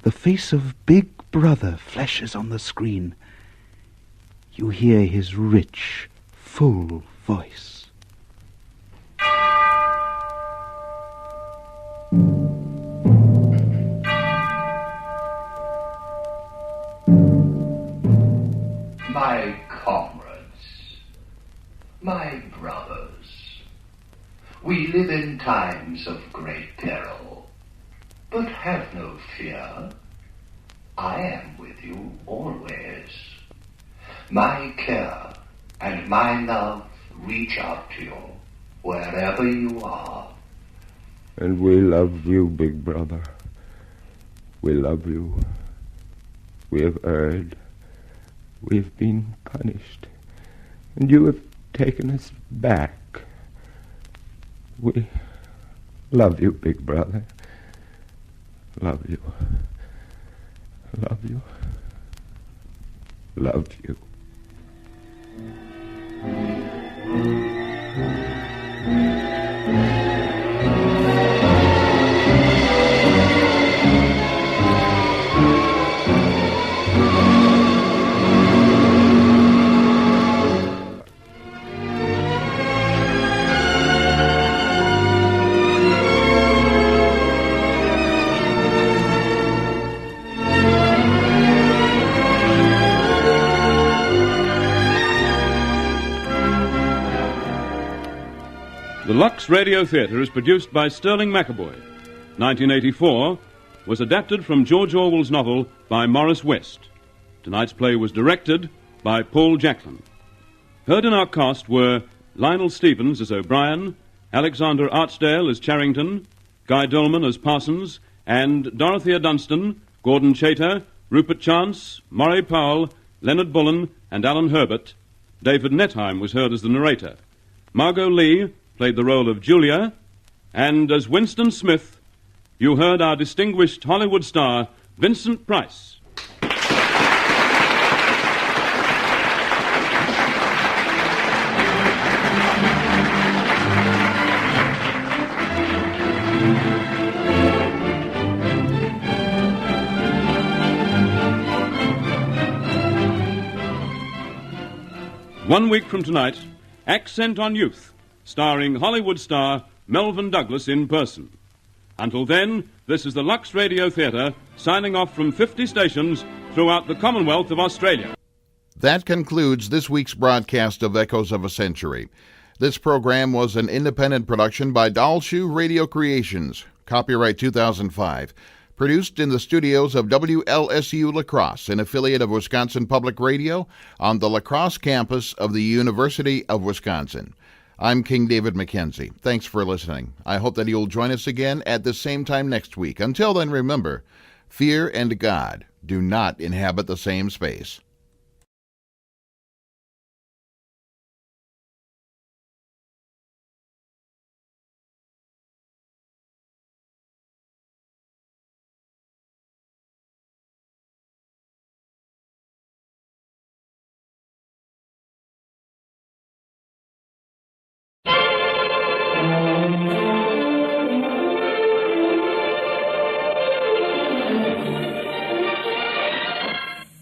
Speaker 18: The face of Big Brother flashes on the screen. You hear his rich, full voice.
Speaker 8: My comrades, my brothers, we live in times of great peril, but have no fear. I am with you always. My care and my love reach out to you wherever you are.
Speaker 25: And we love you, Big Brother. We love you. We have erred. We've been punished. And you have taken us back. We love you, Big Brother. Love you. Love you. Love you.
Speaker 15: The Lux Radio Theater is produced by Sterling McAvoy. 1984 was adapted from George Orwell's novel by Morris West. Tonight's play was directed by Paul Jacklin. Heard in our cast were Lionel Stevens as O'Brien, Alexander Archdale as Charrington, Guy Dolman as Parsons, and Dorothea Dunstan, Gordon Chater, Rupert Chance, Murray Powell, Leonard Bullen, and Alan Herbert. David Netheim was heard as the narrator. Margot Lee played the role of Julia, and as Winston Smith, you heard our distinguished Hollywood star, Vincent Price. One week from tonight, Accent on Youth, starring Hollywood star Melvyn Douglas in person. Until then, this is the Lux Radio Theater, signing off from 50 stations throughout the Commonwealth of Australia.
Speaker 17: That concludes this week's broadcast of Echoes of a Century. This program was an independent production by Dalshoe Radio Creations, copyright 2005, produced in the studios of WLSU La Crosse, an affiliate of Wisconsin Public Radio on the La Crosse campus of the University of Wisconsin. I'm King David Mackenzie. Thanks for listening. I hope that you'll join us again at the same time next week. Until then, remember, fear and God do not inhabit the same space.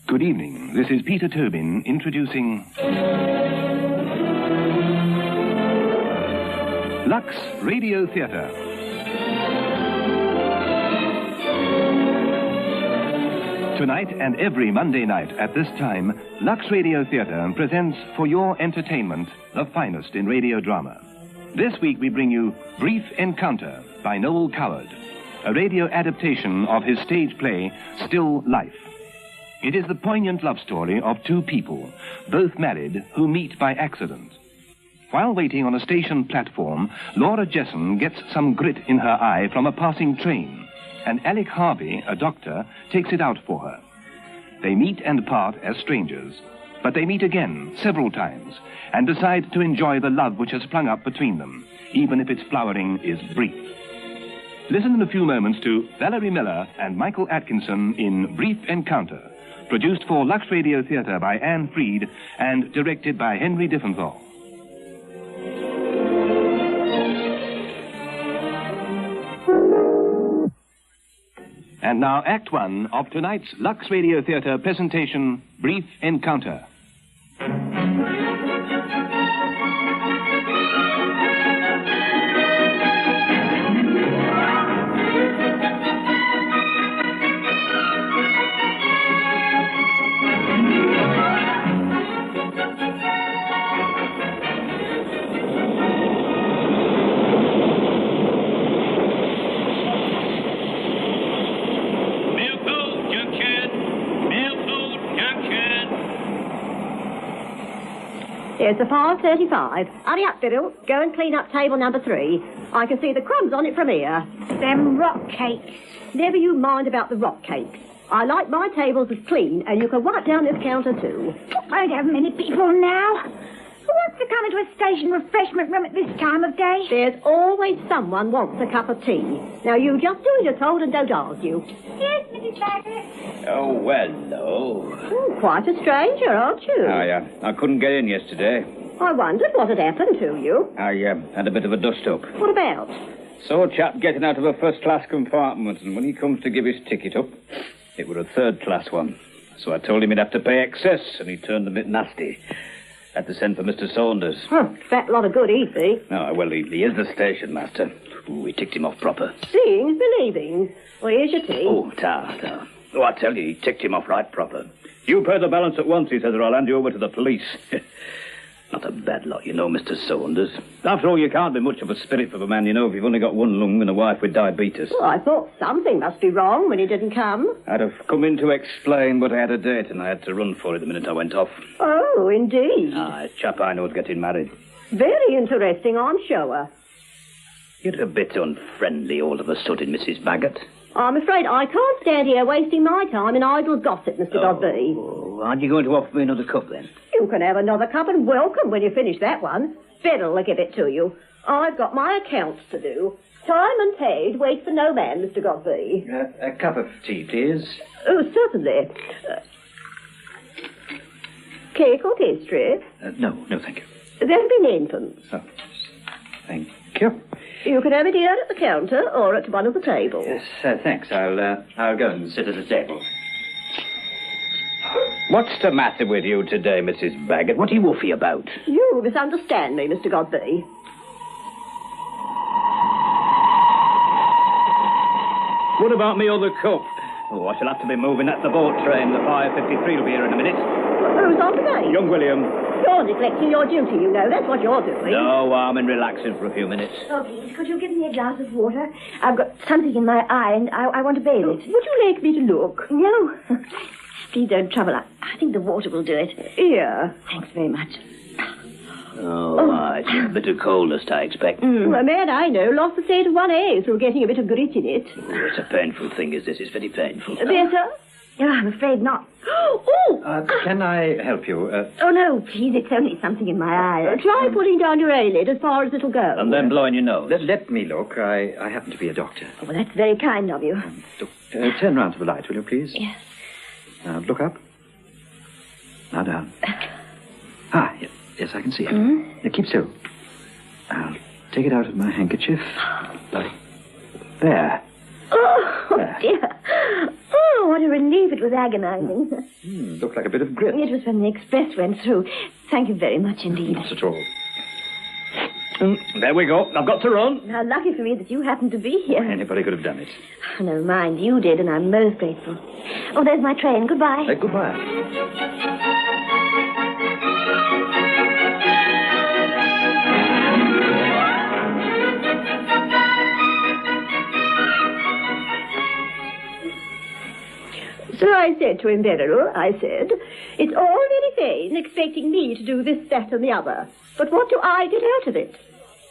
Speaker 21: Good evening. This is Peter Tobin introducing Lux Radio Theater. Tonight and every Monday night at this time, Lux Radio Theater presents for your entertainment the finest in radio drama. This week we bring you Brief Encounter by Noel Coward, a radio adaptation of his stage play Still Life. It is the poignant love story of two people, both married, who meet by accident. While waiting on a station platform, Laura Jesson gets some grit in her eye from a passing train, and Alec Harvey, a doctor, takes it out for her. They meet and part as strangers, but they meet again several times and decide to enjoy the love which has sprung up between them, even if its flowering is brief. Listen in a few moments to Valerie Miller and Michael Atkinson in Brief Encounter, produced for Lux Radio Theater by Anne Freed and directed by Henry Diffenthal. And now, Act One of tonight's Lux Radio Theater presentation, Brief Encounter.
Speaker 3: It's a 5:35. Hurry up, Biddle. Go and clean up table number 3. I can see the crumbs on it from here. Them rock cakes. Never you mind about the rock cakes. I like my tables as clean, and you can wipe down this counter too.
Speaker 6: I don't have many people now. Who wants to come into a station refreshment room at this time of day?
Speaker 3: There's always someone wants a cup of tea. Now you just do as you're told and don't argue.
Speaker 6: Yes, Mrs. Baggett.
Speaker 16: Oh, well, hello.
Speaker 3: Quite a stranger, aren't you?
Speaker 16: I couldn't get in yesterday.
Speaker 3: I wondered what had happened to you.
Speaker 16: I had a bit of a dust-up.
Speaker 3: What about?
Speaker 16: Saw a chap getting out of a first-class compartment, and when he comes to give his ticket up, it were a third-class one. So I told him he'd have to pay excess, and he turned a bit nasty. Had to send for Mr. Saunders.
Speaker 3: Fat lot of good he'd be.
Speaker 16: Oh, well, he is the station master. Ooh, he ticked him off proper.
Speaker 3: Seeing's believing. Well, here's your tea.
Speaker 16: Oh, ta. Oh, I tell you, he ticked him off right proper. You pay the balance at once, he says, or I'll hand you over to the police. Not a bad lot, you know, Mr. Saunders. After all, you can't be much of a spirit for a man, you know, if you've only got one lung and a wife with diabetes.
Speaker 3: Well, I thought something must be wrong when he didn't come.
Speaker 16: I'd have come in to explain, but I had a date and I had to run for it the minute I went off.
Speaker 3: Oh, indeed.
Speaker 16: A chap I know's getting married.
Speaker 3: Very interesting, I'm sure.
Speaker 16: You're a bit unfriendly all of a sudden, Mrs. Baggett.
Speaker 3: I'm afraid I can't stand here wasting my time in idle gossip, Mr. Godby.
Speaker 16: Aren't you going to offer me another cup, then?
Speaker 3: You can have another cup and welcome when you finish that one. Better will give it to you. I've got my accounts to do. Time and paid wait for no man, Mr. Godby.
Speaker 16: A cup of tea, please.
Speaker 3: Oh, certainly. Cake or pastry?
Speaker 16: No, thank you.
Speaker 3: There'll be ninepence.
Speaker 16: Oh, thank you.
Speaker 3: You can have it here at the counter or at one of the tables.
Speaker 16: Yes, thanks. I'll go and sit at the table. What's the matter with you today, Mrs. Baggett? What are you woofy about?
Speaker 3: You misunderstand me, Mr. Godby.
Speaker 16: What about me other cup? Oh, I shall have to be moving at the boat train. The 5:53 will be here in a minute.
Speaker 3: Who's on today?
Speaker 16: Young William.
Speaker 3: You're neglecting your duty, you know. That's what you're doing.
Speaker 16: No, I'm in relaxing for a few minutes.
Speaker 6: Oh, please, could you give me a glass of water? I've got something in my eye, and I want to bathe it.
Speaker 3: Would you like me to look?
Speaker 6: No. Please don't trouble. I think the water will do it.
Speaker 3: Here.
Speaker 6: Thanks very much.
Speaker 16: Oh, it's a bit of coldness, I expect.
Speaker 3: A man I know lost the state of 1A through getting a bit of grit in it.
Speaker 16: Oh, it's a painful thing, is this? It's very painful.
Speaker 3: Better?
Speaker 6: No, I'm afraid not.
Speaker 3: Oh!
Speaker 16: Can I help you?
Speaker 6: Oh, no, please, it's only something in my eye.
Speaker 3: Try putting down your eyelid as far as it'll go.
Speaker 16: And then blowing your nose.
Speaker 23: Let me look. I happen to be a doctor.
Speaker 6: Oh, well, that's very kind of you.
Speaker 23: Turn round to the light, will you, please?
Speaker 6: Yes.
Speaker 23: Now, look up. Now down. Yes, I can see it. Now, keep still. I'll take it out of my handkerchief. There.
Speaker 6: Oh, dear. Oh, what a relief. It was agonizing.
Speaker 23: Looked like a bit of grit.
Speaker 6: It was when the express went through. Thank you very much indeed.
Speaker 23: Not at all.
Speaker 16: There we go. I've got to run.
Speaker 6: How lucky for me that you happened to be here.
Speaker 23: Anybody could have done it.
Speaker 6: Oh, never mind. You did, and I'm most grateful. Oh, there's my train. Goodbye.
Speaker 23: Goodbye.
Speaker 3: So I said to him, Beryl, I said, it's all very vain expecting me to do this, that, and the other. But what do I get out of it?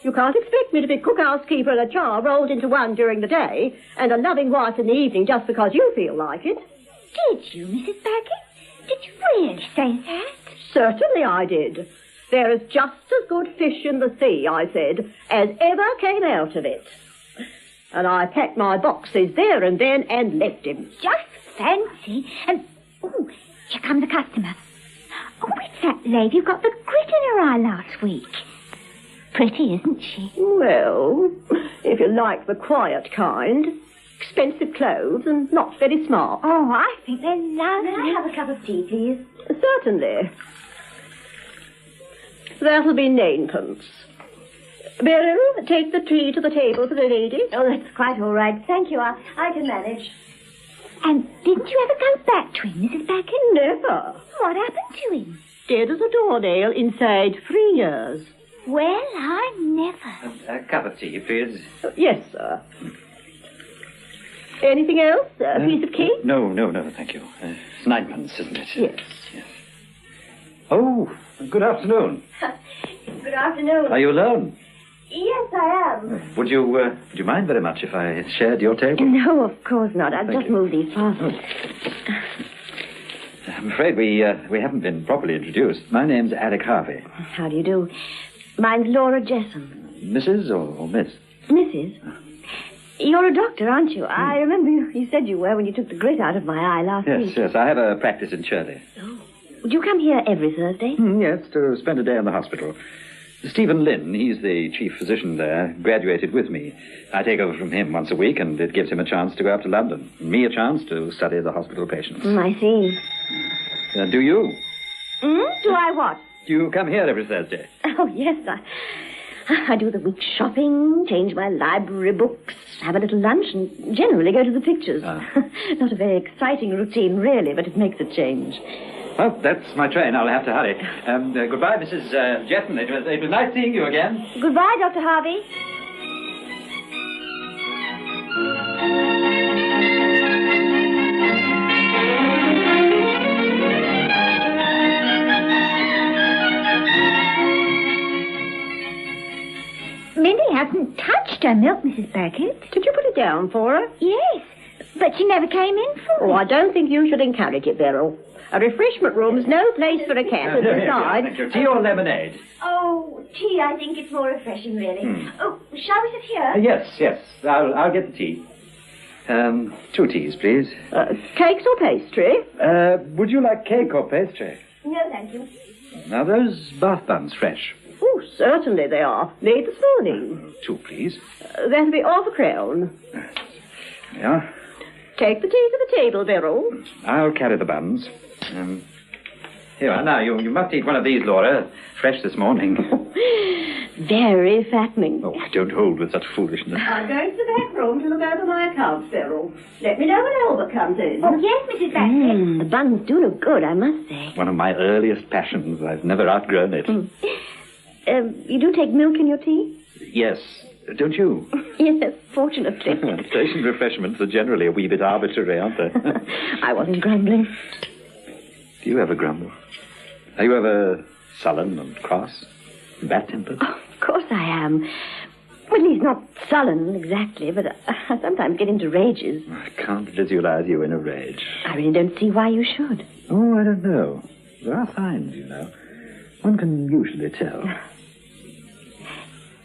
Speaker 3: You can't expect me to be cook-house keeper and a char rolled into one during the day and a loving wife in the evening just because you feel like it.
Speaker 6: Did you, Mrs. Baggett? Did you really say that?
Speaker 3: Certainly I did. There is just as good fish in the sea, I said, as ever came out of it. And I packed my boxes there and then and left him.
Speaker 6: Just fancy. And, oh, here comes a customer. Oh, it's that lady who got the grit in her eye last week. Pretty, isn't she?
Speaker 3: Well, if you like the quiet kind. Expensive clothes and not very smart.
Speaker 6: Oh, I think they're lovely.
Speaker 3: May
Speaker 6: I have a cup of tea, please?
Speaker 3: Certainly. That'll be ninepence. Beryl, take the tea to the table for the lady.
Speaker 6: Oh, that's quite all right. Thank you. I can manage. And didn't you ever go back to him, Mrs. Baggett?
Speaker 3: Never.
Speaker 6: What happened to him?
Speaker 3: Dead as a doornail inside 3 years.
Speaker 6: Well, I never.
Speaker 23: A cup of tea, please.
Speaker 3: Yes, sir. Anything else? A piece of cake?
Speaker 23: No, thank you. It's ninepence, isn't it?
Speaker 3: Yes.
Speaker 23: Oh, good afternoon.
Speaker 6: Good afternoon.
Speaker 23: Are you alone?
Speaker 6: Yes, I am.
Speaker 23: Would you mind very much if I shared your table?
Speaker 6: No, of course not. I'll
Speaker 23: Thank
Speaker 6: just
Speaker 23: you.
Speaker 6: move these parcels.
Speaker 23: I'm afraid we haven't been properly introduced. My name's Alec Harvey.
Speaker 6: How do you do? Mine's Laura Jesson.
Speaker 23: Mrs. or Miss?
Speaker 6: Mrs. You're a doctor, aren't you? I remember you said you were when you took the grit out of my eye last week.
Speaker 23: Yes. I have a practice in Shirley.
Speaker 6: Would you come here every Thursday?
Speaker 23: Yes, to spend a day in the hospital. Stephen Lynn, he's the chief physician there, graduated with me. I take over from him once a week, and it gives him a chance to go up to London. Me a chance to study the hospital patients.
Speaker 6: I see.
Speaker 23: Do you?
Speaker 6: Do I what?
Speaker 23: Do you come here every Thursday?
Speaker 6: Oh, yes. I do the week's shopping, change my library books, have a little lunch, and generally go to the pictures. Not a very exciting routine, really, but it makes a change.
Speaker 23: Well, that's my train. I'll have to hurry. Goodbye, Mrs. Jetton. It was nice seeing you again.
Speaker 6: Goodbye, Dr. Harvey. Minnie hasn't touched her milk, Mrs. Baggett.
Speaker 3: Did you put it down for her?
Speaker 6: Yes, but she never came in for it.
Speaker 3: Oh, I don't think you should encourage it, Beryl. A refreshment room's no place for a cat, and besides...
Speaker 23: Tea or lemonade?
Speaker 6: Oh, tea, I think it's more refreshing, really. Oh, shall we sit here?
Speaker 23: Yes. I'll get the tea. 2 teas, please.
Speaker 3: Cakes or pastry?
Speaker 23: Would you like cake or pastry?
Speaker 6: No, thank you.
Speaker 23: Now, those bath buns fresh?
Speaker 3: Oh, certainly they are. Made this morning.
Speaker 23: 2, please.
Speaker 3: That'll be half a crown.
Speaker 23: Yeah.
Speaker 3: Take the tea to the table, Beryl.
Speaker 23: I'll carry the buns. Here, now, you must eat one of these, Laura. Fresh this morning.
Speaker 3: Very fattening.
Speaker 23: Oh, I don't hold with such foolishness.
Speaker 3: I'm going to the back room to look over my accounts, Beryl. Let me know when Albert comes in.
Speaker 6: Oh, yes, Mrs. Baggett.
Speaker 3: The buns do look good, I must say.
Speaker 23: One of my earliest passions. I've never outgrown it.
Speaker 3: You do take milk in your tea?
Speaker 23: Yes. Don't you?
Speaker 3: Yes, fortunately.
Speaker 23: Station refreshments are generally a wee bit arbitrary, aren't they?
Speaker 3: I wasn't grumbling.
Speaker 23: Do you ever grumble? Are you ever sullen and cross? Bad-tempered?
Speaker 3: Oh, of course I am. Well, he's not sullen exactly, but I sometimes get into rages.
Speaker 23: I can't visualize you in a rage.
Speaker 3: I really don't see why you should.
Speaker 23: Oh, I don't know. There are signs, you know. One can usually tell.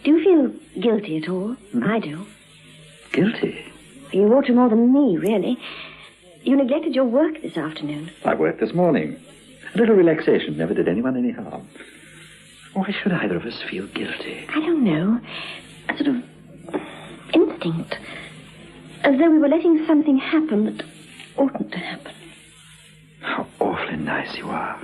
Speaker 3: Do you feel guilty at all? I do.
Speaker 23: Guilty?
Speaker 3: You ought to more than me, really. You neglected your work this afternoon.
Speaker 23: I worked this morning. A little relaxation never did anyone any harm. Why should either of us feel guilty?
Speaker 3: I don't know. A sort of instinct. As though we were letting something happen that oughtn't to happen.
Speaker 23: How awfully nice you are.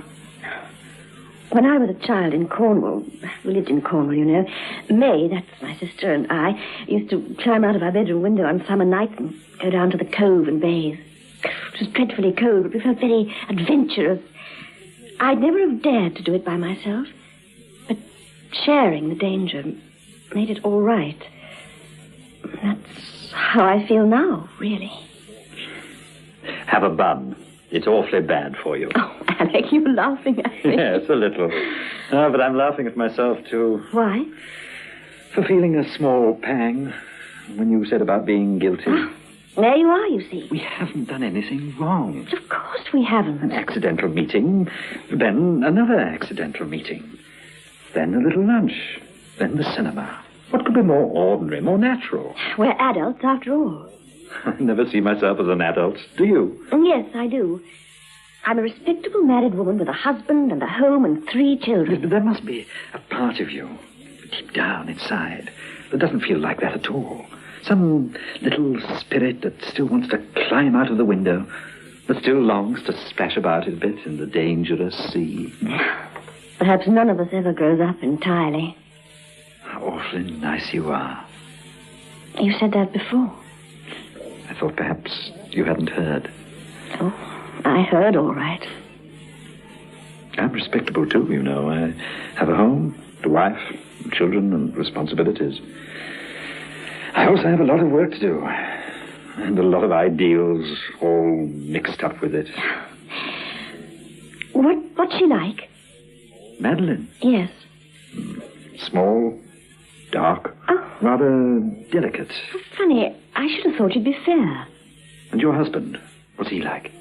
Speaker 3: When I was a child in Cornwall, we lived in Cornwall, you know, May, that's my sister, and I used to climb out of our bedroom window on summer nights and go down to the cove and bathe. It was
Speaker 6: was dreadfully cold, but we felt very adventurous. I'd never have dared to do it by myself, but sharing the danger made it all right. That's how I feel now, really.
Speaker 23: Have a bun. It's awfully bad for you.
Speaker 6: Oh, Alec, you're laughing at me.
Speaker 23: Yes, a little. But I'm laughing at myself, too.
Speaker 6: Why?
Speaker 23: For feeling a small pang when you said about being guilty.
Speaker 6: There you are, you see.
Speaker 23: We haven't done anything wrong.
Speaker 6: Of course we haven't.
Speaker 23: An accidental meeting, then another accidental meeting, then a little lunch, then the cinema. What could be more ordinary, more natural?
Speaker 6: We're adults, after all.
Speaker 23: I never see myself as an adult. Do you?
Speaker 6: Yes, I do. I'm a respectable married woman with a husband and a home and 3 children.
Speaker 23: But there must be a part of you, deep down inside, that doesn't feel like that at all. Some little spirit that still wants to climb out of the window, that still longs to splash about a bit in the dangerous sea.
Speaker 6: Perhaps none of us ever grows up entirely.
Speaker 23: How awfully nice you are.
Speaker 6: You said that before.
Speaker 23: I thought perhaps you hadn't heard.
Speaker 6: Oh, I heard all right.
Speaker 23: I'm respectable too, you know. I have a home, a wife, children, and responsibilities. I also have a lot of work to do, and a lot of ideals all mixed up with it.
Speaker 6: What's she like?
Speaker 23: Madeline?
Speaker 6: Yes.
Speaker 23: Small, dark, rather delicate.
Speaker 6: Funny, I should have thought you'd be fair.
Speaker 23: And your husband, what's he like?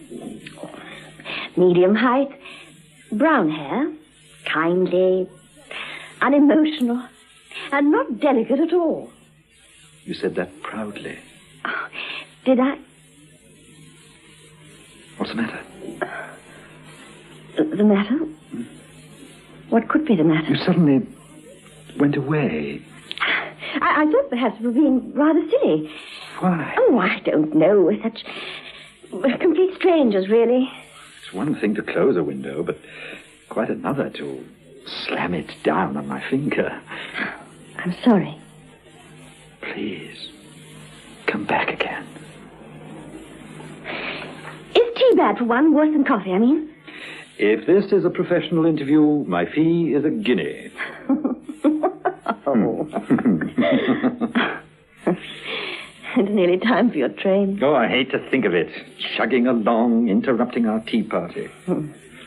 Speaker 6: Medium height, brown hair, kindly, unemotional, and not delicate at all.
Speaker 23: You said that proudly.
Speaker 6: Oh, did I?
Speaker 23: What's the matter?
Speaker 6: The matter? What could be the matter?
Speaker 23: You suddenly went away.
Speaker 6: I thought perhaps we were being rather silly.
Speaker 23: Why?
Speaker 6: Oh, I don't know. We're such complete strangers, really.
Speaker 23: It's one thing to close a window, but quite another to slam it down on my finger.
Speaker 6: I'm sorry.
Speaker 23: Please, come back again.
Speaker 6: Is tea bad for one? Worse than coffee, I mean?
Speaker 23: If this is a professional interview, my fee is a guinea.
Speaker 6: Oh. It's nearly time for your train.
Speaker 23: Oh, I hate to think of it. Chugging along, interrupting our tea party.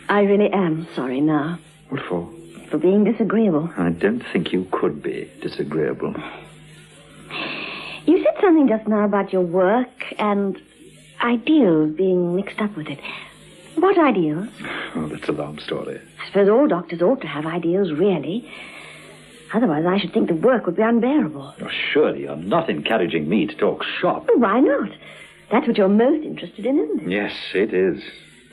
Speaker 6: I really am sorry now.
Speaker 23: What for?
Speaker 6: For being disagreeable.
Speaker 23: I don't think you could be disagreeable.
Speaker 6: You said something just now about your work and ideals being mixed up with it. What ideals?
Speaker 23: Oh, that's a long story.
Speaker 6: I suppose all doctors ought to have ideals, really. Otherwise, I should think the work would be unbearable.
Speaker 23: Oh, surely you're not encouraging me to talk shop.
Speaker 6: Well, why not? That's what you're most interested in, isn't it?
Speaker 23: Yes, it is.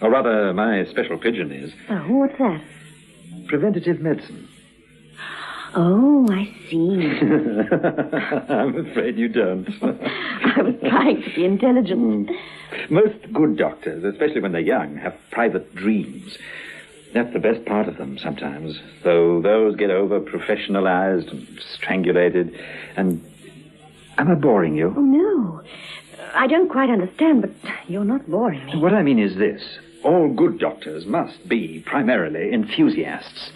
Speaker 23: Or rather, my special pigeon is.
Speaker 6: Oh, what's that?
Speaker 23: Preventative medicine.
Speaker 6: Oh, I see.
Speaker 23: I'm afraid you don't.
Speaker 6: I was trying to be intelligent.
Speaker 23: Most good doctors, especially when they're young, have private dreams. That's the best part of them sometimes, though those get over-professionalized and strangulated. And am I boring you?
Speaker 6: Oh, no. I don't quite understand, but you're not boring me.
Speaker 23: What I mean is this. All good doctors must be primarily enthusiasts.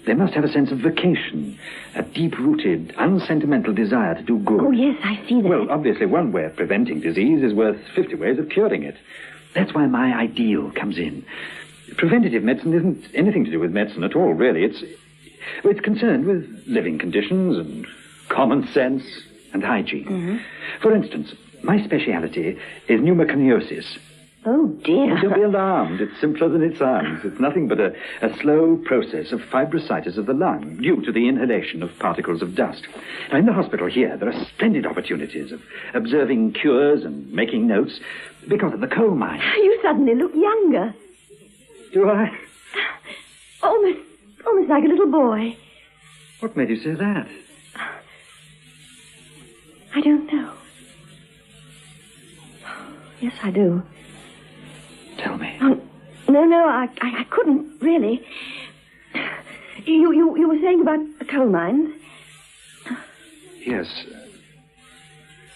Speaker 23: They must have a sense of vocation, a deep-rooted, unsentimental desire to do good.
Speaker 6: Oh, yes, I see that.
Speaker 23: Well, obviously, one way of preventing disease is worth 50 ways of curing it. That's why my ideal comes in. Preventative medicine isn't anything to do with medicine at all, really. It's concerned with living conditions and common sense and hygiene.
Speaker 6: Mm-hmm.
Speaker 23: For instance, my speciality is pneumoconiosis.
Speaker 6: Oh, dear.
Speaker 23: Don't be alarmed. It's simpler than it sounds. It's nothing but a slow process of fibrositis of the lung due to the inhalation of particles of dust. Now, in the hospital here, there are splendid opportunities of observing cures and making notes because of the coal mine.
Speaker 6: You suddenly look younger.
Speaker 23: Do I?
Speaker 6: Almost like a little boy.
Speaker 23: What made you say that?
Speaker 6: I don't know. Yes, I do.
Speaker 23: Tell me.
Speaker 6: No, I couldn't, really. You were saying about the coal mines?
Speaker 23: Yes.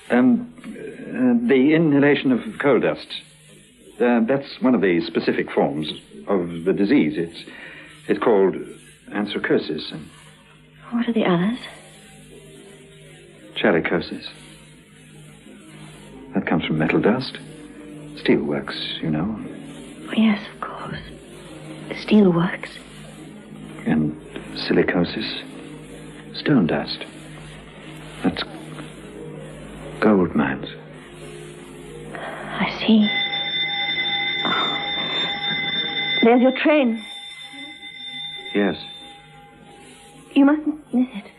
Speaker 23: The inhalation of coal dust. That's one of the specific forms of the disease. It's called anthracosis. And
Speaker 6: What are the others?
Speaker 23: chalicosis. That comes from metal dust. Steelworks, you know.
Speaker 6: Oh, yes, of course. Steelworks.
Speaker 23: And silicosis. Stone dust. That's gold mines.
Speaker 6: I see. Oh. There's your train.
Speaker 23: Yes.
Speaker 6: You mustn't miss it.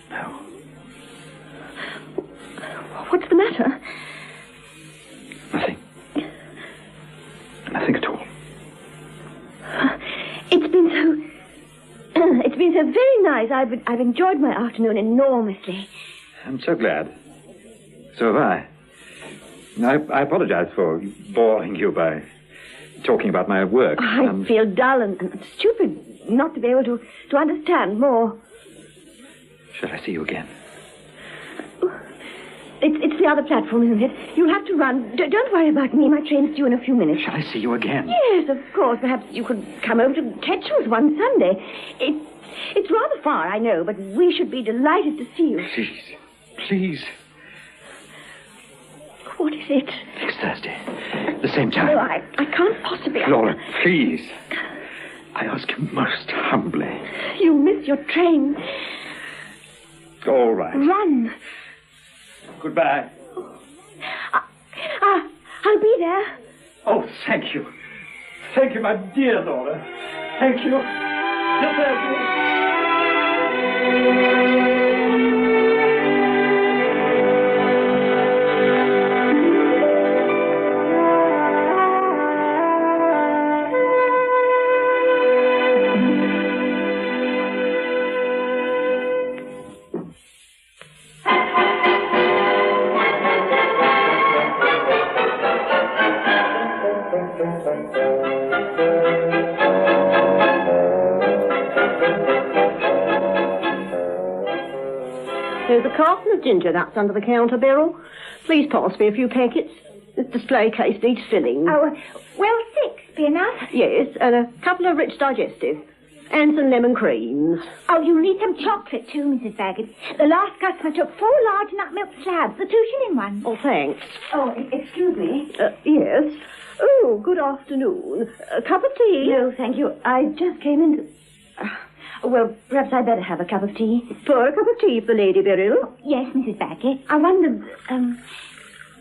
Speaker 23: No.
Speaker 6: What's the matter?
Speaker 23: Nothing. Nothing at all.
Speaker 6: It's been so very nice. I've enjoyed my afternoon enormously.
Speaker 23: I'm so glad. So have I. I apologize for boring you by talking about my work.
Speaker 6: I feel dull and stupid not to be able to understand more.
Speaker 23: Shall I see you again?
Speaker 6: It's the other platform, isn't it? You'll have to run. Don't worry about me. My train's due in a few minutes.
Speaker 23: Shall I see you again?
Speaker 6: Yes, of course. Perhaps you could come over to catch us one Sunday. It's rather far, I know, but we should be delighted to see you.
Speaker 23: Please. Please.
Speaker 6: What is it?
Speaker 23: Next Thursday. The same time.
Speaker 6: No, I can't possibly.
Speaker 23: Laura, please. I ask you most humbly.
Speaker 6: You miss your train.
Speaker 23: All right.
Speaker 6: Run.
Speaker 23: Goodbye.
Speaker 6: I'll be there.
Speaker 23: Oh, thank you. Thank you, my dear Laura. Thank you. Till Thursday.
Speaker 3: There's a carton of ginger nuts under the counter, Beryl. Please pass me a few packets. This display case needs filling.
Speaker 10: Oh, well, 6 be enough.
Speaker 3: Yes, and a couple of rich digestive. And some lemon creams.
Speaker 10: Oh, you'll need some chocolate too, Mrs. Baggett. The last customer took 4 large nut milk slabs, the 2-shilling ones.
Speaker 3: Oh, thanks.
Speaker 10: Oh, excuse me.
Speaker 3: Yes. Oh, good afternoon. A cup of tea?
Speaker 6: No, thank you. I just came in to... well, perhaps I'd better have a cup of tea.
Speaker 3: Pour a cup of tea for Lady Beryl.
Speaker 10: Yes, Mrs. Baggett.
Speaker 6: I wondered,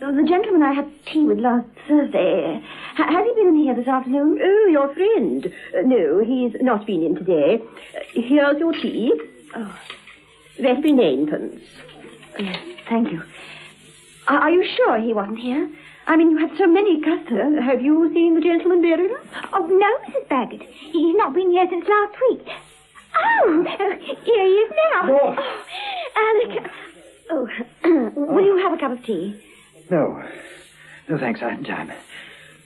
Speaker 6: the gentleman I had tea with last Thursday, has he been in here this afternoon?
Speaker 3: Oh, your friend. No, he's not been in today. Here's your tea. Oh, that'll be 9pence.
Speaker 6: Yes, thank you. Are you sure he wasn't here? I mean, you had so many customers.
Speaker 3: Have you seen the gentleman, Beryl?
Speaker 10: Oh, no, Mrs. Baggett. He's not been here since last week. Oh, here he is now.
Speaker 23: Oh.
Speaker 6: Alec. Oh, will you have a cup of tea?
Speaker 23: No. No, thanks. I haven't time.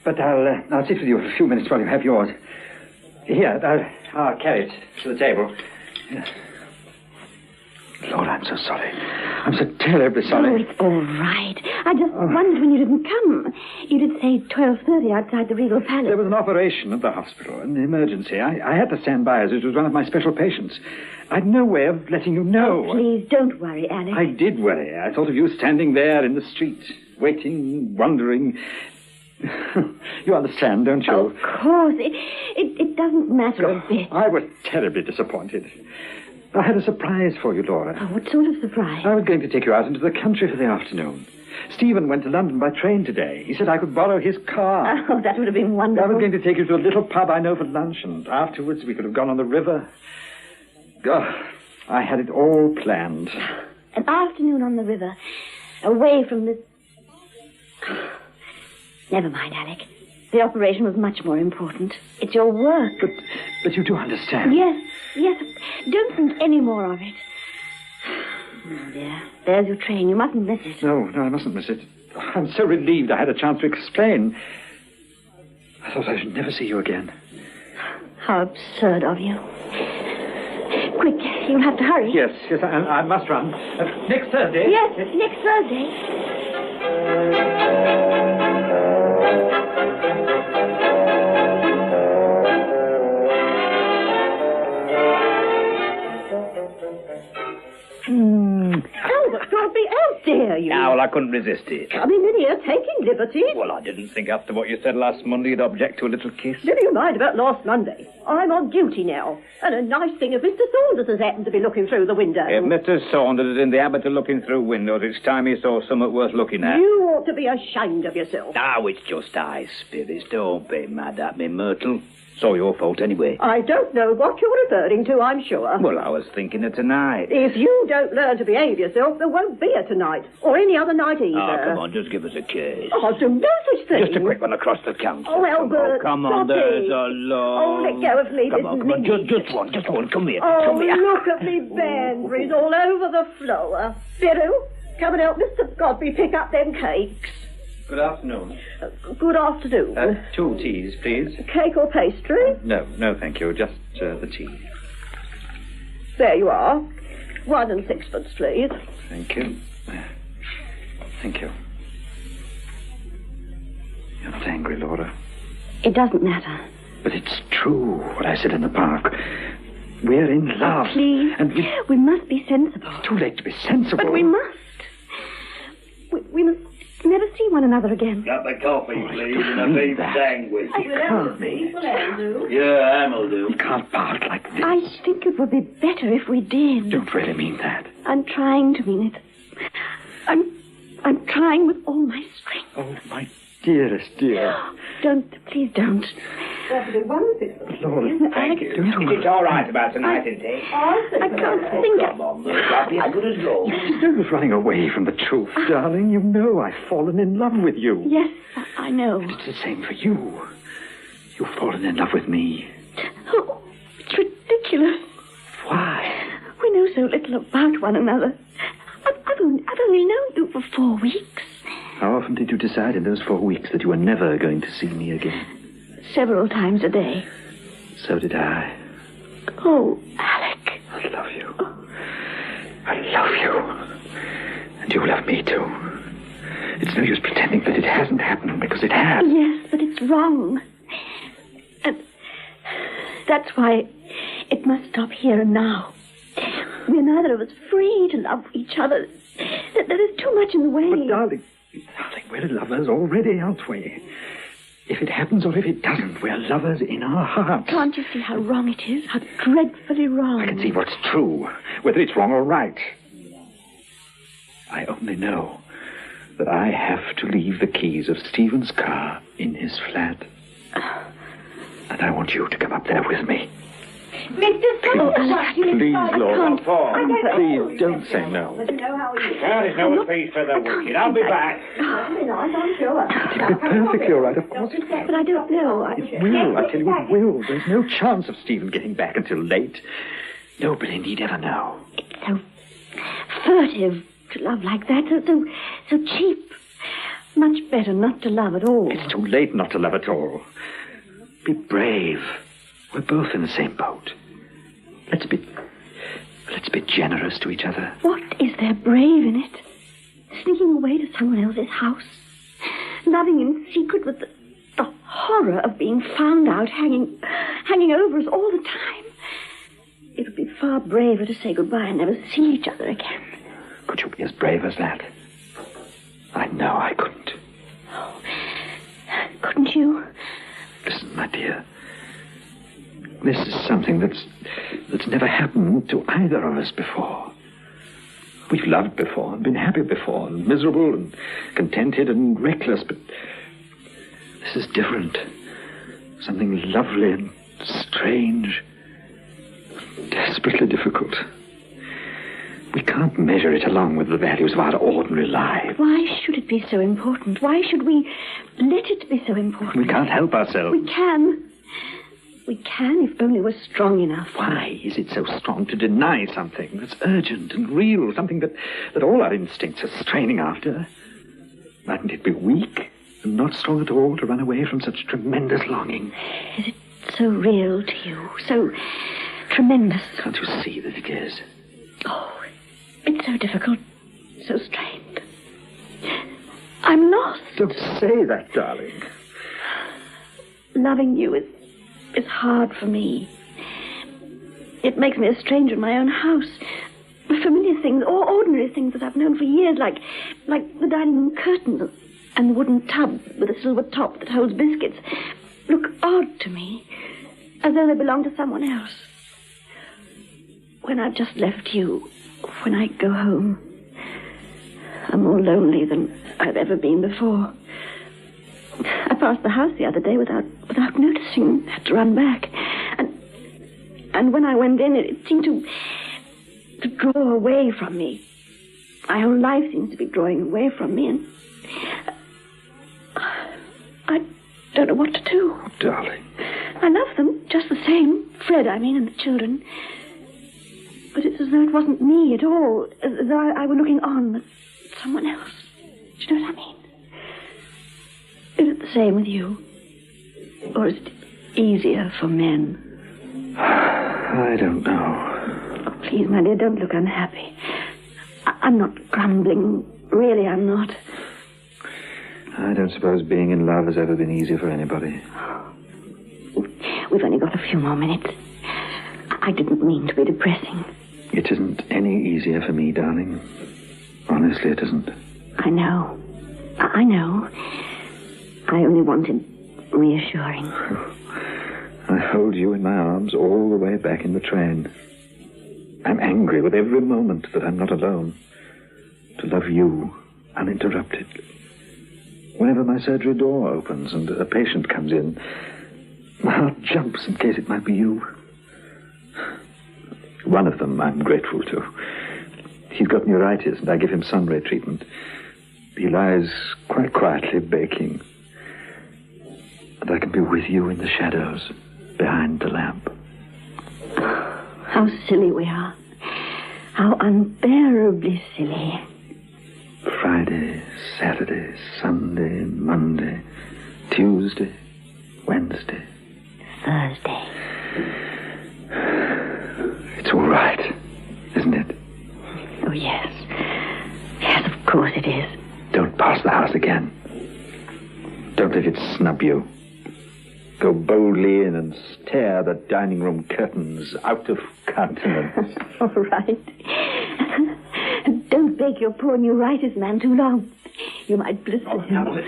Speaker 23: But I'll sit with you for a few minutes while you have yours. Here, I'll carry it to the table. Yeah. Lord, I'm so sorry. I'm so terribly sorry.
Speaker 6: Oh, it's all right. I just wondered when you didn't come. You did say 12:30 outside the Regal Palace.
Speaker 23: There was an operation at the hospital, an emergency. I had to stand by as it was one of my special patients. I'd no way of letting you know.
Speaker 6: Oh, please, don't worry, Alec.
Speaker 23: I did worry. I thought of you standing there in the street, waiting, wondering. You understand, don't you?
Speaker 6: Of course. It doesn't matter a bit.
Speaker 23: I was terribly disappointed. I had a surprise for you, Laura.
Speaker 6: Oh, what sort of surprise?
Speaker 23: I was going to take you out into the country for the afternoon. Stephen went to London by train today. He said I could borrow his car.
Speaker 6: Oh, that would have been wonderful.
Speaker 23: I was going to take you to a little pub I know for lunch, and afterwards we could have gone on the river. Oh, I had it all planned.
Speaker 6: An afternoon on the river, away from this... Never mind, Alec. The operation was much more important. It's your work.
Speaker 23: But you do understand.
Speaker 6: Yes. Don't think any more of it. Oh, dear. There's your train. You mustn't miss it.
Speaker 23: No, I mustn't miss it. I'm so relieved I had a chance to explain. I thought I should never see you again.
Speaker 6: How absurd of you. Quick, you'll have to hurry.
Speaker 23: Yes, I must run. Next Thursday?
Speaker 6: Yes, next Thursday.
Speaker 3: Albert Godby, how dare you?
Speaker 16: Now, well, I couldn't resist it.
Speaker 3: Coming in here, taking liberties.
Speaker 16: Well, I didn't think after what you said last Monday you'd object to a little kiss.
Speaker 3: Never you mind about last Monday. I'm on duty now. And a nice thing if Mr. Saunders has happened to be looking through the window.
Speaker 16: If Mr. Saunders is in the habit of looking through windows, it's time he saw something worth looking at.
Speaker 3: You ought to be ashamed of yourself.
Speaker 16: Now, it's just high spirits. Don't be mad at me, Myrtle. It's all your fault anyway.
Speaker 3: I don't know what you're referring to, I'm sure.
Speaker 16: Well, I was thinking of tonight.
Speaker 3: If you don't learn to behave yourself, there won't be a tonight. Or any other night either.
Speaker 16: Oh, come on, just give us a kiss.
Speaker 3: Oh, I'll do no such thing.
Speaker 16: Just a quick one across the counter.
Speaker 3: Oh, Albert,
Speaker 16: come on,
Speaker 3: stop
Speaker 16: there's
Speaker 3: it.
Speaker 16: a love.
Speaker 3: Oh, let go of me.
Speaker 16: Come on, just one. Come here,
Speaker 3: Oh,
Speaker 16: come here.
Speaker 3: look at me banburies all over the floor. Biru, come and help Mr. Godby pick up them cakes.
Speaker 16: Good afternoon.
Speaker 3: Good afternoon.
Speaker 16: 2 teas, please.
Speaker 3: Cake or pastry?
Speaker 16: No, thank you. Just the tea.
Speaker 3: There you are. 1 and 6pence, please.
Speaker 16: Thank you. Thank you. You're not angry, Laura.
Speaker 6: It doesn't matter.
Speaker 16: But it's true, what I said in the park. We're in love.
Speaker 6: Oh, please.
Speaker 16: And
Speaker 6: we must be sensible.
Speaker 16: It's too late to be sensible.
Speaker 6: But we must. We must never see one another again.
Speaker 19: Got the coffee, please, and a beef sandwich.
Speaker 16: You can't mean it.
Speaker 19: Yeah, I'll do.
Speaker 16: You can't bark like this.
Speaker 6: I think it would be better if we did.
Speaker 16: You don't really mean that.
Speaker 6: I'm trying to mean it. I'm trying with all my strength.
Speaker 16: Oh, my dearest dear.
Speaker 6: Please don't.
Speaker 3: That'll be 1 and 6pence.
Speaker 16: Laura,
Speaker 19: thank you. It's all right about tonight, isn't it?
Speaker 6: I can't think.
Speaker 19: Come on, Murphy, as good as gold.
Speaker 16: You're running away from the truth, darling. You know I've fallen in love with you.
Speaker 6: Yes, I know.
Speaker 16: And it's the same for you. You've fallen in love with me.
Speaker 6: Oh, it's ridiculous.
Speaker 16: Why?
Speaker 6: We know so little about one another. I've only known you for 4 weeks.
Speaker 16: How often did you decide in those 4 weeks that you were never going to see me again?
Speaker 6: Several times a day.
Speaker 16: So did I.
Speaker 6: Oh, Alec.
Speaker 16: I love you. I love you. And you love me, too. It's no use pretending that it hasn't happened, because it has.
Speaker 6: Yes, but it's wrong. And that's why it must stop here and now. We're neither of us free to love each other. There is too much in the way.
Speaker 16: But, darling, we're lovers already, aren't we? If it happens or if it doesn't, we're lovers in our hearts.
Speaker 6: Can't you see how wrong it is? How dreadfully wrong.
Speaker 16: I can see what's true, whether it's wrong or right. I only know that I have to leave the keys of Stephen's car in his flat. And I want you to come up there with me.
Speaker 3: Mr. Saunders,
Speaker 16: Please, Laura.
Speaker 3: Please,
Speaker 16: don't say no.
Speaker 19: There's no peace for the wicked. I'll be back.
Speaker 3: I'm sure.
Speaker 16: It'll be perfectly all right, of course.
Speaker 6: But I don't know.
Speaker 16: It will. I tell you, it will. There's no chance of Stephen getting back until late. Nobody need ever know.
Speaker 6: It's so furtive to love like that. So cheap. Much better not to love at all.
Speaker 16: It's too late not to love at all. Be brave. We're both in the same boat. Let's be generous to each other.
Speaker 6: What is there brave in it? Sneaking away to someone else's house. Loving in secret with the horror of being found out hanging over us all the time. It would be far braver to say goodbye and never see each other again.
Speaker 16: Could you be as brave as that? I know I couldn't.
Speaker 6: Oh, couldn't you?
Speaker 16: Listen, my dear. This is something that's never happened to either of us before. We've loved before and been happy before and miserable and contented and reckless, but this is different. Something lovely and strange, desperately difficult. We can't measure it along with the values of our ordinary lives.
Speaker 6: Why should it be so important? Why should we let it be so important?
Speaker 16: We can't help ourselves.
Speaker 6: We can. We can if only we're strong enough.
Speaker 16: Why is it so strong to deny something that's urgent and real, something that all our instincts are straining after? Mightn't it be weak and not strong at all to run away from such tremendous longing?
Speaker 6: Is it so real to you? So tremendous?
Speaker 16: Can't you see that it is?
Speaker 6: Oh, it's so difficult, so strained. I'm lost.
Speaker 16: Don't say that, darling.
Speaker 6: Loving you is hard for me. It makes me a stranger in my own house. familiar things, or ordinary things that I've known for years, like the dining room curtains and the wooden tub with a silver top that holds biscuits, look odd to me, as though they belong to someone else. When I've just left you, when I go home, I'm more lonely than I've ever been before. I passed the house the other day without noticing, had to run back. And when I went in, it seemed to draw away from me. My whole life seems to be drawing away from me, and I don't know what to do.
Speaker 8: Oh, darling.
Speaker 6: I love them just the same. Fred, I mean, and the children. But it's as though it wasn't me at all, as though I were looking on at someone else. Do you know what I mean? Is it the same with you? Or is it easier for men?
Speaker 8: I don't know.
Speaker 6: Oh, please, my dear, don't look unhappy. I'm not grumbling. Really, I'm not.
Speaker 8: I don't suppose being in love has ever been easier for anybody.
Speaker 6: We've only got a few more minutes. I didn't mean to be depressing.
Speaker 8: It isn't any easier for me, darling. Honestly, it isn't.
Speaker 6: I know. I know. I only wanted reassuring.
Speaker 8: I hold you in my arms all the way back in the train. I'm angry with every moment that I'm not alone. To love you uninterrupted. Whenever my surgery door opens and a patient comes in, my heart jumps in case it might be you. One of them I'm grateful to. He's got neuritis and I give him sun ray treatment. He lies quite quietly baking. And I can be with you in the shadows, behind the lamp.
Speaker 6: How silly we are. How unbearably silly.
Speaker 8: Friday, Saturday, Sunday, Monday, Tuesday, Wednesday.
Speaker 6: Thursday.
Speaker 8: It's all right, isn't it?
Speaker 6: Oh, yes. Yes, of course it is.
Speaker 8: Don't pass the house again. Don't let it snub you. Go boldly in and stare the dining room curtains out of countenance.
Speaker 6: All right. Don't bake your poor neuritis man too long. You might blister him.
Speaker 4: Good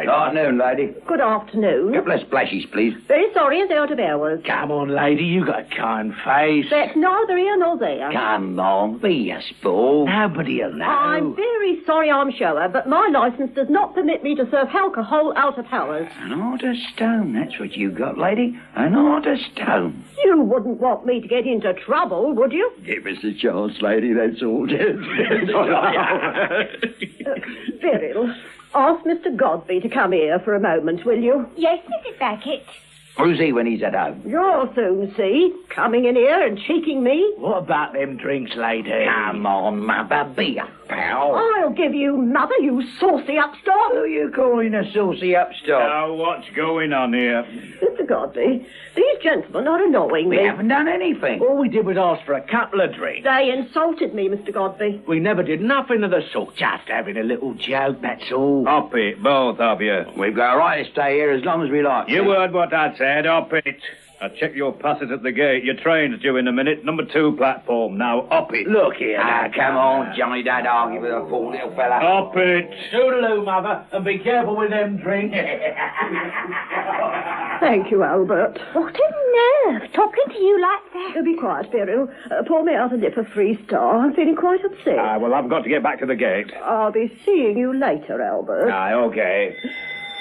Speaker 4: afternoon, lady.
Speaker 3: Good afternoon.
Speaker 4: Couple of splashes, please.
Speaker 3: Very sorry, it's out of hours.
Speaker 4: Come on, lady, you got a kind face.
Speaker 3: That's neither here nor there.
Speaker 4: Come on, be a sport. Nobody'll know.
Speaker 3: I'm very sorry, I'm sure, but my licence does not permit me to serve alcohol out of hours.
Speaker 4: An order stone, that's what you got, lady. An order stone.
Speaker 3: You wouldn't want me to get into trouble, would you?
Speaker 4: Give us a chance, lady, that's all.
Speaker 3: Beryl, ask Mr. Godby to come here for a moment, will you?
Speaker 10: Yes, Mrs. Beckett.
Speaker 4: Who's he when he's at home?
Speaker 3: You'll soon see. Coming in here and cheeking me.
Speaker 4: What about them drinks, lady? Come on, mother, be a pal.
Speaker 3: I'll give you mother, you saucy upstart.
Speaker 4: Who are you calling a saucy upstart?
Speaker 16: Now, what's going on here?
Speaker 3: Mr. Godby, these gentlemen are annoying me.
Speaker 4: We haven't done anything.
Speaker 16: All we did was ask for a couple of drinks.
Speaker 3: They insulted me, Mr. Godby.
Speaker 16: We never did nothing of the sort.
Speaker 4: Just having a little joke, that's all.
Speaker 16: Up it, both of you.
Speaker 4: We've got a right to stay here as long as we like.
Speaker 16: You heard what I said, up it. I check your passes at the gate. Your train's due in a minute. Number 2 platform. Now, up it.
Speaker 4: Look here. Come on, Johnny, don't argue with a poor little fella.
Speaker 16: Up it.
Speaker 4: Toodaloo, mother, and be careful with them drinks.
Speaker 3: Thank you, Albert.
Speaker 10: What a nerve, talking to you like that.
Speaker 3: Be quiet, Beryl. Pour me out a nip of 3-star. I'm feeling quite upset.
Speaker 16: Well, I've got to get back to the gate.
Speaker 3: I'll be seeing you later, Albert.
Speaker 16: Okay.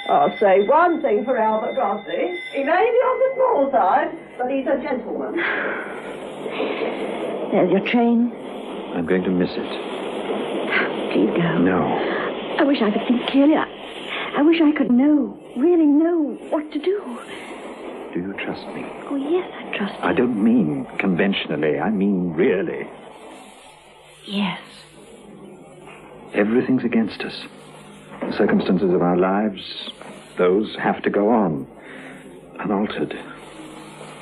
Speaker 3: I'll say one thing for Albert Godby. He may be on the small side, but he's a gentleman.
Speaker 6: There's your train.
Speaker 8: I'm going to miss it.
Speaker 6: Please go.
Speaker 8: No.
Speaker 6: I wish I could think clearly. I wish I could really know what to do.
Speaker 8: Do you trust me?
Speaker 6: Oh, yes, I trust you.
Speaker 8: I don't mean conventionally. I mean really.
Speaker 6: Yes.
Speaker 8: Everything's against us. The circumstances of our lives, those have to go on, unaltered.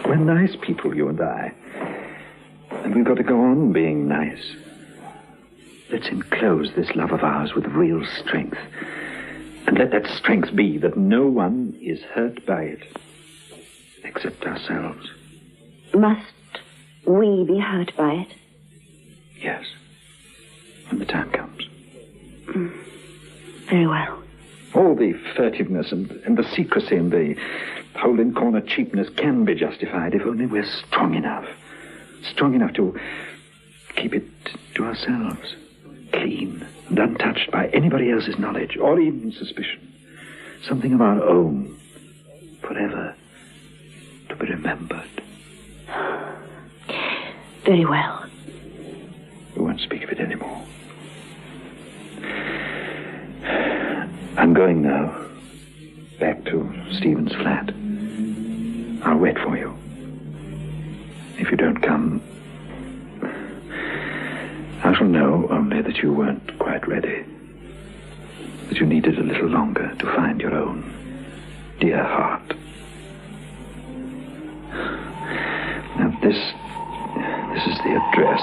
Speaker 8: We're nice people, you and I. And we've got to go on being nice. Let's enclose this love of ours with real strength. And let that strength be that no one is hurt by it, except ourselves.
Speaker 6: Must we be hurt by it?
Speaker 8: Yes. When the time comes.
Speaker 6: Very well.
Speaker 8: All the furtiveness and the secrecy and the hole-in-corner cheapness can be justified if only we're strong enough. Strong enough to keep it to ourselves. Clean and untouched by anybody else's knowledge or even suspicion. Something of our own. Forever. To be remembered.
Speaker 6: Very well.
Speaker 8: We won't speak of it anymore. I'm going now. Back to Stephen's flat. I'll wait for you. If you don't come, I shall know only that you weren't quite ready. That you needed a little longer to find your own dear heart. Now this is the address.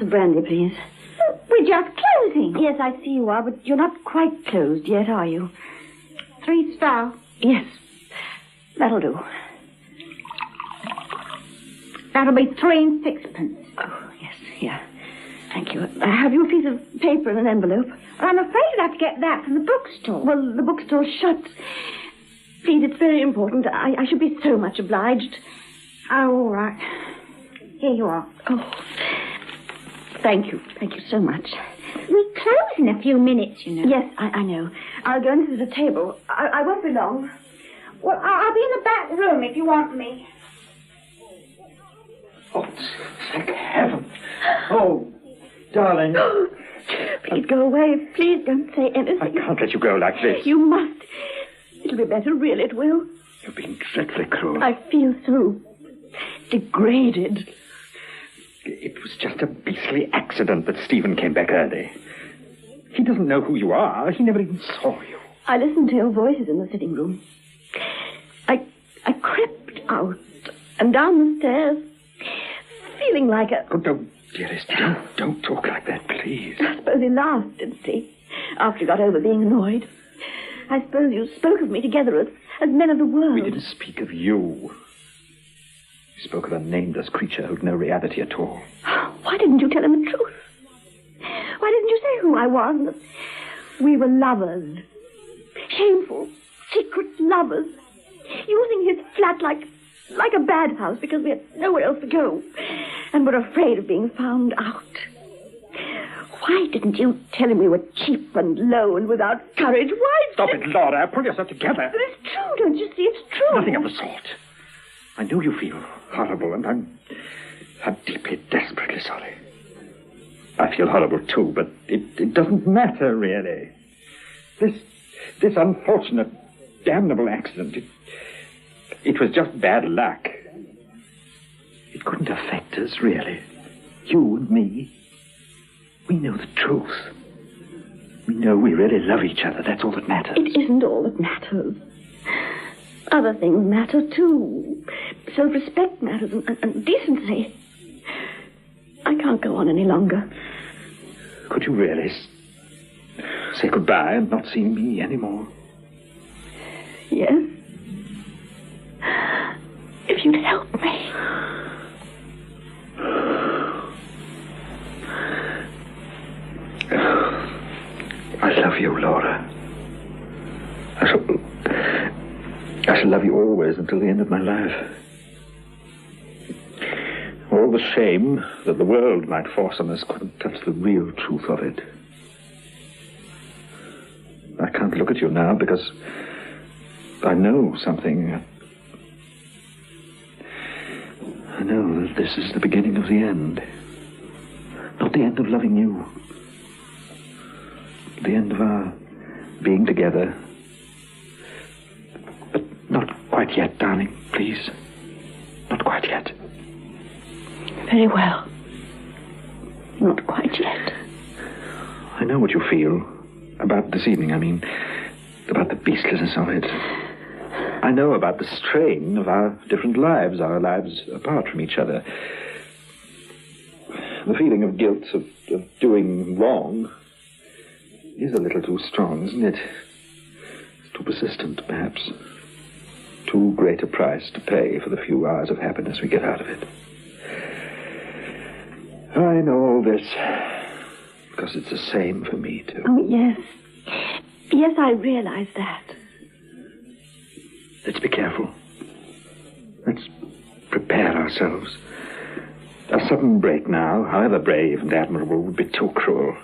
Speaker 6: Brandy, please.
Speaker 10: We're just closing.
Speaker 6: Yes, I see you are, but you're not quite closed yet, are you?
Speaker 10: 3 star.
Speaker 6: Yes. That'll do.
Speaker 10: That'll be 3 and 6pence.
Speaker 6: Oh, yes, yeah. Thank you. Have you a piece of paper and an envelope?
Speaker 10: I'm afraid you'll have to get that from the bookstore.
Speaker 6: Well, the bookstore's shut. Please, it's very important. I should be so much obliged.
Speaker 10: Oh, all right. Here you are.
Speaker 6: Oh, thank you. Thank you so much.
Speaker 10: We close in a few minutes, you know.
Speaker 6: Yes, I know. I'll go into the table. I won't be long.
Speaker 10: Well, I'll be in the back room if you want me.
Speaker 8: Oh, thank heaven. Oh, darling.
Speaker 6: Please go away. Please don't say anything.
Speaker 8: I can't let you go like this.
Speaker 6: You must. It'll be better, really, it will.
Speaker 8: You're being dreadfully cruel.
Speaker 6: I feel so degraded.
Speaker 8: It was just a beastly accident that Stephen came back early. He doesn't know who you are. He never even saw you.
Speaker 6: I listened to your voices in the sitting room. I crept out and down the stairs, feeling like a...
Speaker 8: Oh, don't, dearest, don't talk like that, please.
Speaker 6: I suppose he laughed, didn't he? After he got over being annoyed. I suppose you spoke of me together as men of the world.
Speaker 8: We didn't speak of you. We spoke of a nameless creature who'd no reality at all.
Speaker 6: Why didn't you tell him the truth? Why didn't you say who I was? That we were lovers. Shameful, secret lovers. Using his flat like a bad house because we had nowhere else to go. And were afraid of being found out. Why didn't you tell him we were cheap and low and without courage? Why?
Speaker 8: Stop it, Laura. Pull yourself together.
Speaker 6: But it's true, don't you see? It's true.
Speaker 8: Nothing of the sort. I know you feel horrible, and I'm deeply, desperately sorry. I feel horrible, too, but it doesn't matter, really. This unfortunate, damnable accident, it was just bad luck. It couldn't affect us, really. You and me. We know the truth. We know we really love each other. That's all that matters.
Speaker 6: It isn't all that matters. Other things matter, too. Self-respect matters and decency. I can't go on any longer.
Speaker 8: Could you really say goodbye and not see me anymore?
Speaker 6: Yes. If you'd help me.
Speaker 8: I love you, Laura. I shall love you always until the end of my life. All the shame that the world might force on us couldn't touch the real truth of it. I can't look at you now because I know something. I know that this is the beginning of the end. Not the end of loving you. The end of our being together. But not quite yet, darling, please. Not quite yet.
Speaker 6: Very well. Not quite yet.
Speaker 8: I know what you feel. About this evening, I mean. About the beastliness of it. I know about the strain of our different lives, our lives apart from each other. The feeling of guilt, of doing wrong, is a little too strong, isn't it? Too persistent, perhaps. Too great a price to pay for the few hours of happiness we get out of it. I know all this because it's the same for me, too.
Speaker 6: Oh, yes. Yes, I realize that.
Speaker 8: Let's be careful. Let's prepare ourselves. A sudden break now, however brave and admirable, would be too cruel.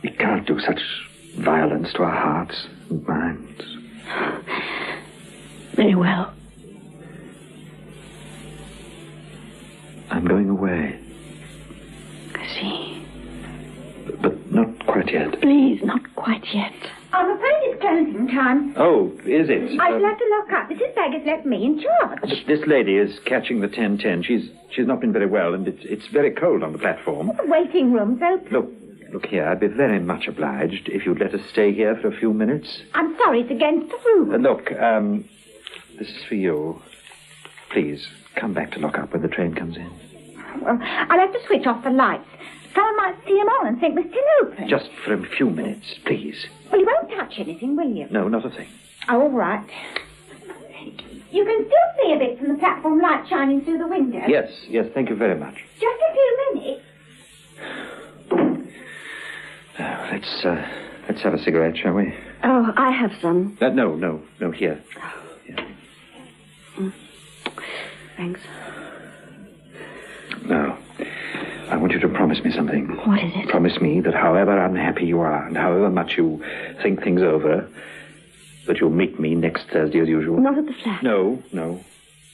Speaker 8: We can't do such violence to our hearts and minds.
Speaker 6: Very well.
Speaker 8: I'm going away.
Speaker 6: I see.
Speaker 8: But not quite yet.
Speaker 6: Please, not quite yet.
Speaker 10: I'm afraid it's closing time.
Speaker 8: Oh, is it?
Speaker 10: I shall have to lock up. Mrs. Bagg has left me in charge.
Speaker 8: This lady is catching the 10:10. She's not been very well, and it's very cold on the platform.
Speaker 10: The waiting room's open.
Speaker 8: Look here, I'd be very much obliged if you'd let us stay here for a few minutes.
Speaker 10: I'm sorry, it's against the rules.
Speaker 8: Look, this is for you. Please, come back to lock up when the train comes in.
Speaker 10: Well, I'll have to switch off the lights. Someone might see them on and think we're still open.
Speaker 8: Just for a few minutes, please.
Speaker 10: Well, you won't touch anything, will you?
Speaker 8: No, not a thing.
Speaker 10: Oh, all right. You can still see a bit from the platform light shining through the window.
Speaker 8: Yes, thank you very much.
Speaker 10: Just a few minutes.
Speaker 8: Let's have a cigarette, shall we?
Speaker 6: Oh, I have some.
Speaker 8: No, here.
Speaker 6: Thanks.
Speaker 8: Now, I want you to promise me something.
Speaker 6: What is it?
Speaker 8: Promise me that however unhappy you are and however much you think things over, that you'll meet me next Thursday as usual.
Speaker 6: Not at the flat.
Speaker 8: No.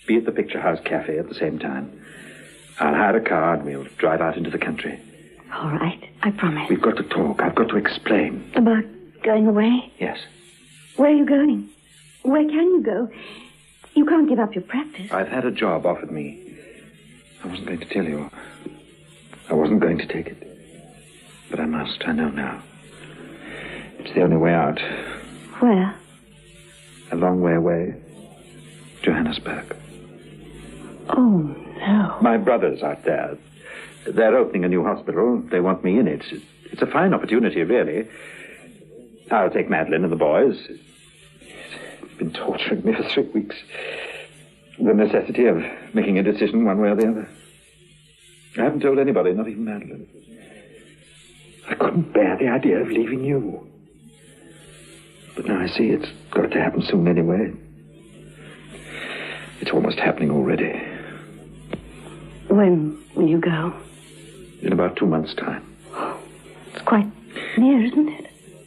Speaker 8: Be at the Picture House Cafe at the same time. I'll hire a car and we'll drive out into the country.
Speaker 6: All right, I promise.
Speaker 8: We've got to talk. I've got to explain.
Speaker 6: About going away?
Speaker 8: Yes.
Speaker 6: Where are you going? Where can you go? You can't give up your practice.
Speaker 8: I've had a job offered me. I wasn't going to tell you. I wasn't going to take it. But I must. I know now. It's the only way out.
Speaker 6: Where?
Speaker 8: A long way away. Johannesburg.
Speaker 6: Oh, no.
Speaker 8: My brother's out there. They're opening a new hospital. They want me in it. It's a fine opportunity, really. I'll take Madeline and the boys. It's been torturing me for 3 weeks. The necessity of making a decision one way or the other. I haven't told anybody, not even Madeline. I couldn't bear the idea of leaving you. But now I see it's got to happen soon anyway. It's almost happening already.
Speaker 6: When will you go?
Speaker 8: In about 2 months' time.
Speaker 6: It's quite near, isn't it?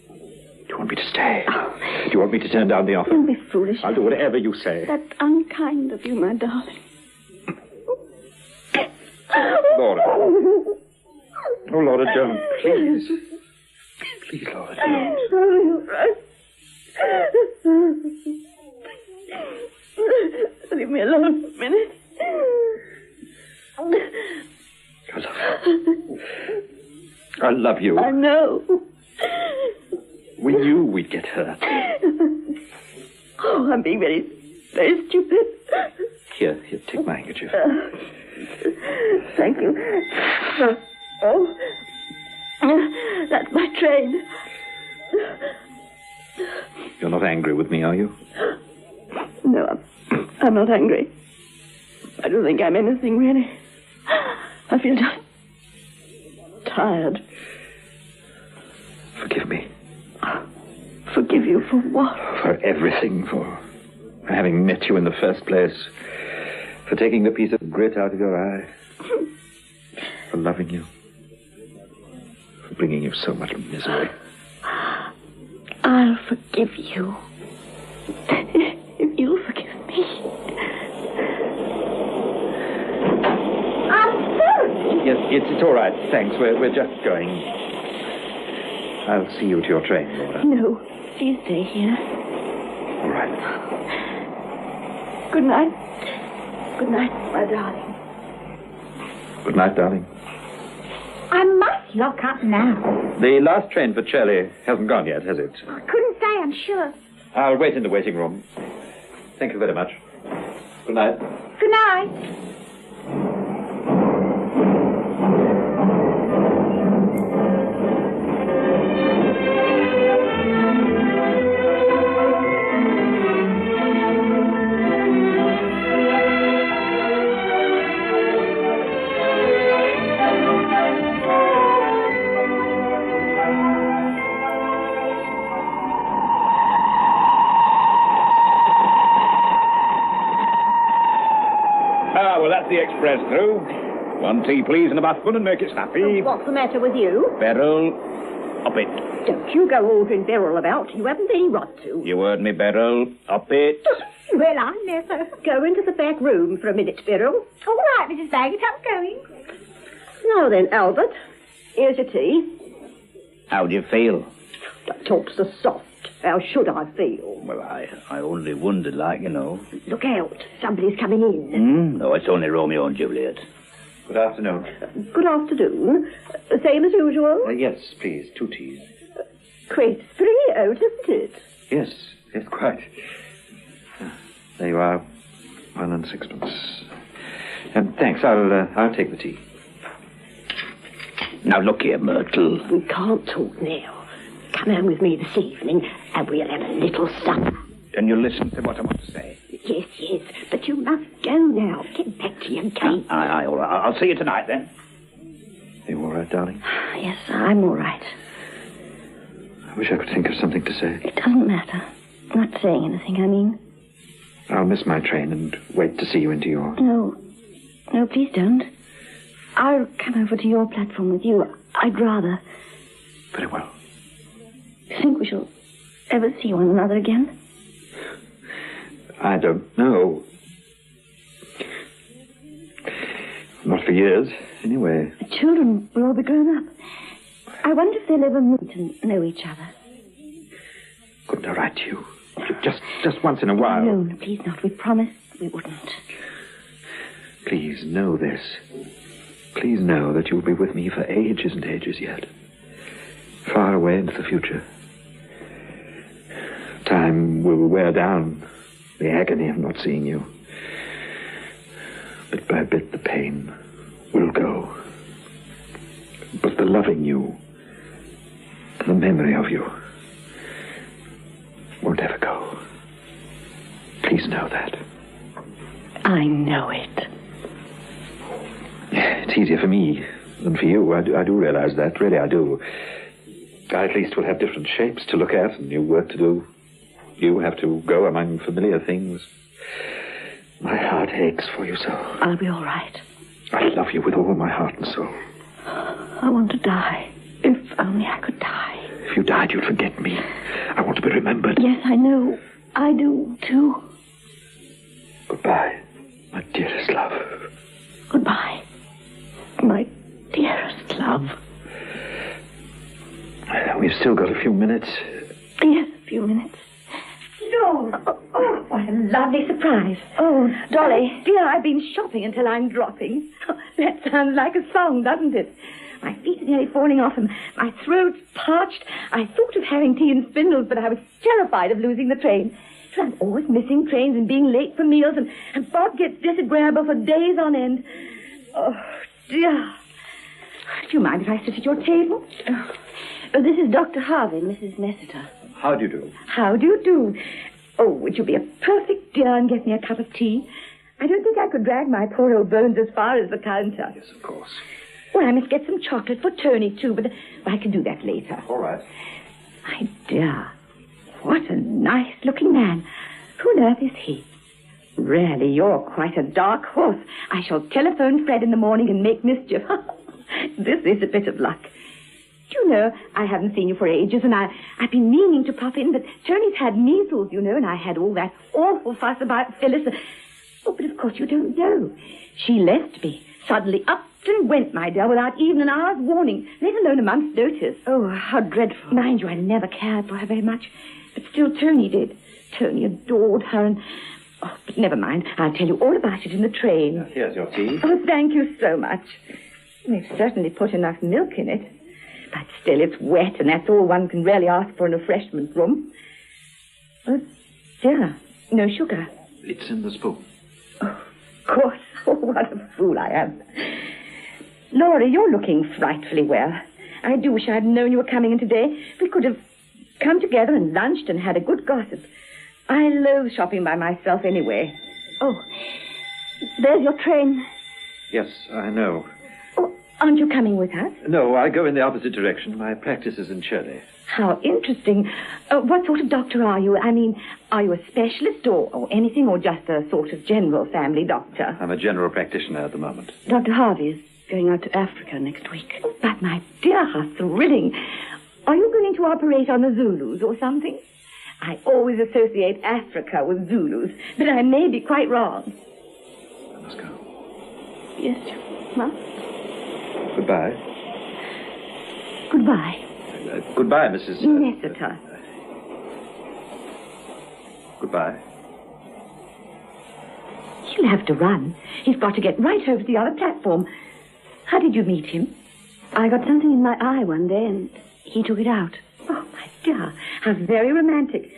Speaker 8: Do you want me to stay? Do you want me to turn down the offer?
Speaker 6: Don't be foolish.
Speaker 8: I'll do whatever you say.
Speaker 6: That's unkind of you, my darling.
Speaker 8: Laura. Oh, Laura, don't. Please. Please, Laura, don't.
Speaker 6: Leave me alone for a minute.
Speaker 8: I love you.
Speaker 6: I know.
Speaker 8: We knew we'd get hurt.
Speaker 6: Oh, I'm being very, very stupid.
Speaker 8: Here, take my handkerchief.
Speaker 6: Thank you. Oh, that's my train.
Speaker 8: You're not angry with me, are you?
Speaker 6: No, I'm not angry. I don't think I'm anything, really. I feel just tired.
Speaker 8: Forgive me.
Speaker 6: Forgive you for what?
Speaker 8: For everything. For having met you in the first place. For taking the piece of grit out of your eye. For loving you. For bringing you so much misery.
Speaker 6: I'll forgive you.
Speaker 23: right, thanks. We're just going. I'll see you to your train, Laura.
Speaker 6: No, please stay here.
Speaker 23: All right.
Speaker 6: Good night. Good night, my darling.
Speaker 23: Good night, darling.
Speaker 10: I must lock up now.
Speaker 23: The last train for Shirley hasn't gone yet, has it?
Speaker 10: I couldn't say, I'm sure.
Speaker 23: I'll wait in the waiting room. Thank you very much. Good night.
Speaker 10: Good night.
Speaker 16: The express through. 1 tea, please, and a bathful, and make it snappy.
Speaker 3: What's the matter with you?
Speaker 16: Beryl, up it.
Speaker 3: Don't you go ordering Beryl about. You haven't any right to.
Speaker 16: You heard me, Beryl. Up it.
Speaker 10: Well, I never.
Speaker 3: Go into the back room for a minute, Beryl.
Speaker 10: All right, Mrs. Baggett, I'm going.
Speaker 3: Now then, Albert, here's your tea.
Speaker 16: How do you feel?
Speaker 3: Don't talk so soft. How should I feel?
Speaker 16: Well, I only wondered, like, you know.
Speaker 3: Look out. Somebody's coming in.
Speaker 16: No, it's only Romeo and Juliet.
Speaker 23: Good afternoon.
Speaker 3: Good afternoon. Same as usual?
Speaker 23: Yes, please. 2 teas.
Speaker 3: Quite spree out, isn't it?
Speaker 23: Yes, quite. There you are. 1 and 6pence. Thanks. I'll take the tea.
Speaker 16: Now, look here, Myrtle.
Speaker 3: We can't talk now. Come home with me this evening, and we'll have a little supper.
Speaker 16: And you'll listen to what I want to say.
Speaker 3: Yes, but you must go now. Get back to your game.
Speaker 16: Aye, all right. I'll see you tonight, then.
Speaker 23: Are you all right, darling?
Speaker 6: Yes, I'm all right.
Speaker 23: I wish I could think of something to say.
Speaker 6: It doesn't matter. I'm not saying anything, I mean.
Speaker 23: I'll miss my train and wait to see you into your...
Speaker 6: No, please don't. I'll come over to your platform with you. I'd rather.
Speaker 23: Very well.
Speaker 6: Do you think we shall ever see one another again?
Speaker 23: I don't know. Not for years, anyway.
Speaker 6: The children will all be grown up. I wonder if they'll ever meet and know each other.
Speaker 23: Couldn't I write to you? Just once in a while.
Speaker 6: No, please not. We promised we wouldn't.
Speaker 23: Please know this. Please know that you'll be with me for ages and ages yet. Far away into the future. Time will wear down the agony of not seeing you. Bit by bit, the pain will go. But the loving you, and the memory of you, won't ever go. Please know that.
Speaker 6: I know it.
Speaker 23: It's easier for me than for you. I do realize that. Really, I do. I at least will have different shapes to look at and new work to do. You have to go among familiar things. My heart aches for you so.
Speaker 6: I'll be all right.
Speaker 23: I love you with all my heart and soul.
Speaker 6: I want to die. If only I could die.
Speaker 23: If you died, you'd forget me. I want to be remembered.
Speaker 6: Yes, I know. I do, too.
Speaker 23: Goodbye, my dearest love.
Speaker 6: Goodbye, my dearest love.
Speaker 23: We've still got a few minutes.
Speaker 6: Yes, a few minutes.
Speaker 10: No. Oh, what a lovely surprise.
Speaker 6: Oh, Dolly.
Speaker 2: Dear, I've been shopping until I'm dropping. That sounds like a song, doesn't it? My feet are nearly falling off and my throat's parched. I thought of having tea and spindles, but I was terrified of losing the train. So I'm always missing trains and being late for meals, and Bob gets disagreeable for days on end. Oh, dear. Do you mind if I sit at your table? Oh, this is Dr. Harvey, Mrs. Nessiter.
Speaker 23: How do you do?
Speaker 2: How do you do? Oh, would you be a perfect dear and get me a cup of tea? I don't think I could drag my poor old bones as far as the counter.
Speaker 23: Yes, of course.
Speaker 2: Well, I must get some chocolate for Tony, too, but I can do that later.
Speaker 23: All right.
Speaker 2: My dear, what a nice-looking man. Who on earth is he? Really, you're quite a dark horse. I shall telephone Fred in the morning and make mischief. This is a bit of luck. Do you know, I haven't seen you for ages, and I've been meaning to pop in, but Tony's had measles, you know, and I had all that awful fuss about Phyllis. Oh, but of course you don't know. She left me. Suddenly up
Speaker 6: Accident went, my dear, without even an hour's warning, let alone a month's notice. Oh, how dreadful. Mind you, I never cared for her very much. But still, Tony did. Tony adored her and... Oh, but never mind. I'll tell you all about it in the train.
Speaker 23: Here's your tea.
Speaker 6: Oh, thank you so much. We've certainly put enough milk in it. But still, it's wet, and that's all one can really ask for in a refreshment room. Oh, dear. No sugar.
Speaker 23: It's in the spoon.
Speaker 6: Oh, of course. Oh, what a fool I am. Laura, you're looking frightfully well. I do wish I had known you were coming in today. We could have come together and lunched and had a good gossip. I loathe shopping by myself anyway. Oh, there's your train.
Speaker 23: Yes, I know.
Speaker 6: Oh, aren't you coming with us?
Speaker 23: No, I go in the opposite direction. My practice is in Shirley.
Speaker 6: How interesting. What sort of doctor are you? I mean, are you a specialist or anything, or just a sort of general family doctor?
Speaker 23: I'm a general practitioner at the moment.
Speaker 6: Dr. Harvey is going out to Africa next week. Oh, but my dear, how thrilling. Are you going to operate on the Zulus or something? I always associate Africa with Zulus, but I may be quite wrong.
Speaker 23: I must go.
Speaker 6: Yes, you must.
Speaker 23: Goodbye.
Speaker 6: Goodbye.
Speaker 23: Goodbye, Mrs.
Speaker 6: Nessiter.
Speaker 23: Goodbye.
Speaker 6: He'll have to run. He's got to get right over to the other platform. How did you meet him? I got something in my eye one day, and he took it out. Oh, my dear, how very romantic.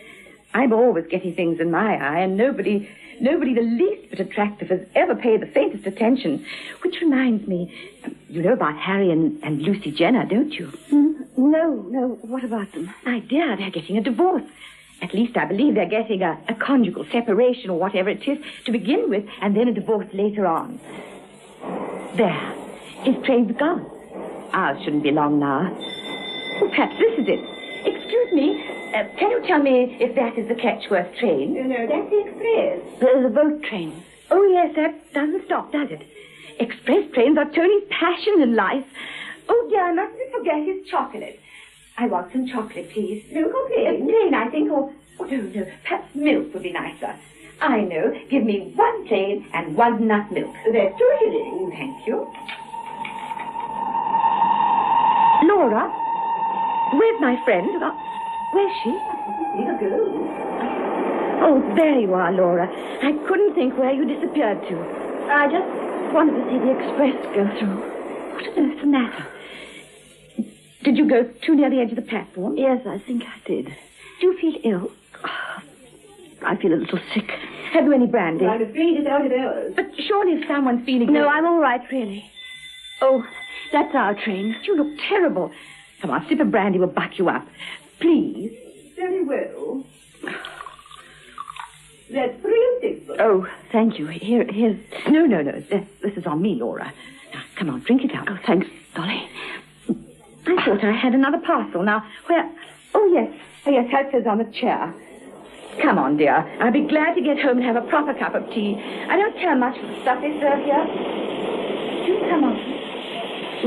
Speaker 6: I'm always getting things in my eye, and nobody the least bit attractive has ever paid the faintest attention. Which reminds me, you know about Harry and Lucy Jenner, don't you? No. What about them? My dear, they're getting a divorce. At least I believe they're getting a conjugal separation or whatever it is to begin with, and then a divorce later on. There. His train's gone. Ours shouldn't be long now. Well, perhaps this is it. Excuse me, can you tell me if that is the Ketchworth train? No, that's the express. The boat train. Oh, yes, that doesn't stop, does it? Express trains are Tony's passion in life. Oh, dear, I mustn't forget his chocolate. I want some chocolate, please. Milk or plain? Plain, I think, or... Oh, no, perhaps milk would be nicer. I know. Give me one plain and one nut milk. That's 2 shillings. Thank you. Laura? Where's my friend? Where's she? Here goes. Oh, there you are, Laura. I couldn't think where you disappeared to. I just wanted to see the express go through. What on earth's the matter? Did you go too near the edge of the platform? Yes, I think I did. Do you feel ill? Oh, I feel a little sick. Have you any brandy? I'm afraid it's out of hours. But surely if someone's feeling... No, I'm all right, really. Oh, that's our train. You look terrible. Come on, a sip of brandy will buck you up. Please. Very well. That's 3 and 6. Oh, thank you. Here's... No. This is on me, Laura. Now, come on, drink it up. Oh, thanks, Dolly. I thought I had another parcel. Now, where... Oh, yes. That says on the chair. Come on, dear. I'll be glad to get home and have a proper cup of tea. I don't care much for the stuff they serve here. Do you come often?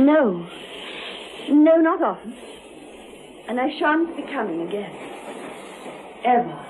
Speaker 6: No, not often. And I shan't be coming again. Ever.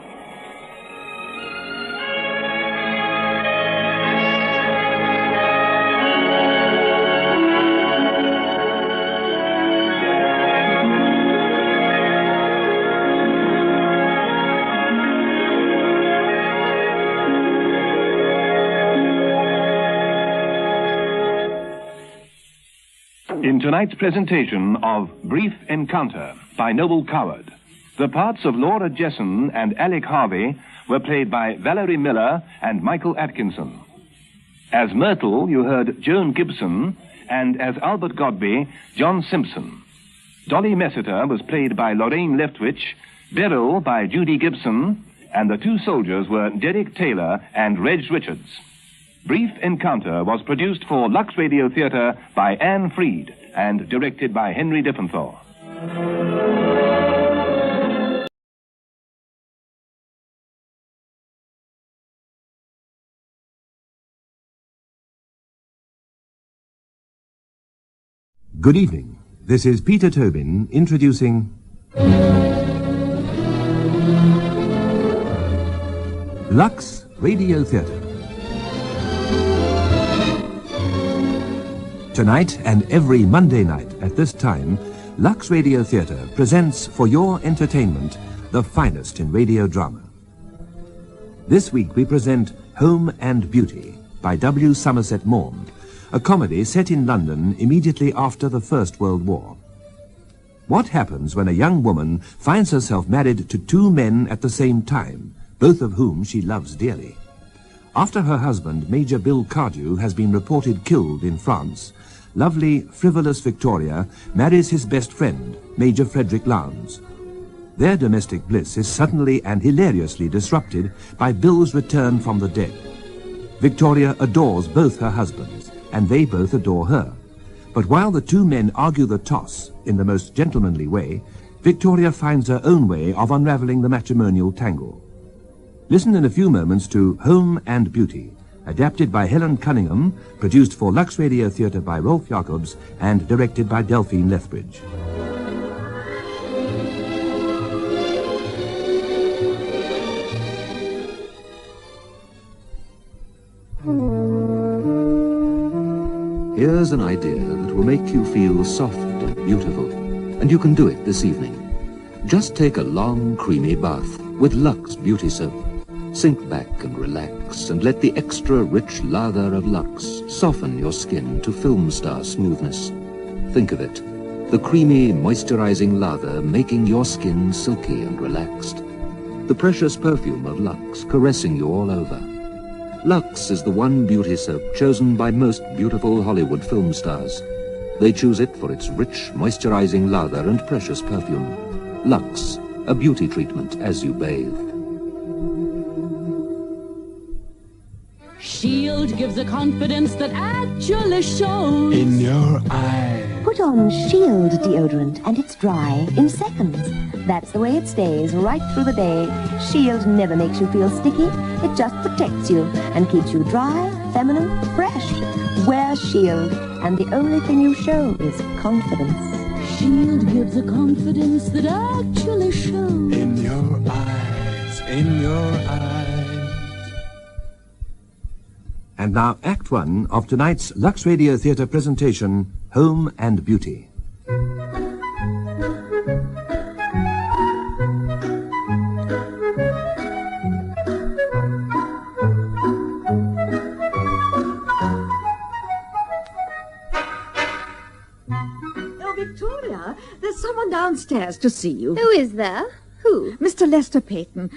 Speaker 21: In tonight's presentation of Brief Encounter by Noble Coward, the parts of Laura Jesson and Alec Harvey were played by Valerie Miller and Michael Atkinson. As Myrtle, you heard Joan Gibson, and as Albert Godby, John Simpson. Dolly Messiter was played by Lorraine Leftwich, Beryl by Judy Gibson, and the 2 soldiers were Derek Taylor and Reg Richards. Brief Encounter was produced for Lux Radio Theater by Anne Freed and directed by Henry Diffenthal.
Speaker 7: Good evening. This is Peter Tobin introducing Lux Radio Theater. Tonight and every Monday night at this time, Lux Radio Theater presents for your entertainment the finest in radio drama. This week we present Home and Beauty by W. Somerset Maugham, a comedy set in London immediately after the First World War. What happens when a young woman finds herself married to two men at the same time, both of whom she loves dearly? After her husband, Major Bill Cardew, has been reported killed in France, lovely, frivolous Victoria marries his best friend, Major Frederick Lowndes. Their domestic bliss is suddenly and hilariously disrupted by Bill's return from the dead. Victoria adores both her husbands, and they both adore her. But while the two men argue the toss in the most gentlemanly way, Victoria finds her own way of unraveling the matrimonial tangle. Listen in a few moments to Home and Beauty, adapted by Helen Cunningham, produced for Lux Radio Theater by Rolf Jacobs, and directed by Delphine Lethbridge.
Speaker 12: Here's an idea that will make you feel soft and beautiful, and you can do it this evening. Just take a long, creamy bath with Lux Beauty Soap. Sink back and relax and let the extra rich lather of Lux soften your skin to film star smoothness. Think of it, the creamy, moisturizing lather making your skin silky and relaxed. The precious perfume of Lux caressing you all over. Lux is the one beauty soap chosen by most beautiful Hollywood film stars. They choose it for its rich, moisturizing lather and precious perfume. Lux, a beauty treatment as you bathe.
Speaker 13: Shield gives a confidence that actually shows
Speaker 14: in your eyes.
Speaker 22: Put on Shield deodorant and it's dry in seconds. That's the way it stays right through the day. Shield never makes you feel sticky. It just protects you and keeps you dry, feminine, fresh. Wear Shield and the only thing you show is confidence.
Speaker 13: Shield gives a confidence that actually shows
Speaker 14: in your eyes, in your eyes.
Speaker 7: And now Act One of tonight's Lux Radio Theater presentation, Home and Beauty.
Speaker 24: Oh, Victoria, there's someone downstairs to see you.
Speaker 6: Who is there? Who?
Speaker 24: Mr. Lester Peyton.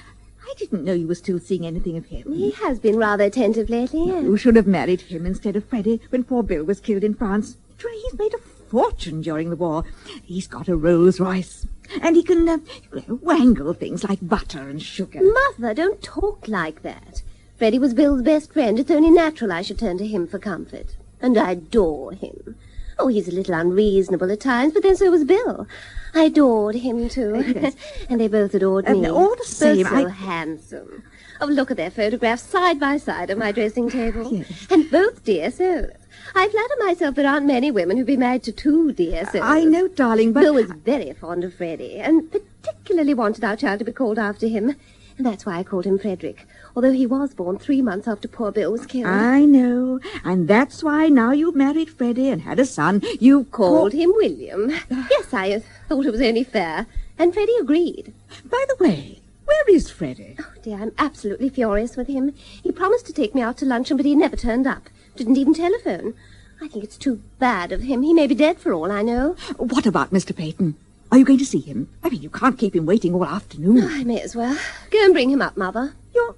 Speaker 24: I didn't know you were still seeing anything of him.
Speaker 6: He has been rather attentive lately, yes.
Speaker 24: You should have married him instead of Freddie when poor Bill was killed in France. He's made a fortune during the war. He's got a Rolls Royce. And he can wangle things like butter and sugar.
Speaker 6: Mother, don't talk like that. Freddie was Bill's best friend. It's only natural I should turn to him for comfort. And I adore him. Oh, he's a little unreasonable at times, but then so was Bill. I adored him, too. Yes. And they both adored me.
Speaker 24: All the same,
Speaker 6: both so handsome. Oh, look at their photographs side by side on my dressing table. Yes. And both dear souls. I flatter myself there aren't many women who'd be married to two dear souls.
Speaker 24: I know, darling, but...
Speaker 6: Bill was very fond of Freddie, and particularly wanted our child to be called after him. And that's why I called him Frederick, although he was born 3 months after poor Bill was killed.
Speaker 24: I know, and that's why now you've married Freddie and had a son, you've
Speaker 6: called him William. Yes, I thought it was only fair, and Freddie agreed.
Speaker 24: By the way, where is Freddie?
Speaker 6: Oh, dear, I'm absolutely furious with him. He promised to take me out to luncheon, but he never turned up. Didn't even telephone. I think it's too bad of him. He may be dead for all I know.
Speaker 24: What about Mr. Peyton? Are you going to see him? I mean, you can't keep him waiting all afternoon.
Speaker 6: Oh, I may as well. Go and bring him up, Mother.
Speaker 24: You're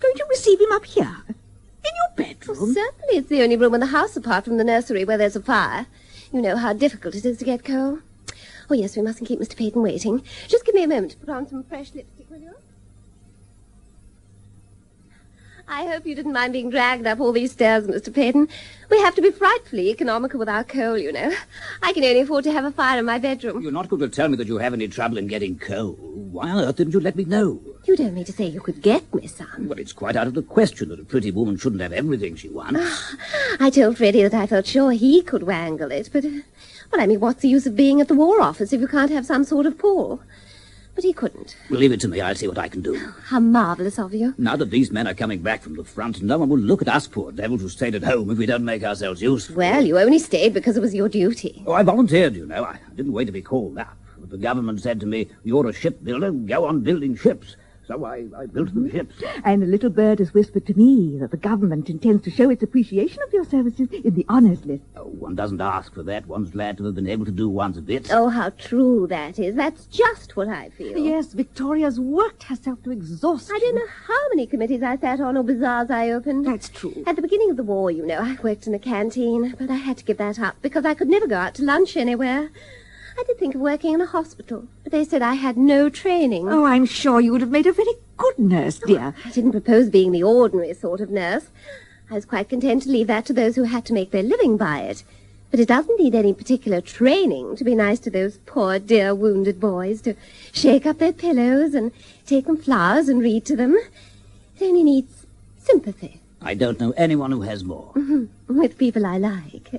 Speaker 24: going to receive him up here? In your bedroom?
Speaker 6: Well, certainly. It's the only room in the house apart from the nursery where there's a fire. You know how difficult it is to get coal. Oh, yes, we mustn't keep Mr. Peyton waiting. Just give me a moment to put on some fresh lipstick, will you? I hope you didn't mind being dragged up all these stairs, Mr. Peyton. We have to be frightfully economical with our coal, you know. I can only afford to have a fire in my bedroom.
Speaker 16: You're not going to tell me that you have any trouble in getting coal. Why on earth didn't you let me know?
Speaker 6: You don't mean to say you could get me some?
Speaker 16: Well, it's quite out of the question that a pretty woman shouldn't have everything she wants.
Speaker 6: I told Freddie that I felt sure he could wangle it, but... well, I mean, what's the use of being at the War Office if you can't have some sort of pull? But he couldn't.
Speaker 1: Well, leave it to me. I'll see what I can do.
Speaker 6: How marvellous of you.
Speaker 1: Now that these men are coming back from the front, no one will look at us poor devils who stayed at home if we don't make ourselves useful.
Speaker 6: Well, you only stayed because it was your duty.
Speaker 1: Oh, I volunteered, you know. I didn't wait to be called up. But the government said to me, you're a shipbuilder, go on building ships. So I built them ships.
Speaker 24: And a little bird has whispered to me that the government intends to show its appreciation of your services in the honours list.
Speaker 1: Oh, one doesn't ask for that. One's glad to have been able to do one's bit.
Speaker 6: Oh, how true that is. That's just what I feel.
Speaker 24: Yes, Victoria's worked herself to exhaustion.
Speaker 6: I don't know how many committees I sat on or bazaars I opened.
Speaker 24: That's true.
Speaker 6: At the beginning of the war, you know, I worked in a canteen, but I had to give that up because I could never go out to lunch anywhere. I did think of working in a hospital, but they said I had no training.
Speaker 24: Oh, I'm sure you would have made a very good nurse, dear.
Speaker 6: I didn't propose being the ordinary sort of nurse. I was quite content to leave that to those who had to make their living by it. But it doesn't need any particular training to be nice to those poor, dear, wounded boys, to shake up their pillows and take them flowers and read to them. It only needs sympathy.
Speaker 1: I don't know anyone who has more.
Speaker 6: With people I like.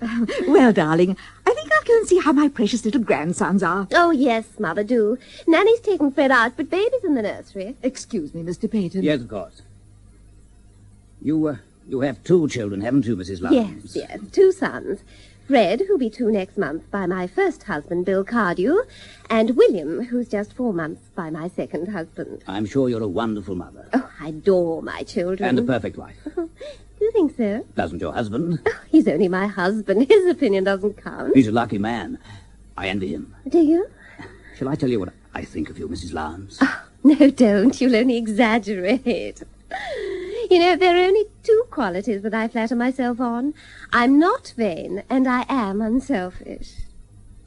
Speaker 24: Well, darling, I think I'll go and see how my precious little grandsons are.
Speaker 6: Oh, yes, Mother, do. Nanny's taken Fred out, but Baby's in the nursery.
Speaker 24: Excuse me, Mr. Peyton.
Speaker 1: Yes, of course. You have 2 children, haven't you, Mrs. Lyons?
Speaker 6: Yes, 2 sons. Fred, who'll be 2 next month, by my first husband, Bill Cardew, and William, who's just 4 months, by my second husband.
Speaker 1: I'm sure you're a wonderful mother.
Speaker 6: Oh, I adore my children.
Speaker 1: And a perfect wife.
Speaker 6: You think so?
Speaker 1: Doesn't your husband?
Speaker 6: Oh, he's only my husband. His opinion doesn't count.
Speaker 1: He's a lucky man. I envy him.
Speaker 6: Do you?
Speaker 1: Shall I tell you what I think of you, Mrs. Lyons?
Speaker 6: Oh, no, don't. You'll only exaggerate. You know, there are only 2 qualities that I flatter myself on. I'm not vain, and I am unselfish.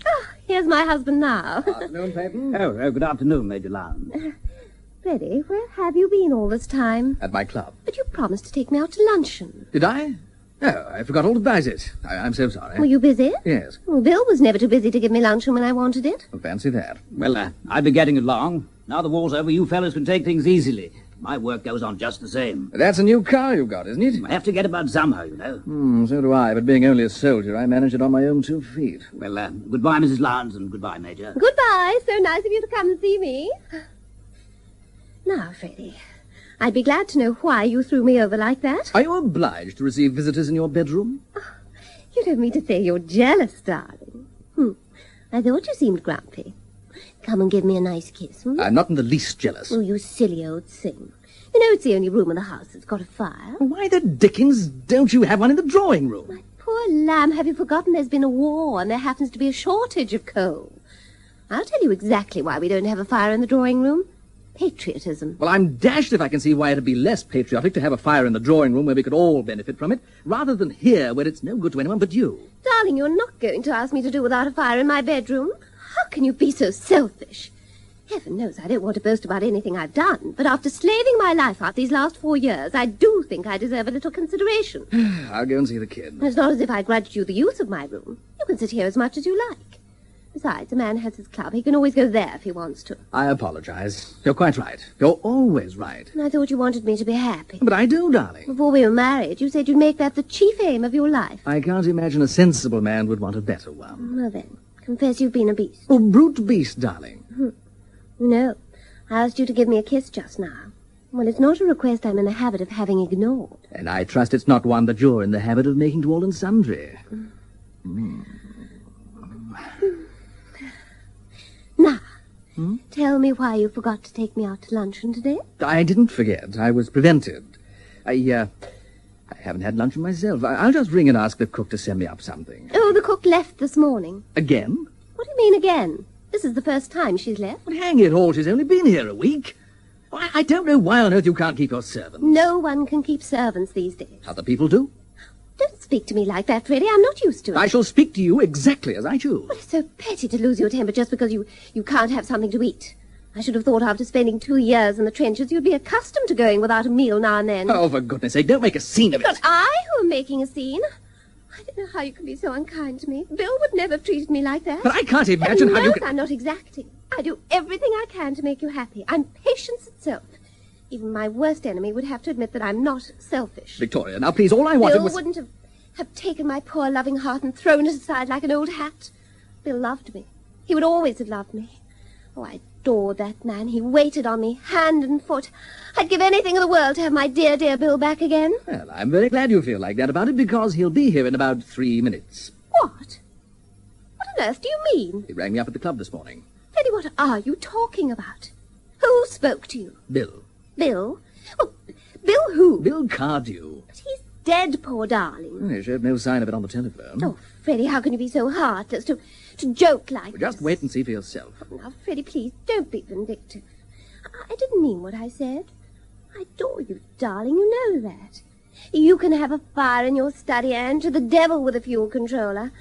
Speaker 6: Oh, here's my husband now.
Speaker 1: Afternoon, Peyton. Oh, good afternoon, Major Lyons.
Speaker 6: Freddie, where have you been all this time?
Speaker 5: At my club.
Speaker 6: But you promised to take me out to luncheon.
Speaker 5: Did I? Oh, I forgot all about it. I'm so sorry.
Speaker 6: Were you busy?
Speaker 5: Yes.
Speaker 6: Well, Bill was never too busy to give me luncheon when I wanted it.
Speaker 5: Well, fancy that.
Speaker 1: Well, I've been getting along. Now the war's over, you fellas can take things easily. My work goes on just the same.
Speaker 5: That's a new car you've got, isn't it?
Speaker 1: I have to get about somehow, you know.
Speaker 5: So do I, but being only a soldier, I manage it on my own 2 feet.
Speaker 1: Well, goodbye, Mrs. Lyons, and goodbye, Major.
Speaker 6: Goodbye. So nice of you to come and see me. Now, Freddie, I'd be glad to know why you threw me over like that.
Speaker 5: Are you obliged to receive visitors in your bedroom?
Speaker 6: Oh, you don't mean to say you're jealous, darling. I thought you seemed grumpy. Come and give me a nice kiss.
Speaker 5: I'm not in the least jealous.
Speaker 6: Oh, you silly old thing. You know it's the only room in the house that's got a fire.
Speaker 5: Why the dickens don't you have one in the drawing room?
Speaker 6: My poor lamb, have you forgotten there's been a war and there happens to be a shortage of coal? I'll tell you exactly why we don't have a fire in the drawing room. Patriotism.
Speaker 5: Well, I'm dashed if I can see why it'd be less patriotic to have a fire in the drawing room where we could all benefit from it, rather than here where it's no good to anyone but you.
Speaker 6: Darling, you're not going to ask me to do without a fire in my bedroom. How can you be so selfish? Heaven knows I don't want to boast about anything I've done, but after slaving my life out these last 4 years, I do think I deserve a little consideration.
Speaker 5: I'll go and see the kid.
Speaker 6: It's not as if I grudged you the use of my room. You can sit here as much as you like. Besides, a man has his club. He can always go there if he wants to.
Speaker 5: I apologize. You're quite right. You're always right.
Speaker 6: I thought you wanted me to be happy.
Speaker 5: But I do, darling.
Speaker 6: Before we were married, you said you'd make that the chief aim of your life.
Speaker 5: I can't imagine a sensible man would want a better one.
Speaker 6: Well then, confess you've been a beast.
Speaker 5: Oh, brute beast, darling.
Speaker 6: No, I asked you to give me a kiss just now. Well, it's not a request I'm in the habit of having ignored.
Speaker 5: And I trust it's not one that you're in the habit of making to all and sundry.
Speaker 6: Now, tell me why you forgot to take me out to luncheon today.
Speaker 5: I didn't forget. I was prevented. I haven't had luncheon myself. I'll just ring and ask the cook to send me up something.
Speaker 6: Oh, the cook left this morning.
Speaker 5: Again?
Speaker 6: What do you mean again? This is the first time she's left.
Speaker 5: Well, hang it all, she's only been here a week. I don't know why on earth you can't keep your servants.
Speaker 6: No one can keep servants these days.
Speaker 5: Other people do.
Speaker 6: Don't speak to me like that, Freddie. I'm not used to it.
Speaker 5: I shall speak to you exactly as I choose.
Speaker 6: Well, it's so petty to lose your temper just because you can't have something to eat. I should have thought after spending 2 years in the trenches you'd be accustomed to going without a meal now and then.
Speaker 5: Oh, for goodness sake, don't make a scene of it.
Speaker 6: It's not I who am making a scene. I don't know how you can be so unkind to me. Bill would never have treated me like that.
Speaker 5: But I can't imagine how you can...
Speaker 6: I'm not exacting. I do everything I can to make you happy. I'm patience itself. Even my worst enemy would have to admit that I'm not selfish.
Speaker 5: Victoria, now please, all I wanted
Speaker 6: Bill
Speaker 5: was...
Speaker 6: wouldn't have taken my poor loving heart and thrown it aside like an old hat. Bill loved me. He would always have loved me. Oh, I adored that man. He waited on me, hand and foot. I'd give anything in the world to have my dear, dear Bill back again.
Speaker 5: Well, I'm very glad you feel like that about it, because he'll be here in about 3 minutes.
Speaker 6: What? What on earth do you mean?
Speaker 5: He rang me up at the club this morning.
Speaker 6: Freddie, what are you talking about? Who spoke to you?
Speaker 5: Bill.
Speaker 6: Bill? Well, Bill who?
Speaker 5: Bill Cardew.
Speaker 6: But he's dead, poor darling.
Speaker 5: He showed no sign of it on the telephone.
Speaker 6: Oh, Freddie, how can you be so heartless to joke like
Speaker 5: Well, just
Speaker 6: this?
Speaker 5: wait and see for yourself.
Speaker 6: Oh, now, Freddie, please, don't be vindictive. I didn't mean what I said. I adore you, darling, you know that. You can have a fire in your study and to the devil with a fuel controller.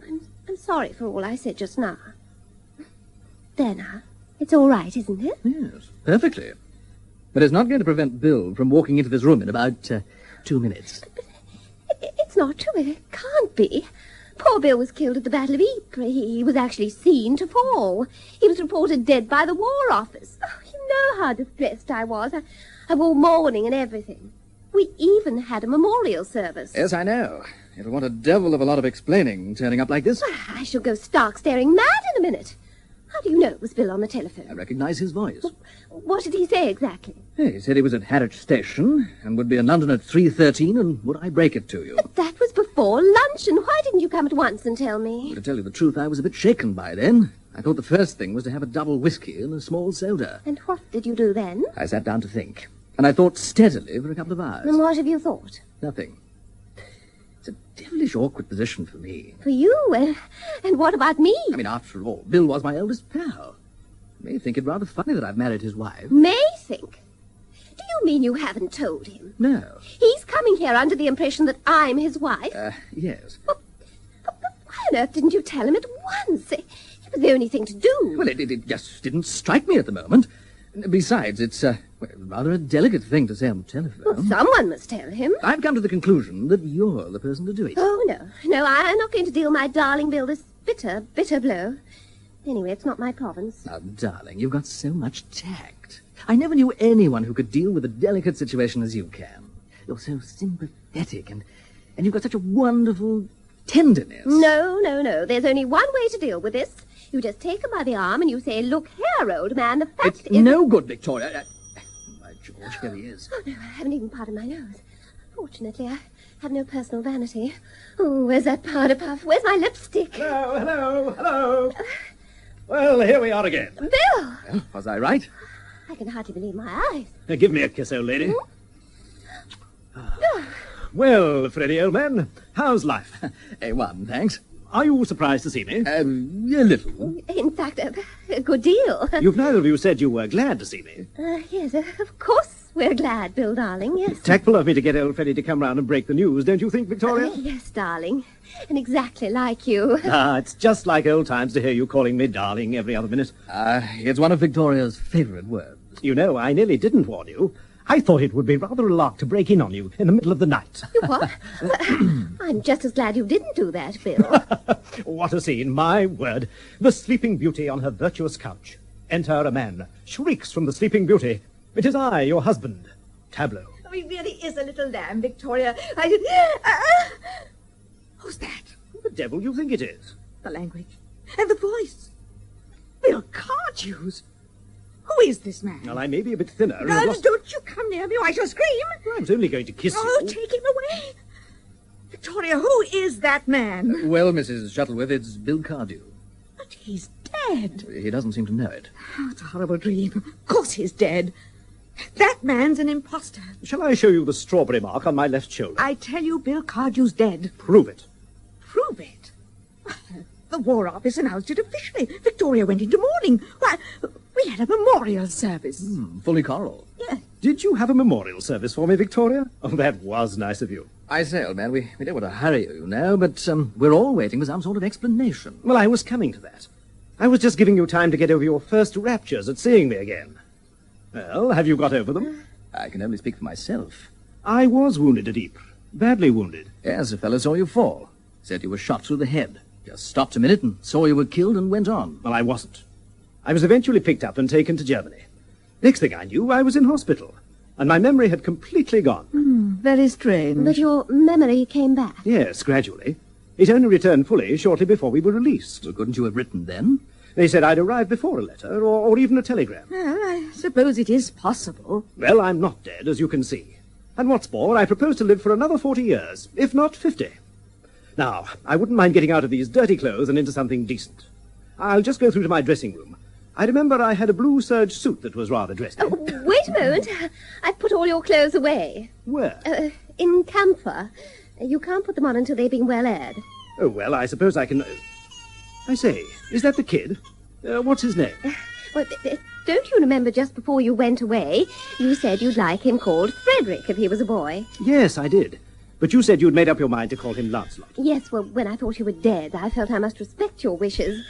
Speaker 6: I'm sorry for all I said just now. There now. It's all right, isn't it?
Speaker 5: Yes, perfectly. But it's not going to prevent Bill from walking into this room in about 2 minutes.
Speaker 6: It's not true. It can't be. Poor Bill was killed at the Battle of Ypres. He was actually seen to fall. He was reported dead by the War Office. Oh, you know how distressed I was. I wore mourning and everything. We even had a memorial service.
Speaker 5: Yes, I know. It'll want a devil of a lot of explaining turning up like this.
Speaker 6: I shall go stark staring mad in a minute. How do you know it was Bill on the telephone?
Speaker 5: I recognize his voice.
Speaker 6: What did he say exactly?
Speaker 5: He said he was at Harwich Station and would be in London at 3:13, and would I break it to you?
Speaker 6: But that was before luncheon. Why didn't you come at once and tell me?
Speaker 5: Well, to tell you the truth, I was a bit shaken by then. I thought the first thing was to have a double whiskey and a small soda.
Speaker 6: And what did you do then?
Speaker 5: I sat down to think, and I thought steadily for a couple of hours.
Speaker 6: And what have you thought?
Speaker 5: Nothing. It's a devilish awkward position for me.
Speaker 6: For you? And what about me?
Speaker 5: I mean, after all, Bill was my eldest pal. You may think it rather funny that I've married his wife.
Speaker 6: May think? Do you mean you haven't told him?
Speaker 5: No.
Speaker 6: He's coming here under the impression that I'm his wife?
Speaker 5: Yes.
Speaker 6: But why on earth didn't you tell him at once? It was the only thing to do.
Speaker 5: Well, it just didn't strike me at the moment. Besides, it's rather a delicate thing to say on the telephone.
Speaker 6: Well, someone must tell him.
Speaker 5: I've come to the conclusion that you're the person to do it.
Speaker 6: Oh, no, I'm not going to deal my darling Bill this bitter, bitter blow. Anyway, it's not my province.
Speaker 5: Now, darling, you've got so much tact. I never knew anyone who could deal with a delicate situation as you can. You're so sympathetic, and you've got such a wonderful tenderness.
Speaker 6: No. There's only one way to deal with this. You just take him by the arm and you say, "Look here, old man, the fact
Speaker 5: is..." No good, Victoria. By George, here he is.
Speaker 6: Oh, no, I haven't even parted my nose. Fortunately, I have no personal vanity. Oh, where's that powder puff? Where's my lipstick?
Speaker 9: Hello. Well, here we are again.
Speaker 6: Bill!
Speaker 5: Well, was I right?
Speaker 6: I can hardly believe my eyes.
Speaker 9: Now, give me a kiss, old lady. Well, Freddie, old man, how's life?
Speaker 5: A1, thanks.
Speaker 9: Are you surprised to see me?
Speaker 5: A little.
Speaker 6: In fact, a good deal.
Speaker 9: You've neither of you said you were glad to see me.
Speaker 6: Yes, of course we're glad, Bill, darling, yes.
Speaker 9: Tactful of me to get old Freddie to come round and break the news, don't you think, Victoria?
Speaker 6: Yes, darling. And exactly like you.
Speaker 9: It's just like old times to hear you calling me darling every other minute.
Speaker 5: It's one of Victoria's favourite words.
Speaker 9: You know, I nearly didn't warn you. I thought it would be rather a lark to break in on you in the middle of the night.
Speaker 6: You what? I'm just as glad you didn't do that, Bill.
Speaker 9: What a scene, my word. The Sleeping Beauty on her virtuous couch. Enter a man. Shrieks from the Sleeping Beauty. It is I, your husband. Tableau.
Speaker 24: Oh, he really is a little lamb, Victoria. Who's that?
Speaker 9: Who the devil do you think it is?
Speaker 24: The language. And the voice. Bill Cardew's. Who is this man?
Speaker 9: Well, I may be a bit thinner.
Speaker 24: Don't you come near me or I shall scream.
Speaker 9: I was only going to kiss you.
Speaker 24: Oh, take him away. Victoria, who is that man?
Speaker 5: Well, Mrs. Shuttleworth, it's Bill Cardew.
Speaker 24: But he's dead.
Speaker 5: He doesn't seem to know it.
Speaker 24: Oh, it's a horrible dream. Of course he's dead. That man's an imposter.
Speaker 9: Shall I show you the strawberry mark on my left shoulder?
Speaker 24: I tell you, Bill Cardew's dead.
Speaker 9: Prove it.
Speaker 24: Prove it? The War Office announced it officially. Victoria went into mourning. Why, we had a memorial service.
Speaker 5: Fully choral.
Speaker 24: Yes.
Speaker 9: Did you have a memorial service for me, Victoria? Oh, that was nice of you.
Speaker 5: I say, old man, we don't want to hurry you now, but we're all waiting for some sort of explanation.
Speaker 9: Well, I was coming to that. I was just giving you time to get over your first raptures at seeing me again. Well, have you got over them?
Speaker 5: I can only speak for myself.
Speaker 9: I was wounded at Ypres. Badly wounded.
Speaker 5: Yes, a fellow saw you fall. Said you were shot through the head. Just stopped a minute and saw you were killed and went on.
Speaker 9: Well, I wasn't. I was eventually picked up and taken to Germany. Next thing I knew, I was in hospital, and my memory had completely gone.
Speaker 24: Very strange.
Speaker 6: But your memory came back?
Speaker 9: Yes, gradually. It only returned fully shortly before we were released.
Speaker 5: Well, couldn't you have written then?
Speaker 9: They said I'd arrive before a letter or even a telegram.
Speaker 24: Well, I suppose it is possible.
Speaker 9: Well, I'm not dead, as you can see. And what's more, I propose to live for another 40 years, if not 50. Now, I wouldn't mind getting out of these dirty clothes and into something decent. I'll just go through to my dressing room. I remember I had a blue serge suit that was rather dressy.
Speaker 6: Oh, wait a moment. I've put all your clothes away.
Speaker 9: Where?
Speaker 6: In camphor. You can't put them on until they've been well aired.
Speaker 9: Oh, well, I suppose I can... I say, is that the kid? What's his name?
Speaker 6: Well, don't you remember just before you went away, you said you'd like him called Frederick if he was a boy?
Speaker 9: Yes, I did. But you said you'd made up your mind to call him Lancelot.
Speaker 6: Yes, well, when I thought you were dead, I felt I must respect your wishes.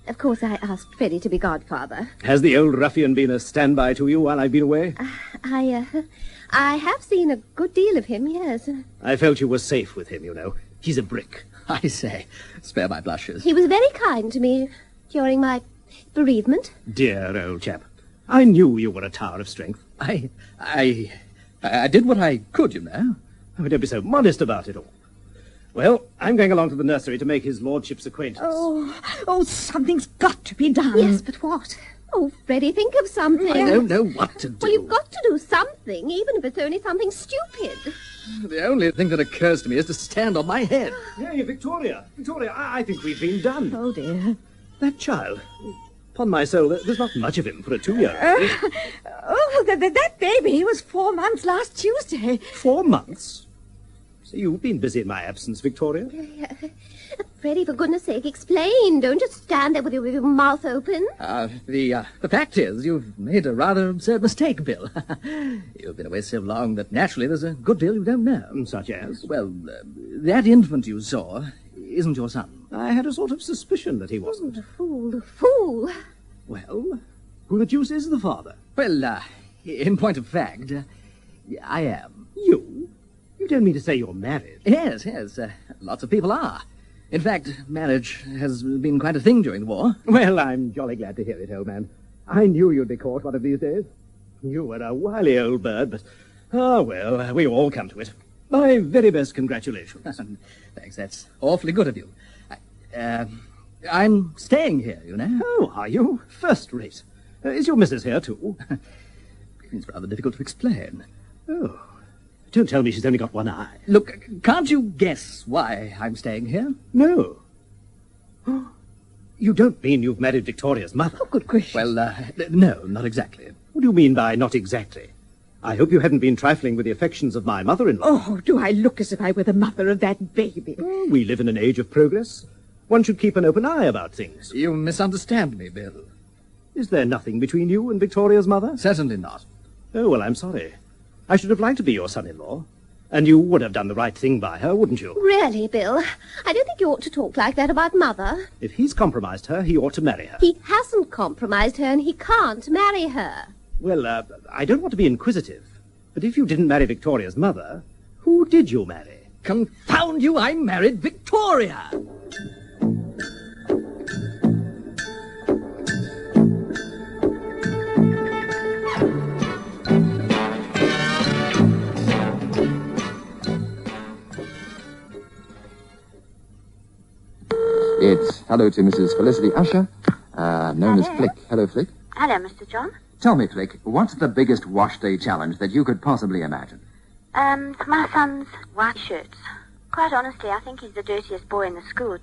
Speaker 6: Of course, I asked Freddie to be godfather.
Speaker 9: Has the old ruffian been a standby to you while I've been away?
Speaker 6: I have seen a good deal of him, yes.
Speaker 9: I felt you were safe with him, you know. He's a brick.
Speaker 5: I say, spare my blushes.
Speaker 6: He was very kind to me during my bereavement.
Speaker 9: Dear old chap. I knew you were a tower of strength.
Speaker 5: I did what I could, you know.
Speaker 9: Oh, don't be so modest about it all. Well, I'm going along to the nursery to make his lordship's acquaintance.
Speaker 24: Oh, something's got to be done.
Speaker 6: Yes, but what? Oh, Freddie, think of something.
Speaker 5: I don't know what to do.
Speaker 6: Well, you've got to do something, even if it's only something stupid.
Speaker 5: The only thing that occurs to me is to stand on my head.
Speaker 9: Hey, Victoria, I think we've been done.
Speaker 24: Oh, dear.
Speaker 9: That child, upon my soul, there's not much of him for a 2-year-old.
Speaker 24: That baby was 4 months last Tuesday.
Speaker 9: 4 months? So you've been busy in my absence, Victoria?
Speaker 6: Freddie, for goodness sake, explain. Don't just stand there with your mouth open.
Speaker 5: The fact is, you've made a rather absurd mistake, Bill. You've been away so long that naturally there's a good deal you don't know.
Speaker 9: Such as?
Speaker 5: Well, that infant you saw isn't your son.
Speaker 9: I had a sort of suspicion that he wasn't.
Speaker 6: The fool.
Speaker 9: Well, who the deuce is the father?
Speaker 5: Well, in point of fact, I am.
Speaker 9: You? You don't mean to say you're married?
Speaker 5: Yes. Lots of people are. In fact, marriage has been quite a thing during the war.
Speaker 9: Well, I'm jolly glad to hear it, old man. I knew you'd be caught one of these days. You were a wily old bird, but... well, we all come to it. My very best congratulations.
Speaker 5: Thanks, that's awfully good of you. I'm staying here, you know.
Speaker 9: Oh, are you? First rate. Is your missus here, too?
Speaker 5: It's rather difficult to explain.
Speaker 9: Oh... Don't tell me she's only got one eye.
Speaker 5: Look, can't you guess why I'm staying here?
Speaker 9: No. You don't mean you've married Victoria's mother?
Speaker 24: Oh, good gracious.
Speaker 5: Well, no, not exactly.
Speaker 9: What do you mean by not exactly? I hope you haven't been trifling with the affections of my mother-in-law.
Speaker 24: Oh, do I look as if I were the mother of that baby?
Speaker 9: Oh, we live in an age of progress. One should keep an open eye about things.
Speaker 5: You misunderstand me, Bill.
Speaker 9: Is there nothing between you and Victoria's mother?
Speaker 5: Certainly not.
Speaker 9: Oh, well, I'm sorry. I should have liked to be your son-in-law. And you would have done the right thing by her, wouldn't you?
Speaker 6: Really, Bill? I don't think you ought to talk like that about Mother.
Speaker 9: If he's compromised her, he ought to marry her.
Speaker 6: He hasn't compromised her, and he can't marry her.
Speaker 9: Well, I don't want to be inquisitive, but if you didn't marry Victoria's mother, who did you marry?
Speaker 5: Confound you, I married Victoria!
Speaker 11: It's hello to Mrs. Felicity Usher, known as Flick. Hello, Flick.
Speaker 15: Hello, Mr. John.
Speaker 11: Tell me, Flick, what's the biggest wash day challenge that you could possibly imagine?
Speaker 15: My son's white shirts. Quite honestly, I think he's the dirtiest boy in the school.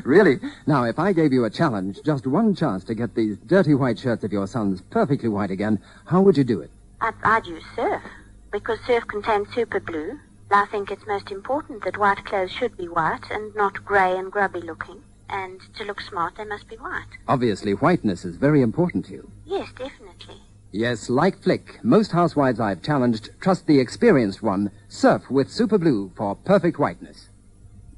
Speaker 11: Really? Now, if I gave you a challenge, just one chance to get these dirty white shirts of your son's perfectly white again, how would you do it?
Speaker 15: I'd use surf, because surf contains super glue. I think it's most important that white clothes should be white and not grey and grubby looking. And to look smart, they must be white.
Speaker 11: Obviously, whiteness is very important to you.
Speaker 15: Yes, definitely.
Speaker 11: Yes, like Flick, most housewives I've challenged trust the experienced one, Surf with Super Blue for perfect whiteness.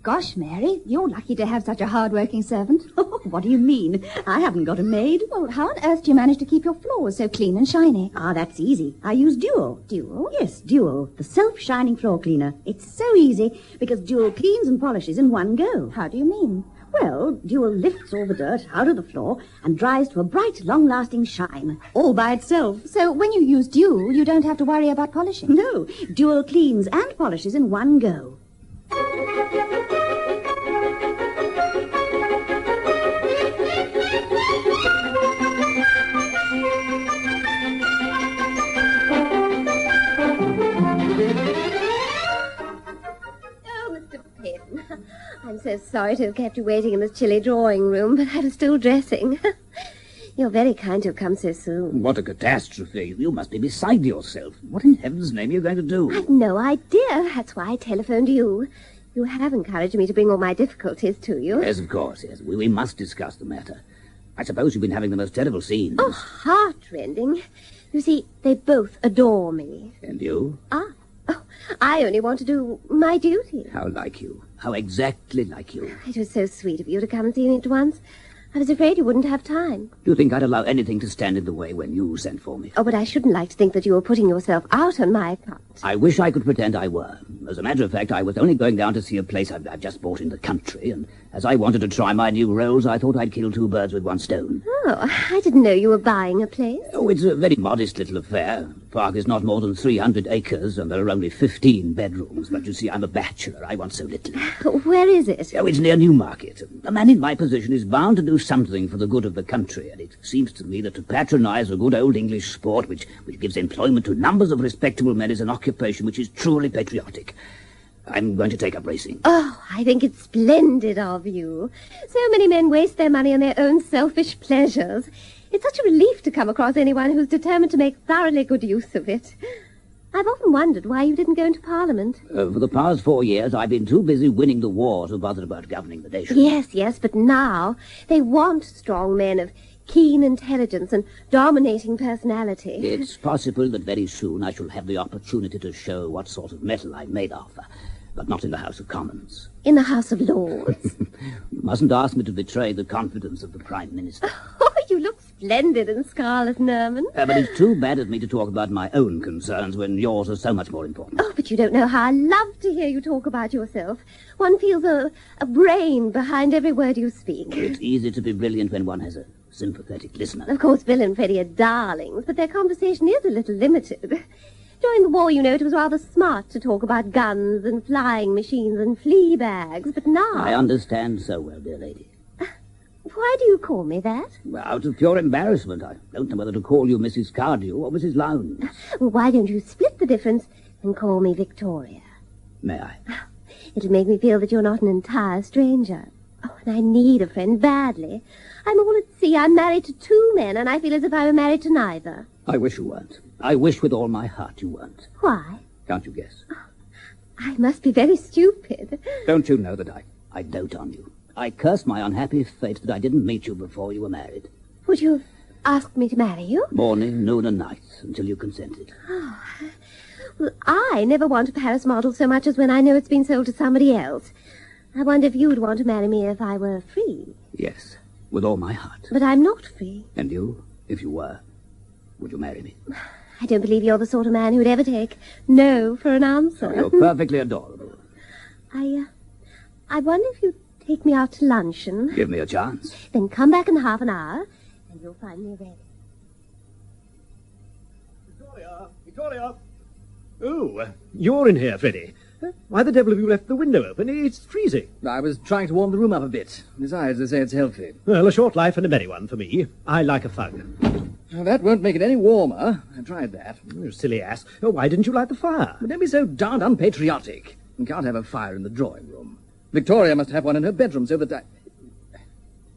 Speaker 18: Gosh, Mary, you're lucky to have such a hard-working servant. What do you mean? I haven't got a maid. Well, how on earth do you manage to keep your floors so clean and shiny?
Speaker 20: Ah, that's easy. I use Dual.
Speaker 18: Dual?
Speaker 20: Yes, Dual, the self-shining floor cleaner. It's so easy because Dual cleans and polishes in one go.
Speaker 18: How do you mean?
Speaker 20: Well, Dual lifts all the dirt out of the floor and dries to a bright, long-lasting shine, all by itself.
Speaker 18: So when you use Dual, you don't have to worry about polishing?
Speaker 20: No, Dual cleans and polishes in one go.
Speaker 6: so sorry to have kept you waiting in this chilly drawing room, but I was still dressing. You're very kind to have come so soon.
Speaker 1: What a catastrophe. You must be beside yourself. What in heaven's name are you going to do?
Speaker 6: I've no idea. That's why I telephoned you. You have encouraged me to bring all my difficulties to you.
Speaker 1: Yes, of course, yes. We must discuss the matter. I suppose you've been having the most terrible scenes.
Speaker 6: Oh, heartrending. You see, they both adore me.
Speaker 1: And you?
Speaker 6: I only want to do my duty.
Speaker 1: How like you. How exactly like you.
Speaker 6: It was so sweet of you to come and see me at once. I was afraid you wouldn't have time.
Speaker 1: Do you think I'd allow anything to stand in the way when you sent for me?
Speaker 6: Oh, but I shouldn't like to think that you were putting yourself out on my account.
Speaker 1: I wish I could pretend I were. As a matter of fact, I was only going down to see a place I've just bought in the country, and as I wanted to try my new roles, I thought I'd kill two birds with one stone.
Speaker 6: Oh, I didn't know you were buying a place.
Speaker 1: Oh, it's a very modest little affair. The park is not more than 300 acres, and there are only 15 bedrooms. But you see, I'm a bachelor. I want so little.
Speaker 6: Where is it?
Speaker 1: Oh, it's near Newmarket. A man in my position is bound to do something for the good of the country, and it seems to me that to patronize a good old English sport which gives employment to numbers of respectable men is an occupation which is truly patriotic. I'm going to take up racing.
Speaker 6: Oh, I think it's splendid of you. So many men waste their money on their own selfish pleasures. It's such a relief to come across anyone who's determined to make thoroughly good use of it. I've often wondered why you didn't go into Parliament.
Speaker 1: For the past 4 years, I've been too busy winning the war to bother about governing the nation.
Speaker 6: Yes, but now they want strong men of keen intelligence and dominating personality.
Speaker 1: It's possible that very soon I shall have the opportunity to show what sort of metal I'm made of, but not in the House of Commons.
Speaker 6: In the House of Lords?
Speaker 1: You mustn't ask me to betray the confidence of the Prime Minister.
Speaker 6: Oh, you look splendid in scarlet and ermine.
Speaker 1: But it's too bad of me to talk about my own concerns when yours are so much more important.
Speaker 6: Oh, but you don't know how I love to hear you talk about yourself. One feels a brain behind every word you speak.
Speaker 1: It's easy to be brilliant when one has a sympathetic listener.
Speaker 6: Of course, Bill and Freddie are darlings, but their conversation is a little limited. During the war, you know, it was rather smart to talk about guns and flying machines and flea bags, but now...
Speaker 1: I understand so well, dear lady.
Speaker 6: Why do you call me that?
Speaker 1: Well, out of pure embarrassment. I don't know whether to call you Mrs. Cardew or Mrs. Lowndes.
Speaker 6: Well, why don't you split the difference and call me Victoria?
Speaker 1: May I?
Speaker 6: It'll make me feel that you're not an entire stranger. Oh, and I need a friend badly. I'm all at sea. I'm married to 2 men, and I feel as if I were married to neither.
Speaker 1: I wish you weren't. I wish with all my heart you weren't.
Speaker 6: Why?
Speaker 1: Can't you guess?
Speaker 6: Oh, I must be very stupid.
Speaker 1: Don't you know that I dote on you? I curse my unhappy fate that I didn't meet you before you were married.
Speaker 6: Would you have asked me to marry you?
Speaker 1: Morning, noon, and night, until you consented.
Speaker 6: Oh, well, I never want a Paris model so much as when I know it's been sold to somebody else. I wonder if you'd want to marry me if I were free.
Speaker 1: Yes, with all my heart.
Speaker 6: But I'm not free.
Speaker 1: And you, if you were, would you marry me?
Speaker 6: I don't believe you're the sort of man who'd ever take no for an answer.
Speaker 1: Oh, you're perfectly adorable.
Speaker 6: I wonder if you'd take me out to luncheon.
Speaker 1: Give me a chance.
Speaker 6: Then come back in half an hour, and you'll find me ready.
Speaker 9: Victoria! Oh, you're in here, Freddie. Why the devil have you left the window open? It's freezing.
Speaker 5: I was trying to warm the room up a bit. Besides, they say it's healthy.
Speaker 9: Well, a short life and a merry one for me. I like a fug.
Speaker 5: Now, that won't make it any warmer. I tried that.
Speaker 9: You silly ass. Oh, why didn't you light the fire?
Speaker 5: But don't be so darned unpatriotic. You can't have a fire in the drawing room. Victoria must have one in her bedroom so that I...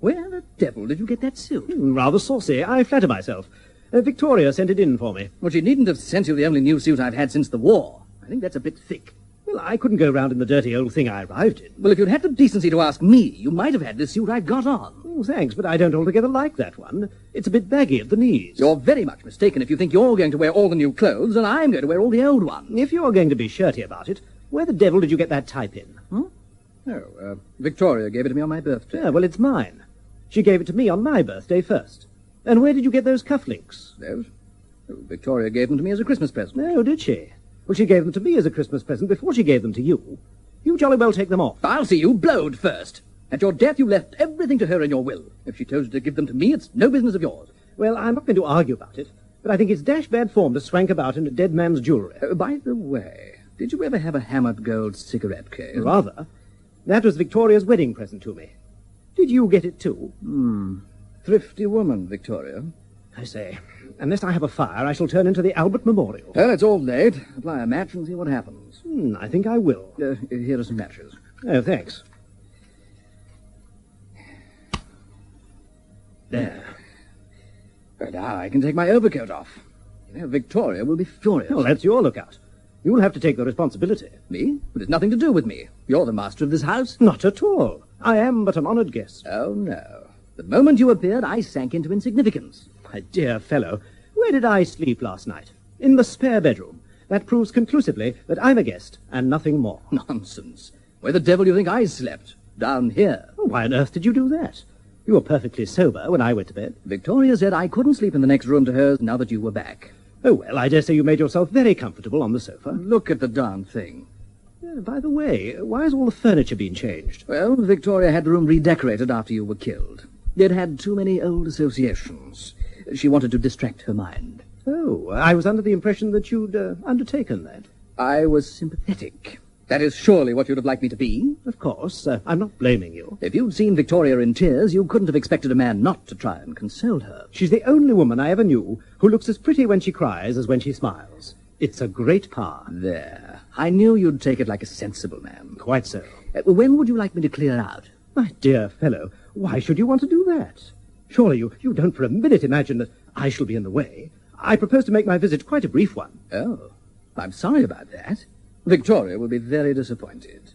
Speaker 5: Where the devil did you get that suit?
Speaker 9: Rather saucy. I flatter myself. Victoria sent it in for me.
Speaker 5: Well, she needn't have sent you the only new suit I've had since the war. I think that's a bit thick.
Speaker 9: Well, I couldn't go round in the dirty old thing I arrived in.
Speaker 5: Well, if you'd had the decency to ask me, you might have had this suit I've got on.
Speaker 9: Oh, thanks, but I don't altogether like that one. It's a bit baggy at the knees.
Speaker 5: You're very much mistaken if you think you're going to wear all the new clothes and I'm going to wear all the old ones.
Speaker 9: If you're going to be shirty about it, where the devil did you get that tie pin?
Speaker 5: Oh, Victoria gave it to me on my birthday.
Speaker 9: Yeah, well, it's mine. She gave it to me on my birthday first. And where did you get those cufflinks?
Speaker 5: Those? Oh, Victoria gave them to me as a Christmas present.
Speaker 9: Oh, did she? Well, she gave them to me as a Christmas present before she gave them to you. You jolly well take them off.
Speaker 5: I'll see you blowed first. At your death, you left everything to her in your will. If she chose to give them to me, it's no business of yours.
Speaker 9: Well, I'm not going to argue about it, but I think it's dash bad form to swank about in a dead man's jewellery.
Speaker 5: By the way, did you ever have a hammered gold cigarette case?
Speaker 9: Rather. That was Victoria's wedding present to me. Did you get it too?
Speaker 5: Thrifty woman, Victoria.
Speaker 9: I say, unless I have a fire, I shall turn into the Albert Memorial.
Speaker 5: Well, it's all late. Apply a match and see what happens.
Speaker 9: I think I will.
Speaker 5: Here are some matches.
Speaker 9: Oh, thanks.
Speaker 5: There. But now I can take my overcoat off. You know, Victoria will be furious.
Speaker 9: Well, that's your lookout. You'll have to take the responsibility.
Speaker 5: Me? But it's nothing to do with me. You're the master of this house.
Speaker 9: Not at all. I am but an honoured guest.
Speaker 5: Oh, no. The moment you appeared, I sank into insignificance.
Speaker 9: My dear fellow, where did I sleep last night? In the spare bedroom. That proves conclusively that I'm a guest, and nothing more.
Speaker 5: Nonsense. Where the devil do you think I slept? Down here.
Speaker 9: Why on earth did you do that? You were perfectly sober when I went to bed.
Speaker 5: Victoria said I couldn't sleep in the next room to hers now that you were back.
Speaker 9: Oh, well, I dare say you made yourself very comfortable on the sofa.
Speaker 5: Look at the darn thing.
Speaker 9: By the way, why has all the furniture been changed?
Speaker 5: Well, Victoria had the room redecorated after you were killed. It had too many old associations. She wanted to distract her mind.
Speaker 9: Oh, I was under the impression that you'd undertaken that.
Speaker 5: I was sympathetic. That is surely what you'd have liked me to be.
Speaker 9: Of course. I'm not blaming you.
Speaker 5: If you'd seen Victoria in tears, you couldn't have expected a man not to try and console her.
Speaker 9: She's the only woman I ever knew who looks as pretty when she cries as when she smiles. It's a great power.
Speaker 5: There. I knew you'd take it like a sensible man.
Speaker 9: Quite so.
Speaker 5: When would you like me to clear out?
Speaker 9: My dear fellow, why should you want to do that? Surely you don't for a minute imagine that I shall be in the way. I propose to make my visit quite a brief one.
Speaker 5: Oh, I'm sorry about that. Victoria will be very disappointed.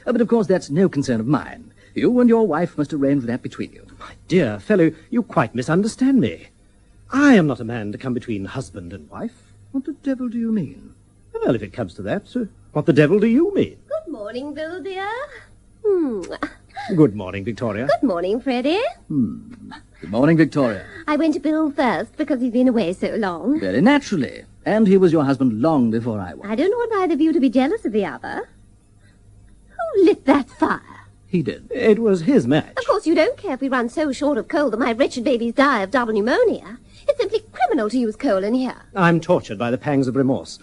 Speaker 5: But of course that's no concern of mine. You and your wife must arrange that between you.
Speaker 9: My dear fellow, you quite misunderstand me. I am not a man to come between husband and wife.
Speaker 5: What the devil do you mean?
Speaker 9: Well, if it comes to that, what the devil do you mean?
Speaker 6: Good morning, Bill, dear.
Speaker 9: Good morning, Victoria.
Speaker 6: Good morning, Freddie.
Speaker 5: Good morning, Victoria.
Speaker 6: I went to Bill first because he's been away so long.
Speaker 5: Very naturally. And he was your husband long before I was.
Speaker 6: I don't want either of you to be jealous of the other. Who lit that fire?
Speaker 5: He did.
Speaker 9: It was his match.
Speaker 6: Of course, you don't care if we run so short of coal that my wretched babies die of double pneumonia. It's simply criminal to use coal in here.
Speaker 9: I'm tortured by the pangs of remorse.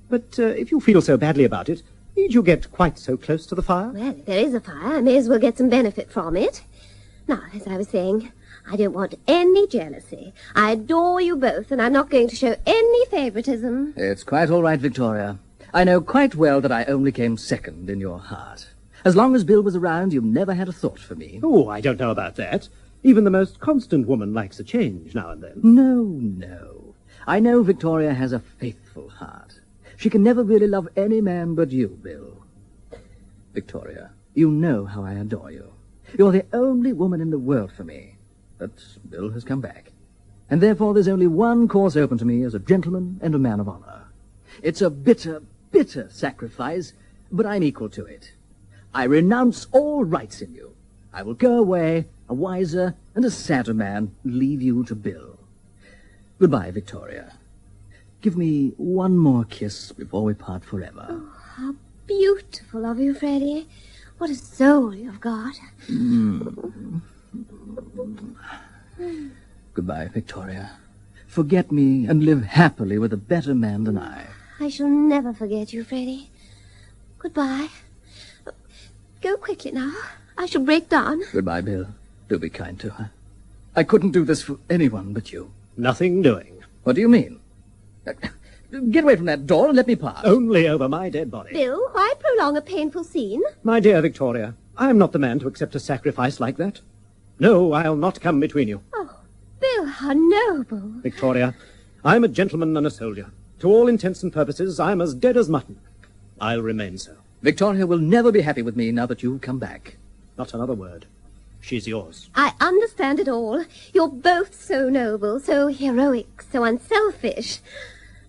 Speaker 9: But if you feel so badly about it, need you get quite so close to the fire?
Speaker 6: Well, if there is a fire, I may as well get some benefit from it. Now, as I was saying, I don't want any jealousy. I adore you both, and I'm not going to show any favoritism.
Speaker 5: It's quite all right, Victoria. I know quite well that I only came second in your heart. As long as Bill was around, you never had a thought for me.
Speaker 9: Oh, I don't know about that. Even the most constant woman likes a change now and then.
Speaker 5: No. I know Victoria has a faithful heart. She can never really love any man but you, Bill. Victoria, you know how I adore you. You're the only woman in the world for me. But Bill has come back. And therefore there's only one course open to me as a gentleman and a man of honor. It's a bitter, bitter sacrifice, but I'm equal to it. I renounce all rights in you. I will go away, a wiser and a sadder man, and leave you to Bill. Goodbye, Victoria. Give me one more kiss before we part forever.
Speaker 6: Oh, how beautiful of you, Freddie. What a soul you've got.
Speaker 5: Goodbye, Victoria. Forget me and live happily with a better man than I.
Speaker 6: I shall never forget you, Freddie. Goodbye. Go quickly now. I shall break down.
Speaker 5: Goodbye, Bill. Do be kind to her. I couldn't do this for anyone but you.
Speaker 9: Nothing doing.
Speaker 5: What do you mean? Get away from that door and let me pass.
Speaker 9: Only over my dead body.
Speaker 6: Bill, why prolong a painful scene?
Speaker 9: My dear Victoria, I'm not the man to accept a sacrifice like that. No, I'll not come between you.
Speaker 6: Oh, Bill, how noble.
Speaker 9: Victoria, I'm a gentleman and a soldier. To all intents and purposes, I'm as dead as mutton. I'll remain so.
Speaker 5: Victoria will never be happy with me now that you've come back.
Speaker 9: Not another word. She's yours.
Speaker 6: I understand it all. You're both so noble, so heroic, so unselfish.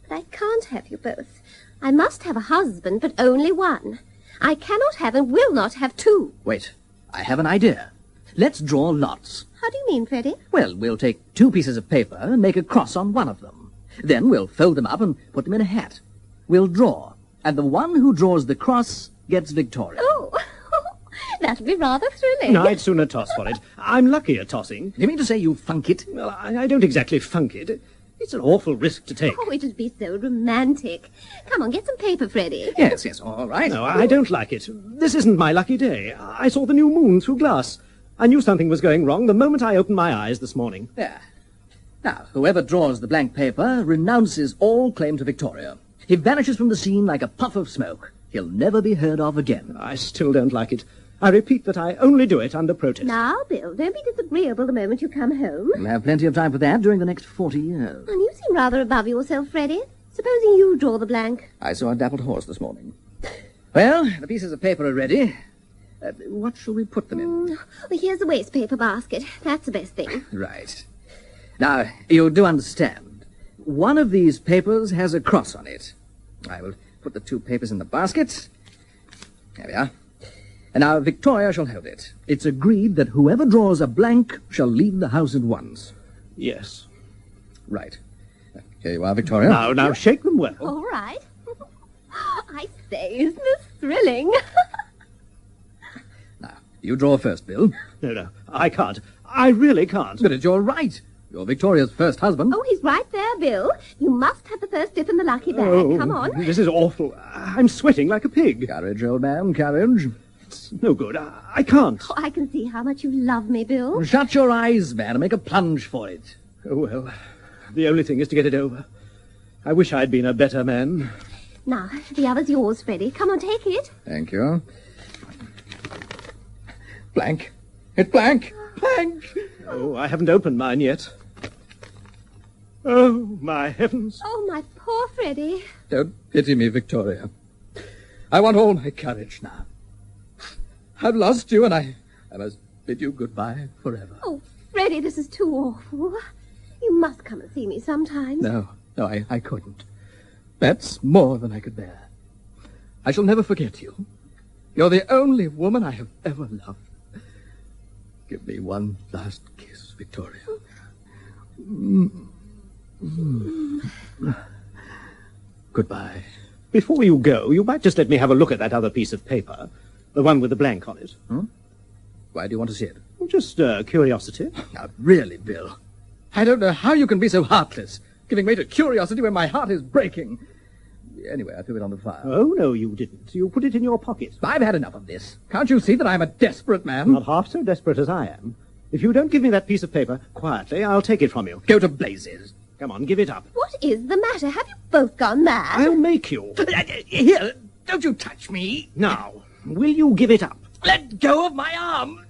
Speaker 6: But I can't have you both. I must have a husband, but only one. I cannot have and will not have two.
Speaker 5: Wait, I have an idea. Let's draw lots.
Speaker 6: How do you mean, Freddie?
Speaker 5: Well, we'll take 2 pieces of paper and make a cross on one of them. Then we'll fold them up and put them in a hat. We'll draw, and the one who draws the cross gets Victoria.
Speaker 6: Oh, that'd be rather thrilling.
Speaker 9: No, I'd sooner toss for it. I'm lucky at tossing.
Speaker 5: You mean to say you funk it?
Speaker 9: Well, I don't exactly funk it. It's an awful risk to take.
Speaker 6: Oh, it'd be so romantic. Come on, get some paper, Freddie.
Speaker 5: Yes, all right.
Speaker 9: No, I don't like it. This isn't my lucky day. I saw the new moon through glass. I knew something was going wrong the moment I opened my eyes this morning.
Speaker 5: Yeah. Now, whoever draws the blank paper renounces all claim to Victoria. He vanishes from the scene like a puff of smoke. He'll never be heard of again.
Speaker 9: I still don't like it. I repeat that I only do it under protest.
Speaker 6: Now, Bill, don't be disagreeable the moment you come home.
Speaker 5: We'll have plenty of time for that during the next 40 years.
Speaker 6: And you seem rather above yourself, Freddie. Supposing you draw the blank.
Speaker 5: I saw a dappled horse this morning. Well, the pieces of paper are ready. What shall we put them in?
Speaker 6: Well, here's the waste paper basket. That's the best thing.
Speaker 5: Right. Now, you do understand. One of these papers has a cross on it. I will put the 2 papers in the basket. There we are. And now Victoria shall hold it. It's agreed that whoever draws a blank shall leave the house at once.
Speaker 9: Yes.
Speaker 5: Right. Here you are, Victoria.
Speaker 9: Now, shake them well.
Speaker 6: All right. I say, isn't this thrilling?
Speaker 5: Now, you draw first, Bill.
Speaker 9: No, I can't. I really can't.
Speaker 5: But it's your right. You're Victoria's first husband.
Speaker 6: Oh, he's right there, Bill. You must have the first dip in the lucky bag.
Speaker 9: Oh,
Speaker 6: Come on.
Speaker 9: This is awful. I'm sweating like a pig.
Speaker 5: Courage, old man, courage.
Speaker 9: It's no good. I can't.
Speaker 6: Oh, I can see how much you love me, Bill.
Speaker 5: Shut your eyes, man, and make a plunge for it.
Speaker 9: Oh, well, the only thing is to get it over. I wish I'd been a better man.
Speaker 6: Now, the other's yours, Freddie. Come on, take it.
Speaker 5: Thank you. Blank. It's blank. Blank.
Speaker 9: Oh, I haven't opened mine yet. Oh, my heavens.
Speaker 6: Oh, my poor Freddie.
Speaker 5: Don't pity me, Victoria. I want all my courage now. I've lost you, and I must bid you goodbye forever.
Speaker 6: Oh, Freddie, this is too awful. You must come and see me sometime.
Speaker 5: No, I couldn't. That's more than I could bear. I shall never forget you. You're the only woman I have ever loved. Give me one last kiss, Victoria. Goodbye.
Speaker 9: Before you go, you might just let me have a look at that other piece of paper. The one with the blank on it.
Speaker 5: Why do you want to see it?
Speaker 9: Well, just curiosity.
Speaker 5: Now, really, Bill. I don't know how you can be so heartless, giving way to curiosity when my heart is breaking. Anyway, I threw it on the fire.
Speaker 9: Oh, no, you didn't. You put it in your pocket.
Speaker 5: I've had enough of this. Can't you see that I'm a desperate man?
Speaker 9: Not half so desperate as I am. If you don't give me that piece of paper quietly, I'll take it from you.
Speaker 5: Go to blazes.
Speaker 9: Come on, give it up.
Speaker 6: What is the matter? Have you both gone mad?
Speaker 9: I'll make you.
Speaker 5: Here, don't you touch me.
Speaker 9: Now, will you give it up?
Speaker 5: Let go of my arm.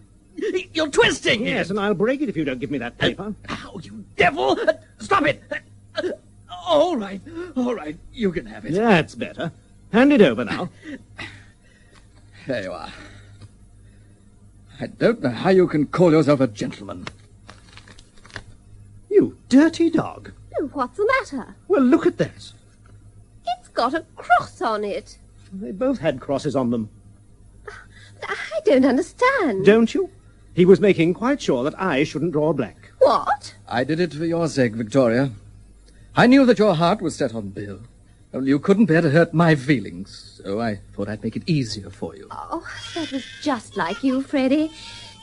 Speaker 5: You're twisting.
Speaker 9: Yes, and I'll break it if you don't give me that paper.
Speaker 5: Ow, you devil. Stop it. All right. You can have it.
Speaker 9: That's better. Hand it over now.
Speaker 5: There you are. I don't know how you can call yourself a gentleman.
Speaker 9: You dirty dog.
Speaker 6: Oh, what's the matter?
Speaker 9: Well, look at that.
Speaker 6: It's got a cross on it.
Speaker 9: They both had crosses on them.
Speaker 6: I don't understand.
Speaker 9: Don't you? He was making quite sure that I shouldn't draw a blank.
Speaker 6: What?
Speaker 5: I did it for your sake, Victoria. I knew that your heart was set on Bill. Only you couldn't bear to hurt my feelings, so I thought I'd make it easier for you.
Speaker 6: Oh, that was just like you, Freddie.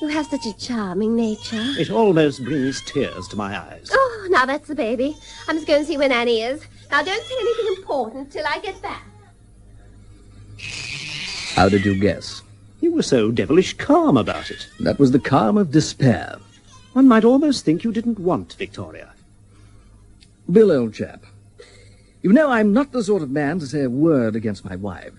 Speaker 6: You have such a charming nature.
Speaker 9: It almost brings tears to my eyes.
Speaker 6: Oh, now that's the baby. I must go and see where Nanny is. Now, don't say anything important till I get back.
Speaker 5: How did you guess?
Speaker 9: You were so devilish calm about it.
Speaker 5: That was the calm of despair.
Speaker 9: One might almost think you didn't want Victoria.
Speaker 5: Bill, old chap, you know I'm not the sort of man to say a word against my wife.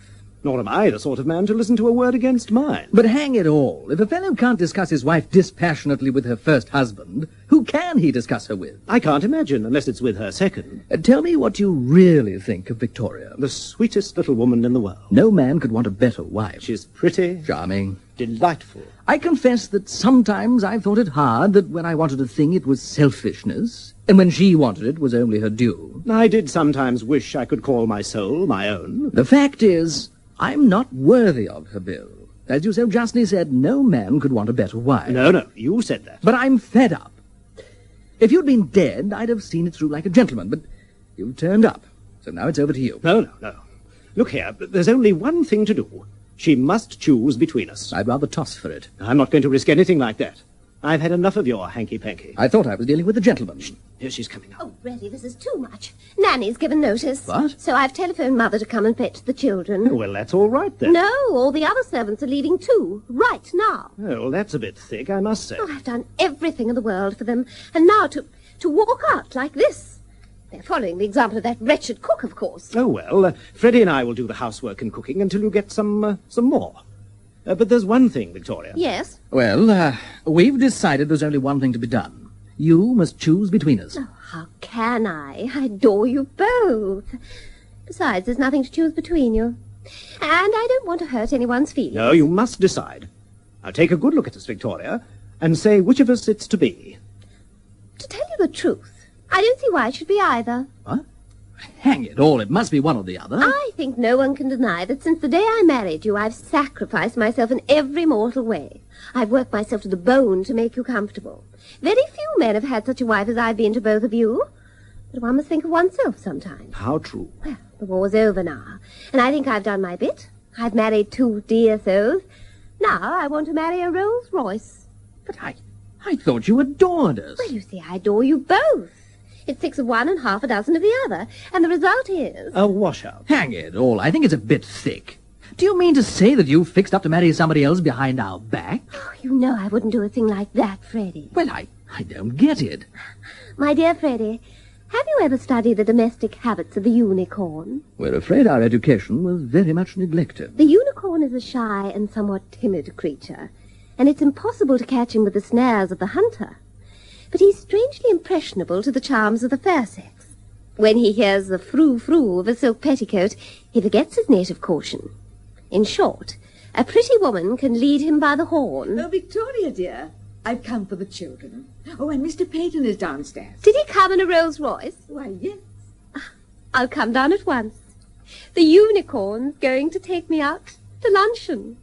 Speaker 9: Nor am I the sort of man to listen to a word against mine.
Speaker 5: But hang it all, if a fellow can't discuss his wife dispassionately with her first husband, who can he discuss her with?
Speaker 9: I can't imagine, unless it's with her second.
Speaker 5: Tell me what you really think of Victoria.
Speaker 9: The sweetest little woman in the world.
Speaker 5: No man could want a better wife.
Speaker 9: She's pretty.
Speaker 5: Charming.
Speaker 9: Delightful.
Speaker 5: I confess that sometimes I've thought it hard that when I wanted a thing it was selfishness, and when she wanted it was only her due.
Speaker 9: I did sometimes wish I could call my soul my own.
Speaker 5: The fact is, I'm not worthy of her, Bill. As you so justly said, no man could want a better wife.
Speaker 9: No, you said that.
Speaker 5: But I'm fed up. If you'd been dead, I'd have seen it through like a gentleman, but you turned up. So now it's over to you.
Speaker 9: No. Look here, there's only one thing to do. She must choose between us.
Speaker 5: I'd rather toss for it.
Speaker 9: I'm not going to risk anything like that. I've had enough of your hanky-panky.
Speaker 5: I thought I was dealing with a gentleman.
Speaker 9: Here she's coming now.
Speaker 6: Oh, really, this is too much. Nanny's given notice.
Speaker 5: What?
Speaker 6: So I've telephoned Mother to come and fetch the children.
Speaker 9: Well, that's all right, then.
Speaker 6: No, all the other servants are leaving too, right now.
Speaker 9: Oh, well, that's a bit thick, I must say.
Speaker 6: Oh, I've done everything in the world for them. And now to walk out like this. They're following the example of that wretched cook, of course.
Speaker 9: Oh, well, Freddie and I will do the housework and cooking until you get some more. But there's one thing, Victoria.
Speaker 6: Yes?
Speaker 5: Well, we've decided there's only one thing to be done. You must choose between us.
Speaker 6: Oh, how can I? I adore you both. Besides, there's nothing to choose between you. And I don't want to hurt anyone's feelings.
Speaker 9: No, you must decide. Now take a good look at us, Victoria, and say which of us it's to be.
Speaker 6: To tell you the truth, I don't see why it should be either.
Speaker 5: What? Hang it all, it must be one or the other.
Speaker 6: I think no one can deny that since the day I married you, I've sacrificed myself in every mortal way. I've worked myself to the bone to make you comfortable. Very few men have had such a wife as I've been to both of you. But one must think of oneself sometimes.
Speaker 9: How true.
Speaker 6: Well, the war's over now, and I think I've done my bit. I've married 2 dear souls. Now I want to marry a Rolls Royce.
Speaker 5: But I thought you adored us.
Speaker 6: Well, you see, I adore you both. It's 6 of one and half a dozen of the other, and the result is...
Speaker 9: a washout.
Speaker 5: Hang it all, I think it's a bit thick. Do you mean to say that you fixed up to marry somebody else behind our back?
Speaker 6: Oh, you know I wouldn't do a thing like that, Freddie.
Speaker 5: Well, I don't get it.
Speaker 6: My dear Freddie, have you ever studied the domestic habits of the unicorn?
Speaker 5: We're afraid our education was very much neglected.
Speaker 6: The unicorn is a shy and somewhat timid creature, and it's impossible to catch him with the snares of the hunter. But he's strangely impressionable to the charms of the fair sex. When he hears the frou-frou of a silk petticoat, he forgets his native caution. In short, a pretty woman can lead him by the horn.
Speaker 24: Oh, Victoria, dear, I've come for the children. Oh, and Mr. Peyton is downstairs.
Speaker 6: Did he come in a Rolls Royce?
Speaker 24: Why, yes.
Speaker 6: I'll come down at once. The unicorn's going to take me out to luncheon.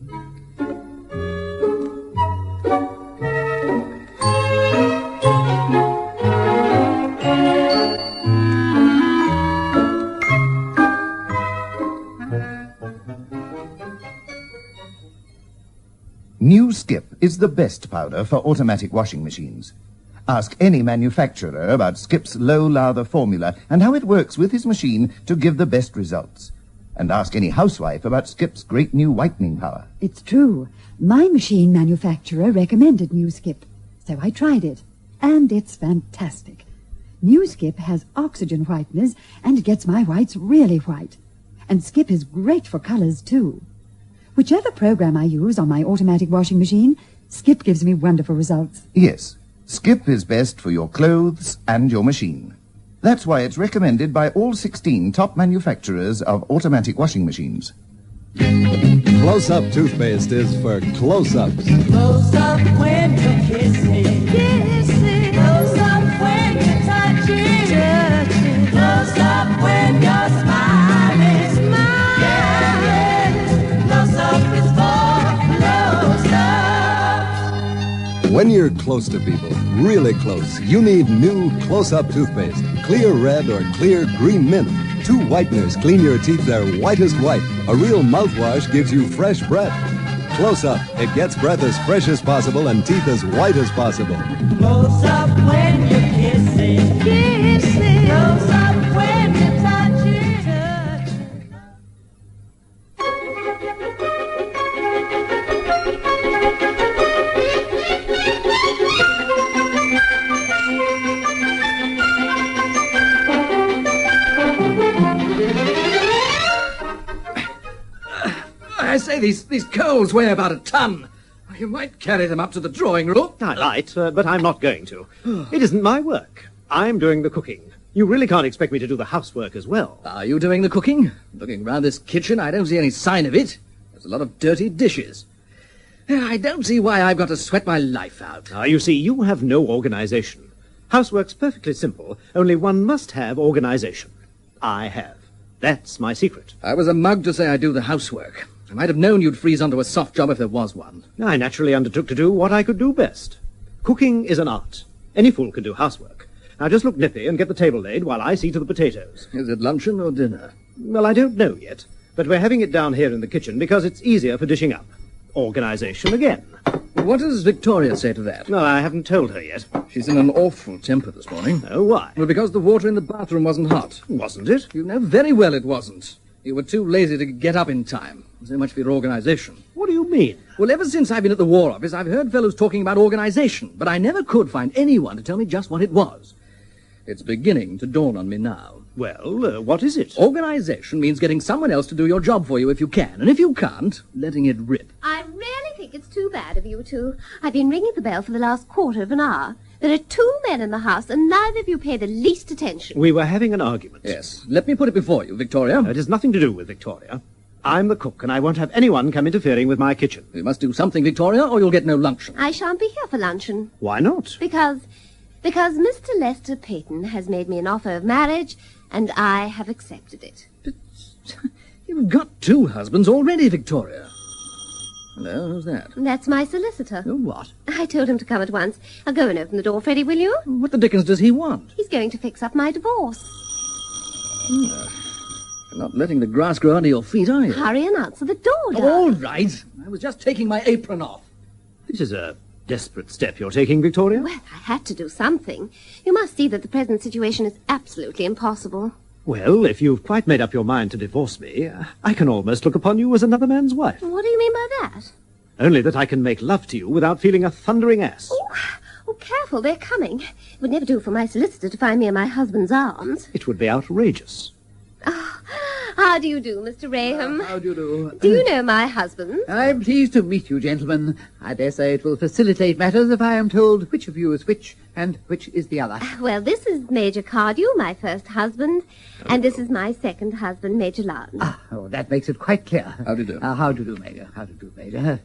Speaker 4: New Skip is the best powder for automatic washing machines. Ask any manufacturer about Skip's low-lather formula and how it works with his machine to give the best results. And ask any housewife about Skip's great new whitening power.
Speaker 8: It's true. My machine manufacturer recommended New Skip, so I tried it. And it's fantastic. New Skip has oxygen whiteners, and it gets my whites really white. And Skip is great for colors, too. Whichever program I use on my automatic washing machine, Skip gives me wonderful results.
Speaker 4: Yes, Skip is best for your clothes and your machine. That's why it's recommended by all 16 top manufacturers of automatic washing machines.
Speaker 17: Close-Up toothpaste is for close-ups.
Speaker 19: Close up when you're kissing. Kissing. Close up when you're touching. Touching. Close up when you're smiling. Smiling. Yeah, yeah. Close up is for close up.
Speaker 17: When you're close to people, really close, you need new Close-Up toothpaste. Clear red or clear green mint. 2 whiteners clean your teeth their whitest white. A real mouthwash gives you fresh breath. Close-Up, it gets breath as fresh as possible and teeth as white as possible.
Speaker 19: Close up when you're kissing. Kissing. Close up when you're touching. Touching.
Speaker 5: I say, these coals weigh about a ton. You might carry them up to the drawing room.
Speaker 9: I might, but I'm not going to. It isn't my work. I'm doing the cooking. You really can't expect me to do the housework as well.
Speaker 5: Are you doing the cooking? Looking round this kitchen, I don't see any sign of it. There's a lot of dirty dishes. I don't see why I've got to sweat my life out.
Speaker 9: You see, you have no organization. Housework's perfectly simple, only one must have organization. I have. That's my secret.
Speaker 5: I was a mug to say I do the housework. I might have known you'd freeze onto a soft job if there was one.
Speaker 9: I naturally undertook to do what I could do best. Cooking is an art. Any fool can do housework. Now just look nippy and get the table laid while I see to the potatoes.
Speaker 5: Is it luncheon or dinner?
Speaker 9: Well, I don't know yet, but we're having it down here in the kitchen because it's easier for dishing up. Organization again.
Speaker 5: What does Victoria say to that?
Speaker 9: Well, I haven't told her yet.
Speaker 5: She's in an awful temper this morning.
Speaker 9: Oh, why?
Speaker 5: Well, because the water in the bathroom wasn't hot.
Speaker 9: Wasn't it?
Speaker 5: You know very well it wasn't. You were too lazy to get up in time. So much for your organization.
Speaker 9: What do you mean?
Speaker 5: Well, ever since I've been at the War Office, I've heard fellows talking about organization, but I never could find anyone to tell me just what it was. It's beginning to dawn on me now.
Speaker 9: Well, what is it?
Speaker 5: Organization means getting someone else to do your job for you if you can, and if you can't, letting it rip.
Speaker 22: I really think it's too bad of you two. I've been ringing the bell for the last quarter of an hour. There are 2 men in the house, and neither of you pay the least attention.
Speaker 9: We were having an argument.
Speaker 5: Yes. Let me put it before you, Victoria.
Speaker 9: It has nothing to do with Victoria. I'm the cook, and I won't have anyone come interfering with my kitchen.
Speaker 5: You must do something, Victoria, or you'll get no luncheon.
Speaker 22: I shan't be here for luncheon.
Speaker 9: Why not?
Speaker 22: Because Mr. Lester Peyton has made me an offer of marriage, and I have accepted it.
Speaker 5: You've got 2 husbands already, Victoria. Hello, who's that?
Speaker 22: That's my solicitor.
Speaker 5: Oh, what?
Speaker 22: I told him to come at once. I'll go and open the door, Freddie, will you?
Speaker 5: What the dickens does he want?
Speaker 22: He's going to fix up my divorce.
Speaker 5: You're not letting the grass grow under your feet, are you?
Speaker 22: Hurry and answer the door, darling.
Speaker 5: All right. I was just taking my apron off.
Speaker 9: This is a desperate step you're taking, Victoria.
Speaker 22: Well, I had to do something. You must see that the present situation is absolutely impossible.
Speaker 9: Well, if you've quite made up your mind to divorce me, I can almost look upon you as another man's wife.
Speaker 22: What do you mean by that?
Speaker 9: Only that I can make love to you without feeling a thundering ass.
Speaker 22: Oh, careful, they're coming. It would never do for my solicitor to find me in my husband's arms.
Speaker 9: It would be outrageous.
Speaker 22: How do you do, Mr. Raham?
Speaker 2: How do you do?
Speaker 22: Do you know my husband?
Speaker 2: I'm pleased to meet you, gentlemen. I dare say it will facilitate matters if I am told which of you is which and which is the other.
Speaker 22: Well, this is Major Cardew, my first husband, and this is my second husband, Major Loudon.
Speaker 2: Oh, that makes it quite clear.
Speaker 5: How do you do?
Speaker 2: How do you do, Major? How do you do, Major?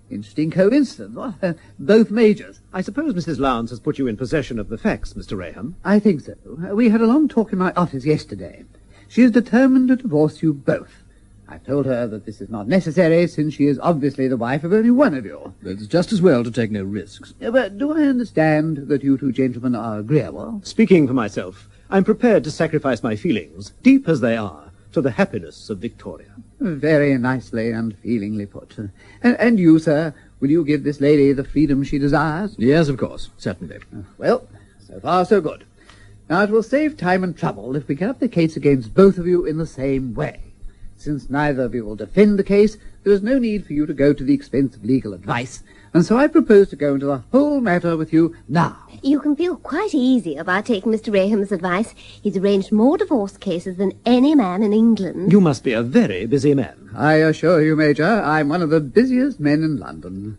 Speaker 2: Interesting coincidence. Both majors.
Speaker 9: I suppose Mrs. Lowndes has put you in possession of the facts, Mr. Raham.
Speaker 2: I think so. We had a long talk in my office yesterday. She is determined to divorce you both. I've told her that this is not necessary, since she is obviously the wife of only one of you.
Speaker 5: It's just as well to take no risks.
Speaker 2: But do I understand that you 2 gentlemen are agreeable?
Speaker 9: Speaking for myself, I'm prepared to sacrifice my feelings, deep as they are, to the happiness of Victoria.
Speaker 2: Very nicely and feelingly put. And you, sir, will you give this lady the freedom she desires?
Speaker 5: Yes, of course. Certainly.
Speaker 2: Well, so far so good. Now, it will save time and trouble if we get up the case against both of you in the same way. Since neither of you will defend the case, there is no need for you to go to the expense of legal advice, and so I propose to go into the whole matter with you now.
Speaker 22: You can feel quite easy about taking Mr. Raham's advice. He's arranged more divorce cases than any man in England.
Speaker 9: You must be a very busy man.
Speaker 2: I assure you, Major, I'm one of the busiest men in London.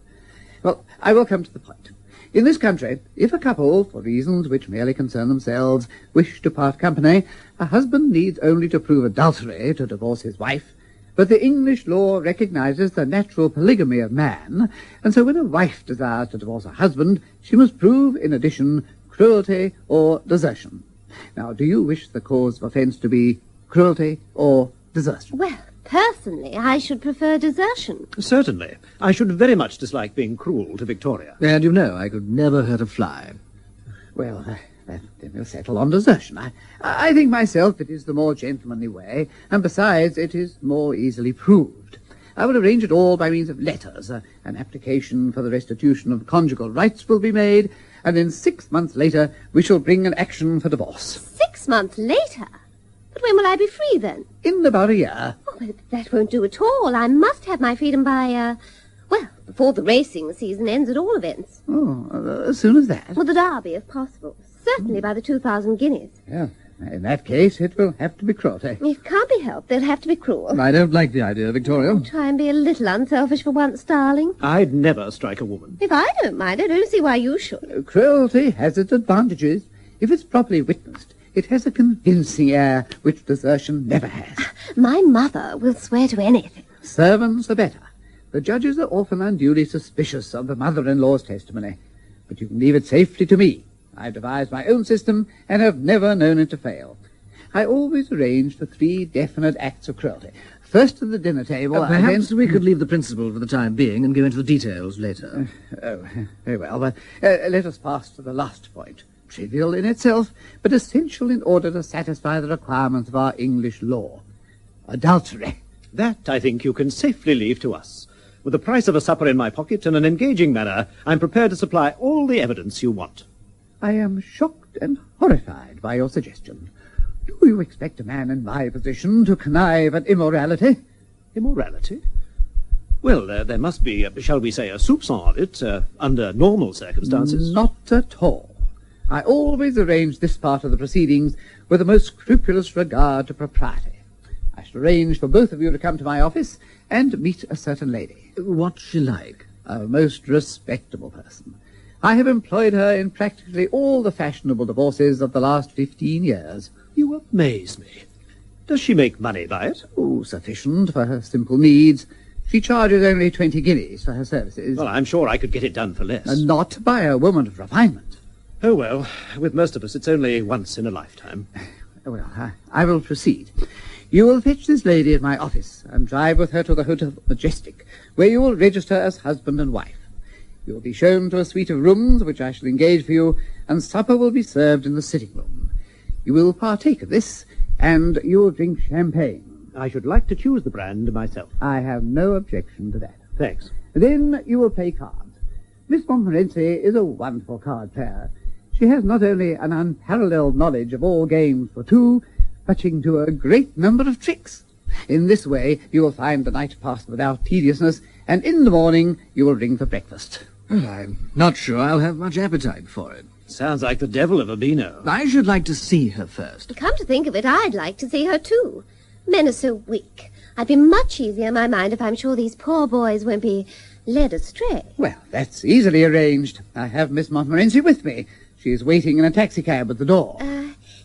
Speaker 2: Well, I will come to the point. In this country, if a couple, for reasons which merely concern themselves, wish to part company, a husband needs only to prove adultery to divorce his wife. But the English law recognizes the natural polygamy of man, and so when a wife desires to divorce her husband, she must prove, in addition, cruelty or desertion. Now, do you wish the cause of offence to be cruelty or desertion?
Speaker 22: Well, personally, I should prefer desertion.
Speaker 9: Certainly. I should very much dislike being cruel to Victoria.
Speaker 5: And you know, I could never hurt a fly.
Speaker 2: Well, then we'll settle on desertion. I think myself it is the more gentlemanly way, and besides, it is more easily proved. I will arrange it all by means of letters. An application for the restitution of conjugal rights will be made, and then 6 months later we shall bring an action for divorce.
Speaker 22: 6 months later? But when will I be free, then?
Speaker 2: In about a year.
Speaker 22: Oh, but that won't do at all. I must have my freedom by, before the racing season ends at all events.
Speaker 2: Oh, as soon as that?
Speaker 22: Well, the Derby, if possible. Certainly by the 2,000 guineas.
Speaker 2: Yeah, in that case, it will have to be cruelty.
Speaker 22: It can't be helped. They'll have to be cruel.
Speaker 5: I don't like the idea, Victoria.
Speaker 22: Try and be a little unselfish for once, darling.
Speaker 9: I'd never strike a woman.
Speaker 22: If I don't mind, I don't see why you should.
Speaker 2: Cruelty has its advantages. If it's properly witnessed, it has a convincing air which desertion never has.
Speaker 22: My mother will swear to anything.
Speaker 2: Servants are better. The judges are often unduly suspicious of the mother-in-law's testimony. But you can leave it safely to me. I've devised my own system and have never known it to fail. I always arrange for 3 definite acts of cruelty. First at the dinner table...
Speaker 5: perhaps we could leave the principle for the time being and go into the details later.
Speaker 2: Very well. But let us pass to the last point. Trivial in itself, but essential in order to satisfy the requirements of our English law. Adultery.
Speaker 9: That, I think, you can safely leave to us. With the price of a supper in my pocket and an engaging manner, I'm prepared to supply all the evidence you want.
Speaker 2: I am shocked and horrified by your suggestion. Do you expect a man in my position to connive at immorality?
Speaker 9: Immorality? Well, there must be, shall we say, a soupçon of it, under normal circumstances.
Speaker 2: Not at all. I always arrange this part of the proceedings with the most scrupulous regard to propriety. I shall arrange for both of you to come to my office and meet a certain lady.
Speaker 5: What's she like?
Speaker 2: A most respectable person. I have employed her in practically all the fashionable divorces of the last 15 years.
Speaker 9: You amaze me. Does she make money by it?
Speaker 2: Oh, sufficient for her simple needs. She charges only 20 guineas for her services.
Speaker 9: Well, I'm sure I could get it done for less.
Speaker 2: And not by a woman of refinement.
Speaker 9: Oh, well, with most of us, it's only once in a lifetime.
Speaker 2: Well, I will proceed. You will fetch this lady at my office and drive with her to the Hotel Majestic, where you will register as husband and wife. You will be shown to a suite of rooms which I shall engage for you, and supper will be served in the sitting room. You will partake of this, and you will drink champagne.
Speaker 9: I should like to choose the brand myself.
Speaker 2: I have no objection to that.
Speaker 9: Thanks.
Speaker 2: Then you will play cards. Miss Montmorency is a wonderful card player. She has not only an unparalleled knowledge of all games for two, but she can do a great number of tricks. In this way you will find the night pass without tediousness, and in the morning you will ring for breakfast.
Speaker 5: Well, I'm not sure I'll have much appetite for it.
Speaker 9: Sounds like the devil of a beano.
Speaker 5: I should like to see her first.
Speaker 3: Come to think of it, I'd like to see her too. Men are so weak. I'd be much easier in my mind if I'm sure these poor boys won't be led astray.
Speaker 2: Well, that's easily arranged. I have Miss Montmorency with me. She is waiting in a taxicab at the door.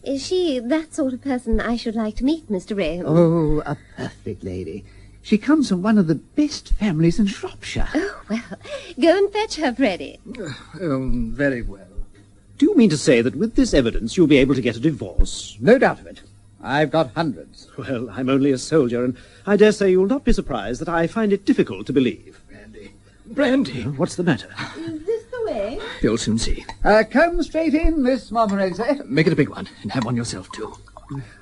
Speaker 3: Is she that sort of person I should like to meet, Mr. Raham?
Speaker 2: Oh, a perfect lady. She comes from one of the best families in Shropshire.
Speaker 3: Oh, well, go and fetch her, Freddie.
Speaker 5: Very well.
Speaker 9: Do you mean to say that with this evidence you'll be able to get a divorce?
Speaker 2: No doubt of it. I've got hundreds.
Speaker 9: Well, I'm only a soldier, and I dare say you'll not be surprised that I find it difficult to believe.
Speaker 5: Brandy.
Speaker 9: What's the matter?
Speaker 24: Is this the way?
Speaker 5: You'll soon see.
Speaker 2: Come straight in, Miss Montmorency.
Speaker 5: Make it a big one, and have one yourself, too.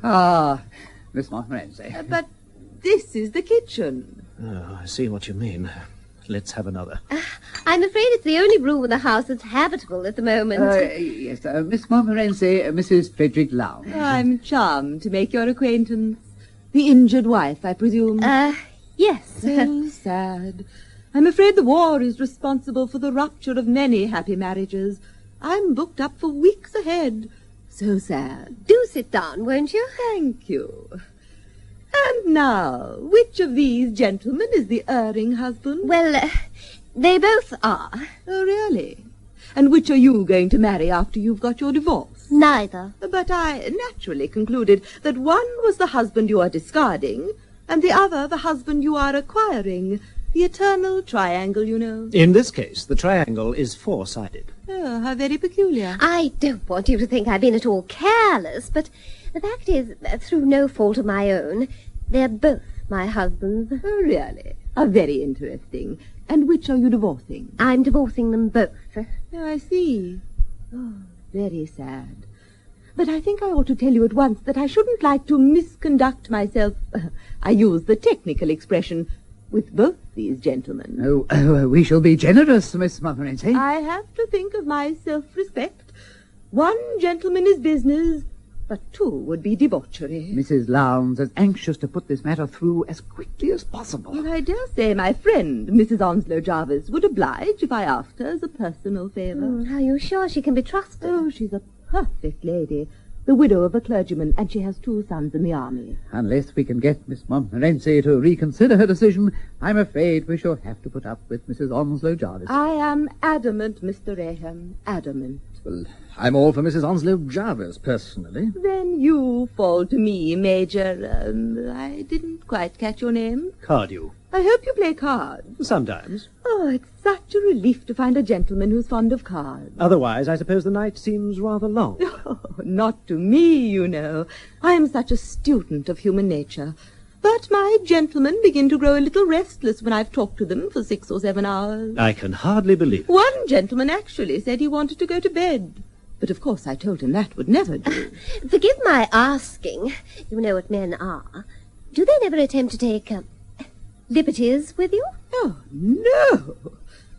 Speaker 2: Ah, Miss Montmorency.
Speaker 24: But this is the kitchen.
Speaker 9: Oh, I see what you mean. Let's have another.
Speaker 3: I'm afraid it's the only room in the house that's habitable at the moment.
Speaker 2: Yes, Miss Montmorency, Mrs. Frederick Lowndes.
Speaker 24: I'm charmed to make your acquaintance. The injured wife, I presume?
Speaker 3: Yes.
Speaker 24: So sad. I'm afraid the war is responsible for the rupture of many happy marriages. I'm booked up for weeks ahead. So sad.
Speaker 3: Do sit down, won't you?
Speaker 24: Thank you. And now, which of these gentlemen is the erring husband?
Speaker 3: Well, they both are.
Speaker 24: Oh, really? And which are you going to marry after you've got your divorce?
Speaker 3: Neither.
Speaker 24: But I naturally concluded that one was the husband you are discarding, and the other the husband you are acquiring. The eternal triangle, you know.
Speaker 9: In this case, the triangle is four-sided.
Speaker 24: Oh, how very peculiar.
Speaker 3: I don't want you to think I've been at all careless, but the fact is, through no fault of my own, they're both my husbands.
Speaker 24: Oh, really? How very interesting. And which are you divorcing?
Speaker 3: I'm divorcing them both.
Speaker 24: Oh, I see. Oh, very sad. But I think I ought to tell you at once that I shouldn't like to misconduct myself. I use the technical expression with both these gentlemen.
Speaker 2: Oh, we shall be generous, Miss Montmorency.
Speaker 24: I have to think of my self-respect. One gentleman is business, but two would be debauchery.
Speaker 2: Mrs. Lowndes is anxious to put this matter through as quickly as possible.
Speaker 24: Well, I dare say my friend, Mrs. Onslow Jarvis, would oblige if I asked her as a personal favour.
Speaker 3: Are you sure she can be trusted?
Speaker 24: Oh, she's a perfect lady. The widow of a clergyman, and she has 2 sons in the army.
Speaker 2: Unless we can get Miss Montmorency to reconsider her decision, I'm afraid we shall have to put up with Mrs. Onslow Jarvis.
Speaker 24: I am adamant, Mr. Raham, adamant.
Speaker 5: Well, I'm all for Mrs. Onslow Jarvis, personally.
Speaker 24: Then you fall to me, Major. I didn't quite catch your name.
Speaker 9: Cardew.
Speaker 24: I hope you play cards.
Speaker 9: Sometimes.
Speaker 24: Oh, it's such a relief to find a gentleman who's fond of cards.
Speaker 9: Otherwise, I suppose the night seems rather long.
Speaker 24: Oh, not to me, you know. I am such a student of human nature. But my gentlemen begin to grow a little restless when I've talked to them for 6 or 7 hours.
Speaker 9: I can hardly believe it.
Speaker 24: One gentleman actually said he wanted to go to bed. But of course I told him that would never do.
Speaker 3: Forgive my asking. You know what men are. Do they never attempt to take liberties with you?
Speaker 24: Oh, no.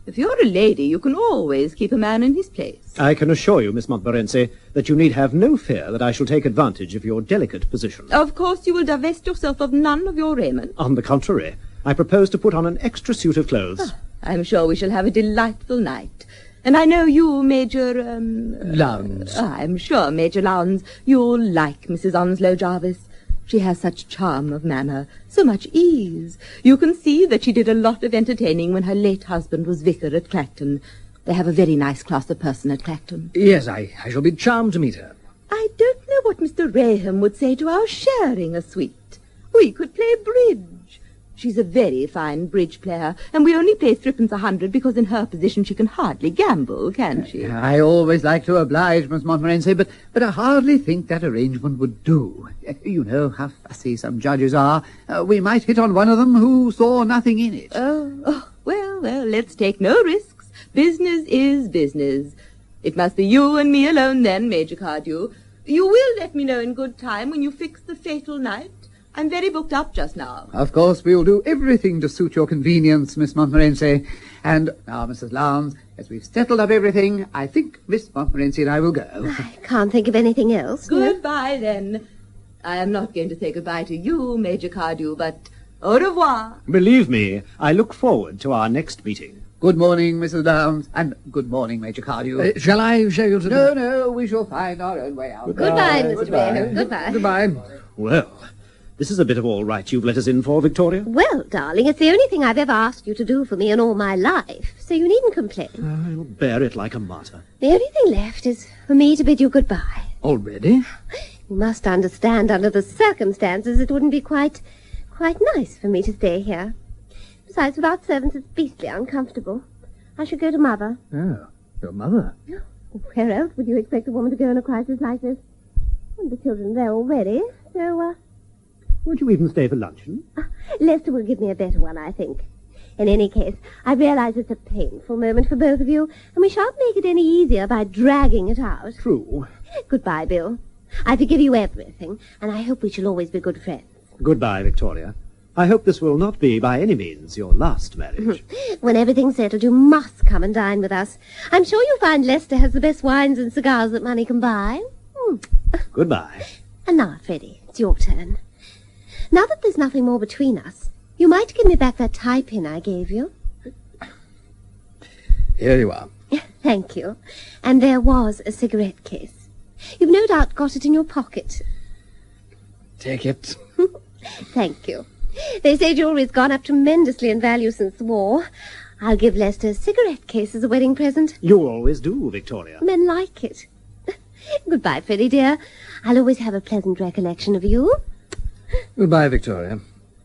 Speaker 24: If you're a lady, you can always keep a man in his place.
Speaker 9: I can assure you, Miss Montmorency, that you need have no fear that I shall take advantage of your delicate position.
Speaker 24: Of course you will divest yourself of none of your raiment.
Speaker 9: On the contrary, I propose to put on an extra suit of clothes.
Speaker 24: I'm sure we shall have a delightful night. And I know you, Major,
Speaker 5: Lowndes.
Speaker 24: I'm sure, Major Lowndes, you'll like Mrs. Onslow Jarvis. She has such charm of manner, so much ease. You can see that she did a lot of entertaining when her late husband was vicar at Clacton. They have a very nice class of person at Clacton.
Speaker 5: Yes, I shall be charmed to meet her.
Speaker 24: I don't know what Mr. Raham would say to our sharing a suite. We could play bridge. She's a very fine bridge player, and we only pay threepence a hundred because in her position she can hardly gamble, can she?
Speaker 2: I always like to oblige Miss Montmorency, but I hardly think that arrangement would do. You know how fussy some judges are. We might hit on one of them who saw nothing in it.
Speaker 24: Well, let's take no risks. Business is business. It must be you and me alone then, Major Cardew. You will let me know in good time when you fix the fatal night. I'm very booked up just now.
Speaker 2: Of course, we'll do everything to suit your convenience, Miss Montmorency. And now, Mrs. Lowndes, as we've settled up everything, I think Miss Montmorency and I will go.
Speaker 3: I can't think of anything else.
Speaker 24: Goodbye, then. I am not going to say goodbye to you, Major Cardew, but au revoir.
Speaker 9: Believe me, I look forward to our next meeting.
Speaker 2: Good morning, Mrs. Lowndes, and good morning, Major Cardew.
Speaker 5: Shall I show you to
Speaker 2: No, we shall find our own way out.
Speaker 3: Goodbye, Mr. Raham. Goodbye.
Speaker 5: Goodbye.
Speaker 9: Well, this is a bit of all right you've let us in for, Victoria.
Speaker 3: Well, darling, it's the only thing I've ever asked you to do for me in all my life, so you needn't complain.
Speaker 9: I'll bear it like a martyr.
Speaker 3: The only thing left is for me to bid you goodbye.
Speaker 5: Already?
Speaker 3: You must understand, under the circumstances, it wouldn't be quite nice for me to stay here. Besides, without servants, it's beastly uncomfortable. I should go to Mother.
Speaker 5: Oh, your mother?
Speaker 3: Where else would you expect a woman to go in a crisis like this? And the children are there already, so,
Speaker 9: Won't you even stay for luncheon?
Speaker 3: Lester will give me a better one, I think. In any case, I realize it's a painful moment for both of you, and we shan't make it any easier by dragging it out.
Speaker 9: True.
Speaker 3: Goodbye, Bill. I forgive you everything, and I hope we shall always be good friends.
Speaker 9: Goodbye, Victoria. I hope this will not be, by any means, your last marriage.
Speaker 3: When everything's settled, you must come and dine with us. I'm sure you'll find Lester has the best wines and cigars that money can buy.
Speaker 9: Goodbye.
Speaker 3: And now, Freddie, it's your turn. Now that there's nothing more between us, you might give me back that tie pin I gave you.
Speaker 5: Here you are.
Speaker 3: Thank you. And there was a cigarette case. You've no doubt got it in your pocket.
Speaker 5: Take it.
Speaker 3: Thank you. They say jewelry's gone up tremendously in value since the war. I'll give Lester a cigarette case as a wedding present.
Speaker 9: You always do, Victoria.
Speaker 3: Men like it. Goodbye, Freddie, dear. I'll always have a pleasant recollection of you.
Speaker 5: Goodbye, Victoria.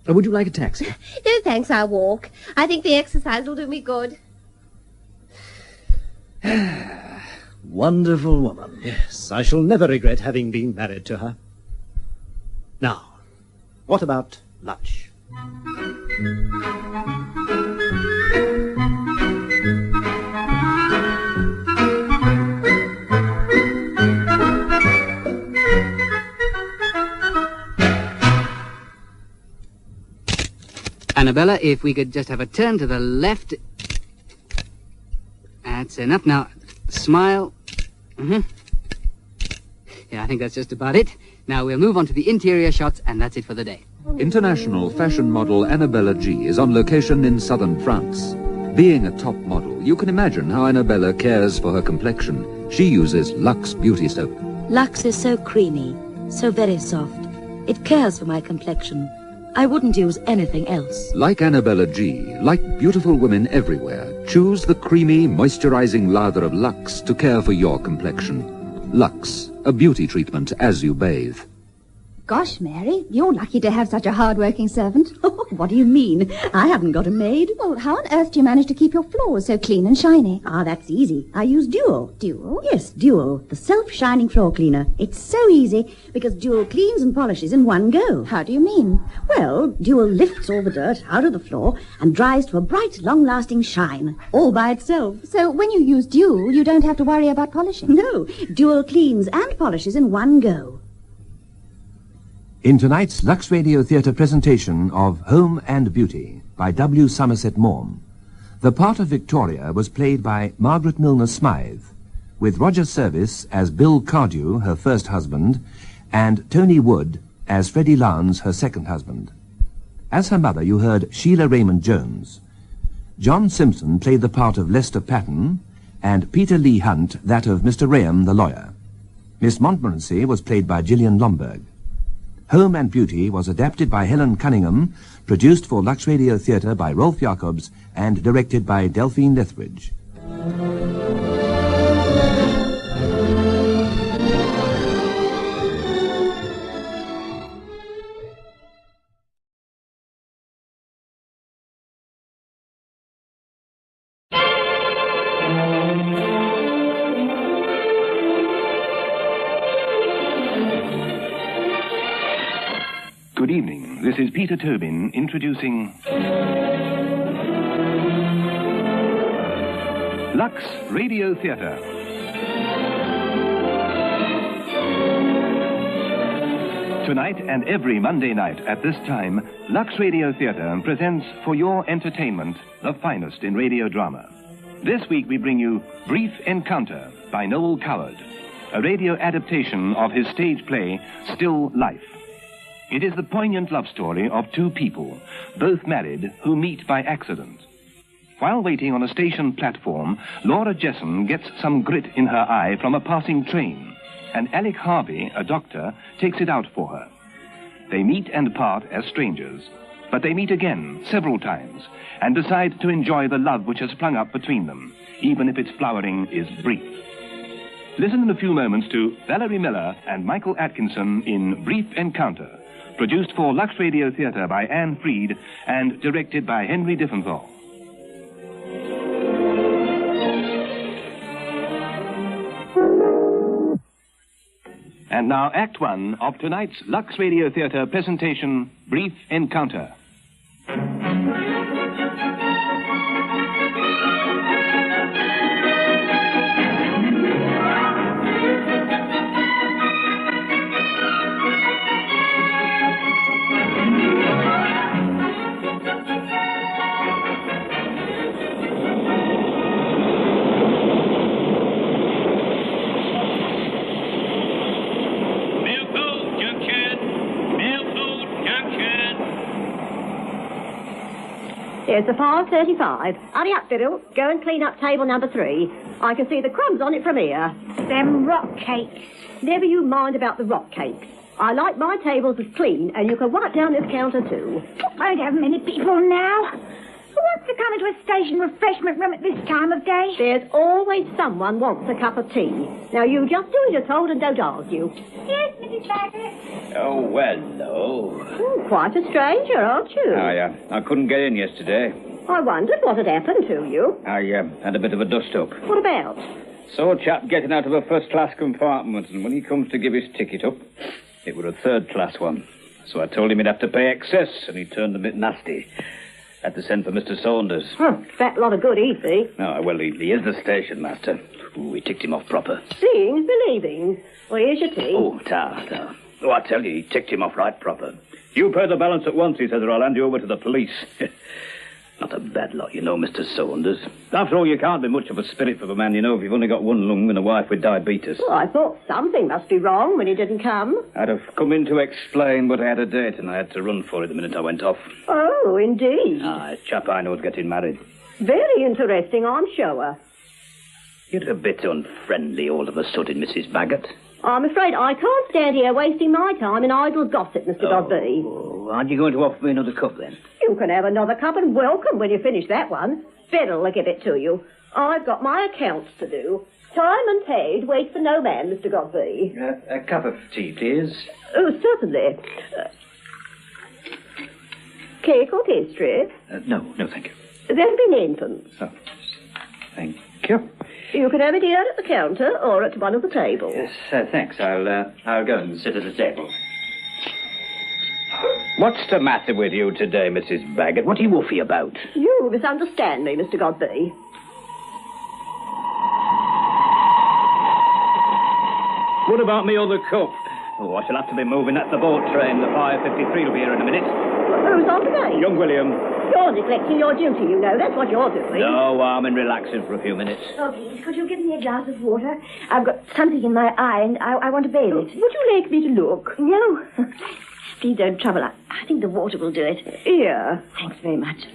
Speaker 5: Would you like a taxi?
Speaker 3: No, thanks, I'll walk. I think the exercise will do me good.
Speaker 5: Wonderful woman.
Speaker 9: Yes, I shall never regret having been married to her. Now, what about lunch?
Speaker 10: Annabella, if we could just have a turn to the left. That's enough. Now, smile. Yeah, I think that's just about it. Now we'll move on to the interior shots, and that's it for the day.
Speaker 7: International fashion model Annabella G is on location in southern France. Being a top model, you can imagine how Annabella cares for her complexion. She uses Lux beauty soap.
Speaker 12: Lux is so creamy, so very soft. It cares for my complexion. I wouldn't use anything else.
Speaker 7: Like Annabella G, like beautiful women everywhere, choose the creamy, moisturizing lather of Lux to care for your complexion. Lux, a beauty treatment as you bathe.
Speaker 18: Gosh, Mary, you're lucky to have such a hard-working servant. What do you mean? I haven't got a maid. Well, how on earth do you manage to keep your floors so clean and shiny?
Speaker 20: Ah, that's easy. I use Duo.
Speaker 18: Duo?
Speaker 20: Yes, Duo, the self-shining floor cleaner. It's so easy because Duo cleans and polishes in one go.
Speaker 18: How do you mean?
Speaker 20: Well, Duo lifts all the dirt out of the floor and dries to a bright, long-lasting shine, all by itself.
Speaker 18: So when you use Duo, you don't have to worry about polishing?
Speaker 20: No, Duo cleans and polishes in one go.
Speaker 7: In tonight's Lux Radio Theater presentation of Home and Beauty by W. Somerset Maugham, the part of Victoria was played by Margaret Milner Smythe, with Roger Service as Bill Cardew, her first husband, and Tony Wood as Freddie Lowndes, her second husband. As her mother, you heard Sheila Raymond Jones. John Simpson played the part of Lester Patton, and Peter Lee Hunt that of Mr. Raham, the lawyer. Miss Montmorency was played by Gillian Lomberg. Home and Beauty was adapted by Helen Cunningham, produced for Lux Radio Theater by Rolf Jacobs, and directed by Delphine Lethbridge. Good evening. This is Peter Tobin introducing Lux Radio Theater. Tonight and every Monday night at this time, Lux Radio Theater presents for your entertainment the finest in radio drama. This week we bring you Brief Encounter by Noel Coward, a radio adaptation of his stage play Still Life. It is the poignant love story of two people, both married, who meet by accident. While waiting on a station platform, Laura Jesson gets some grit in her eye from a passing train, and Alec Harvey, a doctor, takes it out for her. They meet and part as strangers, but they meet again several times and decide to enjoy the love which has sprung up between them, even if its flowering is brief. Listen in a few moments to Valerie Miller and Michael Atkinson in Brief Encounter, produced for Lux Radio Theater by Anne Freed and directed by Henry Diffenthal. And now Act One of tonight's Lux Radio Theater presentation, Brief Encounter.
Speaker 6: Here's the 5:35. Hurry up, Biddle. Go and clean up table number 3. I can see the crumbs on it from here. Them rock cakes. Never you mind about the rock cakes. I like my tables as clean, and you can wipe down this counter too.
Speaker 18: I don't have many people now. Who wants to come into a station refreshment room at this time of day?
Speaker 6: There's always someone wants a cup of tea. Now you just do as you're told and don't argue.
Speaker 18: Yes, Mrs. Baggett.
Speaker 16: Oh, hello.
Speaker 6: Quite a stranger, aren't you?
Speaker 16: I couldn't get in yesterday.
Speaker 6: I wondered what had happened to you.
Speaker 16: I had a bit of a dust-up.
Speaker 6: What about?
Speaker 16: Saw a chap getting out of a first-class compartment, and when he comes to give his ticket up, it were a third-class one. So I told him he'd have to pay excess, and he turned a bit nasty. Had to send for Mr. Saunders.
Speaker 6: Fat lot of good he'd be.
Speaker 16: Oh, well, he is the station master. Ooh, we ticked him off proper.
Speaker 6: Seeing's believing. Well, here's your tea.
Speaker 16: Oh, ta. Oh, I tell you, he ticked him off right proper. You pay the balance at once, he says, or I'll hand you over to the police. Not a bad lot, you know, Mr. Saunders. After all, you can't be much of a spirit for a man, you know, if you've only got one lung and a wife with diabetes.
Speaker 6: Well, I thought something must be wrong when he didn't come.
Speaker 16: I'd have come in to explain, but I had a date and I had to run for it the minute I went off.
Speaker 6: Oh, indeed.
Speaker 16: A chap I know's getting married.
Speaker 6: Very interesting, I'm sure.
Speaker 16: You're a bit unfriendly all of a sudden, Mrs. Baggett.
Speaker 6: I'm afraid I can't stand here wasting my time in idle gossip, Mr. Godby.
Speaker 16: Aren't you going to offer me another cup, then?
Speaker 6: You can have another cup and welcome when you finish that one. Fiddle, I'll give it to you. I've got my accounts to do. Time and paid wait for no man, Mr. Godby.
Speaker 16: A cup of tea, please.
Speaker 6: Oh, certainly. Cake or pastry?
Speaker 16: No, thank you.
Speaker 6: There'll be ninepence.
Speaker 16: Oh, thank you.
Speaker 6: You can have it here at the counter or at one of the tables.
Speaker 16: Yes, thanks. I'll go and sit at the table. What's the matter with you today, Mrs. Baggett? What are you woofy about?
Speaker 6: You misunderstand me, Mr. Godby.
Speaker 16: What about me other cup? Oh, I shall have to be moving. That's the boat train. The 5:53 will be here in a minute.
Speaker 6: Who's on the gate?
Speaker 16: Young William.
Speaker 6: You're neglecting your duty, you know. That's what you're doing.
Speaker 16: No, I'm in relaxing for a few minutes.
Speaker 18: Oh, please, could you give me a glass of water? I've got something in my eye, and I want to bathe it.
Speaker 6: Would you like me to look?
Speaker 18: No. Please don't trouble. I think the water will do it.
Speaker 6: Here.
Speaker 18: Thanks very much.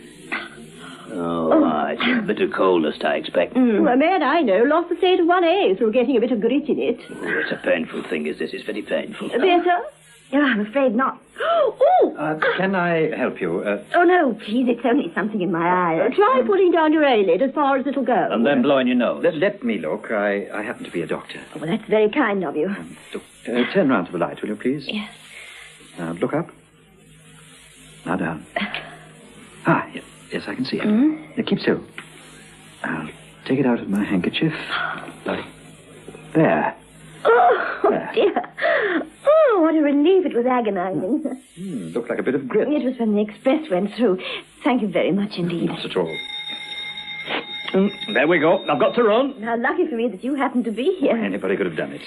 Speaker 16: Oh, it's a bit of coldness, I expect.
Speaker 13: A man I know lost the state of 1A through getting a bit of grit in it.
Speaker 16: Oh, it's a painful thing, is this? It's very painful.
Speaker 13: Better?
Speaker 6: Oh, I'm afraid not.
Speaker 14: Can I help you?
Speaker 6: Oh, no, please, it's only something in my eye.
Speaker 13: Try putting down your eyelid as far as it'll go.
Speaker 16: And then blowing your nose.
Speaker 14: Let me look. I happen to be a doctor.
Speaker 13: Oh, well, that's very kind of you.
Speaker 14: Turn round to the light, will you, please?
Speaker 6: Yes.
Speaker 14: Look up. Now down. Yes, I can see it. Keep still. I'll take it out of my handkerchief. There.
Speaker 6: Oh, dear. Oh, what a relief. It was agonizing.
Speaker 14: Looked like a bit of grit.
Speaker 6: It was when the express went through. Thank you very much indeed.
Speaker 14: Not at all.
Speaker 16: There we go. I've got to run.
Speaker 6: How lucky for me that you happened to be here.
Speaker 14: Anybody could have done it.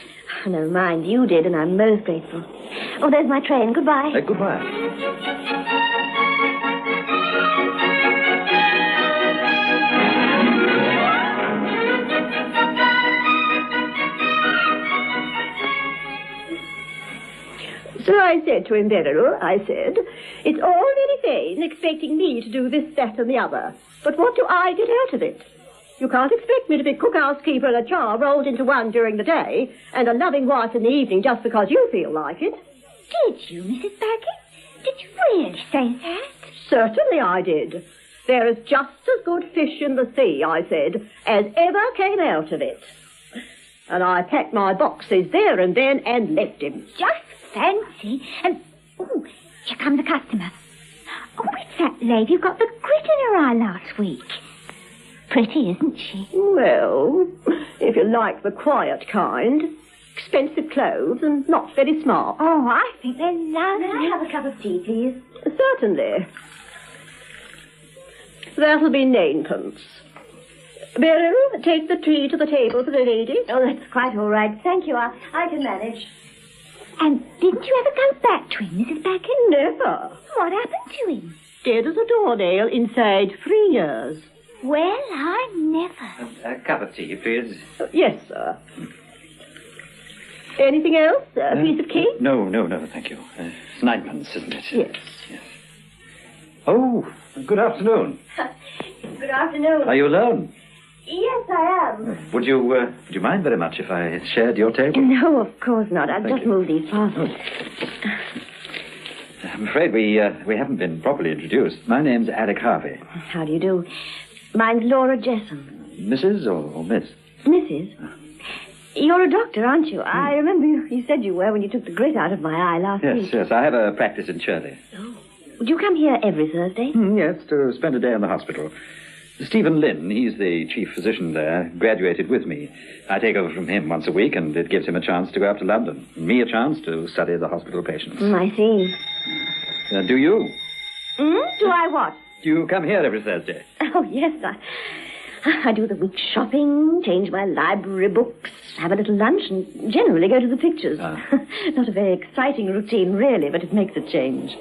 Speaker 6: Oh, never mind. You did, and I'm most grateful. Oh, there's my train. Goodbye.
Speaker 14: Goodbye.
Speaker 13: So I said to him, Beryl, it's all very vain expecting me to do this, that, and the other. But what do I get out of it? You can't expect me to be cook-housekeeper and a char rolled into one during the day and a loving wife in the evening just because you feel like it.
Speaker 18: Did you, Mrs. Baggett? Did you really say that?
Speaker 13: Certainly I did. There is just as good fish in the sea, I said, as ever came out of it. And I packed my boxes there and then and left him.
Speaker 18: Just fancy. And, oh, here comes the customer. Oh, it's that lady who got the grit in her eye last week. Pretty, isn't she?
Speaker 13: Well, if you like the quiet kind. Expensive clothes and not very smart.
Speaker 18: Oh, I think they're lovely.
Speaker 6: May I have a cup of tea, please?
Speaker 13: Certainly. That'll be ninepence. Beryl, take the tea to the table for the lady.
Speaker 6: Oh, that's quite all right. Thank you. I can manage.
Speaker 18: And didn't you ever go back to him, Mrs. Baggett?
Speaker 13: Never.
Speaker 18: What happened to him?
Speaker 13: Dead as a doornail inside 3 years.
Speaker 18: Well, I never.
Speaker 14: A cup of tea, please.
Speaker 13: Yes, sir. Anything else? A piece of cake?
Speaker 14: No, thank you. It's ninepence, isn't it?
Speaker 13: Yes.
Speaker 14: Oh, good afternoon.
Speaker 6: Good afternoon.
Speaker 14: Are you alone?
Speaker 6: Yes, I am.
Speaker 14: Would you mind very much if I shared your table?
Speaker 6: No, of course not. I'll just move these parcels.
Speaker 14: I'm afraid we haven't been properly introduced. My name's Alec Harvey.
Speaker 6: How do you do? Mine's Laura Jesson.
Speaker 14: Mrs. or Miss?
Speaker 6: Mrs. You're a doctor, aren't you? I remember you said you were when you took the grit out of my eye last week.
Speaker 14: Yes. I have a practice in Shirley.
Speaker 6: Oh. Would you come here every Thursday?
Speaker 14: Yes, to spend a day in the hospital. Stephen Lynn, he's the chief physician there, graduated with me. I take over from him once a week, and it gives him a chance to go up to London. And me a chance to study the hospital patients.
Speaker 6: I see.
Speaker 14: Do you?
Speaker 6: Do I what?
Speaker 14: Do you come here every Thursday?
Speaker 6: Oh, yes, I do the week's shopping, change my library books, have a little lunch, and generally go to the pictures. Not a very exciting routine, really, but it makes a change.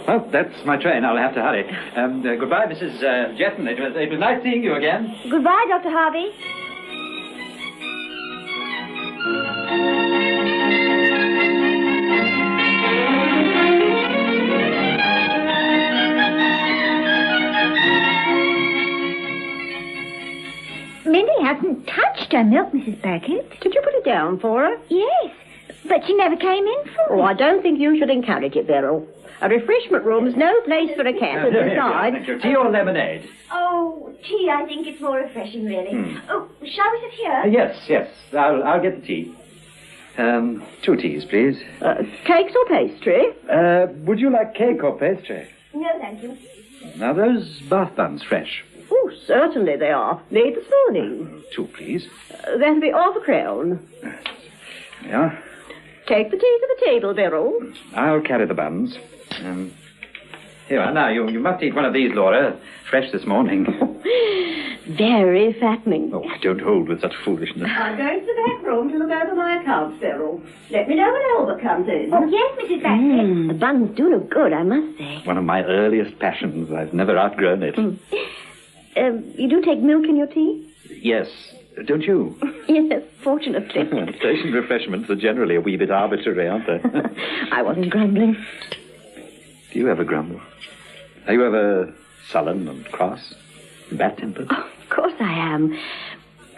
Speaker 14: Well, that's my train. I'll have to hurry. Goodbye, Mrs. Jetton. It was nice seeing you again.
Speaker 6: Goodbye, Dr. Harvey.
Speaker 18: Minnie hasn't touched her milk, Mrs. Baggett.
Speaker 13: Did you put it down for her?
Speaker 18: Yes, but she never came in for it.
Speaker 13: Oh, I don't think you should encourage it, Beryl. A refreshment room's no place for a cat. Besides...
Speaker 14: Tea or lemonade?
Speaker 6: Oh, tea, I think it's more refreshing, really. Oh, shall we sit here?
Speaker 14: Yes. I'll get the tea. 2 teas, please.
Speaker 13: Cakes or pastry?
Speaker 14: Would you like cake or pastry?
Speaker 6: No, thank you.
Speaker 14: Now, those bath buns fresh?
Speaker 13: Oh, certainly they are. Made this morning.
Speaker 14: 2, please.
Speaker 13: That'll be half a crown.
Speaker 14: Yeah.
Speaker 13: Take the tea to the table, Beryl.
Speaker 14: I'll carry the buns. Here, now, you must eat one of these, Laura. Fresh this morning.
Speaker 13: Very fattening.
Speaker 14: Oh, I don't hold with such foolishness.
Speaker 13: I'm going to the back room to look over my accounts, Beryl. Let me know when Albert comes in.
Speaker 6: Oh, yes, Mrs. Baggett.
Speaker 13: The buns do look good, I must say.
Speaker 14: One of my earliest passions. I've never outgrown it.
Speaker 13: You do take milk in your tea?
Speaker 14: Yes. Don't you?
Speaker 13: Yes, fortunately.
Speaker 14: Station refreshments are generally a wee bit arbitrary, aren't they?
Speaker 13: I wasn't grumbling.
Speaker 14: Do you ever grumble? Are you ever sullen and cross? Bad-tempered?
Speaker 6: Oh, of course I am.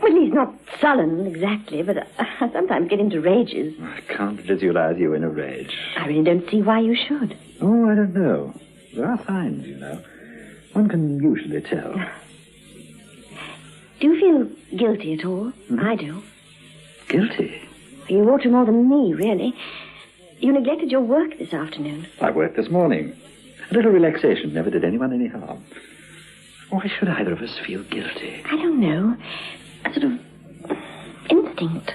Speaker 6: Well, he's not sullen exactly, but I sometimes get into rages.
Speaker 14: I can't visualize you in a rage.
Speaker 6: I really don't see why you should.
Speaker 14: Oh, I don't know. There are signs, you know. One can usually tell.
Speaker 6: Do you feel guilty at all? I do.
Speaker 14: Guilty?
Speaker 6: You ought to more than me, really. You neglected your work this afternoon.
Speaker 14: I worked this morning. A little relaxation never did anyone any harm. Why should either of us feel guilty?
Speaker 6: I don't know. A sort of instinct.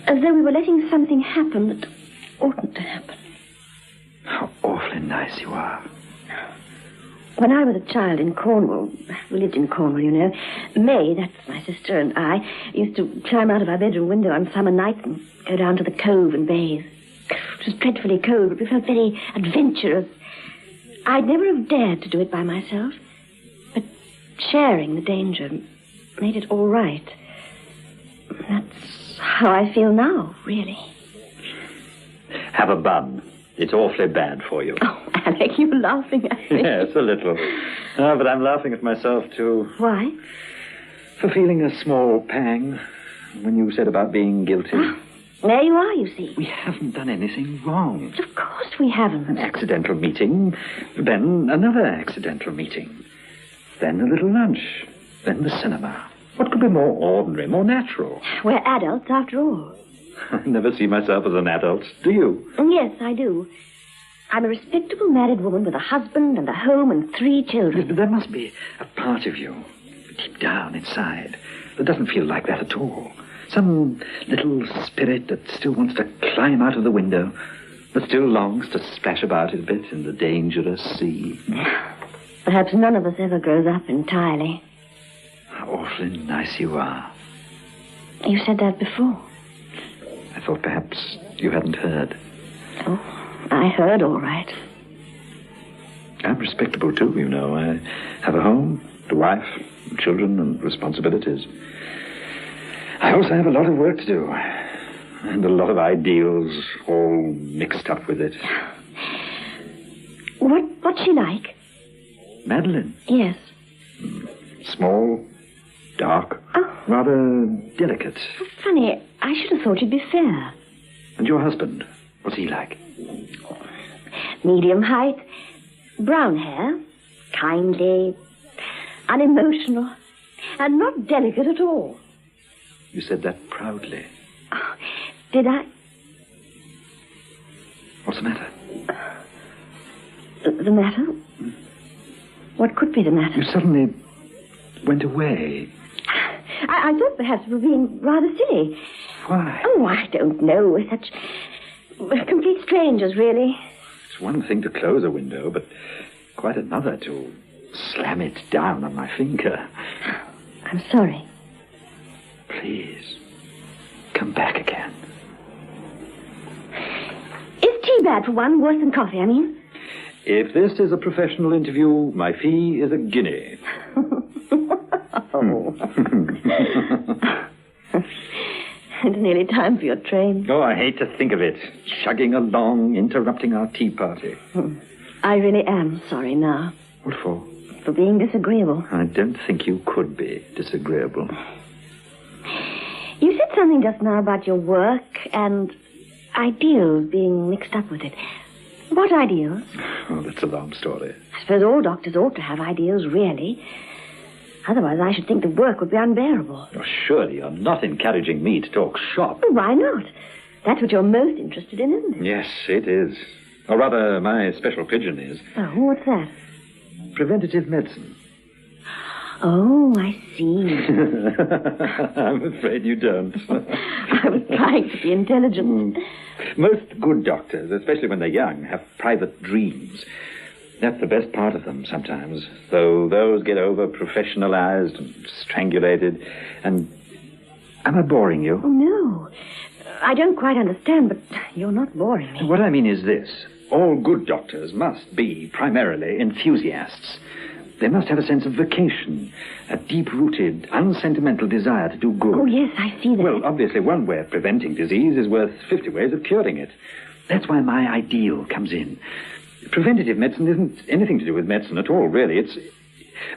Speaker 6: As though we were letting something happen that oughtn't to happen.
Speaker 14: How awfully nice you are.
Speaker 6: When I was a child in Cornwall, we lived in Cornwall, you know, May, that's my sister, and I used to climb out of our bedroom window on summer nights and go down to the cove and bathe. It was dreadfully cold, but we felt very adventurous. I'd never have dared to do it by myself, but sharing the danger made it all right. That's how I feel now, really.
Speaker 14: Have a bun. It's awfully bad for you.
Speaker 6: Oh, Alec, you're laughing at me.
Speaker 14: Yes, a little. Oh, but I'm laughing at myself, too.
Speaker 6: Why?
Speaker 14: For feeling a small pang when you said about being guilty.
Speaker 6: There you are, you see.
Speaker 14: We haven't done anything wrong.
Speaker 6: Of course we haven't.
Speaker 14: An accidental meeting, then another accidental meeting, then a little lunch, then the cinema. What could be more ordinary, more natural?
Speaker 6: We're adults, after all.
Speaker 14: I never see myself as an adult. Do you?
Speaker 6: Yes, I do. I'm a respectable married woman with a husband and a home and 3 children.
Speaker 14: But there must be a part of you, deep down inside, that doesn't feel like that at all. Some little spirit that still wants to climb out of the window, but still longs to splash about a bit in the dangerous sea.
Speaker 6: Perhaps none of us ever grows up entirely.
Speaker 14: How awfully nice you are.
Speaker 6: You said that before.
Speaker 14: I thought perhaps you hadn't heard.
Speaker 6: Oh, I heard all right.
Speaker 14: I'm respectable, too, you know. I have a home, a wife, children, and responsibilities. I also have a lot of work to do, and a lot of ideals all mixed up with it.
Speaker 6: What's she like?
Speaker 14: Madeline?
Speaker 6: Yes.
Speaker 14: Small, dark, rather delicate.
Speaker 6: Funny, I should have thought you'd be fair.
Speaker 14: And your husband, what's he like?
Speaker 6: Medium height, brown hair, kindly, unemotional, and not delicate at all.
Speaker 14: You said that proudly.
Speaker 6: Oh, did I?
Speaker 14: What's the matter?
Speaker 6: The matter? What could be the matter?
Speaker 14: You suddenly went away.
Speaker 6: I thought perhaps we were being rather silly.
Speaker 14: Why?
Speaker 6: Oh, I don't know. We're such complete strangers, really.
Speaker 14: It's one thing to close a window, but quite another to slam it down on my finger.
Speaker 6: I'm sorry.
Speaker 14: Please, come back again.
Speaker 6: Is tea bad for one? Worse than coffee, I mean?
Speaker 14: If this is a professional interview, my fee is a guinea.
Speaker 6: It's nearly time for your train.
Speaker 14: Oh, I hate to think of it. Chugging along, interrupting our tea party.
Speaker 6: I really am sorry now.
Speaker 14: What for?
Speaker 6: For being disagreeable.
Speaker 14: I don't think you could be disagreeable.
Speaker 6: You said something just now about your work and ideals being mixed up with it. What ideals?
Speaker 14: Oh, that's a long story.
Speaker 6: I suppose all doctors ought to have ideals, really. Otherwise, I should think the work would be unbearable.
Speaker 14: Oh, surely you're not encouraging me to talk shop.
Speaker 6: Well, why not? That's what you're most interested in, isn't it?
Speaker 14: Yes, it is. Or rather, my special pigeon is.
Speaker 6: Oh, what's that?
Speaker 14: Preventative medicine.
Speaker 6: Oh, I see.
Speaker 14: I'm afraid you don't.
Speaker 6: I was trying to be intelligent.
Speaker 14: Most good doctors, especially when they're young, have private dreams. That's the best part of them sometimes, though those get over-professionalized and strangulated. And am I boring you?
Speaker 6: Oh, no. I don't quite understand, but you're not boring me.
Speaker 14: What I mean is this. All good doctors must be primarily enthusiasts. They must have a sense of vocation, a deep-rooted, unsentimental desire to do good.
Speaker 6: Oh, yes, I see that.
Speaker 14: Well, obviously, one way of preventing disease is worth 50 ways of curing it. That's why my ideal comes in. Preventative medicine isn't anything to do with medicine at all, really.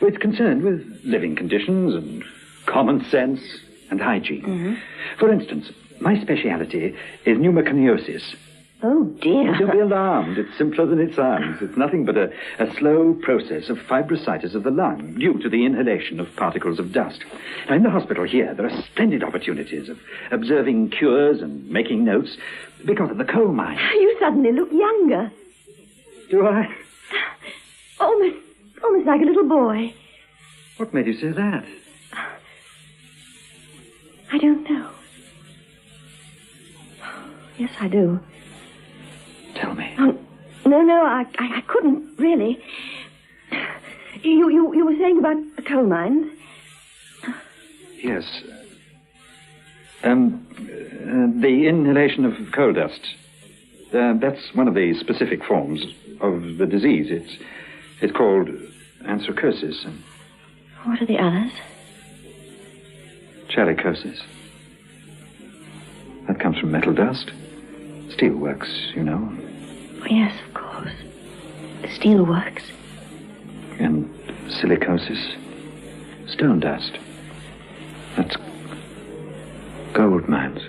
Speaker 14: It's concerned with living conditions and common sense and hygiene.
Speaker 6: Mm-hmm.
Speaker 14: For instance, my speciality is pneumoconiosis.
Speaker 6: Oh, dear.
Speaker 14: Don't be alarmed. It's simpler than it sounds. It's nothing but a slow process of fibrositis of the lung due to the inhalation of particles of dust. Now, in the hospital here, there are splendid opportunities of observing cures and making notes because of the coal mine.
Speaker 6: You suddenly look younger.
Speaker 14: Do I?
Speaker 6: Almost like a little boy.
Speaker 14: What made you say that?
Speaker 6: I don't know. Yes, I do.
Speaker 14: Tell me.
Speaker 6: No, I couldn't, really. You were saying about the coal mines?
Speaker 14: Yes. The inhalation of coal dust. That's one of the specific forms of the disease. It's called anthracosis.
Speaker 6: What are the others?
Speaker 14: Chalicosis. That comes from metal dust. Steelworks, you know.
Speaker 6: Oh, yes, of course. Steelworks.
Speaker 14: And silicosis. Stone dust. That's gold mines.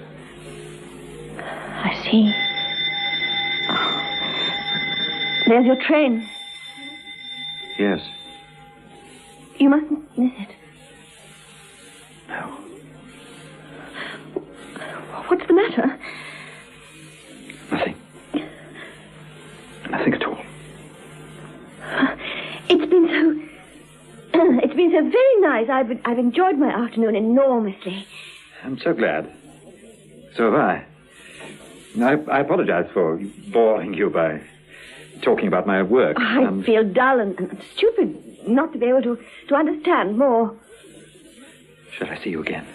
Speaker 6: I see. Oh. There's your train.
Speaker 14: Yes.
Speaker 6: You mustn't miss it.
Speaker 14: No.
Speaker 6: What's the matter?
Speaker 14: Nothing. Nothing at all.
Speaker 6: It's been so very nice. I've enjoyed my afternoon enormously.
Speaker 14: I'm so glad. So have I. I apologize for boring you by talking about my work.
Speaker 6: I feel dull and stupid not to be able to understand more.
Speaker 14: Shall I see you again?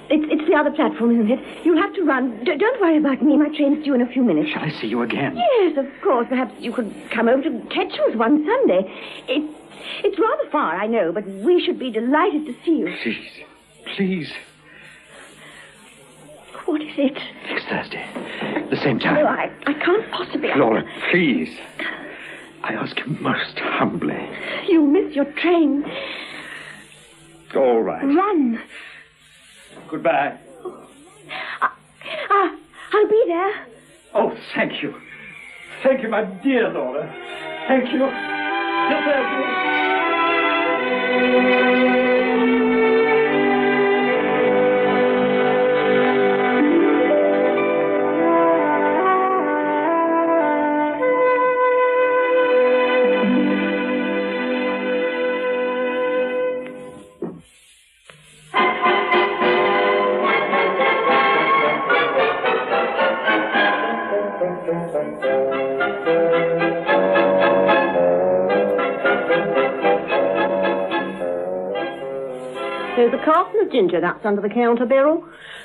Speaker 6: It's the other platform, isn't it? You'll have to run. Don't worry about me. My train's due in a few minutes.
Speaker 14: Shall I see you again?
Speaker 6: Yes, of course. Perhaps you could come over to Ketchell's one Sunday. It's rather far, I know, but we should be delighted to see you.
Speaker 14: Please.
Speaker 6: What is it?
Speaker 14: Next Thursday. The same time.
Speaker 6: No, I can't possibly.
Speaker 14: Laura, please. I ask you most humbly.
Speaker 6: You miss your train.
Speaker 14: All right.
Speaker 6: Run.
Speaker 14: Goodbye.
Speaker 6: I'll be there.
Speaker 14: Oh, thank you. Thank you, my dear Laura. Thank you. Till Thursday.
Speaker 13: There's a carton of ginger that's under the counter, Beryl.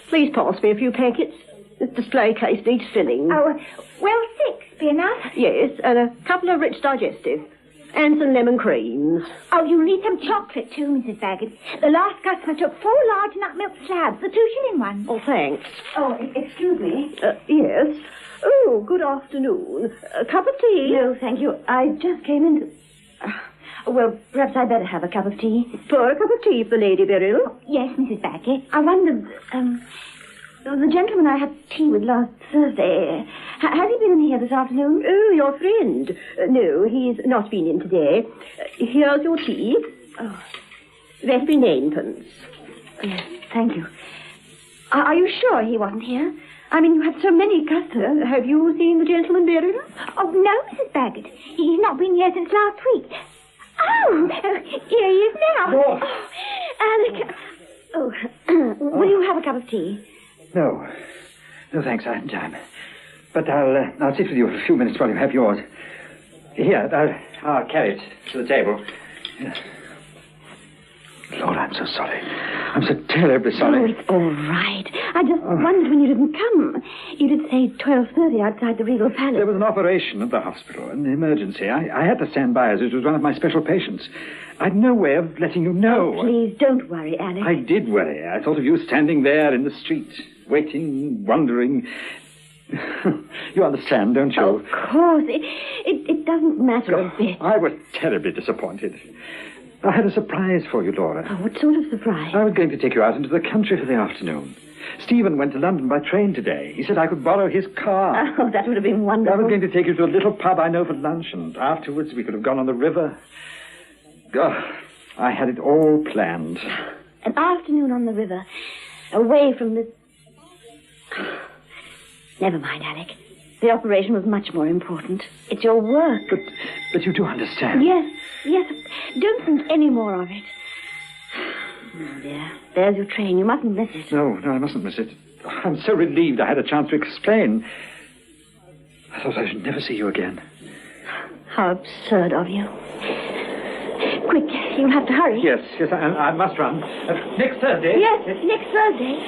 Speaker 13: Please pass me a few packets. This display case needs filling.
Speaker 18: Oh, well, 6 be enough?
Speaker 13: Yes, and a couple of rich digestives. And some lemon creams.
Speaker 18: Oh, you'll need some chocolate too, Mrs. Baggett. The last customer took 4 large nut milk slabs, the 2-shilling ones.
Speaker 13: Oh, thanks.
Speaker 18: Oh, excuse me.
Speaker 13: Yes. Oh, good afternoon. A cup of tea?
Speaker 6: No, thank you. I just came in to... Well, perhaps I'd better have a cup of tea.
Speaker 13: Pour a cup of tea for the lady, Beryl.
Speaker 18: Oh, yes, Mrs. Baggett.
Speaker 6: I wondered, the gentleman I had tea with last Thursday, has he been in here this afternoon?
Speaker 13: Oh, your friend. No, he's not been in today. Here's your tea. Oh, that'll be 9pence.
Speaker 6: Yes, thank you. Are you sure he wasn't here? I mean, you had so many customers.
Speaker 13: Have you seen the gentleman, Beryl?
Speaker 18: Oh, no, Mrs. Baggett. He's not been here since last week. Oh, here he is now.
Speaker 14: Lord.
Speaker 6: Oh, will you have a cup of tea?
Speaker 14: No. No, thanks. I haven't time. But I'll sit with you for a few minutes while you have yours. Here, I'll carry it to the table. Lord, I'm so sorry. I'm so terribly sorry.
Speaker 6: Oh, it's all right. I just wondered when you didn't come. You did say 12:30 outside the Regal Palace.
Speaker 14: There was an operation at the hospital, an emergency. I had to stand by as it was one of my special patients. I'd no way of letting you know.
Speaker 6: Oh, please, don't worry, Alex.
Speaker 14: I did worry. I thought of you standing there in the street, waiting, wondering. You understand, don't you?
Speaker 6: Of course. It doesn't matter a bit.
Speaker 14: I was terribly disappointed. I had a surprise for you, Laura.
Speaker 6: Oh, what sort of surprise?
Speaker 14: I was going to take you out into the country for the afternoon. Stephen went to London by train today. He said I could borrow his car.
Speaker 6: Oh, that would have been wonderful.
Speaker 14: I was going to take you to a little pub I know for lunch, and afterwards we could have gone on the river. Oh, I had it all planned.
Speaker 6: An afternoon on the river, away from this... Never mind, Alec. The operation was much more important. It's your work.
Speaker 14: But you do understand.
Speaker 6: Yes. Don't think any more of it. Oh, dear. There's your train. You mustn't miss it.
Speaker 14: No, I mustn't miss it. I'm so relieved I had a chance to explain. I thought I should never see you again.
Speaker 6: How absurd of you. Quick, you'll have to hurry.
Speaker 14: Yes, I must run. Next Thursday?
Speaker 6: Yes, next Thursday.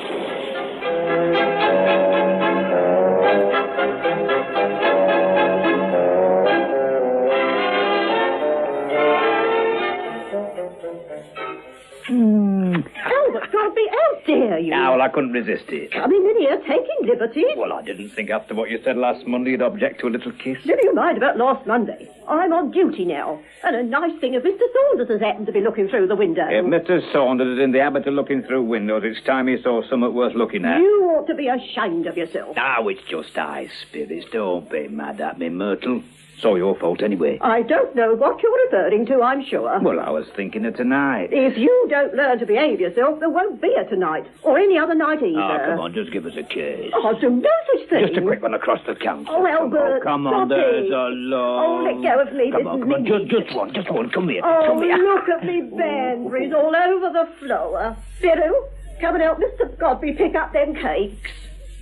Speaker 13: Albert, God be out there, you.
Speaker 16: Well, I couldn't resist it.
Speaker 13: Coming in here, taking liberties.
Speaker 16: Well, I didn't think after what you said last Monday you'd object to a little kiss.
Speaker 13: Never you mind about last Monday. I'm on duty now. And a nice thing if Mr. Saunders has happened to be looking through the window.
Speaker 16: If Mr. Saunders is in the habit of looking through windows, it's time he saw something worth looking at.
Speaker 13: You ought to be ashamed of yourself.
Speaker 16: Now, it's just high spirits. Don't be mad at me, Myrtle. It's all your fault anyway.
Speaker 13: I don't know what you're referring to, I'm sure.
Speaker 16: Well, I was thinking of tonight.
Speaker 13: If you don't learn to behave yourself, there won't be a tonight. Or any other night either.
Speaker 16: Oh, come on, just give us a kiss.
Speaker 13: Oh, do no such thing.
Speaker 16: Just a quick one across the counter.
Speaker 13: Oh, Albert,
Speaker 16: come on,
Speaker 13: stop
Speaker 16: there's
Speaker 13: it.
Speaker 16: a love.
Speaker 13: Oh, let go of me.
Speaker 16: Come on, just one, come here.
Speaker 13: Oh,
Speaker 16: come here.
Speaker 13: look at me bandaries all over the floor. Fiddle, come and help Mr. Godby pick up them cakes.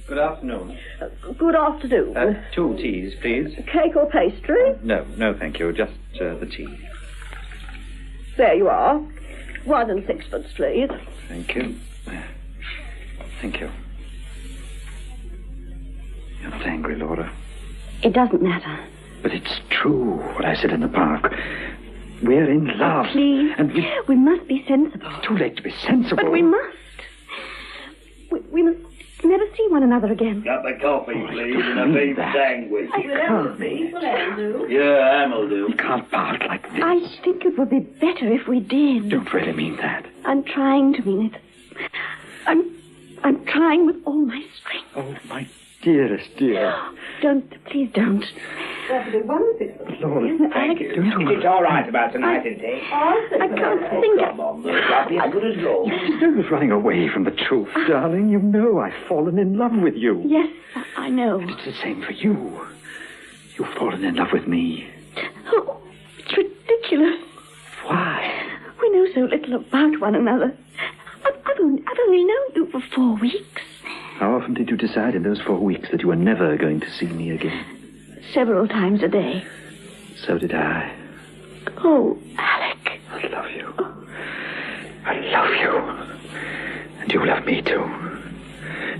Speaker 14: Good afternoon.
Speaker 13: Good afternoon.
Speaker 14: 2 teas, please.
Speaker 13: Cake or pastry?
Speaker 14: No, thank you. Just the tea.
Speaker 13: There you are. 1 and 6pence, please.
Speaker 14: Thank you. Thank you. You're not angry, Laura.
Speaker 6: It doesn't matter.
Speaker 14: But it's true, what I said in the park. We're in love.
Speaker 6: Oh, please.
Speaker 14: And
Speaker 6: we must be sensible.
Speaker 14: It's too late to be sensible.
Speaker 6: But we must. We must never see one another again.
Speaker 16: Cup of coffee, please, and a beef sandwich.
Speaker 14: Can't be.
Speaker 16: Yeah, Ham'll do.
Speaker 14: You can't part like this.
Speaker 6: I think it would be better if we did.
Speaker 14: Don't really mean that.
Speaker 6: I'm trying to mean it. I'm trying with all my strength.
Speaker 14: Oh, my dearest dear.
Speaker 6: Please don't.
Speaker 13: That'll be 1 and 6pence.
Speaker 14: Laura,
Speaker 16: thank you. It's all right about tonight, isn't it?
Speaker 6: I can't think.
Speaker 16: Come on, I'll be as good as gold.
Speaker 14: There's no running away from the truth, darling. You know I've fallen in love with you.
Speaker 6: Yes, I know.
Speaker 14: And it's the same for you. You've fallen in love with me.
Speaker 6: Oh, it's ridiculous.
Speaker 14: Why?
Speaker 6: We know so little about one another. I've only known you for 4 weeks.
Speaker 14: How often did you decide in those 4 weeks that you were never going to see me again?
Speaker 6: Several times a day.
Speaker 14: So did I.
Speaker 6: Oh, Alec.
Speaker 14: I love you. I love you. And you love me, too.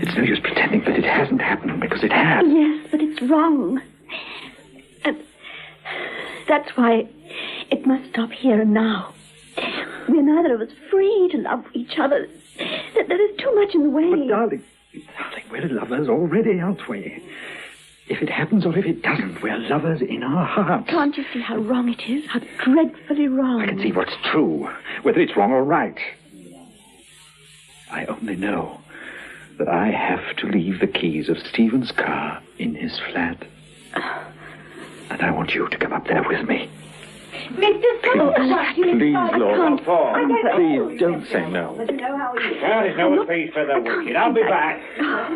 Speaker 14: It's no use pretending that it hasn't happened, because it has.
Speaker 6: Yes, but it's wrong. And that's why it must stop here and now. We're neither of us free to love each other. There is too much in the way.
Speaker 14: But, darling, we're lovers already, aren't we? If it happens or if it doesn't, we're lovers in our hearts.
Speaker 6: Can't you see how wrong it is? How dreadfully wrong.
Speaker 14: I can see what's true, whether it's wrong or right. I only know that I have to leave the keys of Stephen's car in his flat. And I want you to come up there with me.
Speaker 6: Mr. Saunders,
Speaker 14: Please, Laura.
Speaker 6: Please,
Speaker 14: don't say no.
Speaker 16: There's no peace for the wicked. I'll be back.
Speaker 14: It'll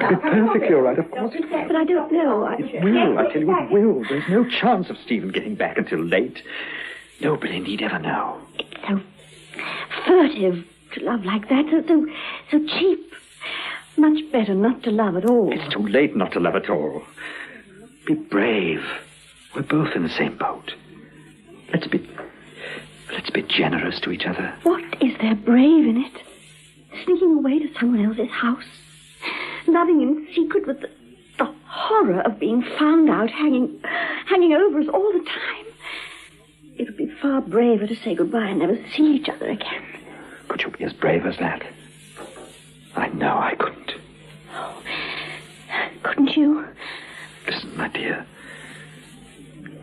Speaker 14: be perfectly all right, of course.
Speaker 6: But I don't know.
Speaker 14: It will. I tell you, it will. There's no chance of Stephen getting back until late. Nobody need ever know.
Speaker 6: It's so furtive to love like that. So cheap. Much better not to love at all.
Speaker 14: It's too late not to love at all. Be brave. We're both in the same boat. Let's be generous to each other.
Speaker 6: What is there brave in it? Sneaking away to someone else's house. Loving in secret with the horror of being found out hanging over us all the time. It would be far braver to say goodbye and never see each other again.
Speaker 14: Could you be as brave as that? I know I couldn't.
Speaker 6: Oh, you.
Speaker 14: Listen, my dear.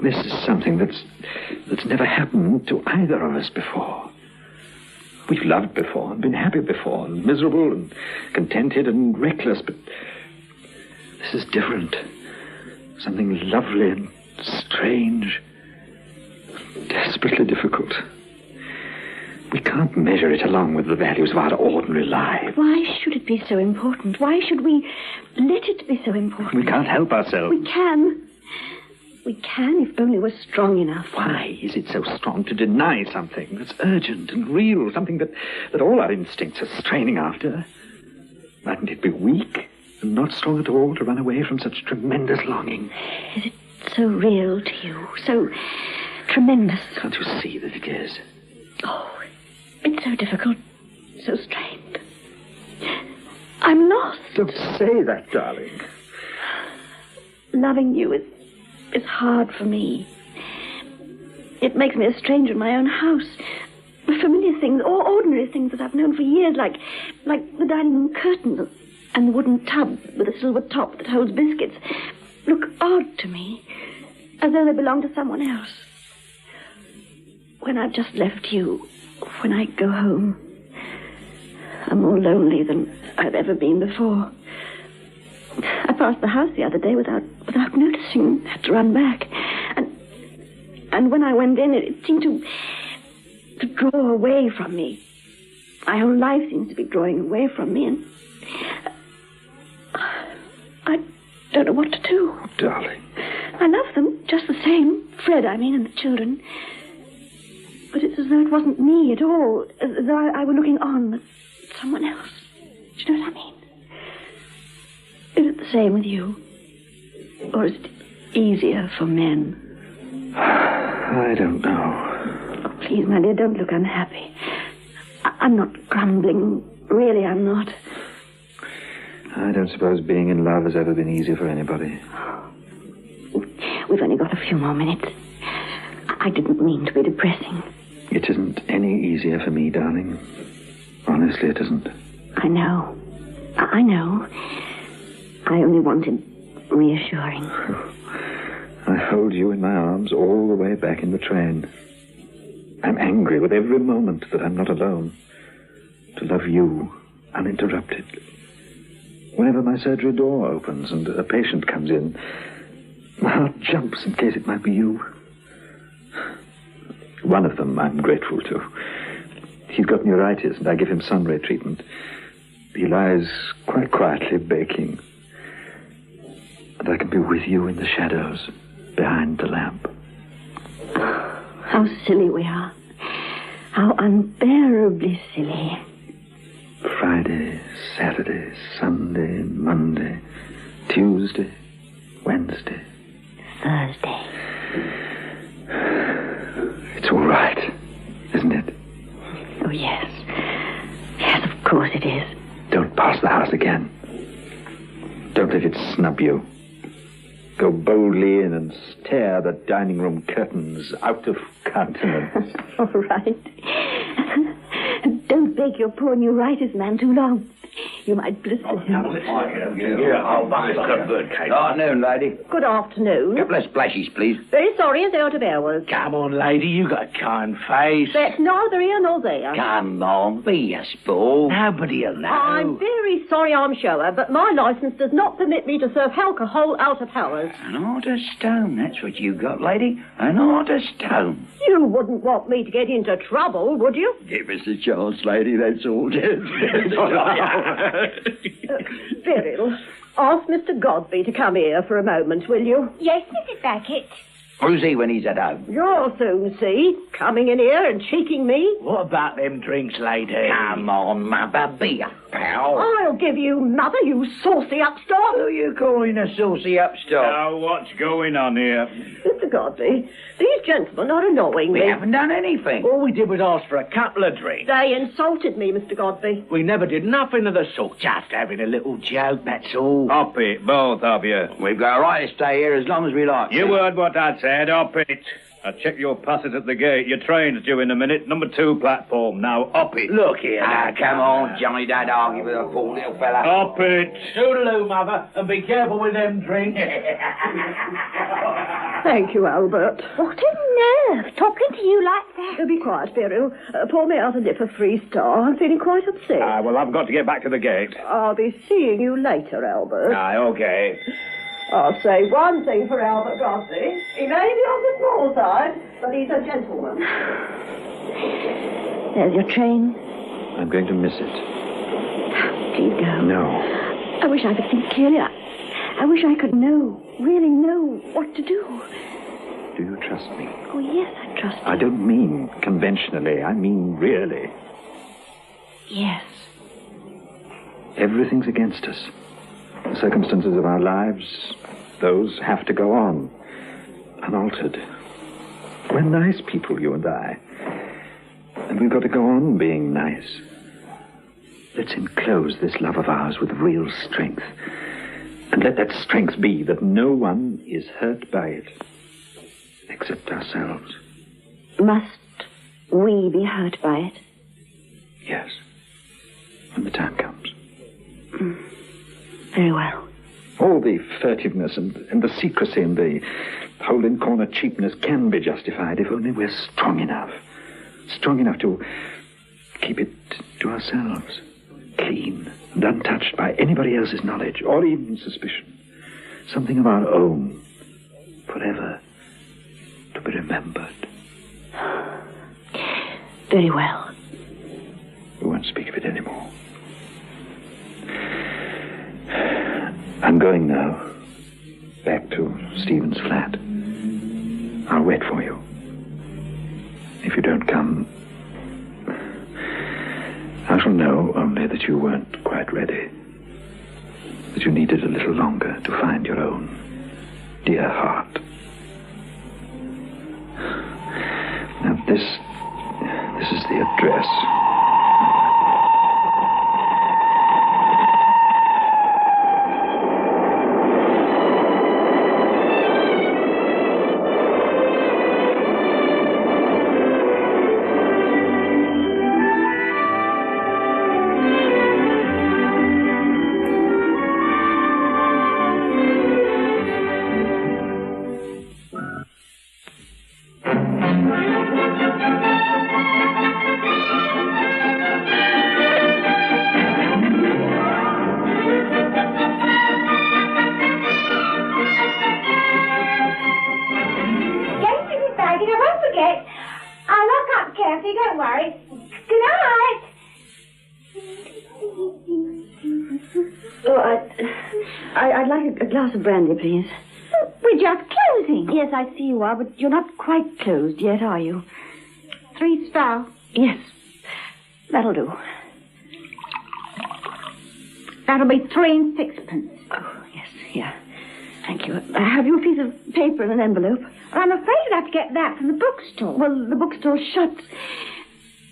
Speaker 14: This is something that's never happened to either of us before. We've loved before and been happy before and miserable and contented and reckless, but this is different. Something lovely and strange, desperately difficult. We can't measure it along with the values of our ordinary lives.
Speaker 6: Why should it be so important? Why should we let it be so important?
Speaker 14: We can't help ourselves.
Speaker 6: We can. We can if only we're strong enough.
Speaker 14: Why is it so strong to deny something that's urgent and real, something that all our instincts are straining after? Mightn't it be weak and not strong at all to run away from such tremendous longing?
Speaker 6: Is it so real to you? So tremendous?
Speaker 14: Can't you see that it is?
Speaker 6: Oh, it's so difficult, so strained. I'm lost.
Speaker 14: Don't say that, darling.
Speaker 6: Loving you is hard for me. It makes me a stranger in my own house. The familiar things, or ordinary things that I've known for years, like the dining room curtain and the wooden tub with a silver top that holds biscuits, look odd to me, as though they belong to someone else. When I've just left you, when I go home, I'm more lonely than I've ever been before. I passed the house the other day without noticing. Had to run back. And when I went in, it seemed to draw away from me. My whole life seems to be drawing away from me, and I don't know what to do.
Speaker 14: Oh, darling.
Speaker 6: I love them just the same. Fred, I mean, and the children. But it's as though it wasn't me at all. As though I were looking on at someone else. Do you know what I mean? Is it the same with you? Or is it easier for men?
Speaker 14: I don't know.
Speaker 6: Oh, please, my dear, don't look unhappy. I'm not grumbling. Really, I'm not.
Speaker 14: I don't suppose being in love has ever been easy for anybody.
Speaker 6: We've only got a few more minutes. I didn't mean to be depressing.
Speaker 14: It isn't any easier for me, darling. Honestly, it isn't.
Speaker 6: I know. I know. I only wanted reassuring.
Speaker 14: I hold you in my arms all the way back in the train. I'm angry with every moment that I'm not alone. To love you uninterrupted. Whenever my surgery door opens and a patient comes in, my heart jumps in case it might be you. One of them I'm grateful to. He's got neuritis and I give him sun ray treatment. He lies quite quietly baking. And I can be with you in the shadows behind the lamp.
Speaker 6: How silly we are. How unbearably silly.
Speaker 14: Friday, Saturday, Sunday, Monday, Tuesday, Wednesday,
Speaker 6: Thursday.
Speaker 14: It's all right, isn't it?
Speaker 6: Oh, yes. Yes, of course it is.
Speaker 14: Don't pass the house again. Don't let it snub you. Go boldly in and stare the dining room curtains out of countenance.
Speaker 6: All right. Don't beg your poor neuritis man too long. You might blister him.
Speaker 11: Good, Kate. Afternoon, lady.
Speaker 13: Good afternoon.
Speaker 11: Couple of splashes, please.
Speaker 13: Very sorry it's out of hours.
Speaker 11: Come on, lady, you got a kind face.
Speaker 13: That's neither here nor there.
Speaker 11: Come on, be a sport. Nobody'll know.
Speaker 13: I'm very sorry I'm sure, but my licence does not permit me to serve alcohol out of hours.
Speaker 11: An order stone, that's what you got, lady. An order stone.
Speaker 13: You wouldn't want me to get into trouble, would you?
Speaker 11: Give us a chance, lady, that's all.
Speaker 13: Cyril, ask Mr. Godby to come here for a moment, will you?
Speaker 15: Yes, Mrs. Beckett.
Speaker 11: Who's he when he's at home?
Speaker 13: You'll soon see. Coming in here and cheeking me.
Speaker 11: What about them drinks, lady? Come on, mother, be a pal.
Speaker 13: I'll give you mother, you saucy upstart.
Speaker 11: Who are you calling a saucy upstart?
Speaker 16: Now, what's going on here?
Speaker 13: Mr. Godby, these gentlemen are annoying me.
Speaker 11: We haven't done anything.
Speaker 16: All we did was ask for a couple of drinks.
Speaker 13: They insulted me, Mr. Godby.
Speaker 16: We never did nothing of the sort.
Speaker 11: Just having a little joke, that's all.
Speaker 16: Hop it, both of you.
Speaker 11: We've got a right to stay here as long as we like.
Speaker 16: You heard what I said, hop it. I check your passes at the gate. Your train's due in a minute. Number 2 platform. Now, up it.
Speaker 11: Look here. Come on, Johnny. Don't argue with a poor little fella.
Speaker 16: Up it.
Speaker 11: Toodaloo, Mother, and be careful with them drinks.
Speaker 13: Thank you, Albert.
Speaker 6: What a nerve, talking to you like that.
Speaker 13: Be quiet, Beryl. Pour me out a nip of 3 Star. I'm feeling quite upset.
Speaker 16: Well, I've got to get back to the gate.
Speaker 13: I'll be seeing you later, Albert.
Speaker 16: Okay.
Speaker 13: I'll say one thing for Albert Grossi. He may be on the small side, but he's a gentleman.
Speaker 6: There's your train.
Speaker 14: I'm going to miss it.
Speaker 6: Please go.
Speaker 14: No.
Speaker 6: I wish I could think clearly. I wish I could really know what to do.
Speaker 14: Do you trust me?
Speaker 6: Oh, yes, I trust you.
Speaker 14: I don't mean conventionally. I mean really.
Speaker 6: Yes.
Speaker 14: Everything's against us. The circumstances of our lives, those have to go on, unaltered. We're nice people, you and I. And we've got to go on being nice. Let's enclose this love of ours with real strength. And let that strength be that no one is hurt by it, except ourselves.
Speaker 6: Must we be hurt by it?
Speaker 14: Yes, when the time comes.
Speaker 6: Very well.
Speaker 14: All the furtiveness and the secrecy and the hole-in-corner cheapness can be justified if only we're strong enough. Strong enough to keep it to ourselves, clean and untouched by anybody else's knowledge or even suspicion. Something of our own, forever to be remembered.
Speaker 6: Very well.
Speaker 14: We won't speak of it anymore. I'm going now, back to Stephen's flat. I'll wait for you. If you don't come, I shall know only that you weren't quite ready, that you needed a little longer to find your own dear heart. Now this is the address.
Speaker 6: Brandy, please.
Speaker 18: We're just closing.
Speaker 6: Yes, I see you are, but you're not quite closed yet, are you?
Speaker 18: 3 Star.
Speaker 6: Yes. That'll do.
Speaker 18: That'll be 3 and 6pence.
Speaker 6: Oh, yes, yeah. Thank you. Have you a piece of paper and an envelope?
Speaker 18: I'm afraid you'll have to get that from the bookstore.
Speaker 6: Well, the bookstore's shut.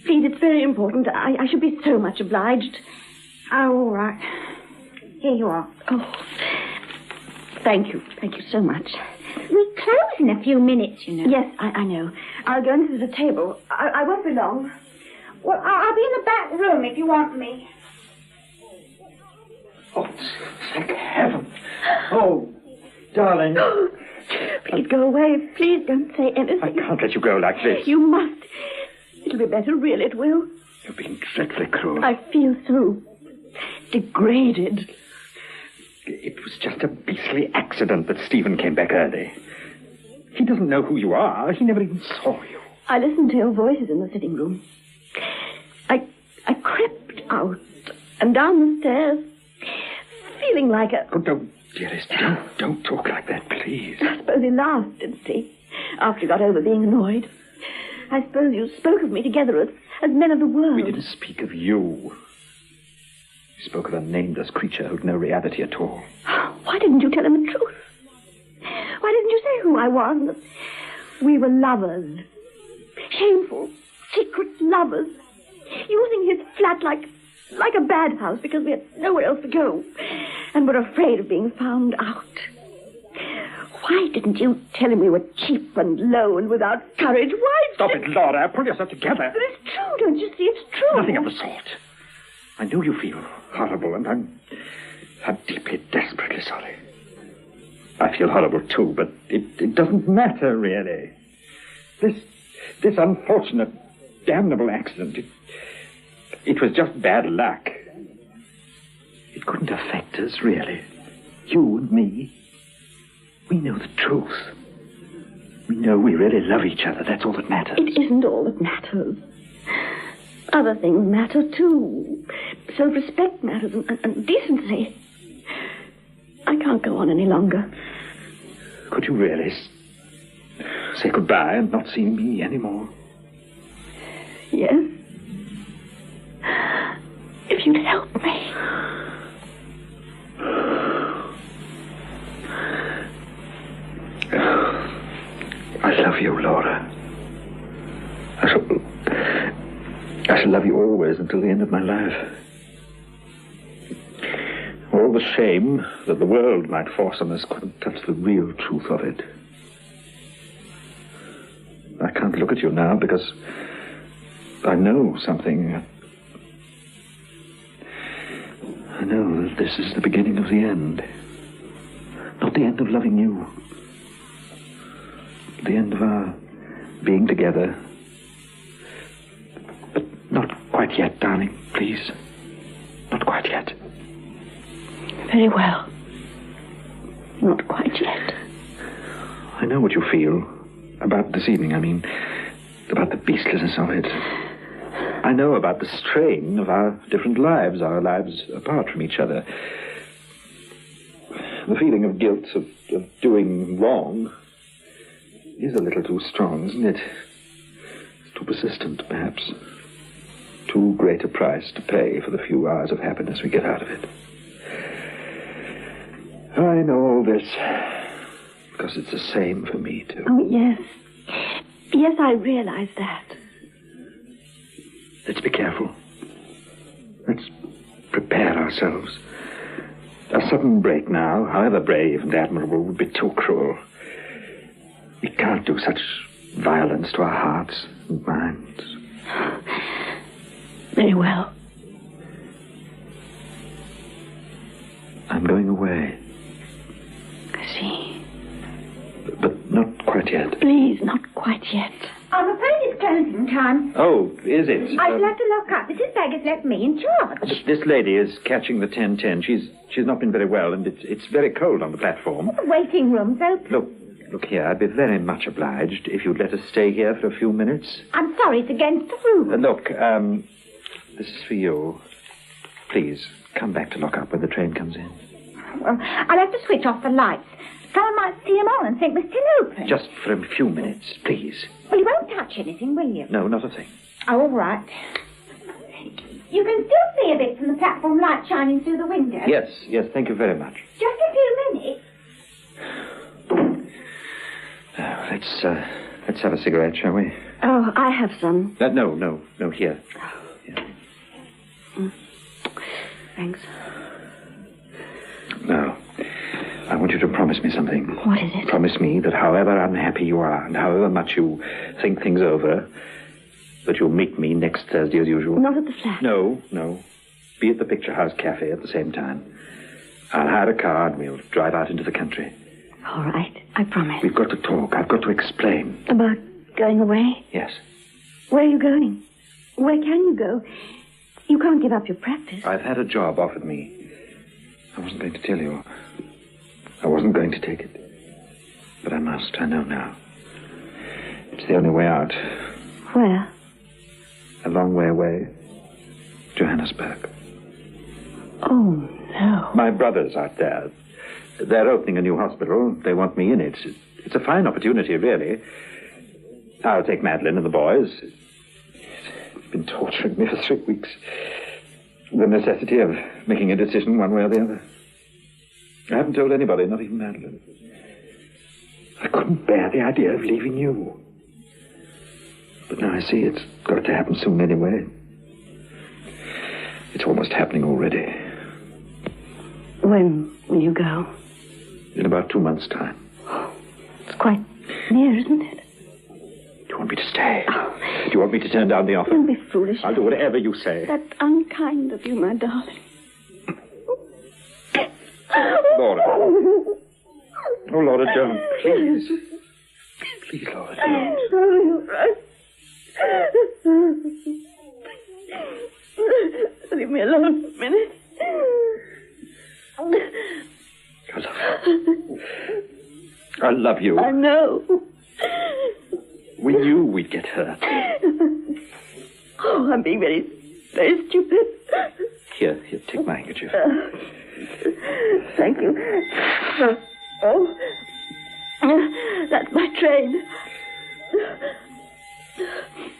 Speaker 6: Please, it's very important. I should be so much obliged.
Speaker 18: Oh, all right. Here you are.
Speaker 6: Oh, thank you. Thank you so much.
Speaker 18: We close in a few minutes, you know.
Speaker 6: Yes, I know. I'll go into the table. I won't be long.
Speaker 18: Well, I'll be in the back room if you want me.
Speaker 14: Oh, thank heaven. Oh, darling.
Speaker 6: Please go away. Please don't say anything.
Speaker 14: I can't let you go like this.
Speaker 6: You must. It'll be better, really, it will.
Speaker 14: You're being dreadfully cruel.
Speaker 6: I feel so degraded.
Speaker 14: It was just a beastly accident that Stephen came back early. He doesn't know who you are. He never even saw you.
Speaker 6: I listened to your voices in the sitting room. I crept out and down the stairs, feeling like a...
Speaker 14: Oh, don't, dearest, don't talk like that, please.
Speaker 6: I suppose he laughed, didn't he? After he got over being annoyed. I suppose you spoke of me together as men of the world.
Speaker 14: We didn't speak of you. We spoke of a nameless creature who'd no reality at all.
Speaker 6: Why didn't you tell him the truth? Why didn't you say who I was? And that we were lovers. Shameful, secret lovers. Using his flat like a bad house because we had nowhere else to go. And were afraid of being found out.
Speaker 13: Why didn't you tell him we were cheap and low and without courage? Why?
Speaker 14: Stop it, Laura. Pull yourself together.
Speaker 13: But it's true, don't you see? It's true.
Speaker 14: Nothing of the sort. I know you feel horrible, and I'm deeply, desperately sorry. I feel horrible, too, but it doesn't matter, really. This unfortunate, damnable accident, it was just bad luck. It couldn't affect us, really. You and me. We know the truth. We know we really love each other. That's all that matters.
Speaker 13: It isn't all that matters. Other things matter, too. Self-respect matters and decency. I can't go on any longer.
Speaker 14: Could you really say goodbye and not see me anymore?
Speaker 13: Yes. If you'd help me.
Speaker 14: I love you, Laura. I shall love you always until the end of my life. All the shame that the world might force on us couldn't touch the real truth of it. I can't look at you now because I know something. I know that this is the beginning of the end. Not the end of loving you. The end of our being together. But not quite yet, darling, please. Not quite yet.
Speaker 13: Very well. Not quite yet.
Speaker 14: I know what you feel. About this evening, I mean. About the beastliness of it. I know about the strain of our different lives, our lives apart from each other. The feeling of guilt, of doing wrong, is a little too strong, isn't it? It's too persistent, perhaps. Too great a price to pay for the few hours of happiness we get out of it. I know all this because it's the same for me, too.
Speaker 13: Oh, yes. Yes, I realize that.
Speaker 14: Let's be careful. Let's prepare ourselves. A sudden break now, however brave and admirable, would be too cruel. We can't do such violence to our hearts and minds.
Speaker 13: Very well.
Speaker 14: I'm going away.
Speaker 13: I see.
Speaker 14: But not quite yet.
Speaker 13: Please, not quite yet.
Speaker 1: I'm afraid it's closing time.
Speaker 14: Oh, is it?
Speaker 1: I shall have to lock up. Mrs. Begg has left me in charge.
Speaker 14: This lady is catching the 10:10. She's not been very well, and it's very cold on the platform.
Speaker 1: The waiting room's open.
Speaker 14: Look here, I'd be very much obliged if you'd let us stay here for a few minutes.
Speaker 1: I'm sorry, it's against the rules.
Speaker 14: Look, this is for you. Please, come back to lock up when the train comes in.
Speaker 1: Well, I'll have to switch off the lights. Someone might see them on and think we're still open.
Speaker 14: Just for a few minutes, please.
Speaker 1: Well, you won't touch anything, will you?
Speaker 14: No, not a thing.
Speaker 1: Oh, all right. You can still see a bit from the platform light shining through the window.
Speaker 14: Yes, thank you very much.
Speaker 1: Just a few minutes.
Speaker 14: Let's have a cigarette, shall we?
Speaker 13: Oh, I have some.
Speaker 14: No, here.
Speaker 13: Thanks.
Speaker 14: Now, I want you to promise me something.
Speaker 13: What is it?
Speaker 14: Promise me that however unhappy you are and however much you think things over, that you'll meet me next Thursday as usual.
Speaker 13: Not at the flat.
Speaker 14: No. Be at the Picture House Cafe at the same time. I'll hire a car and we'll drive out into the country.
Speaker 13: All right, I promise.
Speaker 14: We've got to talk. I've got to explain.
Speaker 13: About going away?
Speaker 14: Yes.
Speaker 13: Where are you going? Where can you go? You can't give up your practice.
Speaker 14: I've had a job offered me. I wasn't going to tell you. I wasn't going to take it. But I must. I know now. It's the only way out.
Speaker 13: Where?
Speaker 14: A long way away. Johannesburg.
Speaker 13: Oh, no.
Speaker 14: My brother's out there. They're opening a new hospital. They want me in it. It's a fine opportunity, really. I'll take Madeline and the boys. It's been torturing me for 3 weeks. The necessity of making a decision one way or the other. I haven't told anybody, not even Madeline. I couldn't bear the idea of leaving you. But now I see it's got to happen soon anyway. It's almost happening already.
Speaker 13: When will you go?
Speaker 14: In about 2 months' time.
Speaker 13: Oh,
Speaker 6: near, isn't it?
Speaker 14: Do you want me to stay? Do you want me to turn down the offer?
Speaker 6: Don't be foolish.
Speaker 14: I'll do whatever you say.
Speaker 6: That's unkind of you, my darling.
Speaker 14: Laura. Oh, Laura, don't. Please. Please, Laura, don't.
Speaker 6: Leave me alone for a minute.
Speaker 14: I love you.
Speaker 6: I know.
Speaker 14: We knew we'd get hurt.
Speaker 6: Oh, I'm being very, very stupid.
Speaker 14: Here, take my handkerchief.
Speaker 6: Thank you. Oh, that's my train.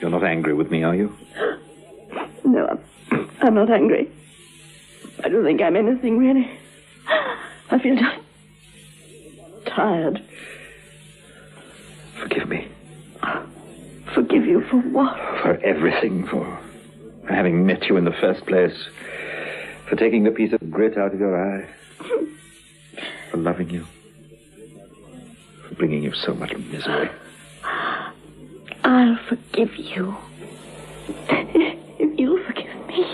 Speaker 14: You're not angry with me, are you?
Speaker 6: No, I'm not angry. I don't think I'm anything, really. I feel just tired.
Speaker 14: Forgive me.
Speaker 6: Forgive you for what?
Speaker 14: For everything. For having met you in the first place. For taking the piece of grit out of your eye. For loving you. For bringing you so much misery.
Speaker 6: I'll forgive you. If you'll forgive me.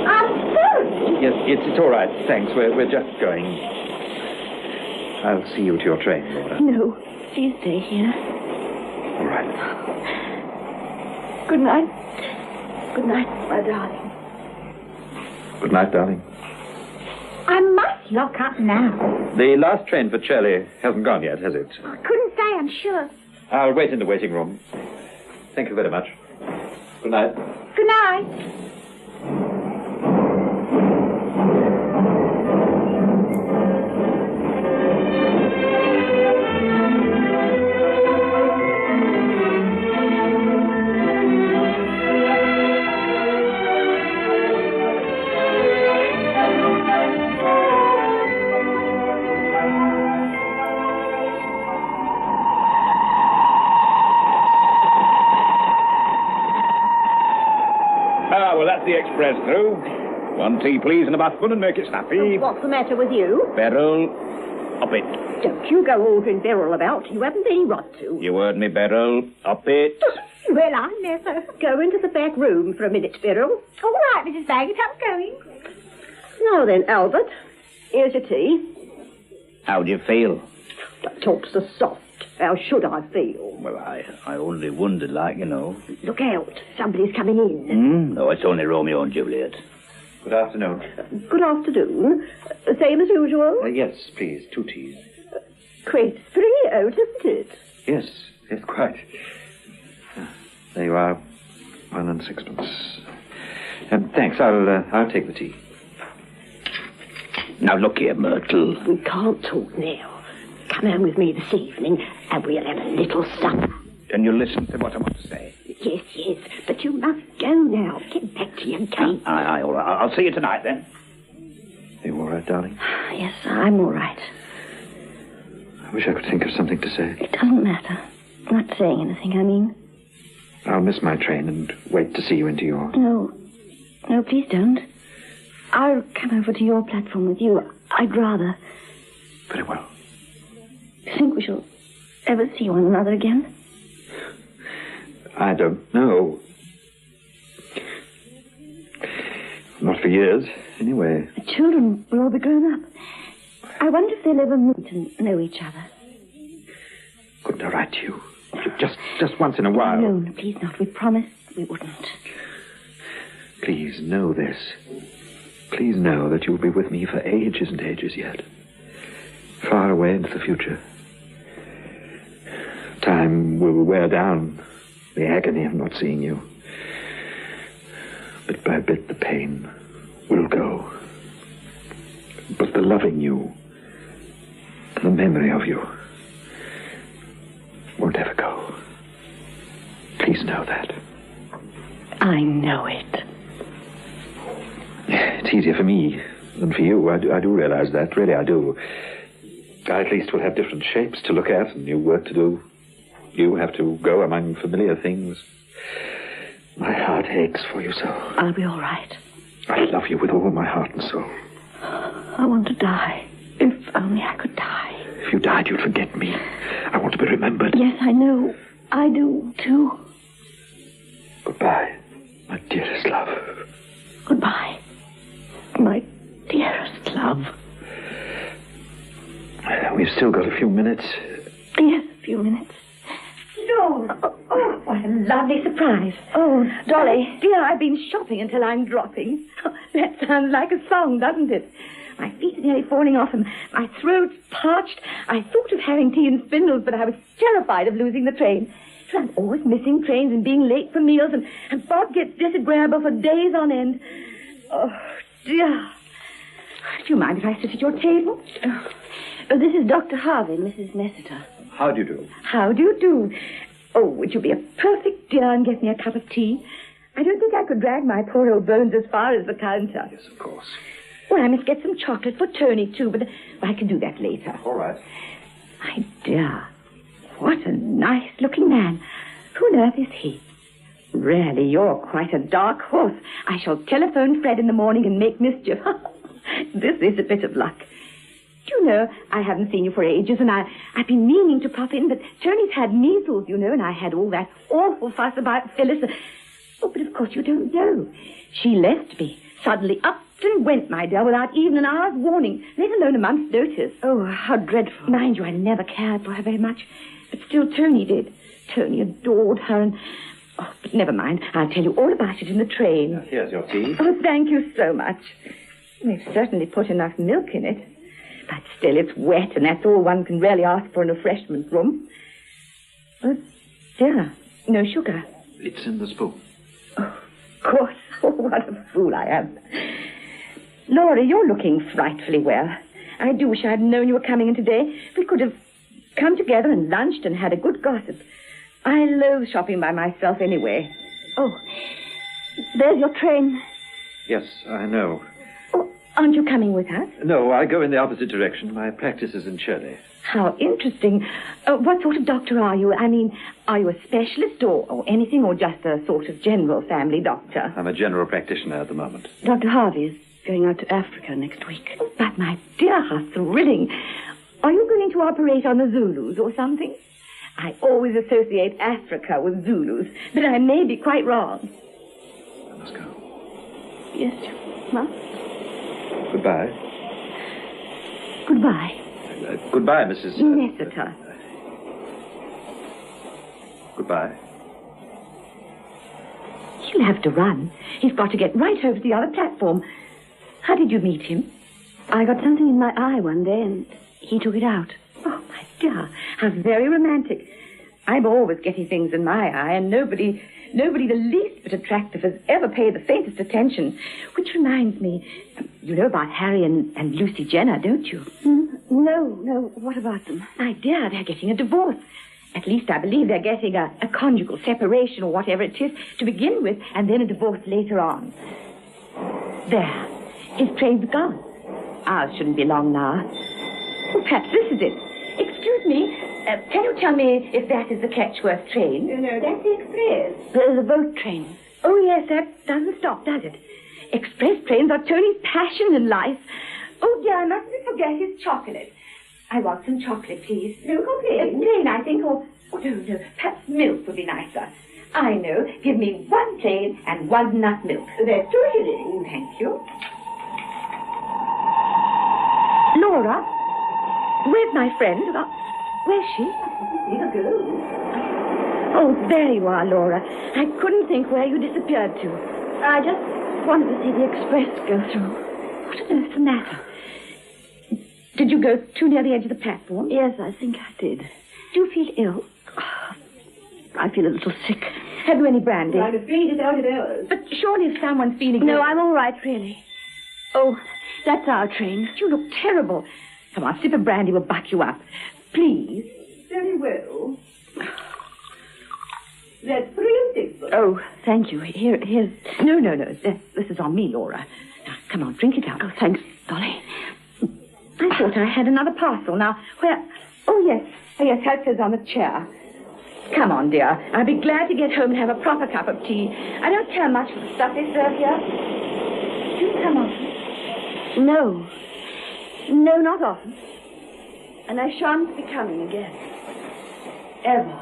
Speaker 6: I'm sorry.
Speaker 14: Yes, it's all right. Thanks. We're just going. I'll see you to your train, Laura.
Speaker 6: No, please stay here.
Speaker 14: All right.
Speaker 6: Good night. Good night, my darling.
Speaker 14: Good night, darling.
Speaker 1: I must lock up now.
Speaker 14: The last train for Shirley hasn't gone yet, has it?
Speaker 1: I couldn't say, I'm sure.
Speaker 14: I'll wait in the waiting room. Thank you very much. Good night.
Speaker 1: Good night.
Speaker 16: The express through. 1 tea, please, and a button, and make it snappy.
Speaker 13: What's the matter with you?
Speaker 16: Beryl, up it.
Speaker 13: Don't you go ordering Beryl about. You haven't any right to.
Speaker 16: You heard me, Beryl. Up it.
Speaker 13: Well, I never. Go into the back room for a minute, Beryl.
Speaker 1: All right, Mrs. Baggett, I'm going.
Speaker 13: Now then, Albert, here's your tea.
Speaker 16: How do you feel?
Speaker 13: Don't talk so soft. How should I feel?
Speaker 16: Well, I only wondered, like, you know.
Speaker 13: Look out. Somebody's coming in.
Speaker 16: No, it's only Romeo and Juliet.
Speaker 14: Good afternoon.
Speaker 13: Good afternoon. Same as usual?
Speaker 14: Yes, please. 2 teas.
Speaker 13: Quite spree out, isn't it?
Speaker 14: Yes, quite. There you are. 1 and 6pence. Thanks. I'll take the tea.
Speaker 16: Now, look here, Myrtle.
Speaker 13: We can't talk now. Come home with me this evening, and we'll have a little supper.
Speaker 16: Can you listen to what I want to say?
Speaker 13: Yes, but you must go now. Get back to your game.
Speaker 16: Aye, all right. I'll see you tonight, then.
Speaker 14: Are you all right, darling?
Speaker 6: Yes, I'm all right.
Speaker 14: I wish I could think of something to say.
Speaker 6: It doesn't matter. I'm not saying anything, I mean.
Speaker 14: I'll miss my train and wait to see you into yours.
Speaker 6: No, please don't. I'll come over to your platform with you. I'd rather.
Speaker 14: Very well.
Speaker 6: Do you think we shall ever see one another again?
Speaker 14: I don't know. Not for years, anyway.
Speaker 6: The children will all be grown up. I wonder if they'll ever meet and know each other.
Speaker 14: Couldn't I write to you? Just once in a while.
Speaker 6: No, please not. We promised we wouldn't.
Speaker 14: Please know this. Please know that you'll be with me for ages and ages yet. Far away into the future. Time will wear down the agony of not seeing you. Bit by bit, the pain will go. But the loving you, the memory of you, won't ever go. Please know that.
Speaker 6: I know it.
Speaker 14: It's easier for me than for you. I do realize that. Really, I do. I at least will have different shapes to look at and new work to do. You have to go among familiar things. My heart aches for you so.
Speaker 6: I'll be all right.
Speaker 14: I love you with all my heart and soul.
Speaker 6: I want to die. If only I could die.
Speaker 8: If you died, you'd forget me. I want to be remembered.
Speaker 6: Yes, I know. I do, too.
Speaker 8: Goodbye, my dearest love.
Speaker 6: Goodbye, my dearest love.
Speaker 8: We've still got a few minutes.
Speaker 6: Yes, a few minutes.
Speaker 1: Lord, oh, what a lovely surprise.
Speaker 6: Oh, Dolly, dear, I've been shopping until I'm dropping. That sounds like a song, doesn't it? My feet are nearly falling off and my throat's parched. I thought of having tea and spindles, but I was terrified of losing the train. I'm always missing trains and being late for meals, and Bob gets disagreeable for days on end. Oh, dear. Do you mind if I sit at your table? Oh, this is Dr. Harvey, Mrs. Nessiter.
Speaker 14: How do you do?
Speaker 6: How do you do? Oh, would you be a perfect dear and get me a cup of tea? I don't think I could drag my poor old bones as far as the counter.
Speaker 14: Yes, of course.
Speaker 6: Well, I must get some chocolate for Tony, too, but I can do that later.
Speaker 14: All right.
Speaker 6: My dear, what a nice-looking man. Who on earth is he? Really, you're quite a dark horse. I shall telephone Fred in the morning and make mischief. This is a bit of luck. Do you know, I haven't seen you for ages, and I've been meaning to pop in, but Tony's had measles, you know, and I had all that awful fuss about Phyllis. Oh, but of course you don't know. She left me, suddenly up and went, my dear, without even an hour's warning, let alone a month's notice. Oh, how dreadful. Mind you, I never cared for her very much, but still Tony did. Tony adored her, and... Oh, but never mind. I'll tell you all about it in the train.
Speaker 14: Here's your tea.
Speaker 6: Oh, thank you so much. We've certainly put enough milk in it. But still, it's wet, and that's all one can really ask for in a refreshment room. Oh, dear, no sugar.
Speaker 14: It's in the spoon.
Speaker 6: Oh, of course. Oh, what a fool I am. Laura, you're looking frightfully well. I do wish I'd known you were coming in today. We could have come together and lunched and had a good gossip. I loathe shopping by myself anyway. Oh, there's your train.
Speaker 14: Yes, I know.
Speaker 6: Aren't you coming with us?
Speaker 14: No, I go in the opposite direction. My practice is in Shirley.
Speaker 6: How interesting. What sort of doctor are you? I mean, are you a specialist or anything, or just a sort of general family doctor?
Speaker 14: I'm a general practitioner at the moment.
Speaker 6: Dr. Harvey is going out to Africa next week. Oh, but my dear, how thrilling. Are you going to operate on the Zulus or something? I always associate Africa with Zulus, but I may be quite wrong.
Speaker 14: I must go.
Speaker 6: Yes, you must.
Speaker 14: Goodbye.
Speaker 6: Goodbye.
Speaker 14: Goodbye, Mrs.
Speaker 6: Nessiter.
Speaker 14: Goodbye.
Speaker 6: He'll have to run. He's got to get right over to the other platform. How did you meet him? I got something in my eye one day, and he took it out. Oh, my dear, how very romantic. I'm always getting things in my eye, and nobody the least bit attractive has ever paid the faintest attention. Which reminds me, you know about Harry and Lucy Jenner, don't you? No. What about them? My dear, they're getting a divorce. At least I believe they're getting a conjugal separation or whatever it is to begin with, and then a divorce later on. There. His train's gone. Ours shouldn't be long now. Well, perhaps this is it. Excuse me. Can you tell me if that is the Ketchworth train?
Speaker 1: No, that's the express.
Speaker 6: The boat train. Oh, yes, that doesn't stop, does it? Express trains are Tony's passion in life. Oh, dear, I mustn't forget his chocolate. I want some chocolate, please.
Speaker 1: No, okay.
Speaker 6: Plain, I think, or... Oh, no, perhaps milk would be nicer. I know. Give me one plain and one nut milk.
Speaker 1: That's 2 shillings.
Speaker 6: Oh, thank you. Laura? Where's my friend? Where's she?
Speaker 1: Here goes.
Speaker 6: Oh, there you are, Laura. I couldn't think where you disappeared to. I just wanted to see the express go through. What on earth's the matter? Did you go too near the edge of the platform? Yes, I think I did. Do you feel ill? Oh, I feel a little sick. Have you any brandy?
Speaker 1: I'm afraid it's out of hours.
Speaker 6: But surely if someone's feeling
Speaker 13: No,
Speaker 6: ill...
Speaker 13: I'm all right, really. Oh, that's our train.
Speaker 6: You look terrible. Come on, a sip of brandy will buck you up. Please.
Speaker 1: Very well. That's 3 and 6.
Speaker 6: Oh, thank you. Here's... No. This is on me, Laura. Now, come on, drink it up.
Speaker 13: Oh, thanks, Dolly.
Speaker 6: I thought I had another parcel. Now, where... Oh, yes, Helter's on the chair. Come on, dear. I'll be glad to get home and have a proper cup of tea. I don't care much for the stuff they serve here. Do you come often?
Speaker 13: No, not often. And I shan't be coming again. Ever.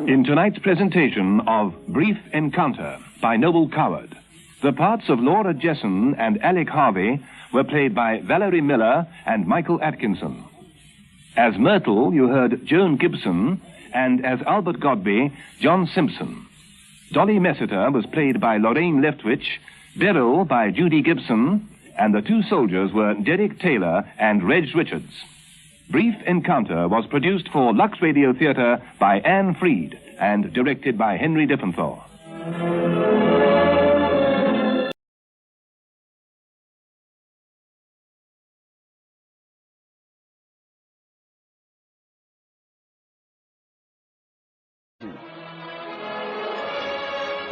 Speaker 7: In tonight's presentation of Brief Encounter by Noble Coward, the parts of Laura Jesson and Alec Harvey were played by Valerie Miller and Michael Atkinson. As Myrtle, you heard Joan Gibson, and as Albert Godby, John Simpson. Dolly Messiter was played by Lorraine Leftwich, Beryl by Judy Gibson, and the two soldiers were Derek Taylor and Reg Richards. Brief Encounter was produced for Lux Radio Theater by Anne Freed and directed by Henry Diffenthal.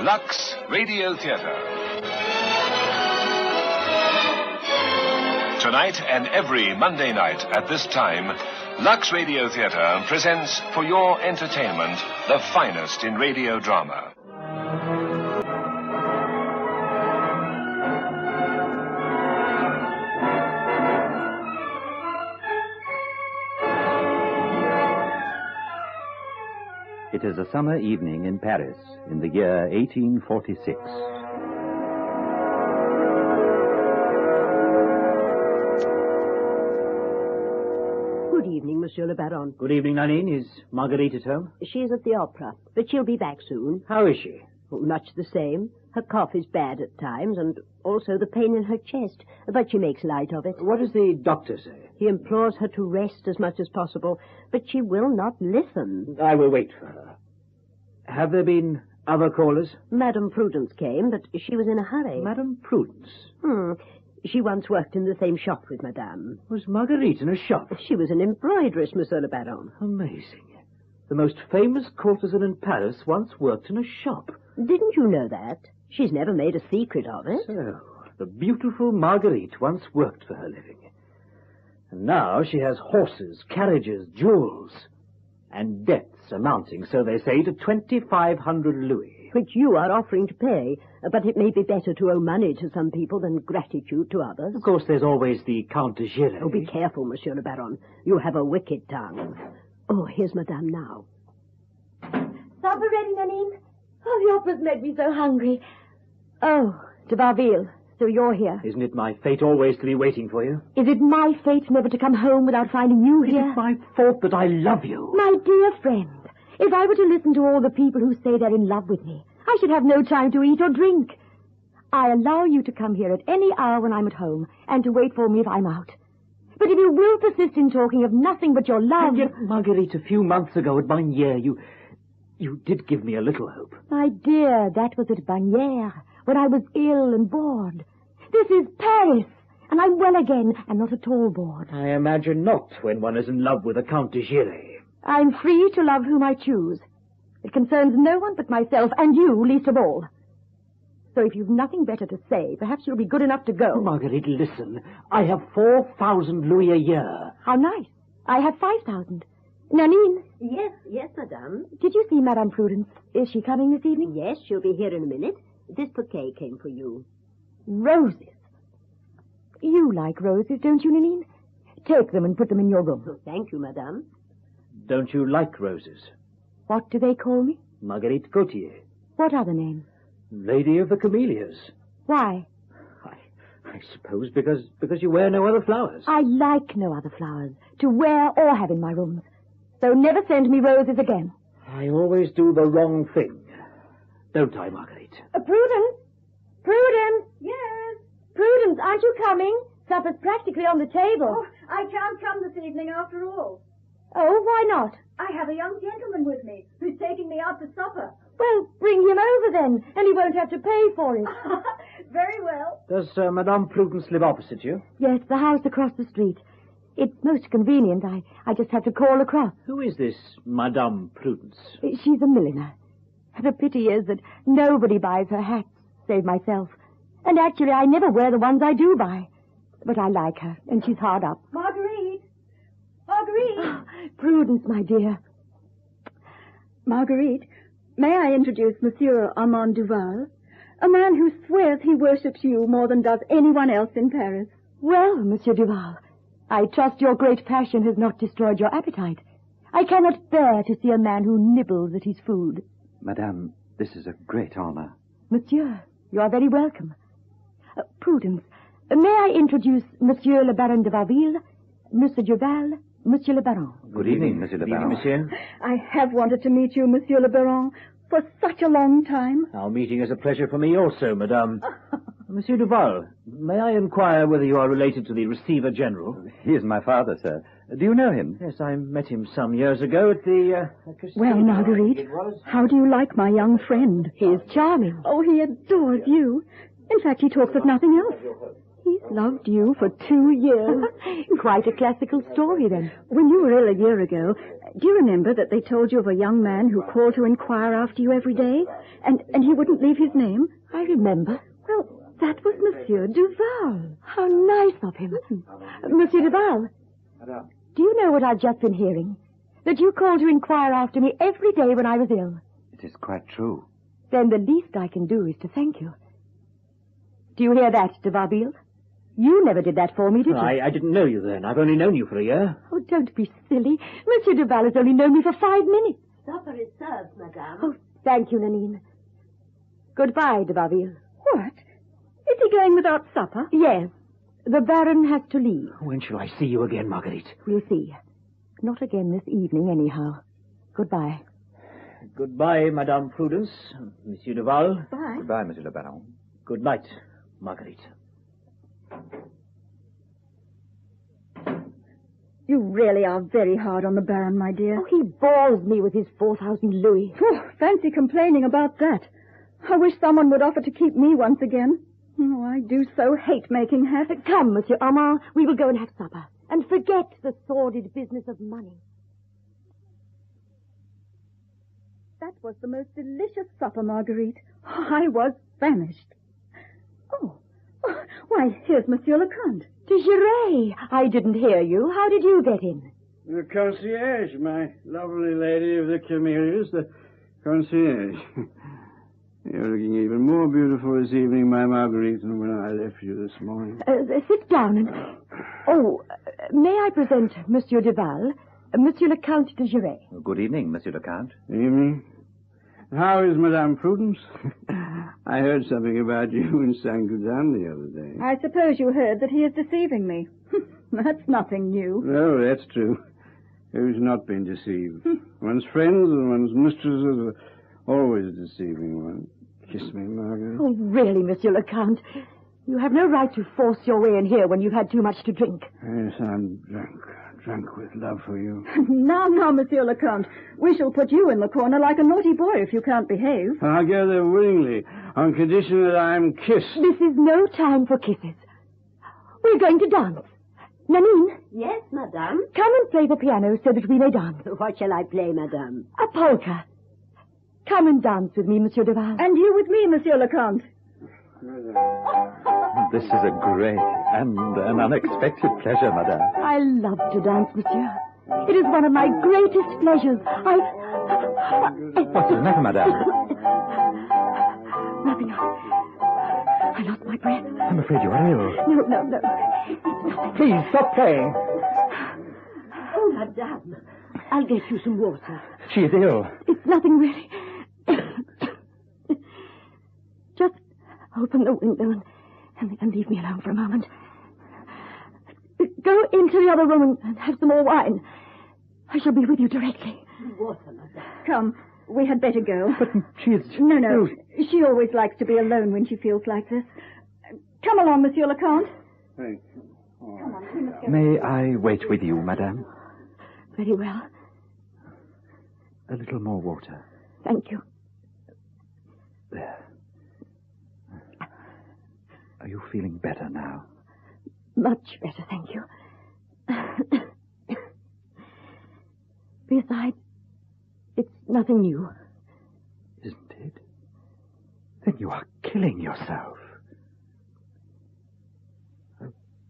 Speaker 7: Lux Radio Theater. Tonight and every Monday night at this time, Lux Radio Theater presents for your entertainment the finest in radio drama.
Speaker 4: It is a summer evening in Paris in the year 1846.
Speaker 13: Good evening, Monsieur le Baron.
Speaker 9: Good evening, Nanine. Is Marguerite at home?
Speaker 13: She is at the opera, but she'll be back soon.
Speaker 9: How is she?
Speaker 13: Oh, much the same. Her cough is bad at times, and also the pain in her chest, but she makes light of it.
Speaker 9: What does the doctor say?
Speaker 13: He implores her to rest as much as possible, but she will not listen.
Speaker 9: I will wait for her. Have there been other callers?
Speaker 13: Madame Prudence came, but she was in a hurry.
Speaker 9: Madame Prudence?
Speaker 13: She once worked in the same shop with Madame.
Speaker 9: Was Marguerite in a shop?
Speaker 13: She was an embroideress, Monsieur le Baron.
Speaker 9: Amazing. The most famous courtesan in Paris once worked in a shop.
Speaker 13: Didn't you know that? She's never made a secret of it.
Speaker 9: So, the beautiful Marguerite once worked for her living. And now she has horses, carriages, jewels, and debts amounting, so they say, to 2,500 louis.
Speaker 13: Which you are offering to pay, but it may be better to owe money to some people than gratitude to others.
Speaker 9: Of course, there's always the Count de Giray.
Speaker 13: Oh, be careful, Monsieur le Baron. You have a wicked tongue. Oh, here's Madame now.
Speaker 1: Supper ready, Nanine? Oh, the opera's made me so hungry.
Speaker 13: Oh, de Barville, so you're here.
Speaker 9: Isn't it my fate always to be waiting for you?
Speaker 13: Is it my fate never to come home without finding you here?
Speaker 9: Is it my fault that I love you?
Speaker 13: My dear friend, if I were to listen to all the people who say they're in love with me, I should have no time to eat or drink. I allow you to come here at any hour when I'm at home, and to wait for me if I'm out. But if you will persist in talking of nothing but your love...
Speaker 9: And yet, Marguerite, a few months ago at Bagnières, you did give me a little hope.
Speaker 13: My dear, that was at Bagnières, when I was ill and bored. This is Paris, and I'm well again, and not at all bored.
Speaker 9: I imagine not, when one is in love with a Count de Giray.
Speaker 13: I'm free to love whom I choose. It concerns no one but myself, and you least of all. So if you've nothing better to say, perhaps you'll be good enough to go.
Speaker 9: Oh, Marguerite, listen. I have 4,000 louis a year.
Speaker 13: How nice. I have 5,000. Nanine.
Speaker 6: Yes, madame.
Speaker 13: Did you see Madame Prudence? Is she coming this evening?
Speaker 6: Yes, she'll be here in a minute. This bouquet came for you.
Speaker 13: Roses. You like roses, don't you, Nanine? Take them and put them in your room.
Speaker 6: Oh, thank you, madame.
Speaker 9: Don't you like roses?
Speaker 13: What do they call me?
Speaker 9: Marguerite Gautier.
Speaker 13: What other name?
Speaker 9: Lady of the Camellias.
Speaker 13: Why?
Speaker 9: I suppose because you wear no other flowers.
Speaker 13: I like no other flowers to wear or have in my rooms. So never send me roses again.
Speaker 9: I always do the wrong thing. Don't I, Marguerite?
Speaker 13: Prudence? Prudence?
Speaker 1: Yes?
Speaker 13: Prudence, aren't you coming? Supper's practically on the table.
Speaker 1: Oh, I can't come this evening after all.
Speaker 13: Oh, why not?
Speaker 1: I have a young gentleman with me who's taking me out to supper.
Speaker 13: Well, bring him over then, and he won't have to pay for it.
Speaker 1: Very well.
Speaker 9: Does Madame Prudence live opposite you?
Speaker 13: Yes, the house across the street. It's most convenient. I just have to call across.
Speaker 9: Who is this Madame Prudence?
Speaker 13: She's a milliner. The pity is that nobody buys her hats.
Speaker 15: save myself. And actually, I never wear the ones I do buy. But I like her, and she's hard up.
Speaker 1: Marguerite! Marguerite!
Speaker 15: Prudence, my dear.
Speaker 17: Marguerite, may I introduce Monsieur Armand Duval, a man who swears he worships you more than does anyone else in Paris.
Speaker 15: Well, Monsieur Duval, I trust your great passion has not destroyed your appetite. I cannot bear to see a man who nibbles at his food.
Speaker 4: Madame, this is a great honor.
Speaker 15: Monsieur, you are very welcome. Prudence, may I introduce Monsieur le Baron de Varville, Monsieur Duval, Monsieur le Baron.
Speaker 4: Good evening, Monsieur le Baron.
Speaker 16: Monsieur.
Speaker 17: I have wanted to meet you, Monsieur le Baron, for such a long time.
Speaker 16: Our meeting is a pleasure for me also, Madame. Monsieur Duval, may I inquire whether you are related to the Receiver General?
Speaker 4: He is my father, sir. Do you know him?
Speaker 16: Yes, I met him some years ago at the casino.
Speaker 17: Well, Marguerite, how do you like my young friend?
Speaker 15: He is charming.
Speaker 17: Oh, he adores you. In fact, he talks of nothing else. He's loved you for 2 years.
Speaker 15: Quite a classical story, then.
Speaker 17: When you were ill a year ago, do you remember that they told you of a young man who called to inquire after you every day? And he wouldn't leave his name?
Speaker 15: I remember.
Speaker 17: Well, that was Monsieur Duval.
Speaker 15: How nice of him. Monsieur Duval,
Speaker 4: Madame.
Speaker 15: Do you know what I've just been hearing? That you called to inquire after me every day when I was ill.
Speaker 4: It is quite true.
Speaker 15: Then the least I can do is to thank you. Do you hear that, de Varville? You never did that for me, did you?
Speaker 16: I didn't know you then. I've only known you for a year.
Speaker 15: Oh, don't be silly. Monsieur Duval has only known me for 5 minutes.
Speaker 20: Supper is served, madame.
Speaker 15: Oh, thank you, Nanine. Goodbye, de Varville.
Speaker 17: What? Is he going without supper?
Speaker 15: Yes. The Baron has to leave.
Speaker 16: When shall I see you again, Marguerite?
Speaker 15: We'll see. Not again this evening, anyhow. Goodbye.
Speaker 16: Goodbye, Madame Prudence, Monsieur Duval.
Speaker 17: Bye.
Speaker 4: Goodbye, Monsieur le Baron.
Speaker 16: Good night, Marguerite.
Speaker 17: You really are very hard on the Baron, my dear.
Speaker 15: Oh, he bores me with his 4,000 louis.
Speaker 17: Oh, fancy complaining about that. I wish someone would offer to keep me once again. Oh, I do so hate making hats.
Speaker 15: Come, Monsieur Armand, we will go and have supper. And forget the sordid business of money.
Speaker 17: That was the most delicious supper, Marguerite. I was famished. Oh, why, here's Monsieur le Comte.
Speaker 15: Desiree, I didn't hear you. How did you get in?
Speaker 21: The concierge, my lovely lady of the camellias, the concierge. You're looking even more beautiful this evening, my Marguerite, than when I left you this morning.
Speaker 15: Sit down and... Oh, may I present Monsieur Duval, Monsieur le Count de Giray.
Speaker 4: Good evening, Monsieur le Count.
Speaker 21: Evening. How is Madame Prudence? I heard something about you in Saint-Gaudin the other day.
Speaker 17: I suppose you heard that he is deceiving me. That's nothing new.
Speaker 21: No, that's true. Who's not been deceived? One's friends and one's mistresses are always deceiving one. Kiss me, Margaret.
Speaker 15: Oh, really, Monsieur le Count? You have no right to force your way in here when you've had too much to drink.
Speaker 21: Yes, I'm drunk with love for you.
Speaker 17: Now, Monsieur le Comte, we shall put you in the corner like a naughty boy if you can't behave.
Speaker 21: I'll go there willingly, on condition that I'm kissed.
Speaker 15: This is no time for kisses. We're going to dance. Nanine?
Speaker 20: Yes, madame.
Speaker 15: Come and play the piano so that we may dance.
Speaker 20: What shall I play, madame?
Speaker 15: A polka. Come and dance with me, Monsieur Duval.
Speaker 17: And you with me, Monsieur le Comte.
Speaker 4: This is a great and an unexpected pleasure, madame.
Speaker 15: I love to dance, monsieur. It is one of my greatest pleasures.
Speaker 4: What's the matter, madame?
Speaker 15: Nothing. I lost my breath.
Speaker 4: I'm afraid you are ill.
Speaker 15: No.
Speaker 16: Please, stop playing.
Speaker 20: Oh, madame. I'll get you some water.
Speaker 4: She is ill.
Speaker 15: It's nothing really. Just open the window and leave me alone for a moment. Go into the other room and have some more wine. I shall be with you directly.
Speaker 20: Water, madame.
Speaker 17: Come, we had better go.
Speaker 4: But she is...
Speaker 17: No. She always likes to be alone when she feels like this. Come along, Monsieur le Comte.
Speaker 21: Thank you.
Speaker 17: Come on, we must go.
Speaker 4: May I wait with you, madame?
Speaker 15: Very well.
Speaker 4: A little more water.
Speaker 15: Thank you.
Speaker 4: There. Are you feeling better now?
Speaker 15: Much better, thank you. Besides, it's nothing new.
Speaker 4: Isn't it?
Speaker 8: Then you are killing yourself.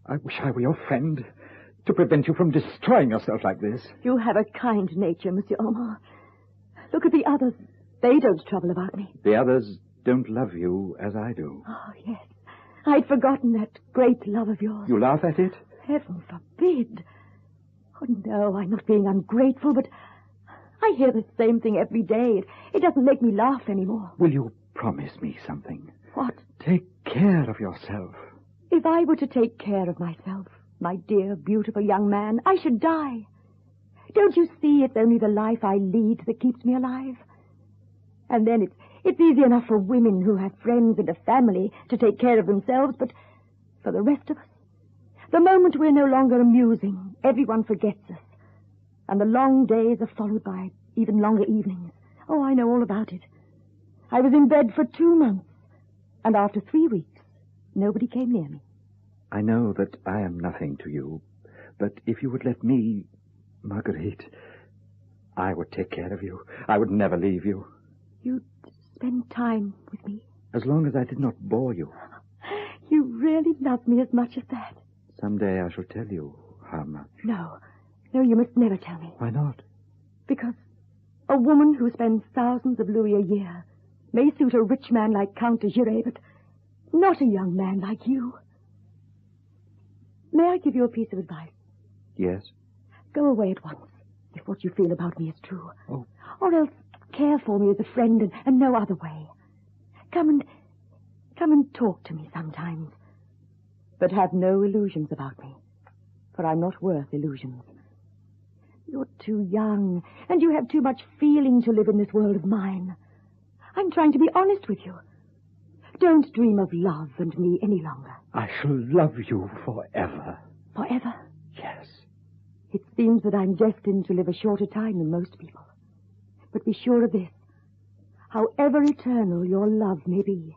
Speaker 8: I wish I were your friend to prevent you from destroying yourself like this.
Speaker 15: You have a kind nature, Monsieur Omar. Look at the others. They don't trouble about me.
Speaker 8: The others don't love you as I do.
Speaker 15: Oh, yes. I'd forgotten that great love of yours.
Speaker 8: You laugh at it?
Speaker 15: Heaven forbid. Oh, no, I'm not being ungrateful, but I hear the same thing every day. It doesn't make me laugh anymore.
Speaker 8: Will you promise me something?
Speaker 15: What?
Speaker 8: Take care of yourself.
Speaker 15: If I were to take care of myself, my dear, beautiful young man, I should die. Don't you see it's only the life I lead that keeps me alive? And then it's easy enough for women who have friends and a family to take care of themselves, but for the rest of us, the moment we're no longer amusing, everyone forgets us. And the long days are followed by even longer evenings. Oh, I know all about it. I was in bed for 2 months, and after 3 weeks, nobody came near me.
Speaker 8: I know that I am nothing to you, but if you would let me, Marguerite, I would take care of you. I would never leave you.
Speaker 15: You'd spend time with me?
Speaker 8: As long as I did not bore you.
Speaker 15: You really love me as much as that?
Speaker 8: Someday I shall tell you how much.
Speaker 15: No, you must never tell me.
Speaker 8: Why not?
Speaker 15: Because a woman who spends thousands of louis a year may suit a rich man like Count de Giray, but not a young man like you. May I give you a piece of advice?
Speaker 8: Yes?
Speaker 15: Go away at once, if what you feel about me is true.
Speaker 8: Oh.
Speaker 15: Or else care for me as a friend and no other way. Come and talk to me sometimes. But have no illusions about me, for I'm not worth illusions. You're too young, and you have too much feeling to live in this world of mine. I'm trying to be honest with you. Don't dream of love and me any longer.
Speaker 8: I shall love you forever.
Speaker 15: Forever?
Speaker 8: Yes.
Speaker 15: It seems that I'm destined to live a shorter time than most people. But be sure of this. However eternal your love may be,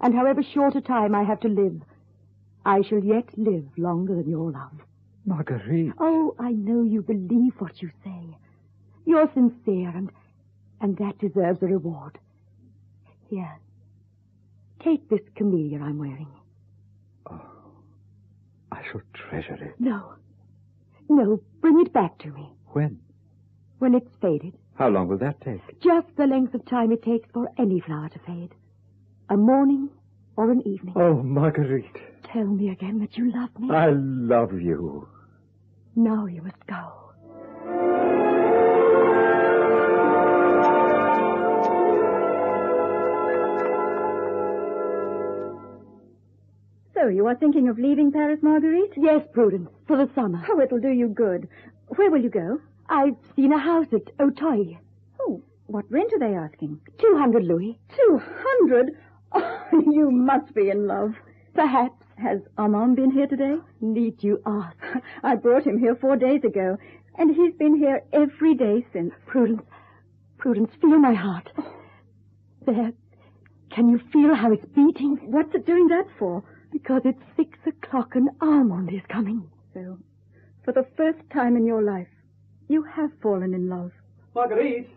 Speaker 15: and however short a time I have to live, I shall yet live longer than your love.
Speaker 8: Marguerite.
Speaker 15: Oh, I know you believe what you say. You're sincere, and that deserves a reward. Here, take this camellia I'm wearing.
Speaker 8: Oh, I shall treasure it.
Speaker 15: No, bring it back to me.
Speaker 8: When?
Speaker 15: When it's faded.
Speaker 8: How long will that take?
Speaker 15: Just the length of time it takes for any flower to fade. A morning or an evening.
Speaker 8: Oh, Marguerite.
Speaker 15: Tell me again that you love me.
Speaker 8: I love you.
Speaker 15: Now you must go.
Speaker 17: So, you are thinking of leaving Paris, Marguerite?
Speaker 15: Yes, Prudence, for the summer.
Speaker 17: Oh, it'll do you good. Where will you go?
Speaker 15: I've seen a house at Auteuil.
Speaker 17: Oh, what rent are they asking?
Speaker 15: 200 louis.
Speaker 17: 200? Oh, you must be in love.
Speaker 15: Perhaps.
Speaker 17: Has Armand been here today?
Speaker 15: Need you ask?
Speaker 17: I brought him here 4 days ago, and he's been here every day since.
Speaker 15: Prudence, feel my heart. There. Can you feel how it's beating?
Speaker 17: What's it doing that for?
Speaker 15: Because it's 6 o'clock and Armand is coming.
Speaker 17: So, for the first time in your life, you have fallen in love.
Speaker 8: Marguerite!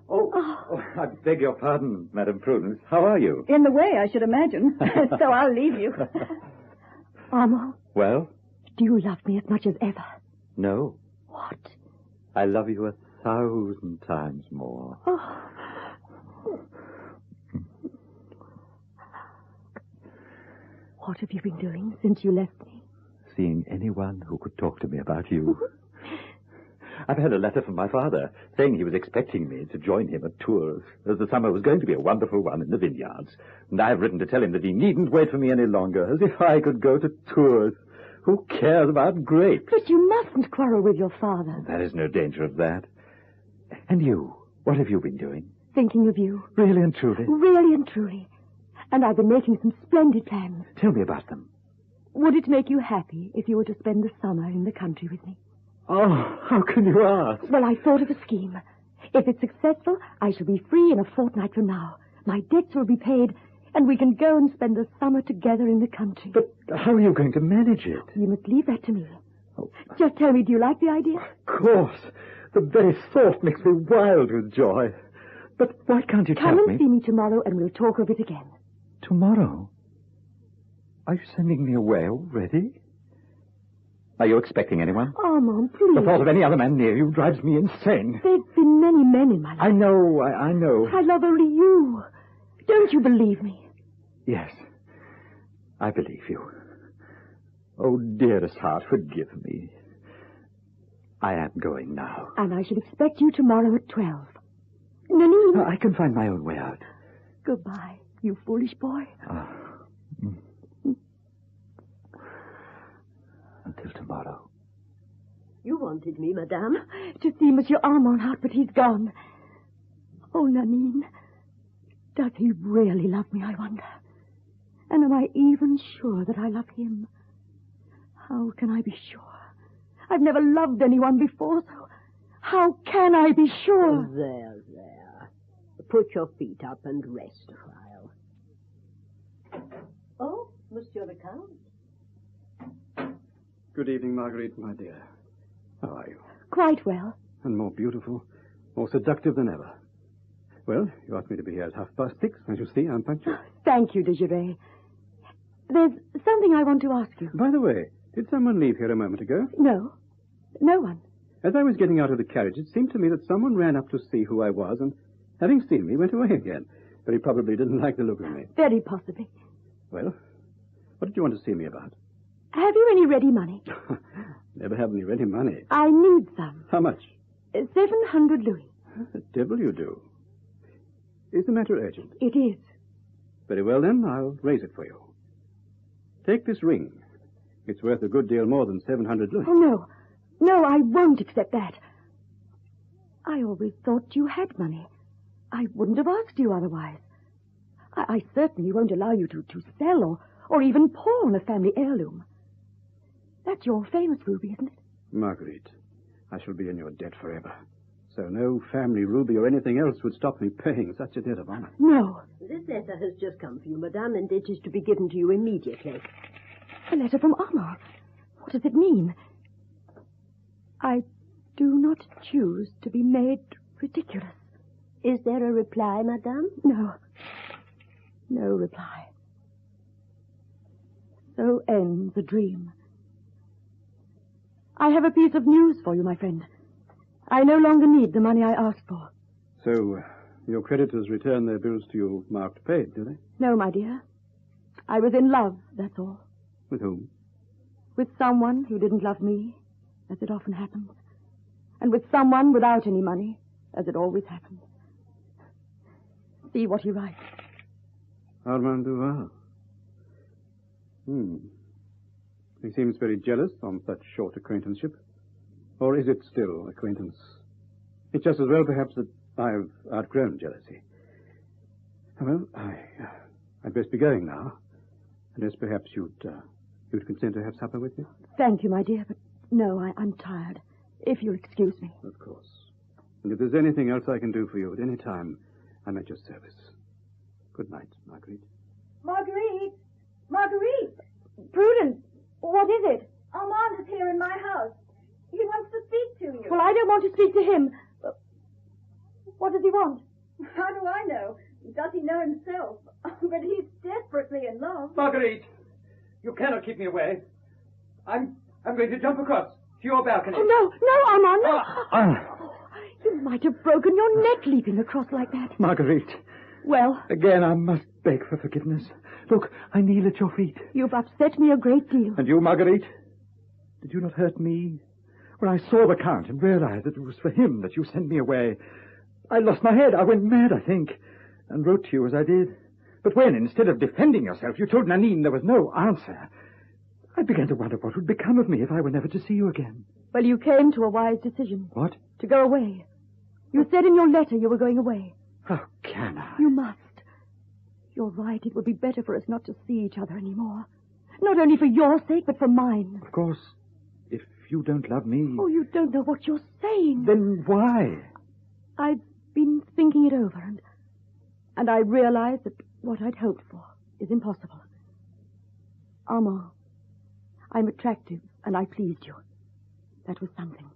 Speaker 8: Oh, I beg your pardon, Madame Prudence. How are you?
Speaker 17: In the way, I should imagine. So I'll leave you.
Speaker 15: Armand?
Speaker 8: Well?
Speaker 15: Do you love me as much as ever?
Speaker 8: No.
Speaker 15: What?
Speaker 8: I love you 1,000 times more.
Speaker 15: Oh. What have you been doing since you left me?
Speaker 8: Seeing anyone who could talk to me about you. I've had a letter from my father saying he was expecting me to join him at Tours, as the summer was going to be a wonderful one in the vineyards. And I've written to tell him that he needn't wait for me any longer, as if I could go to Tours. Who cares about grapes?
Speaker 15: But you mustn't quarrel with your father.
Speaker 8: There is no danger of that. And you, what have you been doing?
Speaker 15: Thinking of you.
Speaker 8: Really and truly?
Speaker 15: Really and truly. And I've been making some splendid plans.
Speaker 8: Tell me about them.
Speaker 15: Would it make you happy if you were to spend the summer in the country with me?
Speaker 8: Oh, how can you ask?
Speaker 15: Well, I thought of a scheme. If it's successful, I shall be free in a fortnight from now. My debts will be paid, and we can go and spend the summer together in the country.
Speaker 8: But how are you going to manage it?
Speaker 15: You must leave that to me. Oh. Just tell me, do you like the idea?
Speaker 8: Of course. The very thought makes me wild with joy. But why can't you tell me?
Speaker 15: Come and see me tomorrow, and we'll talk of it again.
Speaker 8: Tomorrow? Are you sending me away already? Are you expecting anyone?
Speaker 15: Armand, please.
Speaker 8: The thought of any other man near you drives me insane.
Speaker 15: There've been many men in my life.
Speaker 8: I know.
Speaker 15: I love only you. Don't you believe me?
Speaker 8: Yes, I believe you. Oh, dearest heart, forgive me. I am going now.
Speaker 15: And I shall expect you tomorrow at 12. Nanine.
Speaker 8: I can find my own way out.
Speaker 15: Goodbye, you foolish boy.
Speaker 8: Until tomorrow.
Speaker 15: You wanted me, madame, to see Monsieur Armand out, but he's gone. Oh, Nanine, does he really love me, I wonder? And am I even sure that I love him? How can I be sure? I've never loved anyone before, so how can I be sure?
Speaker 19: There. Put your feet up and rest a while. Oh, Monsieur the Count.
Speaker 21: Good evening, Marguerite, my dear. How are you?
Speaker 15: Quite well.
Speaker 21: And more beautiful, more seductive than ever. Well, you asked me to be here at 6:30. As you see, I'm punctual.
Speaker 15: Thank you, Desiree. There's something I want to ask you.
Speaker 21: By the way, did someone leave here a moment ago?
Speaker 15: No. No one.
Speaker 21: As I was getting out of the carriage, it seemed to me that someone ran up to see who I was and, having seen me, went away again. Very probably didn't like the look of me.
Speaker 15: Very possibly.
Speaker 21: Well, what did you want to see me about?
Speaker 15: Have you any ready money?
Speaker 21: Never have any ready money.
Speaker 15: I need some.
Speaker 21: How much?
Speaker 15: 700 louis.
Speaker 21: The devil you do. Is the matter urgent?
Speaker 15: It is.
Speaker 21: Very well, then, I'll raise it for you. Take this ring. It's worth a good deal more than 700 louis.
Speaker 15: Oh, no. No, I won't accept that. I always thought you had money. I wouldn't have asked you otherwise. I certainly won't allow you to sell or even pawn a family heirloom. That's your famous ruby, isn't it?
Speaker 21: Marguerite, I shall be in your debt forever. So no family ruby or anything else would stop me paying such a debt of honor.
Speaker 15: No.
Speaker 19: This letter has just come for you, madame, and it is to be given to you immediately.
Speaker 15: A letter from Armand. What does it mean? I do not choose to be made ridiculous.
Speaker 19: Is there a reply, madame?
Speaker 15: No. No reply. So ends a dream. I have a piece of news for you, my friend. I no longer need the money I asked for.
Speaker 21: So, your creditors return their bills to you marked paid, do they?
Speaker 15: No, my dear. I was in love, that's all.
Speaker 21: With whom?
Speaker 15: With someone who didn't love me, as it often happens. And with someone without any money, as it always happens. See what he writes.
Speaker 21: Armand Duval. He seems very jealous on such short acquaintanceship. Or is it still acquaintance? It's just as well, perhaps, that I've outgrown jealousy. Well, I'd best be going now. Unless perhaps you'd consent to have supper with me?
Speaker 15: Thank you, my dear, but no, I'm tired. If you'll excuse me.
Speaker 21: Of course. And if there's anything else I can do for you at any time, I'm at your service. Good night, Marguerite.
Speaker 17: Marguerite! Marguerite!
Speaker 15: Prudence, what is it?
Speaker 17: Armand is here in my house. He wants to speak to you.
Speaker 15: Well, I don't want to speak to him. What does he want?
Speaker 17: How do I know? Does he know himself? But he's desperately in love.
Speaker 22: Marguerite, you cannot keep me away. I'm going to jump across to your balcony.
Speaker 15: Oh, no, Armand, no. You might have broken your neck leaping across like that.
Speaker 8: Marguerite.
Speaker 15: Well?
Speaker 8: Again, I must beg for forgiveness. Look, I kneel at your feet.
Speaker 15: You've upset me a great deal.
Speaker 8: And you, Marguerite? Did you not hurt me? When I saw the Count and realized that it was for him that you sent me away, I lost my head. I went mad, I think, and wrote to you as I did. But when, instead of defending yourself, you told Nanine there was no answer, I began to wonder what would become of me if I were never to see you again.
Speaker 15: Well, you came to a wise decision.
Speaker 8: What?
Speaker 15: To go away. You said in your letter you were going away.
Speaker 8: How can I?
Speaker 15: You must. You're right. It would be better for us not to see each other anymore. Not only for your sake, but for mine.
Speaker 8: Of course. If you don't love me...
Speaker 15: Oh, you don't know what you're saying.
Speaker 8: Then why?
Speaker 15: I've been thinking it over, and I realize that what I'd hoped for is impossible. Armand, I'm attractive, and I pleased you. That was something.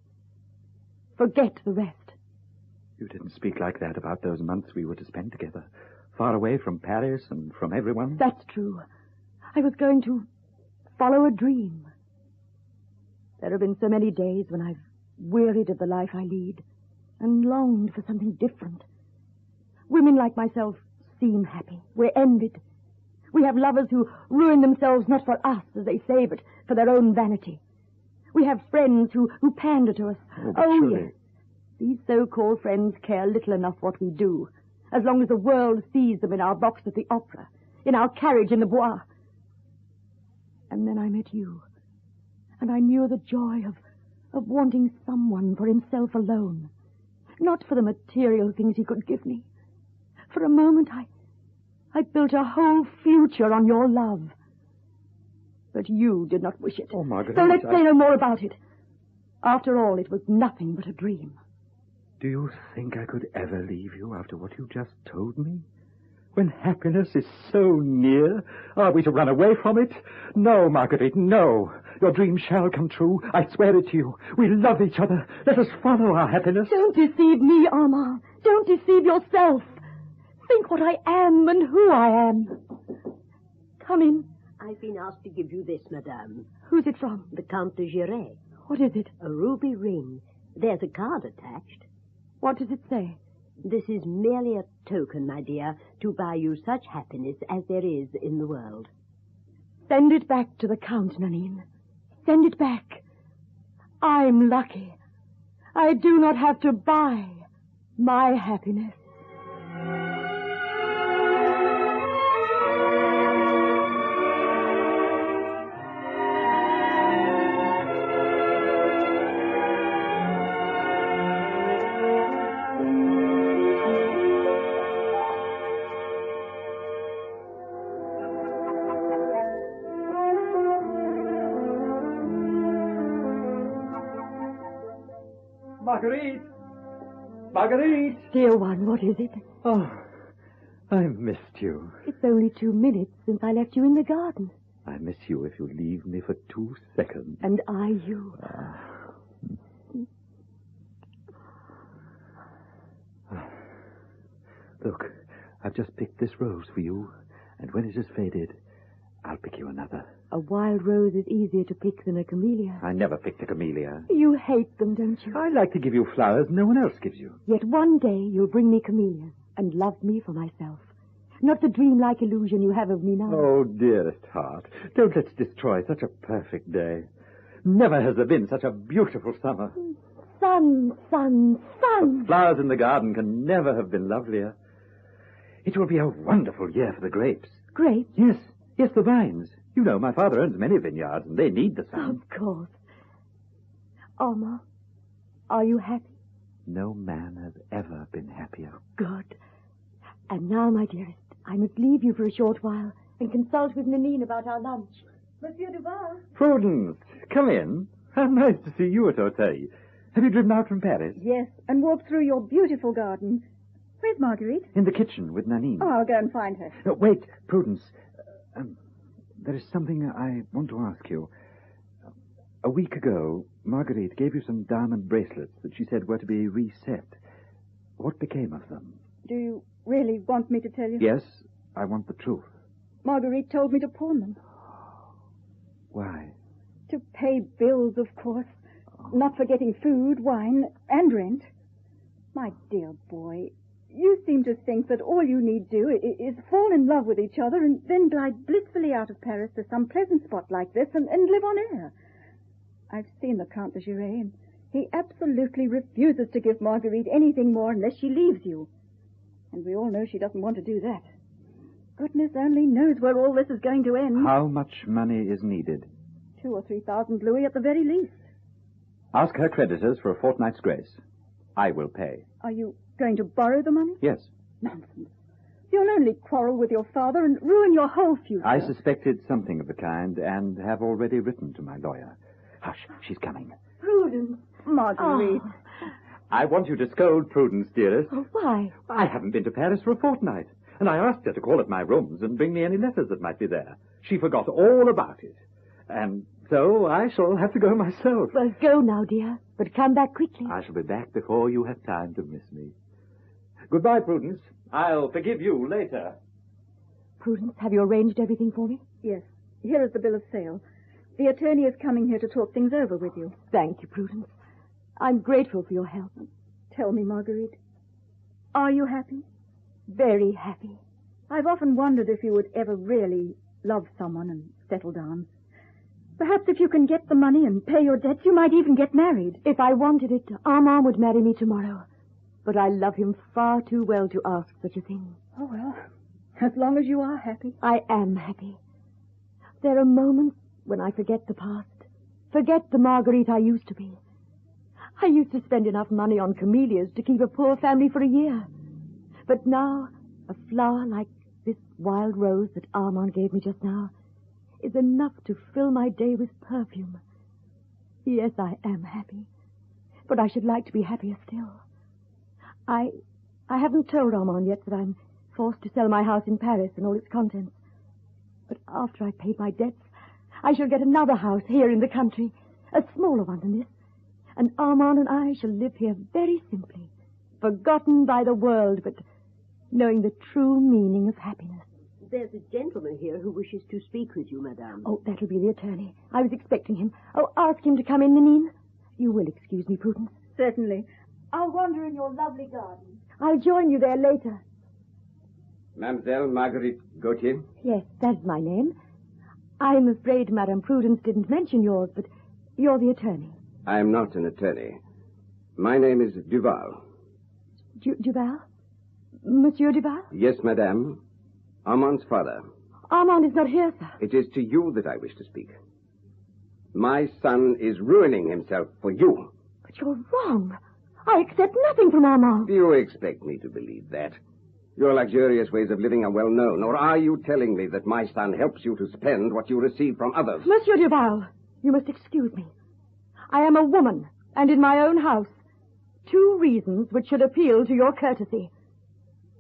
Speaker 15: Forget the rest.
Speaker 8: You didn't speak like that about those months we were to spend together. Far away from Paris and from everyone?
Speaker 15: That's true. I was going to follow a dream. There have been so many days when I've wearied of the life I lead and longed for something different. Women like myself seem happy. We're envied. We have lovers who ruin themselves not for us, as they say, but for their own vanity. We have friends who pander to us.
Speaker 8: Surely.
Speaker 15: Yes. These so-called friends care little enough what we do, as long as the world sees them in our box at the opera, in our carriage in the Bois. And then I met you, and I knew the joy of wanting someone for himself alone, not for the material things he could give me. For a moment, I built a whole future on your love. But you did not wish it.
Speaker 8: Oh, Margaret.
Speaker 15: So let's say no more about it. After all, it was nothing but a dream.
Speaker 8: Do you think I could ever leave you after what you just told me? When happiness is so near, are we to run away from it? No, Marguerite, no. Your dream shall come true. I swear it to you. We love each other. Let us follow our happiness.
Speaker 15: Don't deceive me, Armand. Don't deceive yourself. Think what I am and who I am. Come in.
Speaker 19: I've been asked to give you this, madame.
Speaker 15: Who's it from?
Speaker 19: The Count de Giray.
Speaker 15: What is it?
Speaker 19: A ruby ring. There's a card attached.
Speaker 15: What does it say?
Speaker 19: This is merely a token, my dear, to buy you such happiness as there is in the world.
Speaker 15: Send it back to the Count, Nanine. Send it back. I'm lucky. I do not have to buy my happiness.
Speaker 8: Marguerite! Marguerite!
Speaker 15: Dear one, what is it?
Speaker 8: Oh, I missed you.
Speaker 15: It's only 2 minutes since I left you in the garden.
Speaker 8: I miss you if you leave me for 2 seconds.
Speaker 15: And I you.
Speaker 8: Look, I've just picked this rose for you, and when it has faded, I'll pick you another.
Speaker 15: A wild rose is easier to pick than a camellia.
Speaker 8: I never picked a camellia.
Speaker 15: You hate them, don't you?
Speaker 8: I like to give you flowers no one else gives you.
Speaker 15: Yet one day you'll bring me camellias and love me for myself. Not the dreamlike illusion you have of me now.
Speaker 8: Oh, dearest heart, don't let's destroy such a perfect day. Never has there been such a beautiful summer.
Speaker 15: Sun, sun, sun.
Speaker 8: The flowers in the garden can never have been lovelier. It will be a wonderful year for the grapes.
Speaker 15: Grapes?
Speaker 8: Yes, the vines. You know, my father owns many vineyards, and they need the sun.
Speaker 15: Of course. Alma, are you happy?
Speaker 8: No man has ever been happier.
Speaker 15: Good. And now, my dearest, I must leave you for a short while and consult with Nanine about our lunch. Monsieur Duval?
Speaker 8: Prudence, come in. How nice to see you at Auteuil. Have you driven out from Paris?
Speaker 17: Yes, and walked through your beautiful garden. Where's Marguerite?
Speaker 8: In the kitchen with Nanine.
Speaker 17: Oh, I'll go and find her.
Speaker 8: No, wait, Prudence. There is something I want to ask you. A week ago, Marguerite gave you some diamond bracelets that she said were to be reset. What became of them?
Speaker 17: Do you really want me to tell you?
Speaker 8: Yes, I want the truth.
Speaker 17: Marguerite told me to pawn them.
Speaker 8: Why?
Speaker 17: To pay bills, of course. Not forgetting food, wine, and rent. My dear boy, you seem to think that all you need do is fall in love with each other and then glide blissfully out of Paris to some pleasant spot like this and live on air. I've seen the Count de Giray, and he absolutely refuses to give Marguerite anything more unless she leaves you. And we all know she doesn't want to do that. Goodness only knows where all this is going to end.
Speaker 8: How much money is needed?
Speaker 17: 2,000 or 3,000 louis at the very least.
Speaker 8: Ask her creditors for a fortnight's grace. I will pay.
Speaker 17: Are you going to borrow the money?
Speaker 8: Yes.
Speaker 17: Nonsense. You'll only quarrel with your father and ruin your whole future.
Speaker 8: I suspected something of the kind and have already written to my lawyer. Hush, she's coming.
Speaker 15: Prudence.
Speaker 17: Marguerite.
Speaker 15: Oh.
Speaker 8: I want you to scold Prudence, dearest.
Speaker 15: Oh, why?
Speaker 8: I haven't been to Paris for a fortnight, and I asked her to call at my rooms and bring me any letters that might be there. She forgot all about it. And so I shall have to go myself.
Speaker 15: Well, go now, dear, but come back quickly.
Speaker 8: I shall be back before you have time to miss me.
Speaker 21: Goodbye, Prudence. I'll forgive you later.
Speaker 15: Prudence, have you arranged everything for me?
Speaker 17: Yes. Here is the bill of sale. The attorney is coming here to talk things over with you.
Speaker 15: Thank you, Prudence. I'm grateful for your help.
Speaker 17: Tell me, Marguerite, are you happy?
Speaker 15: Very happy.
Speaker 17: I've often wondered if you would ever really love someone and settle down. Perhaps if you can get the money and pay your debts, you might even get married.
Speaker 15: If I wanted it, Armand would marry me tomorrow. But I love him far too well to ask such a thing.
Speaker 17: Oh, well, as long as you are happy.
Speaker 15: I am happy. There are moments when I forget the past, forget the Marguerite I used to be. I used to spend enough money on camellias to keep a poor family for a year. But now, a flower like this wild rose that Armand gave me just now is enough to fill my day with perfume. Yes, I am happy, but I should like to be happier still. I haven't told Armand yet that I'm forced to sell my house in Paris and all its contents. But after I've paid my debts, I shall get another house here in the country, a smaller one than this, and Armand and I shall live here very simply, forgotten by the world, but knowing the true meaning of happiness.
Speaker 19: There's a gentleman here who wishes to speak with you, madame.
Speaker 15: Oh, that'll be the attorney. I was expecting him. Oh, ask him to come in, Nanine. You will excuse me, Prudence.
Speaker 17: Certainly. I'll wander in your lovely garden.
Speaker 15: I'll join you there later.
Speaker 2: Mademoiselle Marguerite Gauthier?
Speaker 15: Yes, that's my name. I'm afraid Madame Prudence didn't mention yours, but you're the attorney.
Speaker 2: I am not an attorney. My name is Duval.
Speaker 15: Duval? Monsieur Duval?
Speaker 2: Yes, madame. Armand's father.
Speaker 15: Armand is not here, sir.
Speaker 2: It is to you that I wish to speak. My son is ruining himself for you.
Speaker 15: But you're wrong. I accept nothing from Armand.
Speaker 2: Do you expect me to believe that? Your luxurious ways of living are well known. Or are you telling me that my son helps you to spend what you receive from others?
Speaker 15: Monsieur Duval, you must excuse me. I am a woman, and in my own house. 2 reasons which should appeal to your courtesy.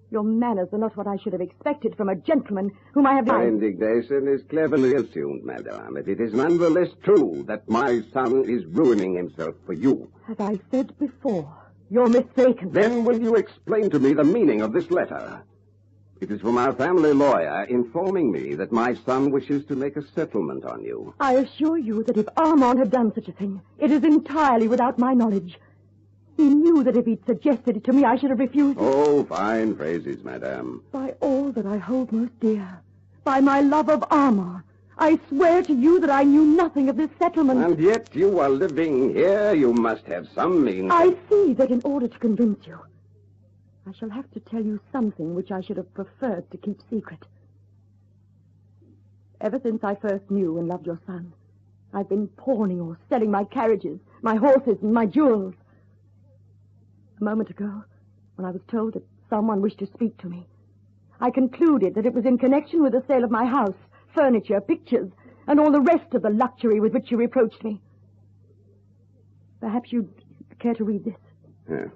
Speaker 15: Your manners are not what I should have expected from a gentleman whom I have...
Speaker 2: Your indignation is cleverly assumed, madame, but it is nonetheless true that my son is ruining himself for you.
Speaker 15: As I said before, you're mistaken.
Speaker 2: Then will you explain to me the meaning of this letter? It is from our family lawyer informing me that my son wishes to make a settlement on you.
Speaker 15: I assure you that if Armand had done such a thing, it is entirely without my knowledge. He knew that if he'd suggested it to me, I should have refused it.
Speaker 2: Oh, fine phrases, madame.
Speaker 15: By all that I hold most dear, by my love of Armand, I swear to you that I knew nothing of this settlement.
Speaker 2: And yet you are living here. You must have some means.
Speaker 15: I see that in order to convince you, I shall have to tell you something which I should have preferred to keep secret. Ever since I first knew and loved your son, I've been pawning or selling my carriages, my horses, and my jewels. A moment ago, when I was told that someone wished to speak to me, I concluded that it was in connection with the sale of my house, furniture, pictures, and all the rest of the luxury with which you reproached me. Perhaps you'd care to read this.
Speaker 2: Yeah.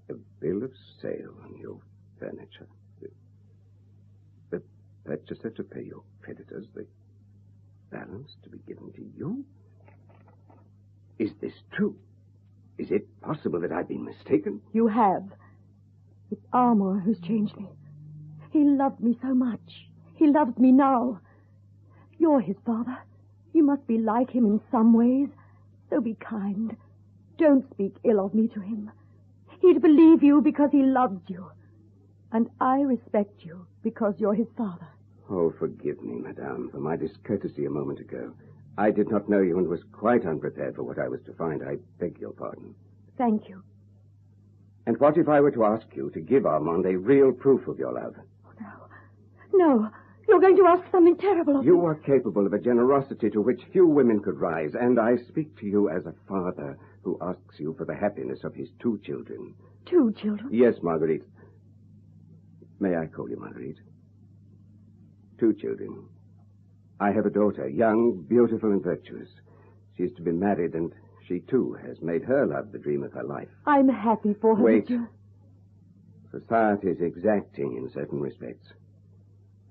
Speaker 2: A bill of sale on your furniture. The purchaser to pay your creditors, the balance to be given to you. Is this true? Is it possible that I've been mistaken?
Speaker 15: You have. It's Armand who's changed me. He loved me so much. He loves me now. You're his father. You must be like him in some ways. So be kind. Don't speak ill of me to him. He'd believe you because he loves you. And I respect you because you're his father.
Speaker 2: Oh, forgive me, madame, for my discourtesy a moment ago. I did not know you and was quite unprepared for what I was to find. I beg your pardon.
Speaker 15: Thank you.
Speaker 2: And what if I were to ask you to give Armand a real proof of your love?
Speaker 15: No, you're going to ask something terrible of me.
Speaker 2: You are capable of a generosity to which few women could rise, and I speak to you as a father who asks you for the happiness of his 2 children.
Speaker 15: 2 children?
Speaker 2: Yes, Marguerite. May I call you Marguerite? 2 children. I have a daughter, young, beautiful, and virtuous. She is to be married, and she, too, has made her love the dream of her life.
Speaker 15: I'm happy for her.
Speaker 2: Wait.
Speaker 15: Monsieur.
Speaker 2: Society is exacting in certain respects.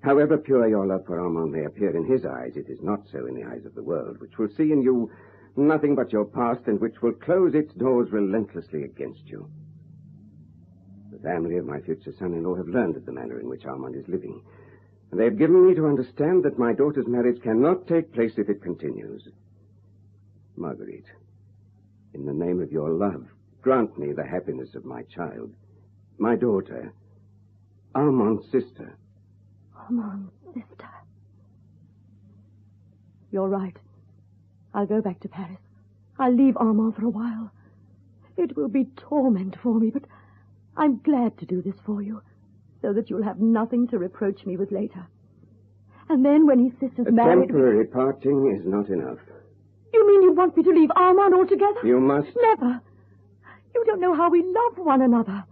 Speaker 2: However pure your love for Armand may appear in his eyes, it is not so in the eyes of the world, which will see in you Nothing but your past, and which will close its doors relentlessly against you. The family of my future son-in-law have learned of the manner in which Armand is living, and they have given me to understand that my daughter's marriage cannot take place if it continues. Marguerite, in the name of your love, grant me the happiness of my child, my daughter, Armand's sister.
Speaker 15: Armand's sister. You're right. I'll go back to Paris. I'll leave Armand for a while. It will be torment for me, but I'm glad to do this for you, so that you'll have nothing to reproach me with later. And then when his sister's married...
Speaker 2: A temporary parting is not enough.
Speaker 15: You mean you want me to leave Armand altogether?
Speaker 2: You must...
Speaker 15: Never. You don't know how we love one another.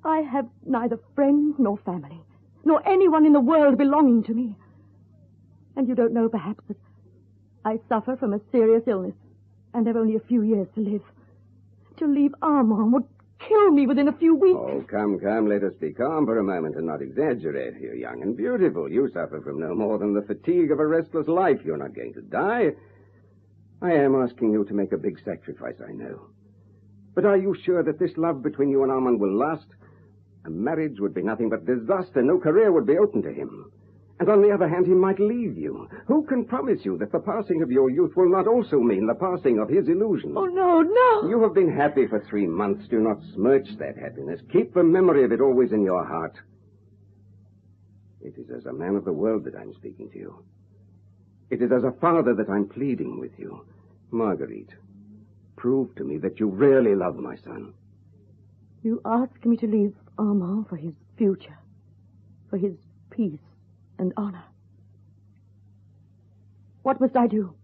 Speaker 15: I have neither friends nor family, nor anyone in the world belonging to me. And you don't know, perhaps, that I suffer from a serious illness and have only a few years to live. To leave Armand would kill me within a few weeks.
Speaker 2: Oh, come, let us be calm for a moment and not exaggerate. You're young and beautiful. You suffer from no more than the fatigue of a restless life. You're not going to die. I am asking you to make a big sacrifice, I know. But are you sure that this love between you and Armand will last? A marriage would be nothing but disaster. No career would be open to him. And on the other hand, he might leave you. Who can promise you that the passing of your youth will not also mean the passing of his illusion?
Speaker 15: Oh, no.
Speaker 2: You have been happy for 3 months. Do not smirch that happiness. Keep the memory of it always in your heart. It is as a man of the world that I'm speaking to you. It is as a father that I'm pleading with you. Marguerite, prove to me that you really love my son.
Speaker 15: You ask me to leave Armand for his future, for his peace and honor. What must I do?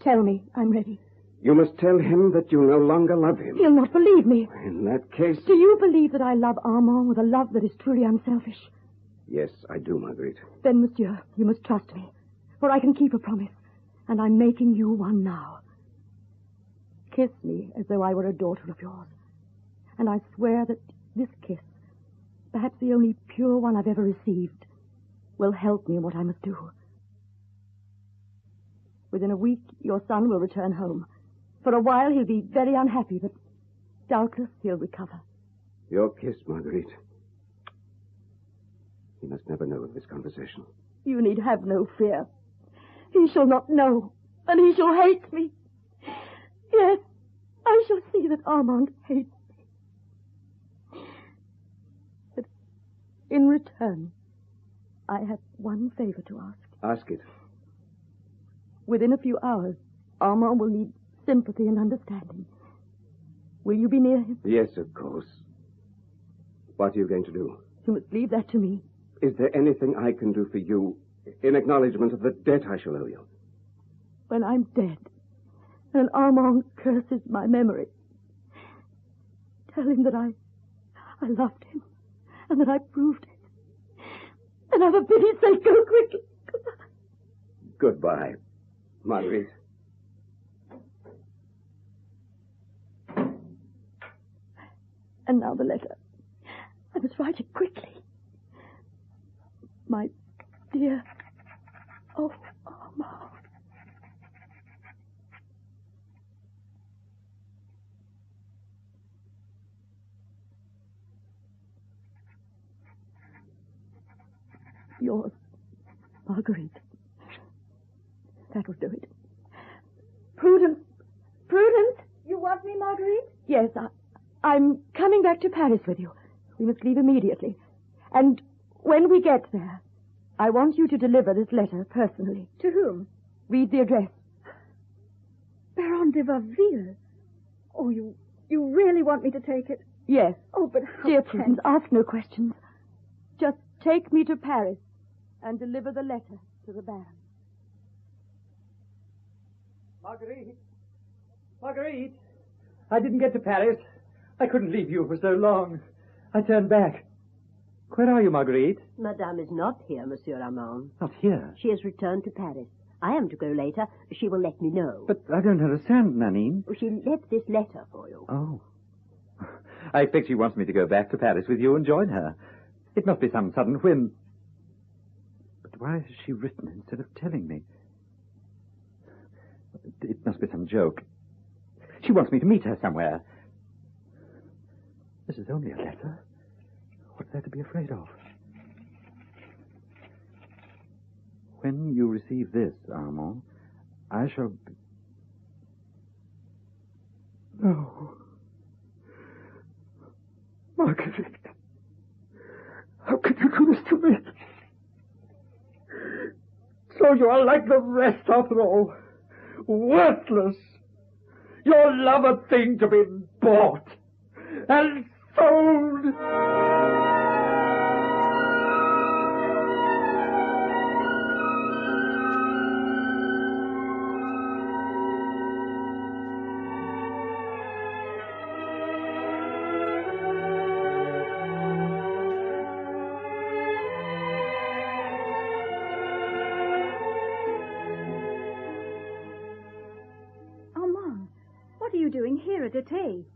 Speaker 15: Tell me. I'm ready.
Speaker 2: You must tell him that you no longer love him.
Speaker 15: He'll not believe me.
Speaker 2: In that case...
Speaker 15: Do you believe that I love Armand with a love that is truly unselfish?
Speaker 2: Yes, I do, Marguerite.
Speaker 15: Then, monsieur, you must trust me, for I can keep a promise, and I'm making you one now. Kiss me as though I were a daughter of yours, and I swear that this kiss, perhaps the only pure one I've ever received, will help me in what I must do. Within a week, your son will return home. For a while, he'll be very unhappy, but doubtless he'll recover.
Speaker 2: Your kiss, Marguerite. He must never know of this conversation.
Speaker 15: You need have no fear. He shall not know, and he shall hate me. Yes, I shall see that Armand hates me. But in return, I have one favor to ask.
Speaker 2: Ask it.
Speaker 15: Within a few hours, Armand will need sympathy and understanding. Will you be near him?
Speaker 2: Yes, of course. What are you going to do?
Speaker 15: You must leave that to me.
Speaker 2: Is there anything I can do for you in acknowledgement of the debt I shall owe you?
Speaker 15: When I'm dead, and Armand curses my memory, tell him that I loved him, and that I proved it. And for pity's sake, go quickly.
Speaker 2: Goodbye, Marguerite.
Speaker 15: And now the letter. I must write it quickly. My dear... Oh, Armand. Yours, Marguerite. That'll do it. Prudence! Prudence!
Speaker 17: You want me, Marguerite?
Speaker 15: Yes, I'm coming back to Paris with you. We must leave immediately. And when we get there, I want you to deliver this letter personally.
Speaker 17: To whom?
Speaker 15: Read the address.
Speaker 17: Baron de Varville. Oh, you really want me to take it?
Speaker 15: Yes.
Speaker 17: Oh, but how
Speaker 15: Dear Prudence, ask no questions. Just take me to Paris and deliver the letter to the Baron.
Speaker 22: Marguerite! Marguerite! I didn't get to Paris. I couldn't leave you for so long. I turned back. Where are you, Marguerite?
Speaker 19: Madame is not here, Monsieur Armand.
Speaker 22: Not here?
Speaker 19: She has returned to Paris. I am to go later. She will let me know.
Speaker 22: But I don't understand, Nanine.
Speaker 19: She left this letter for you.
Speaker 8: Oh. I expect she wants me to go back to Paris with you and join her. It must be some sudden whim. But why has she written instead of telling me? It must be some joke. She wants me to meet her somewhere. This is only a letter. What's there to be afraid of? When you receive this, Armand, I shall be... No. Marguerite. How could you do this to me? So you are like the rest after all. Worthless. Your love a thing to be bought and sold.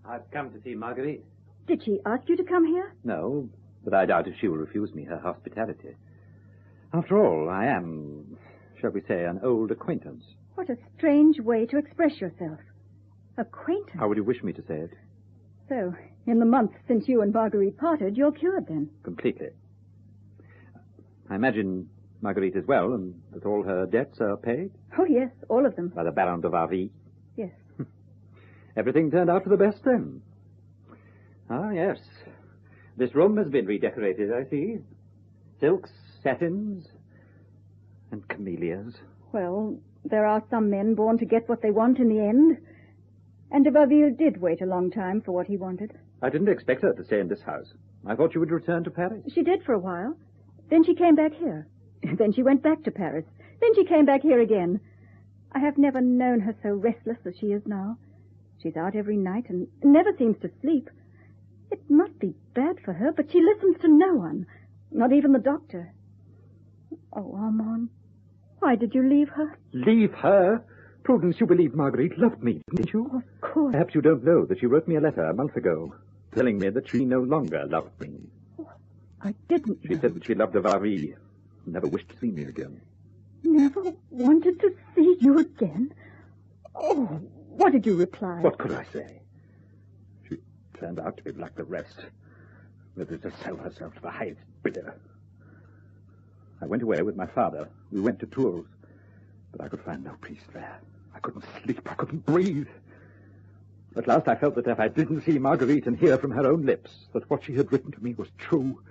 Speaker 4: I've come to see Marguerite.
Speaker 17: Did she ask you to come here?
Speaker 8: No, but I doubt if she will refuse me her hospitality. After all, I am, shall we say, an old acquaintance.
Speaker 17: What a strange way to express yourself. Acquaintance?
Speaker 8: How would you wish me to say it?
Speaker 17: So, in the month since you and Marguerite parted, you're cured then?
Speaker 8: Completely. I imagine Marguerite is well and that all her debts are paid?
Speaker 17: Oh, yes, all of them.
Speaker 8: By the Baron de Varville?
Speaker 17: Yes.
Speaker 8: Everything turned out for the best, then. Ah, yes. This room has been redecorated, I see. Silks, satins, and camellias.
Speaker 17: Well, there are some men born to get what they want in the end. And de Varville did wait a long time for what he wanted.
Speaker 8: I didn't expect her to stay in this house. I thought she would return to Paris.
Speaker 17: She did for a while. Then she came back here. Then she went back to Paris. Then she came back here again. I have never known her so restless as she is now. She's out every night and never seems to sleep. It must be bad for her, but she listens to no one, not even the doctor. Oh, Armand, why did you leave her?
Speaker 8: Leave her? Prudence, you believed Marguerite loved me, didn't you?
Speaker 17: Of course.
Speaker 8: Perhaps you don't know that she wrote me a letter a month ago, telling me that she no longer loved me.
Speaker 17: I didn't
Speaker 8: She said that she loved de Varville, and never wished to see me again.
Speaker 17: Never wanted to see you again? Oh, what did you reply?
Speaker 8: What could I say? She turned out to be like the rest, ready to sell herself to the highest bidder. I went away with my father. We went to Tours, but I could find no peace there. I couldn't sleep. I couldn't breathe. At last I felt that if I didn't see Marguerite and hear from her own lips that what she had written to me was true,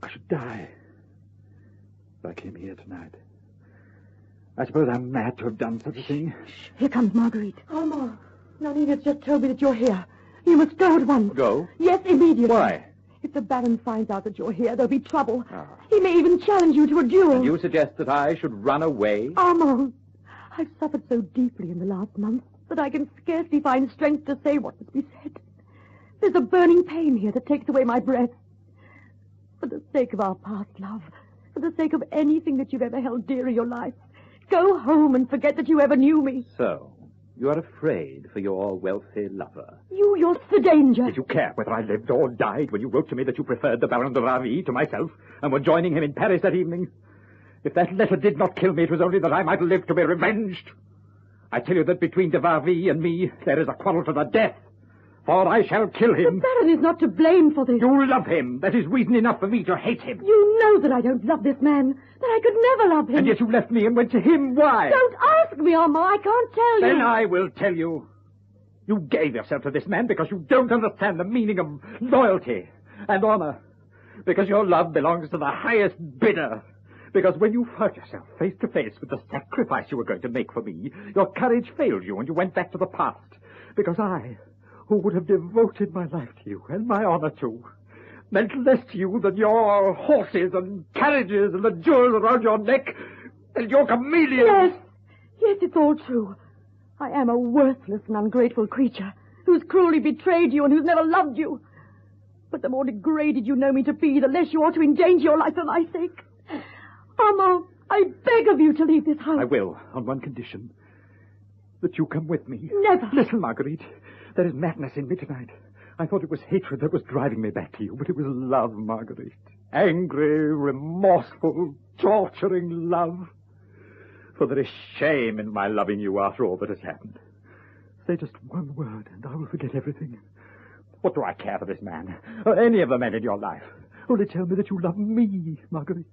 Speaker 8: I should die. But I came here tonight. I suppose I'm mad to have done such a thing.
Speaker 15: Here comes Marguerite. Armand, Nanina's just told me that you're here. You must go at once.
Speaker 8: Go?
Speaker 15: Yes, immediately.
Speaker 8: Why?
Speaker 15: If the Baron finds out that you're here, there'll be trouble. He may even challenge you to a duel.
Speaker 8: And you suggest that I should run away?
Speaker 15: Armand, I've suffered so deeply in the last month that I can scarcely find strength to say what must be said. There's a burning pain here that takes away my breath. For the sake of our past love, for the sake of anything that you've ever held dear in your life, go home and forget that you ever knew me.
Speaker 8: So, you are afraid for your wealthy lover.
Speaker 15: You're the danger.
Speaker 8: Did you care whether I lived or died when you wrote to me that you preferred the Baron de Varville to myself and were joining him in Paris that evening? If that letter did not kill me, it was only that I might live to be revenged. I tell you that between de Varville and me, there is a quarrel to the death. For I shall kill him.
Speaker 15: The Baron is not to blame for this.
Speaker 8: You love him. That is reason enough for me to hate him.
Speaker 15: You know that I don't love this man, that I could never love him.
Speaker 8: And yet you left me and went to him. Why?
Speaker 15: Don't ask me, Armand. I can't tell you.
Speaker 8: Then I will tell you. You gave yourself to this man because you don't understand the meaning of loyalty and honor. Because your love belongs to the highest bidder. Because when you found yourself face to face with the sacrifice you were going to make for me, your courage failed you and you went back to the past. Because I, who would have devoted my life to you and my honor too, meant less to you than your horses and carriages and the jewels around your neck and your chameleons.
Speaker 15: Yes, it's all true. I am a worthless and ungrateful creature who's cruelly betrayed you and who's never loved you. But the more degraded you know me to be, the less you ought to endanger your life for my sake. Armand, I beg of you to leave this house.
Speaker 8: I will, on one condition. That you come with me.
Speaker 15: Never.
Speaker 8: Listen, Marguerite. There is madness in me tonight. I thought it was hatred that was driving me back to you, but it was love, Marguerite. Angry, remorseful, torturing love. For there is shame in my loving you after all that has happened. Say just one word, and I will forget everything. What do I care for this man, or any of the men in your life? Only tell me that you love me, Marguerite.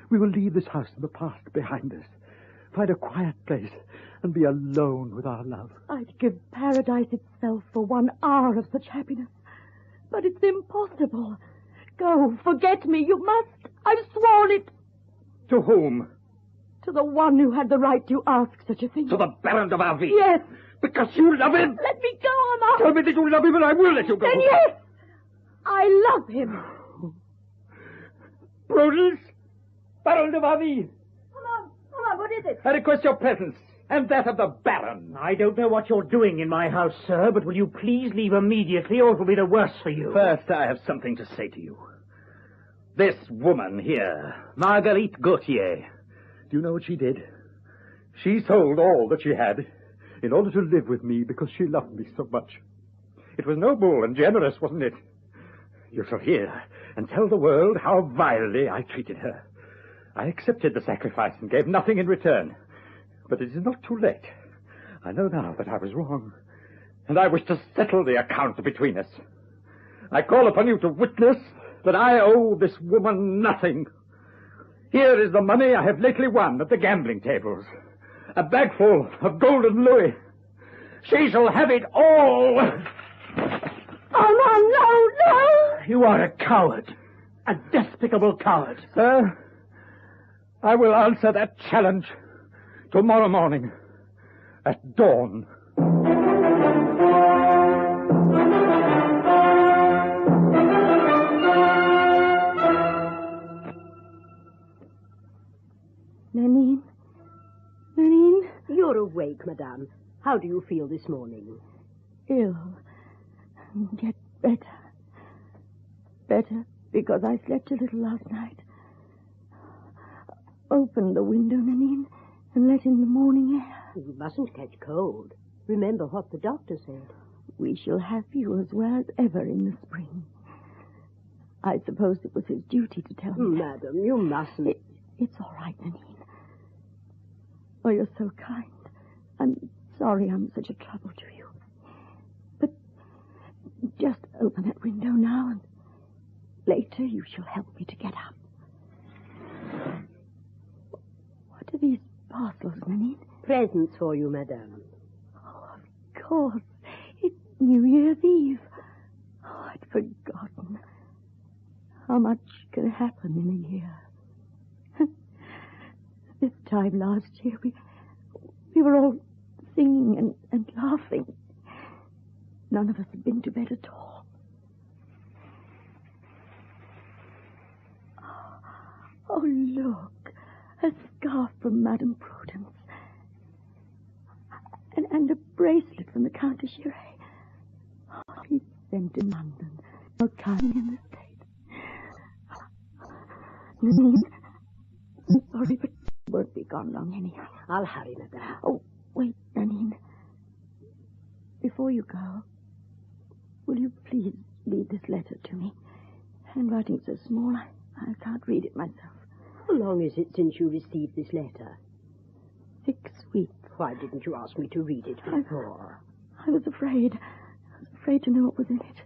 Speaker 8: We will leave this house in the past behind us, find a quiet place, and be alone with our love.
Speaker 15: I'd give paradise itself for 1 hour of such happiness. But it's impossible. Go, forget me. You must. I've sworn it.
Speaker 8: To whom?
Speaker 15: To the one who had the right to ask such a thing.
Speaker 8: To the Baron de Varville?
Speaker 15: Yes.
Speaker 8: Because you love him?
Speaker 15: Let me go, Armand.
Speaker 8: Tell me that you love him and I will let you go.
Speaker 15: Then yes. I love him.
Speaker 8: Prudence? Baron de Varville.
Speaker 15: Come on, what is it?
Speaker 8: I request your presence, and that of the Baron.
Speaker 22: I don't know what you're doing in my house, sir, but will you please leave immediately, or it will be the worse for you?
Speaker 8: First, I have something to say to you. This woman here, Marguerite Gauthier, do you know what she did? She sold all that she had in order to live with me because she loved me so much. It was noble and generous, wasn't it? You shall hear and tell the world how vilely I treated her. I accepted the sacrifice and gave nothing in return. But it is not too late. I know now that I was wrong, and I wish to settle the account between us. I call upon you to witness that I owe this woman nothing. Here is the money I have lately won at the gambling tables. A bagful of golden louis. She shall have it all.
Speaker 22: Oh, no. You are a coward. A despicable coward.
Speaker 8: Sir, I will answer that challenge tomorrow morning at dawn.
Speaker 15: Nanine? Nanine?
Speaker 19: You're awake, madame. How do you feel this morning?
Speaker 15: Ill. Yet better. Better because I slept a little last night. Open the window, Nanine, and let in the morning air.
Speaker 19: You mustn't catch cold. Remember what the doctor said.
Speaker 15: We shall have you as well as ever in the spring. I suppose it was his duty to tell me.
Speaker 19: Madam, you mustn't.
Speaker 15: It's all right, Nanine. Oh, you're so kind. I'm sorry I'm such a trouble to you. But just open that window now, and later you shall help me to get up. What are these parcels, Nanine?
Speaker 19: Presents for you, madame.
Speaker 15: Oh, of course. It's New Year's Eve. Oh, I'd forgotten. How much can happen in a year? This time last year, we were all singing and laughing. None of us had been to bed at all. Oh, look. A scarf from Madame Prudence. And a bracelet from the Countess Giray. Oh, he's sent in London. No coming in the States. Nanine, I'm sorry, but won't be gone long anyhow.
Speaker 19: I'll hurry, madame.
Speaker 15: Oh, wait, Nanine. Before you go, will you please read this letter to me? Handwriting's so small, I can't read it myself.
Speaker 19: How long is it since you received this letter?
Speaker 15: 6 weeks.
Speaker 19: Why didn't you ask me to read it before?
Speaker 15: I was afraid. I was afraid to know what was in it.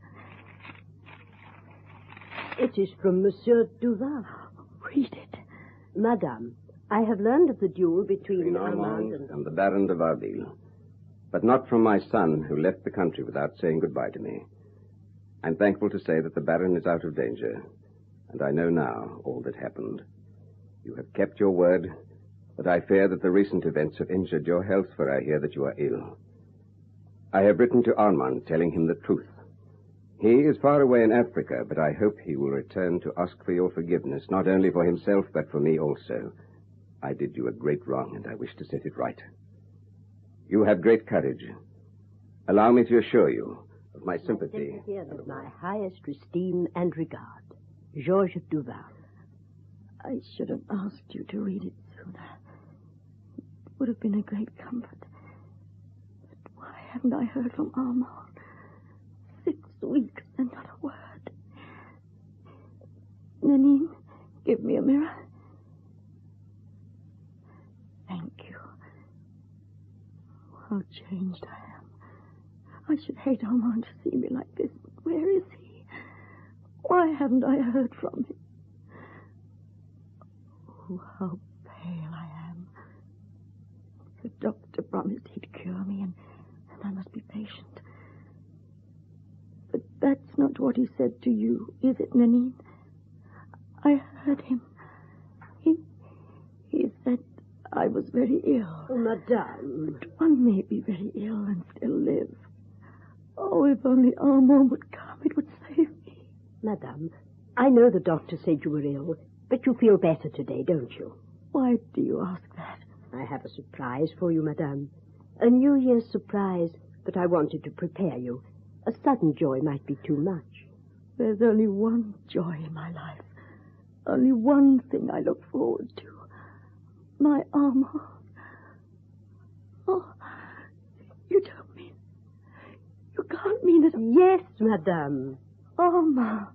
Speaker 19: It is from Monsieur Duval.
Speaker 15: Read it.
Speaker 19: Madame, I have learned of the duel between
Speaker 2: Armand and the Baron de Varville, but not from my son, who left the country without saying goodbye to me. I'm thankful to say that the Baron is out of danger, and I know now all that happened. You have kept your word, but I fear that the recent events have injured your health, for I hear that you are ill. I have written to Armand telling him the truth. He is far away in Africa, but I hope he will return to ask for your forgiveness, not only for himself, but for me also. I did you a great wrong, and I wish to set it right. You have great courage. Allow me to assure you of my sympathy.
Speaker 19: And my highest esteem and regard. Georges Duval.
Speaker 15: I should have asked you to read it sooner. It would have been a great comfort. But why haven't I heard from Armand? 6 weeks and not a word. Nanine, give me a mirror. Thank you. How changed I am. I should hate Armand to see me like this, but where is he? Why haven't I heard from him? Oh, how pale I am. The doctor promised he'd cure me, and I must be patient. But that's not what he said to you, is it, Nanine? I heard him. He said I was very ill.
Speaker 19: Oh, Madame.
Speaker 15: But one may be very ill and still live. Oh, if only Armand would come, it would save me.
Speaker 19: Madame, I know the doctor said you were ill, but you feel better today, don't you?
Speaker 15: Why do you ask that?
Speaker 19: I have a surprise for you, Madame. A New Year's surprise, but I wanted to prepare you. A sudden joy might be too much.
Speaker 15: There's only one joy in my life. Only one thing I look forward to. My Armand. Oh, you don't mean... You can't mean it.
Speaker 19: Yes, Madame.
Speaker 15: Armand.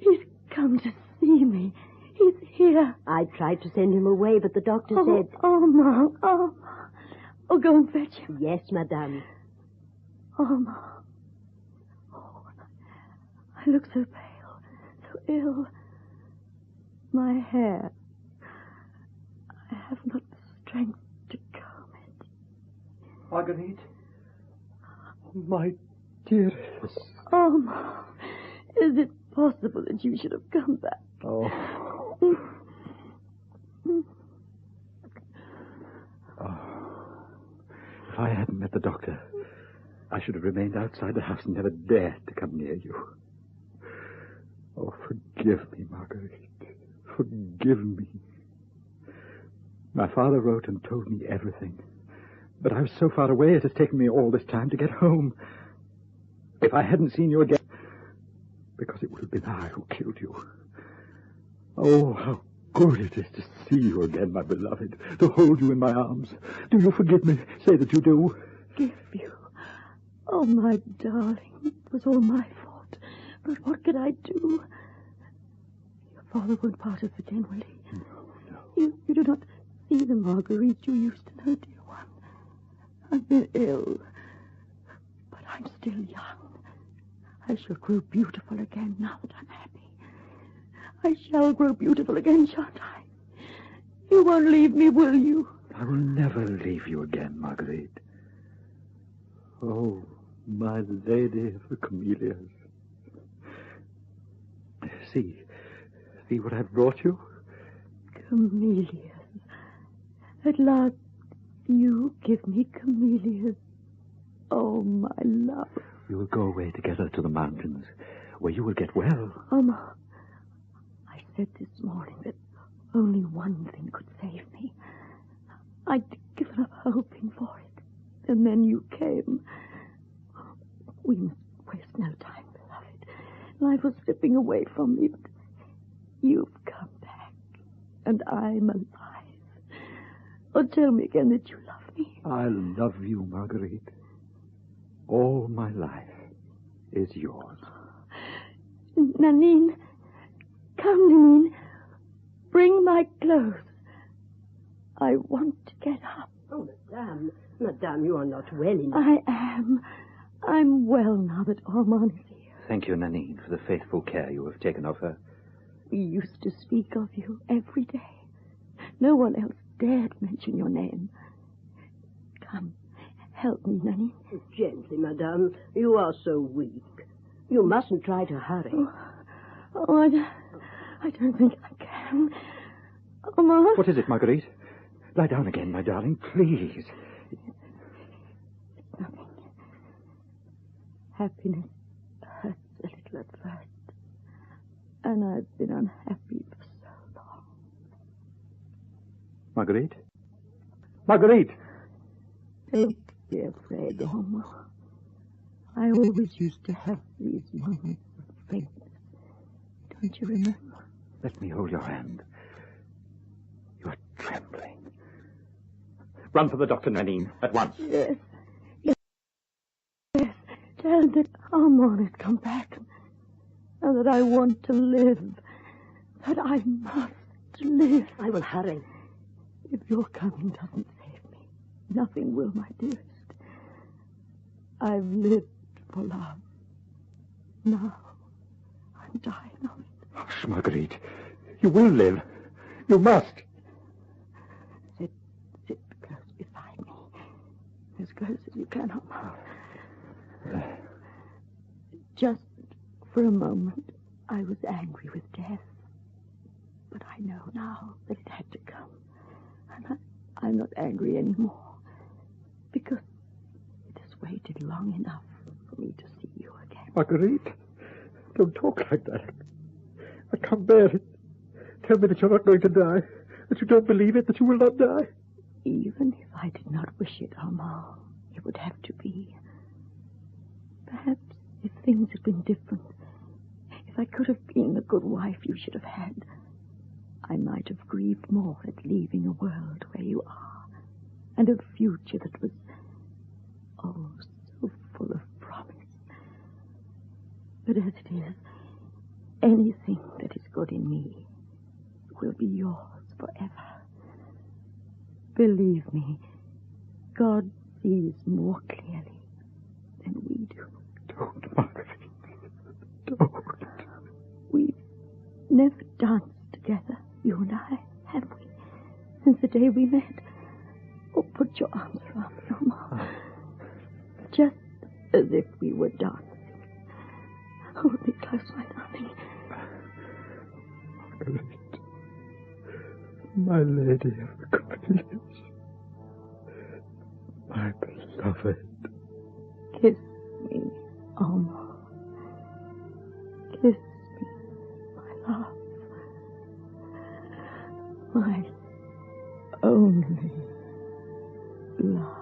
Speaker 15: He's come to see me. He's here.
Speaker 19: I tried to send him away, but the doctor said...
Speaker 15: Armand. Oh, go and fetch him.
Speaker 19: Yes, Madame.
Speaker 15: Armand. Oh, I look so pale, so ill. My hair. I have not the strength to comb it.
Speaker 22: Marguerite. My dearest.
Speaker 15: Armand, is it possible that you should have come back?
Speaker 8: Oh. If I hadn't met the doctor, I should have remained outside the house and never dared to come near you. Oh, forgive me, Marguerite. Forgive me. My father wrote and told me everything. But I was so far away, it has taken me all this time to get home. If I hadn't seen you again... Because it would have been I who killed you. Oh, how good it is to see you again, my beloved. To hold you in my arms. Do you forgive me? Say that you do.
Speaker 15: Forgive you? Oh, my darling. It was all my fault. But what could I do? Your father won't part us again, will he? No. You do not see the Marguerite you used to know, dear one. I've been ill, but I'm still young. I shall grow beautiful again now that I'm happy. I shall grow beautiful again, shan't I? You won't leave me, will you?
Speaker 8: I will never leave you again, Marguerite. Oh, my lady of the camellias. See what I've brought you?
Speaker 15: Camellias. At last, you give me camellias. Oh, my love.
Speaker 8: We will go away together to the mountains, where you will get well.
Speaker 15: I said this morning that only one thing could save me. I'd given up hoping for it. And then you came. We must waste no time, beloved. Life was slipping away from me, but you've come back. And I'm alive. Oh, tell me again that you love me.
Speaker 8: I love you, Marguerite. All my life is yours.
Speaker 15: Nanine. Come, Nanine. Bring my clothes. I want to get up.
Speaker 19: Oh, Madame, you are not well enough.
Speaker 15: I am. I'm well now that Armand is here.
Speaker 8: Thank you, Nanine, for the faithful care you have taken of her.
Speaker 15: We used to speak of you every day. No one else dared mention your name. Come, help me, Nanine.
Speaker 19: Gently, Madame. You are so weak. You mustn't try to hurry.
Speaker 15: I don't think I can. Armand.
Speaker 8: What is it, Marguerite? Lie down again, my darling, please.
Speaker 15: It's nothing. Happiness hurts a little at first. And I've been unhappy for so long.
Speaker 8: Marguerite? Marguerite!
Speaker 15: Don't be afraid, Armand. I always used to have these moments of faintness. Don't you remember?
Speaker 8: Let me hold your hand. You're trembling. Run for the doctor, Nanine, at once.
Speaker 15: Yes. Tell him that Armand has come back. And that I want to live. That I must live.
Speaker 19: I will hurry.
Speaker 15: If your coming doesn't save
Speaker 19: Nothing will, my dearest. I've lived for love. Now, I'm dying of it.
Speaker 21: Hush, Marguerite. You will live. You must.
Speaker 19: Sit close beside me. As close as you can, Armand. Just for a moment, I was angry with death. But I know now that it had to come. And I'm not angry anymore. Because it has waited long enough for me to see you again.
Speaker 21: Marguerite, don't talk like that. I can't bear it. Tell me that you're not going to die. That you don't believe it, that you will not die.
Speaker 19: Even if I did not wish it, Armand, it would have to be. Perhaps if things had been different, if I could have been the good wife you should have had, I might have grieved more at leaving a world where you are, and a future that was, oh, so full of promise. But as it is, anything that is good in me will be yours forever. Believe me, God sees more clearly than we do.
Speaker 21: Don't, Marguerite. Don't.
Speaker 19: We've never danced together, you and I, have we? Since the day we met. Oh, put your arms around me, Armand. Just as if we were dancing. Hold me close, my darling.
Speaker 21: Marguerite, my lady of the courteliers, my beloved.
Speaker 19: Kiss me, Armand. Kiss me, my love. My only love.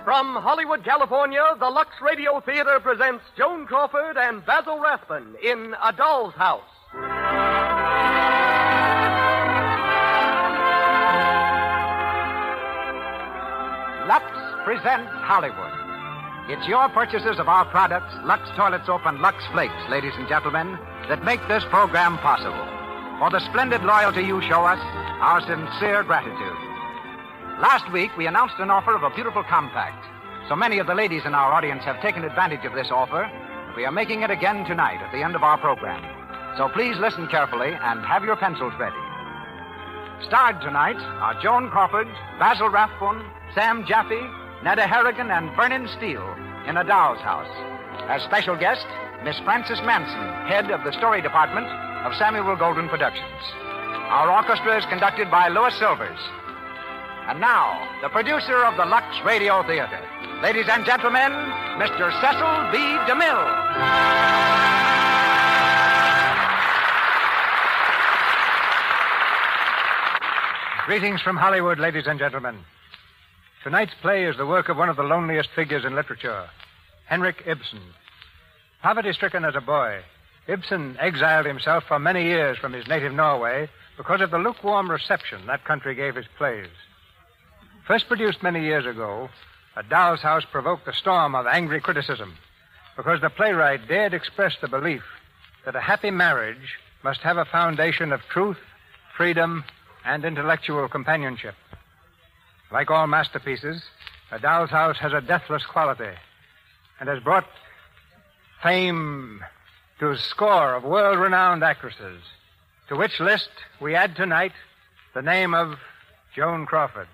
Speaker 3: From Hollywood, California, the Lux Radio Theater presents Joan Crawford and Basil Rathbun in A Doll's House.
Speaker 5: Lux presents Hollywood. It's your purchases of our products, Lux Toilet Soap and Lux Flakes, ladies and gentlemen, that make this program possible. For the splendid loyalty you show us, our sincere gratitude. Last week, we announced an offer of a beautiful compact. So many of the ladies in our audience have taken advantage of this offer, we are making it again tonight at the end of our program. So please listen carefully and have your pencils ready. Starred tonight are Joan Crawford, Basil Rathbun, Sam Jaffe, Netta Harrigan, and Vernon Steele in A Doll's House. As special guest, Miss Frances Manson, head of the story department of Samuel Golden Productions. Our orchestra is conducted by Louis Silvers. And now, the producer of the Lux Radio Theater. Ladies and gentlemen, Mr. Cecil B. DeMille.
Speaker 23: Greetings from Hollywood, ladies and gentlemen. Tonight's play is the work of one of the loneliest figures in literature, Henrik Ibsen. Poverty-stricken as a boy, Ibsen exiled himself for many years from his native Norway because of the lukewarm reception that country gave his plays. First produced many years ago, A Doll's House provoked a storm of angry criticism because the playwright dared express the belief that a happy marriage must have a foundation of truth, freedom, and intellectual companionship. Like all masterpieces, A Doll's House has a deathless quality and has brought fame to a score of world-renowned actresses, to which list we add tonight the name of Joan Crawford.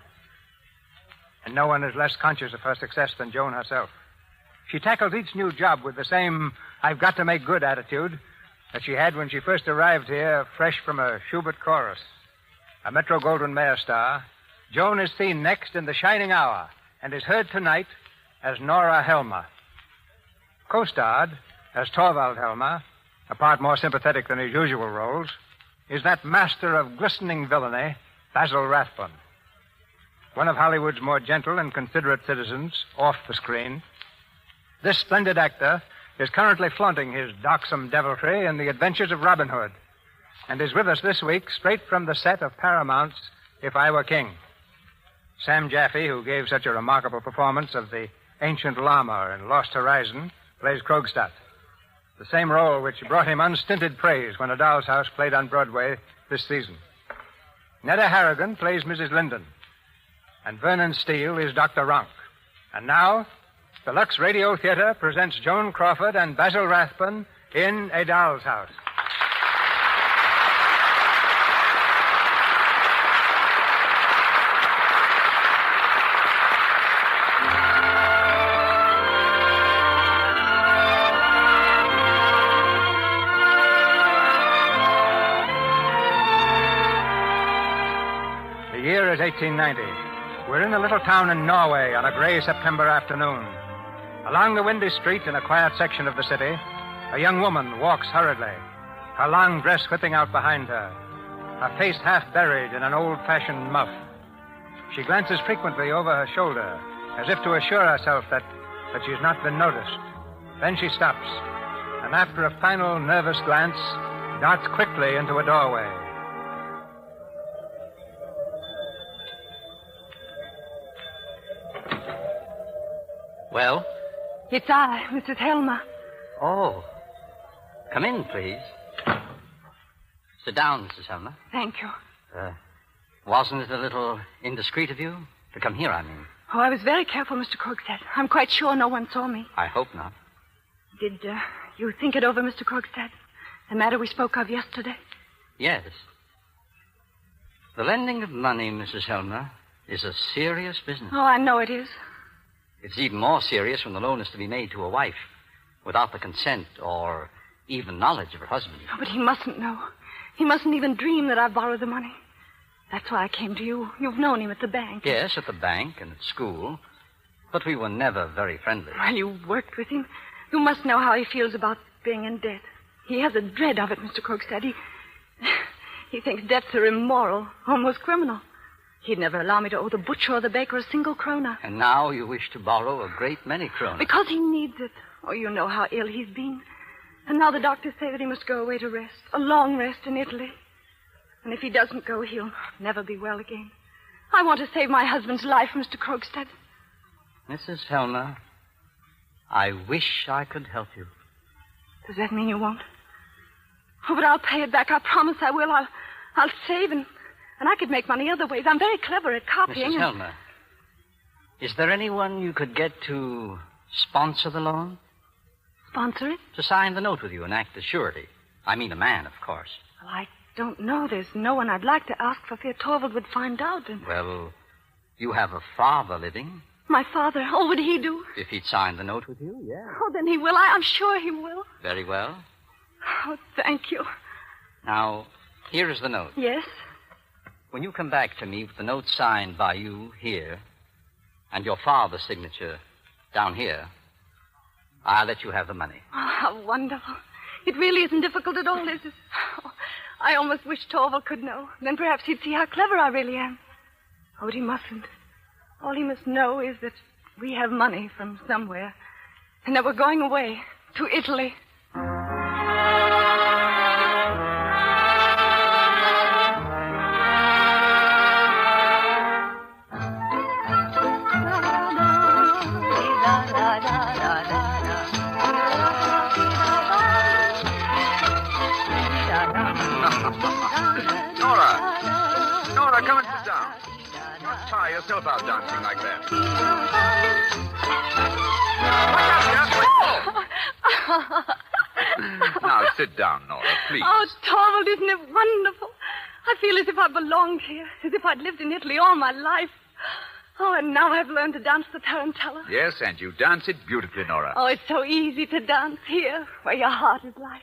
Speaker 23: And no one is less conscious of her success than Joan herself. She tackles each new job with the same I've got to make good attitude that she had when she first arrived here, fresh from a Schubert chorus. A Metro-Goldwyn-Mayer star, Joan is seen next in The Shining Hour and is heard tonight as Nora Helmer. Co-starred as Torvald Helmer a part more sympathetic than his usual roles, is that master of glistening villainy, Basil Rathbone. One of Hollywood's more gentle and considerate citizens off the screen, this splendid actor is currently flaunting his darksome deviltry in the adventures of Robin Hood, and is with us this week straight from the set of Paramount's If I Were King. Sam Jaffe, who gave such a remarkable performance of the ancient llama in Lost Horizon, plays Krogstad, the same role which brought him unstinted praise when A Doll's House played on Broadway this season. Netta Harrigan plays Mrs. Linden, and Vernon Steele is Dr. Ronk. And now, the Lux Radio Theater presents Joan Crawford and Basil Rathbone in A Doll's House. The year is 1890. We're in a little town in Norway on a gray September afternoon. Along the windy street in a quiet section of the city, a young woman walks hurriedly, her long dress whipping out behind her, her face half buried in an old-fashioned muff. She glances frequently over her shoulder, as if to assure herself that she's not been noticed. Then she stops, and after a final nervous glance, darts quickly into a doorway.
Speaker 10: Well?
Speaker 15: It's I, Mrs. Helmer.
Speaker 10: Oh. Come in, please. Sit down, Mrs. Helmer.
Speaker 15: Thank you.
Speaker 10: Wasn't it a little indiscreet of you? To come here, I mean.
Speaker 15: Oh, I was very careful, Mr. Krogstad. I'm quite sure no one saw me.
Speaker 10: I hope not.
Speaker 15: Did you think it over, Mr. Krogstad? The matter we spoke of yesterday?
Speaker 10: Yes. The lending of money, Mrs. Helmer, is a serious business.
Speaker 15: Oh, I know it is.
Speaker 10: It's even more serious when the loan is to be made to a wife without the consent or even knowledge of her husband.
Speaker 15: Oh, but he mustn't know. He mustn't even dream that I've borrowed the money. That's why I came to you. You've known him at the bank.
Speaker 10: Yes, at the bank and at school. But we were never very friendly.
Speaker 15: Well, you worked with him. You must know how he feels about being in debt. He has a dread of it, Mr. Krogstad. He thinks debts are immoral, almost criminal. He'd never allow me to owe the butcher or the baker a single krona.
Speaker 10: And now you wish to borrow a great many kronas.
Speaker 15: Because he needs it. Oh, you know how ill he's been. And now the doctors say that he must go away to rest. A long rest in Italy. And if he doesn't go, he'll never be well again. I want to save my husband's life, Mr. Krogstad.
Speaker 10: Mrs. Helmer, I wish I could help you.
Speaker 15: Does that mean you won't? Oh, but I'll pay it back. I promise I will. I'll save and I could make money other ways. I'm very clever at copying.
Speaker 10: Mrs. Helmer, is there anyone you could get to sponsor the loan?
Speaker 15: Sponsor it?
Speaker 10: To sign the note with you and act as surety. I mean a man, of course.
Speaker 15: Well, I don't know. There's no one I'd like to ask for fear Torvald would find out.
Speaker 10: Well, you have a father living.
Speaker 15: My father? Oh, would he do?
Speaker 10: If he'd sign the note with you, yeah.
Speaker 15: Oh, then he will. I'm sure he will.
Speaker 10: Very well.
Speaker 15: Oh, thank you.
Speaker 10: Now, here is the note.
Speaker 15: Yes?
Speaker 10: When you come back to me with the note signed by you here and your father's signature down here, I'll let you have the money.
Speaker 15: Oh, how wonderful. It really isn't difficult at all, is it? Oh, I almost wish Torvald could know. Then perhaps he'd see how clever I really am. Oh, but he mustn't. All he must know is that we have money from somewhere and that we're going away to Italy.
Speaker 2: Nora, come and sit down. Don't tire yourself out dancing like that. Now, sit down, Nora, please.
Speaker 15: Oh, Torvald, isn't it wonderful? I feel as if I belonged here, as if I'd lived in Italy all my life. Oh, and now I've learned to dance the tarantella.
Speaker 2: Yes, and you dance it beautifully, Nora.
Speaker 15: Oh, it's so easy to dance here, where your heart is life.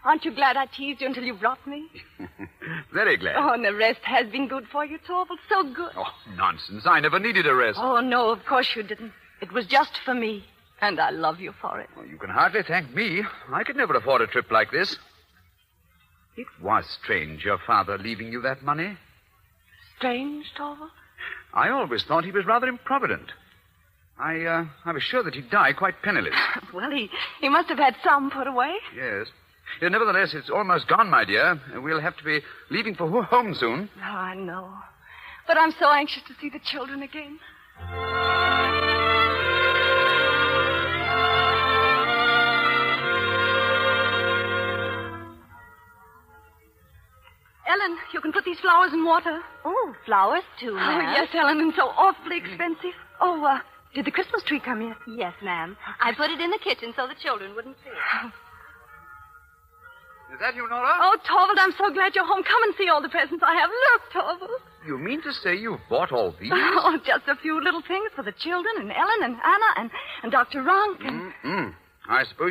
Speaker 15: Aren't you glad I teased you until you brought me?
Speaker 2: Very glad.
Speaker 15: Oh, and the rest has been good for you, Torvald. So good.
Speaker 2: Oh, nonsense. I never needed a rest.
Speaker 15: Oh, no, of course you didn't. It was just for me.
Speaker 11: And I love you for it.
Speaker 12: Well, you can hardly thank me. I could never afford a trip like this. It was strange, your father leaving you that money.
Speaker 11: Strange, Torvald?
Speaker 12: I always thought he was rather improvident. I was sure that he'd die quite penniless.
Speaker 11: Well, he must have had some put away.
Speaker 12: Yes. Yeah, nevertheless, it's almost gone, my dear. We'll have to be leaving for home soon.
Speaker 11: Oh, I know. But I'm so anxious to see the children again. Ellen, you can put these flowers in water.
Speaker 6: Oh, flowers too,
Speaker 11: Oh,
Speaker 6: ma'am.
Speaker 11: yes, Ellen, and so awfully expensive. Oh, did the Christmas tree come yet?
Speaker 6: Yes, ma'am. I put it in the kitchen so the children wouldn't see it.
Speaker 12: Is that you, Nora?
Speaker 11: Oh, Torvald, I'm so glad you're home. Come and see all the presents I have. Look, Torvald.
Speaker 12: You mean to say you've bought all these?
Speaker 11: Oh, just a few little things for the children and Ellen and Anna and Dr. Ronk and...
Speaker 12: I suppose